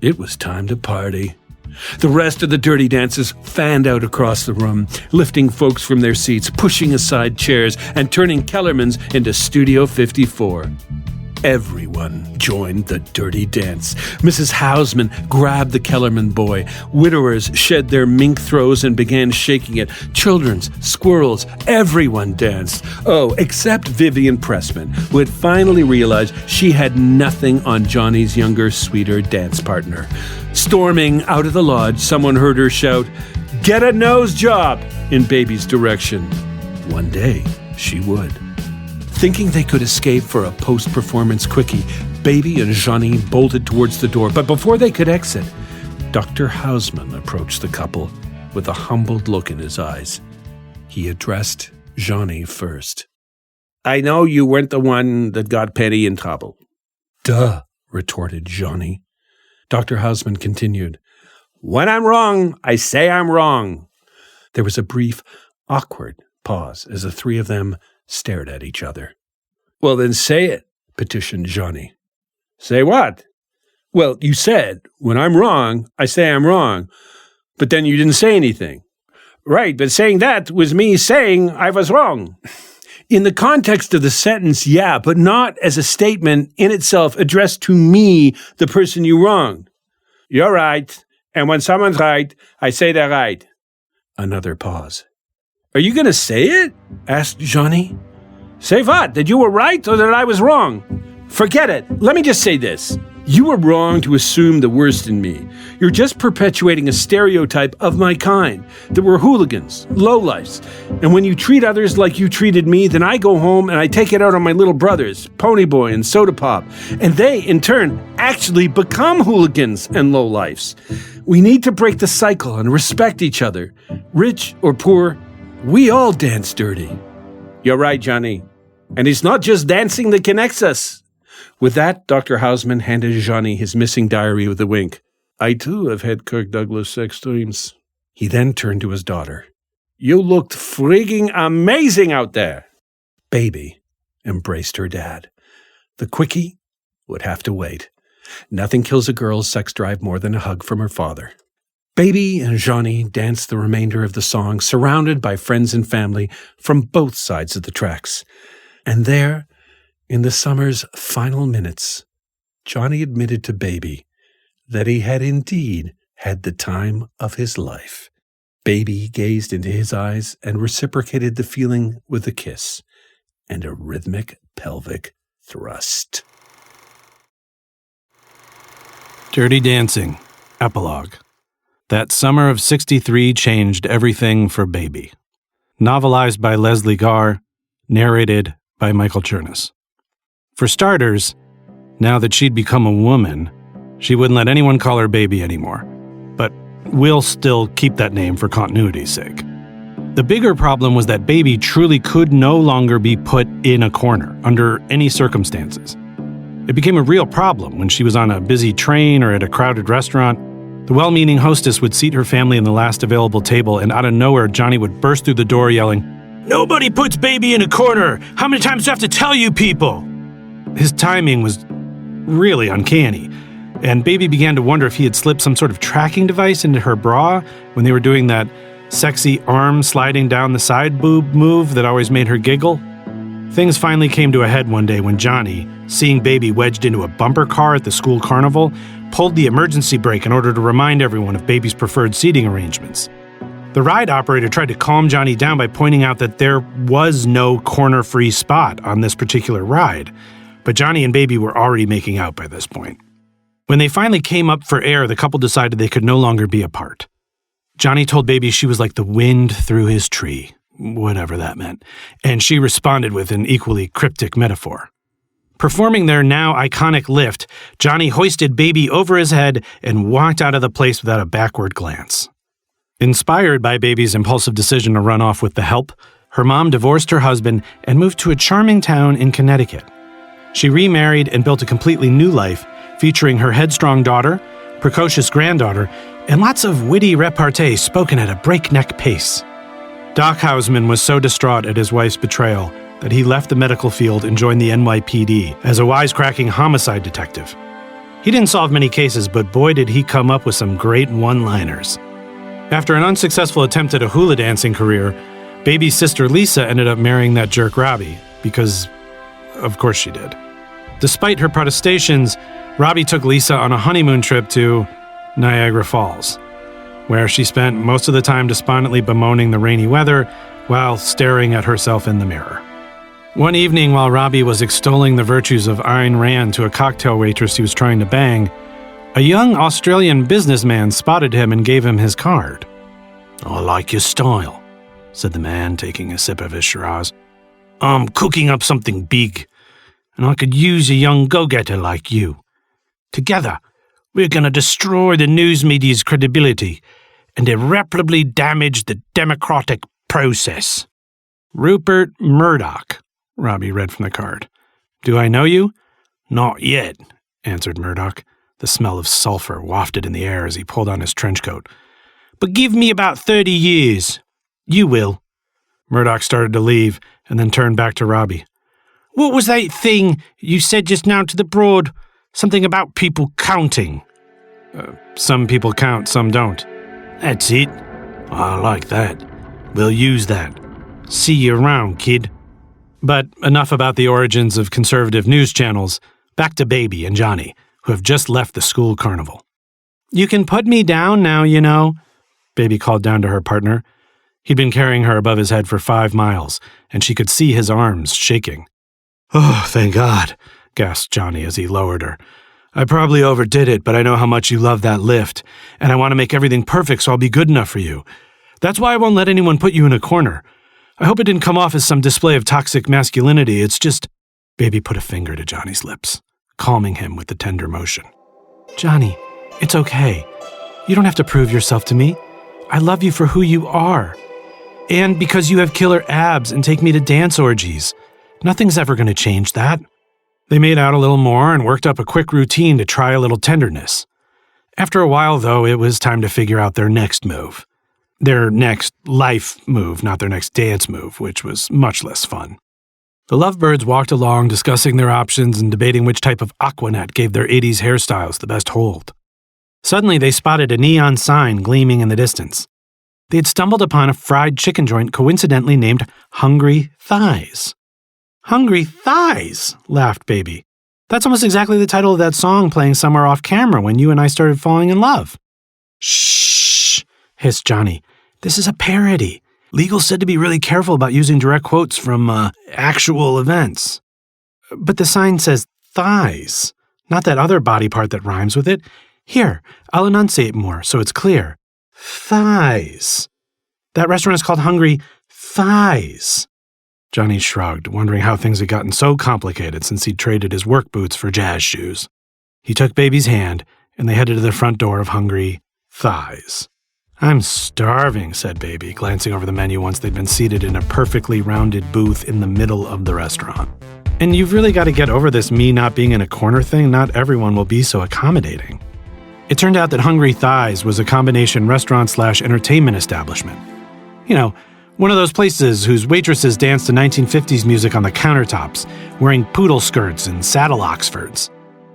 it was time to party. The rest of the Dirty Dancers fanned out across the room, lifting folks from their seats, pushing aside chairs, and turning Kellerman's into Studio 54. Everyone joined the dirty dance. Mrs. Hausman grabbed the Kellerman boy. Widowers shed their mink throws and began shaking it. Children's, squirrels, everyone danced. Oh, except Vivian Pressman, who had finally realized she had nothing on Johnny's younger, sweeter dance partner. Storming out of the lodge, someone heard her shout, "Get a nose job!" in Baby's direction. One day, she would. Thinking they could escape for a post-performance quickie, Baby and Johnny bolted towards the door. But before they could exit, Dr. Hausman approached the couple with a humbled look in his eyes. He addressed Johnny first. "I know you weren't the one that got Penny in trouble." "Duh," retorted Johnny. Dr. Hausman continued, "When I'm wrong, I say I'm wrong." There was a brief, awkward pause as the three of them stared at each other. "Well, then say it," petitioned Johnny. "Say what?" "Well, you said, when I'm wrong, I say I'm wrong, but then you didn't say anything." "Right, but saying that was me saying I was wrong." "In the context of the sentence, yeah, but not as a statement in itself addressed to me, the person you wronged." "You're right, and when someone's right, I say they're right." Another pause. "Are you going to say it?" asked Johnny. "Say what? That you were right or that I was wrong?" "Forget it. Let me just say this. You were wrong to assume the worst in me. You're just perpetuating a stereotype of my kind, that we're hooligans, lowlifes. And when you treat others like you treated me, then I go home and I take it out on my little brothers, Ponyboy and Soda Pop. And they, in turn, actually become hooligans and lowlifes. We need to break the cycle and respect each other. Rich or poor, we all dance dirty." "You're right, Johnny. And it's not just dancing that connects us." With that, Dr. Hausman handed Johnny his missing diary with a wink. "I, too, have had Kirk Douglas sex dreams." He then turned to his daughter. "You looked frigging amazing out there." Baby embraced her dad. The quickie would have to wait. Nothing kills a girl's sex drive more than a hug from her father. Baby and Johnny danced the remainder of the song, surrounded by friends and family from both sides of the tracks. And there, in the summer's final minutes, Johnny admitted to Baby that he had indeed had the time of his life. Baby gazed into his eyes and reciprocated the feeling with a kiss and a rhythmic pelvic thrust. Dirty Dancing, Epilogue. That summer of '63 changed everything for Baby. Novelized by Leslie Garr, narrated by Michael Chernus. For starters, now that she'd become a woman, she wouldn't let anyone call her Baby anymore. But we'll still keep that name for continuity's sake. The bigger problem was that Baby truly could no longer be put in a corner under any circumstances. It became a real problem when she was on a busy train or at a crowded restaurant. The well-meaning hostess would seat her family in the last available table, and out of nowhere, Johnny would burst through the door yelling, "Nobody puts Baby in a corner! How many times do I have to tell you people?" His timing was really uncanny, and Baby began to wonder if he had slipped some sort of tracking device into her bra when they were doing that sexy arm sliding down the side boob move that always made her giggle. Things finally came to a head one day when Johnny, seeing Baby wedged into a bumper car at the school carnival, pulled the emergency brake in order to remind everyone of Baby's preferred seating arrangements. The ride operator tried to calm Johnny down by pointing out that there was no corner-free spot on this particular ride, but Johnny and Baby were already making out by this point. When they finally came up for air, the couple decided they could no longer be apart. Johnny told Baby she was like the wind through his tree, whatever that meant, and she responded with an equally cryptic metaphor. Performing their now iconic lift, Johnny hoisted Baby over his head and walked out of the place without a backward glance. Inspired by Baby's impulsive decision to run off with the help, her mom divorced her husband and moved to a charming town in Connecticut. She remarried and built a completely new life, featuring her headstrong daughter, precocious granddaughter, and lots of witty repartee spoken at a breakneck pace. Doc Hausman was so distraught at his wife's betrayal that he left the medical field and joined the NYPD as a wisecracking homicide detective. He didn't solve many cases, but boy did he come up with some great one-liners. After an unsuccessful attempt at a hula dancing career, Baby's sister Lisa ended up marrying that jerk Robbie, because of course she did. Despite her protestations, Robbie took Lisa on a honeymoon trip to Niagara Falls, where she spent most of the time despondently bemoaning the rainy weather while staring at herself in the mirror. One evening, while Robbie was extolling the virtues of Ayn Rand to a cocktail waitress he was trying to bang, a young Australian businessman spotted him and gave him his card. "I like your style," said the man, taking a sip of his Shiraz. "I'm cooking up something big, and I could use a young go-getter like you. Together, we're going to destroy the news media's credibility and irreparably damage the democratic process." "Rupert Murdoch," Robbie read from the card. "Do I know you?" "Not yet," answered Murdoch. The smell of sulfur wafted in the air as he pulled on his trench coat. "But give me about 30 years. You will." Murdoch started to leave and then turned back to Robbie. "What was that thing you said just now to the broad? Something about people counting." Some people count, some don't." "That's it. I like that. We'll use that. See you around, kid." But enough about the origins of conservative news channels. Back to Baby and Johnny, who have just left the school carnival. "You can put me down now, you know," Baby called down to her partner. He'd been carrying her above his head for 5 miles, and she could see his arms shaking. "Oh, thank God," gasped Johnny as he lowered her. "I probably overdid it, but I know how much you love that lift, and I want to make everything perfect so I'll be good enough for you. That's why I won't let anyone put you in a corner. I hope it didn't come off as some display of toxic masculinity. It's just—" Baby put a finger to Johnny's lips, calming him with the tender motion. "Johnny, it's okay. You don't have to prove yourself to me. I love you for who you are. And because you have killer abs and take me to dance orgies. Nothing's ever going to change that." They made out a little more and worked up a quick routine to try a little tenderness. After a while, though, it was time to figure out their next move. Their next life move, not their next dance move, which was much less fun. The lovebirds walked along, discussing their options and debating which type of Aquanet gave their 80s hairstyles the best hold. Suddenly, they spotted a neon sign gleaming in the distance. They had stumbled upon a fried chicken joint coincidentally named Hungry Thighs. "Hungry Thighs," laughed Baby. "That's almost exactly the title of that song playing somewhere off camera when you and I started falling in love." "Shh," hissed Johnny. "This is a parody. Legal said to be really careful about using direct quotes from actual events." "But the sign says thighs, not that other body part that rhymes with it. Here, I'll enunciate more so it's clear. Thighs. That restaurant is called Hungry Thighs." Johnny shrugged, wondering how things had gotten so complicated since he'd traded his work boots for jazz shoes. He took Baby's hand, and they headed to the front door of Hungry Thighs. "I'm starving," said Baby, glancing over the menu once they'd been seated in a perfectly rounded booth in the middle of the restaurant. "And you've really got to get over this me not being in a corner thing. Not everyone will be so accommodating." It turned out that Hungry Thighs was a combination restaurant/entertainment establishment. You know, one of those places whose waitresses danced to 1950s music on the countertops, wearing poodle skirts and saddle Oxfords.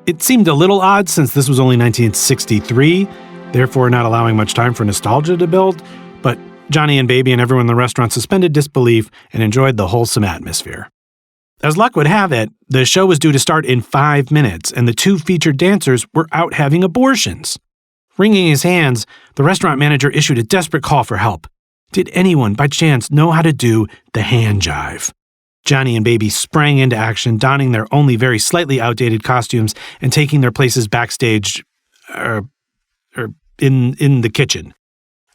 It seemed a little odd since this was only 1963, therefore not allowing much time for nostalgia to build, but Johnny and Baby and everyone in the restaurant suspended disbelief and enjoyed the wholesome atmosphere. As luck would have it, the show was due to start in 5 minutes, and the 2 featured dancers were out having abortions. Wringing his hands, the restaurant manager issued a desperate call for help. Did anyone, by chance, know how to do the hand jive? Johnny and Baby sprang into action, donning their only very slightly outdated costumes and taking their places backstage, in the kitchen.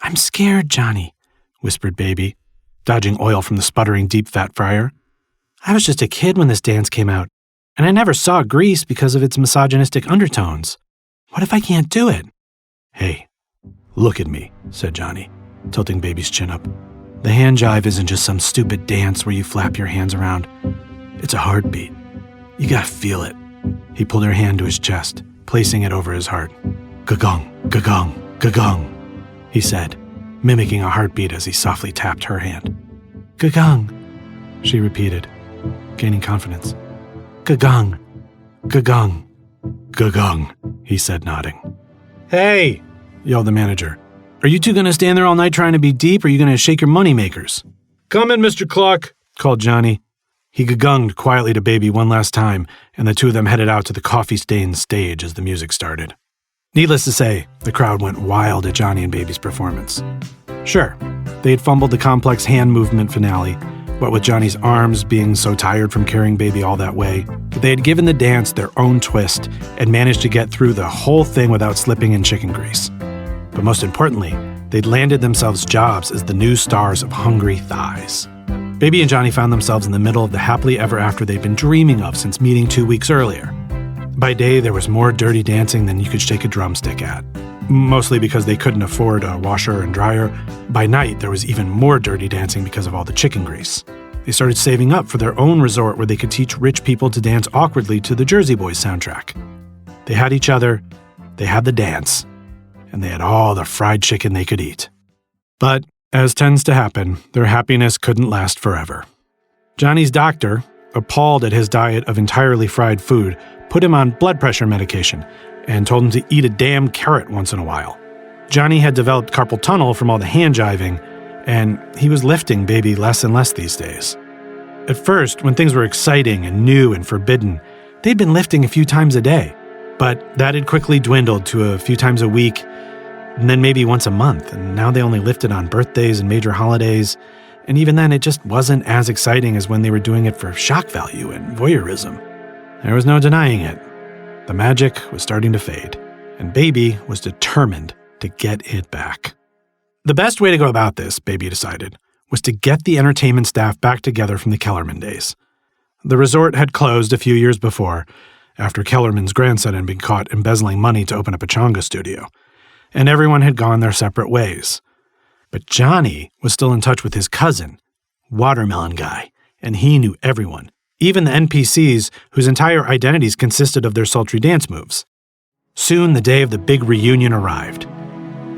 "I'm scared, Johnny," whispered Baby, dodging oil from the sputtering deep-fat fryer. "I was just a kid when this dance came out, and I never saw Grease because of its misogynistic undertones. What if I can't do it?" "Hey, look at me," said Johnny, tilting Baby's chin up. "The hand jive isn't just some stupid dance where you flap your hands around. It's a heartbeat. You gotta feel it." He pulled her hand to his chest, placing it over his heart. "Gagong, gagong, gagong," he said, mimicking a heartbeat as he softly tapped her hand. "Gagong," she repeated, gaining confidence. "Gagong, gagong, gagong." he said, nodding. Hey, yelled the manager. Are you two going to stand there all night trying to be deep, or are you going to shake your money makers? Come in, Mr. Clark, called Johnny. He gunged quietly to Baby one last time, and the two of them headed out to the coffee-stained stage as the music started. Needless to say, the crowd went wild at Johnny and Baby's performance. Sure, they had fumbled the complex hand movement finale, what with Johnny's arms being so tired from carrying Baby all that way, but they had given the dance their own twist and managed to get through the whole thing without slipping in chicken grease. But most importantly, they'd landed themselves jobs as the new stars of Hungry Thighs. Baby and Johnny found themselves in the middle of the happily ever after they'd been dreaming of since meeting 2 weeks earlier. By day, there was more dirty dancing than you could shake a drumstick at. Mostly because they couldn't afford a washer and dryer. By night, there was even more dirty dancing because of all the chicken grease. They started saving up for their own resort where they could teach rich people to dance awkwardly to the Jersey Boys soundtrack. They had each other, they had the dance, and they had all the fried chicken they could eat. But, as tends to happen, their happiness couldn't last forever. Johnny's doctor, appalled at his diet of entirely fried food, put him on blood pressure medication and told him to eat a damn carrot once in a while. Johnny had developed carpal tunnel from all the hand jiving, and he was lifting Baby less and less these days. At first, when things were exciting and new and forbidden, they'd been lifting a few times a day, but that had quickly dwindled to a few times a week, and then maybe once a month, and now they only lifted on birthdays and major holidays, and even then it just wasn't as exciting as when they were doing it for shock value and voyeurism. There was no denying it. The magic was starting to fade, and Baby was determined to get it back. The best way to go about this, Baby decided, was to get the entertainment staff back together from the Kellerman days. The resort had closed a few years before, after Kellerman's grandson had been caught embezzling money to open up a chonga studio, and everyone had gone their separate ways. But Johnny was still in touch with his cousin, Watermelon Guy, and he knew everyone, even the NPCs whose entire identities consisted of their sultry dance moves. Soon the day of the big reunion arrived.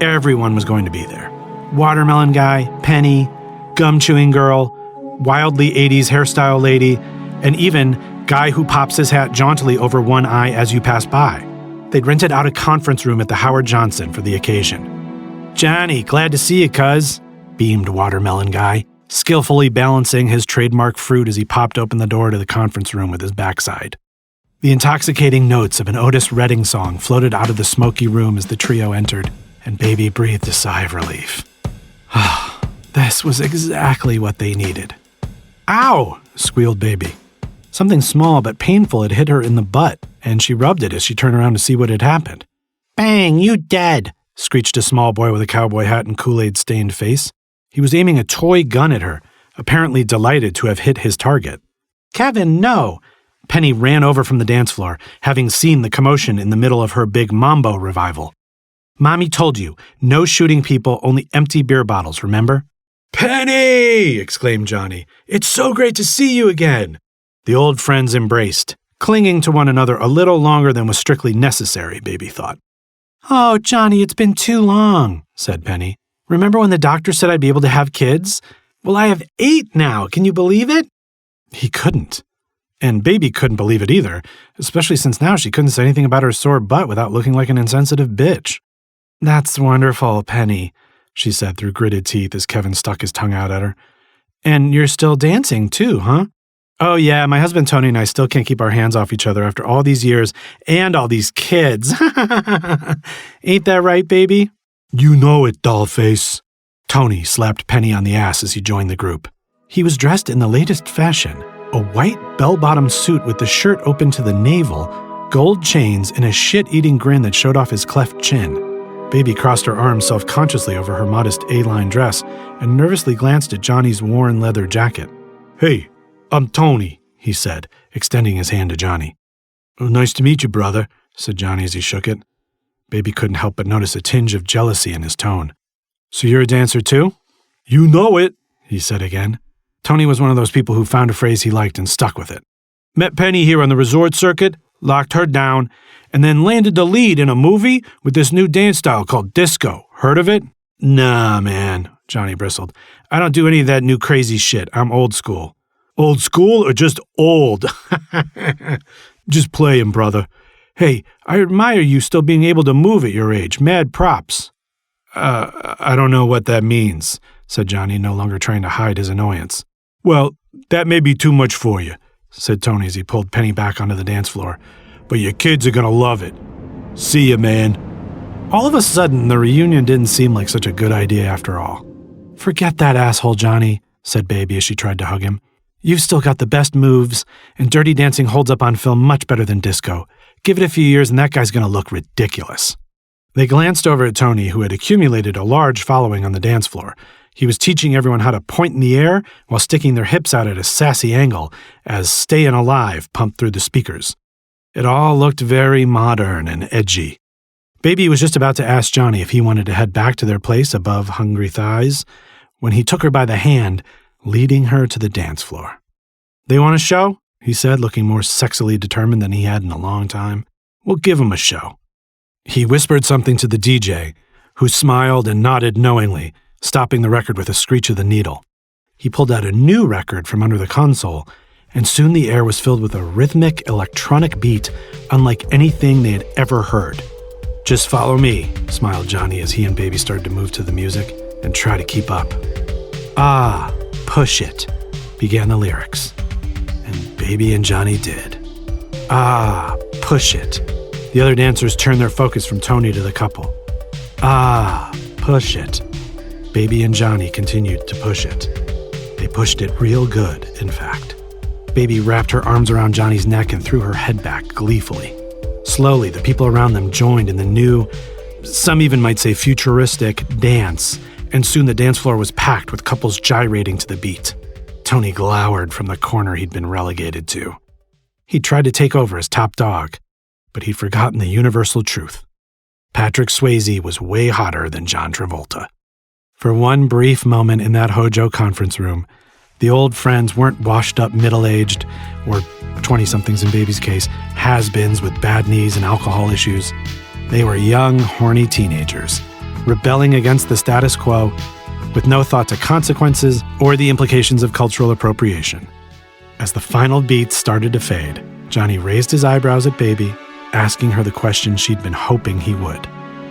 Everyone was going to be there. Watermelon Guy, Penny, Gum-Chewing Girl, wildly 80s hairstyle lady, and even guy who pops his hat jauntily over one eye as you pass by. They'd rented out a conference room at the Howard Johnson for the occasion. "Johnny, glad to see you, cuz," beamed Watermelon Guy, skillfully balancing his trademark fruit as he popped open the door to the conference room with his backside. The intoxicating notes of an Otis Redding song floated out of the smoky room as the trio entered, and Baby breathed a sigh of relief. This was exactly what they needed. "Ow!" squealed Baby. Something small but painful had hit her in the butt, and she rubbed it as she turned around to see what had happened. "Bang, you dead!" screeched a small boy with a cowboy hat and Kool-Aid-stained face. He was aiming a toy gun at her, apparently delighted to have hit his target. "Kevin, no!" Penny ran over from the dance floor, having seen the commotion in the middle of her big Mambo revival. "Mommy told you, no shooting people, only empty beer bottles, remember?" "Penny!" exclaimed Johnny. "It's so great to see you again!" The old friends embraced, clinging to one another a little longer than was strictly necessary, Baby thought. "Oh, Johnny, it's been too long," said Penny. "Remember when the doctor said I'd be able to have kids? Well, I have 8 now. Can you believe it?" He couldn't. And Baby couldn't believe it either, especially since now she couldn't say anything about her sore butt without looking like an insensitive bitch. "That's wonderful, Penny," she said through gritted teeth as Kevin stuck his tongue out at her. "And you're still dancing too, huh?" "Oh yeah, my husband Tony and I still can't keep our hands off each other after all these years and all these kids. Ain't that right, Baby?" "You know it, dollface." Tony slapped Penny on the ass as he joined the group. He was dressed in the latest fashion, a white bell-bottom suit with the shirt open to the navel, gold chains, and a shit-eating grin that showed off his cleft chin. Baby crossed her arms self-consciously over her modest A-line dress and nervously glanced at Johnny's worn leather jacket. "Hey, I'm Tony," he said, extending his hand to Johnny. "Oh, nice to meet you, brother," said Johnny as he shook it. Baby couldn't help but notice a tinge of jealousy in his tone. "So you're a dancer too?" "You know it," he said again. Tony was one of those people who found a phrase he liked and stuck with it. "Met Penny here on the resort circuit, locked her down, and then landed the lead in a movie with this new dance style called disco. Heard of it?" "Nah, man," Johnny bristled. "I don't do any of that new crazy shit. I'm old school." "Old school or just old?" "Just playing, brother. Hey, I admire you still being able to move at your age. Mad props. I don't know what that means, said Johnny, no longer trying to hide his annoyance. Well, that may be too much for you, said Tony as he pulled Penny back onto the dance floor. But your kids are gonna love it. See ya, man. All of a sudden, the reunion didn't seem like such a good idea after all. Forget that asshole, Johnny, said Baby as she tried to hug him. You've still got the best moves, and Dirty Dancing holds up on film much better than disco. Give it a few years and that guy's gonna look ridiculous. They glanced over at Tony, who had accumulated a large following on the dance floor. He was teaching everyone how to point in the air while sticking their hips out at a sassy angle as Stayin' Alive pumped through the speakers. It all looked very modern and edgy. Baby was just about to ask Johnny if he wanted to head back to their place above Hungry Thighs when he took her by the hand, leading her to the dance floor. They want a show? He said, looking more sexily determined than he had in a long time. We'll give him a show. He whispered something to the DJ, who smiled and nodded knowingly, stopping the record with a screech of the needle. He pulled out a new record from under the console, and soon the air was filled with a rhythmic, electronic beat unlike anything they had ever heard. Just follow me, smiled Johnny as he and Baby started to move to the music and try to keep up. Ah, push it, began the lyrics. And Baby and Johnny did. Ah, push it. The other dancers turned their focus from Tony to the couple. Ah, push it. Baby and Johnny continued to push it. They pushed it real good, in fact. Baby wrapped her arms around Johnny's neck and threw her head back gleefully. Slowly, the people around them joined in the new, some even might say futuristic, dance, and soon the dance floor was packed with couples gyrating to the beat. Tony glowered from the corner he'd been relegated to. He tried to take over as top dog, but he'd forgotten the universal truth. Patrick Swayze was way hotter than John Travolta. For one brief moment in that Hojo conference room, the old friends weren't washed-up middle-aged, or 20-somethings in Baby's case, has-beens with bad knees and alcohol issues. They were young, horny teenagers, rebelling against the status quo, with no thought to consequences or the implications of cultural appropriation. As the final beats started to fade, Johnny raised his eyebrows at Baby, asking her the question she'd been hoping he would.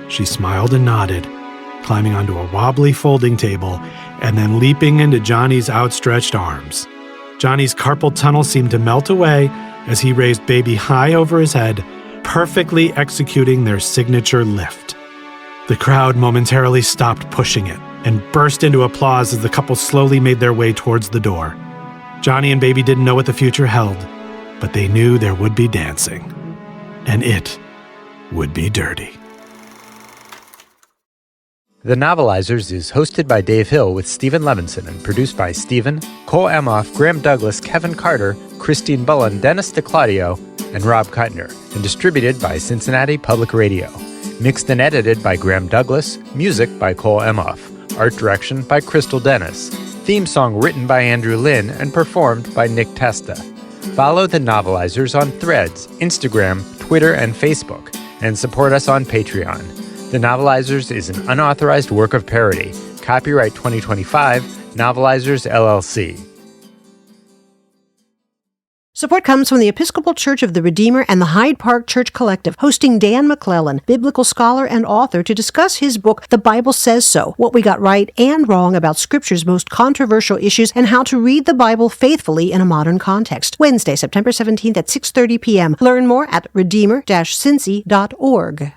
She smiled and nodded, climbing onto a wobbly folding table and then leaping into Johnny's outstretched arms. Johnny's carpal tunnel seemed to melt away as he raised Baby high over his head, perfectly executing their signature lift. The crowd momentarily stopped pushing it and burst into applause as the couple slowly made their way towards the door. Johnny and Baby didn't know what the future held, but they knew there would be dancing. And it would be dirty. The Novelizers is hosted by Dave Hill with Stephen Levinson and produced by Stephen, Cole Emhoff, Graham Douglas, Kevin Carter, Christine Bullen, Dennis DeClaudio, and Rob Kuttner, and distributed by Cincinnati Public Radio. Mixed and edited by Graham Douglas, music by Cole Emhoff, art direction by Crystal Dennis, theme song written by Andrew Lynn and performed by Nick Testa. Follow The Novelizers on Threads, Instagram, Twitter, and Facebook, and support us on Patreon. The Novelizers is an unauthorized work of parody. Copyright 2025, Novelizers, LLC. Support comes from the Episcopal Church of the Redeemer and the Hyde Park Church Collective, hosting Dan McClellan, biblical scholar and author, to discuss his book, The Bible Says So, What We Got Right and Wrong About Scripture's Most Controversial Issues and How to Read the Bible Faithfully in a Modern Context. Wednesday, September 17th at 6:30 p.m. Learn more at redeemer-cincy.org.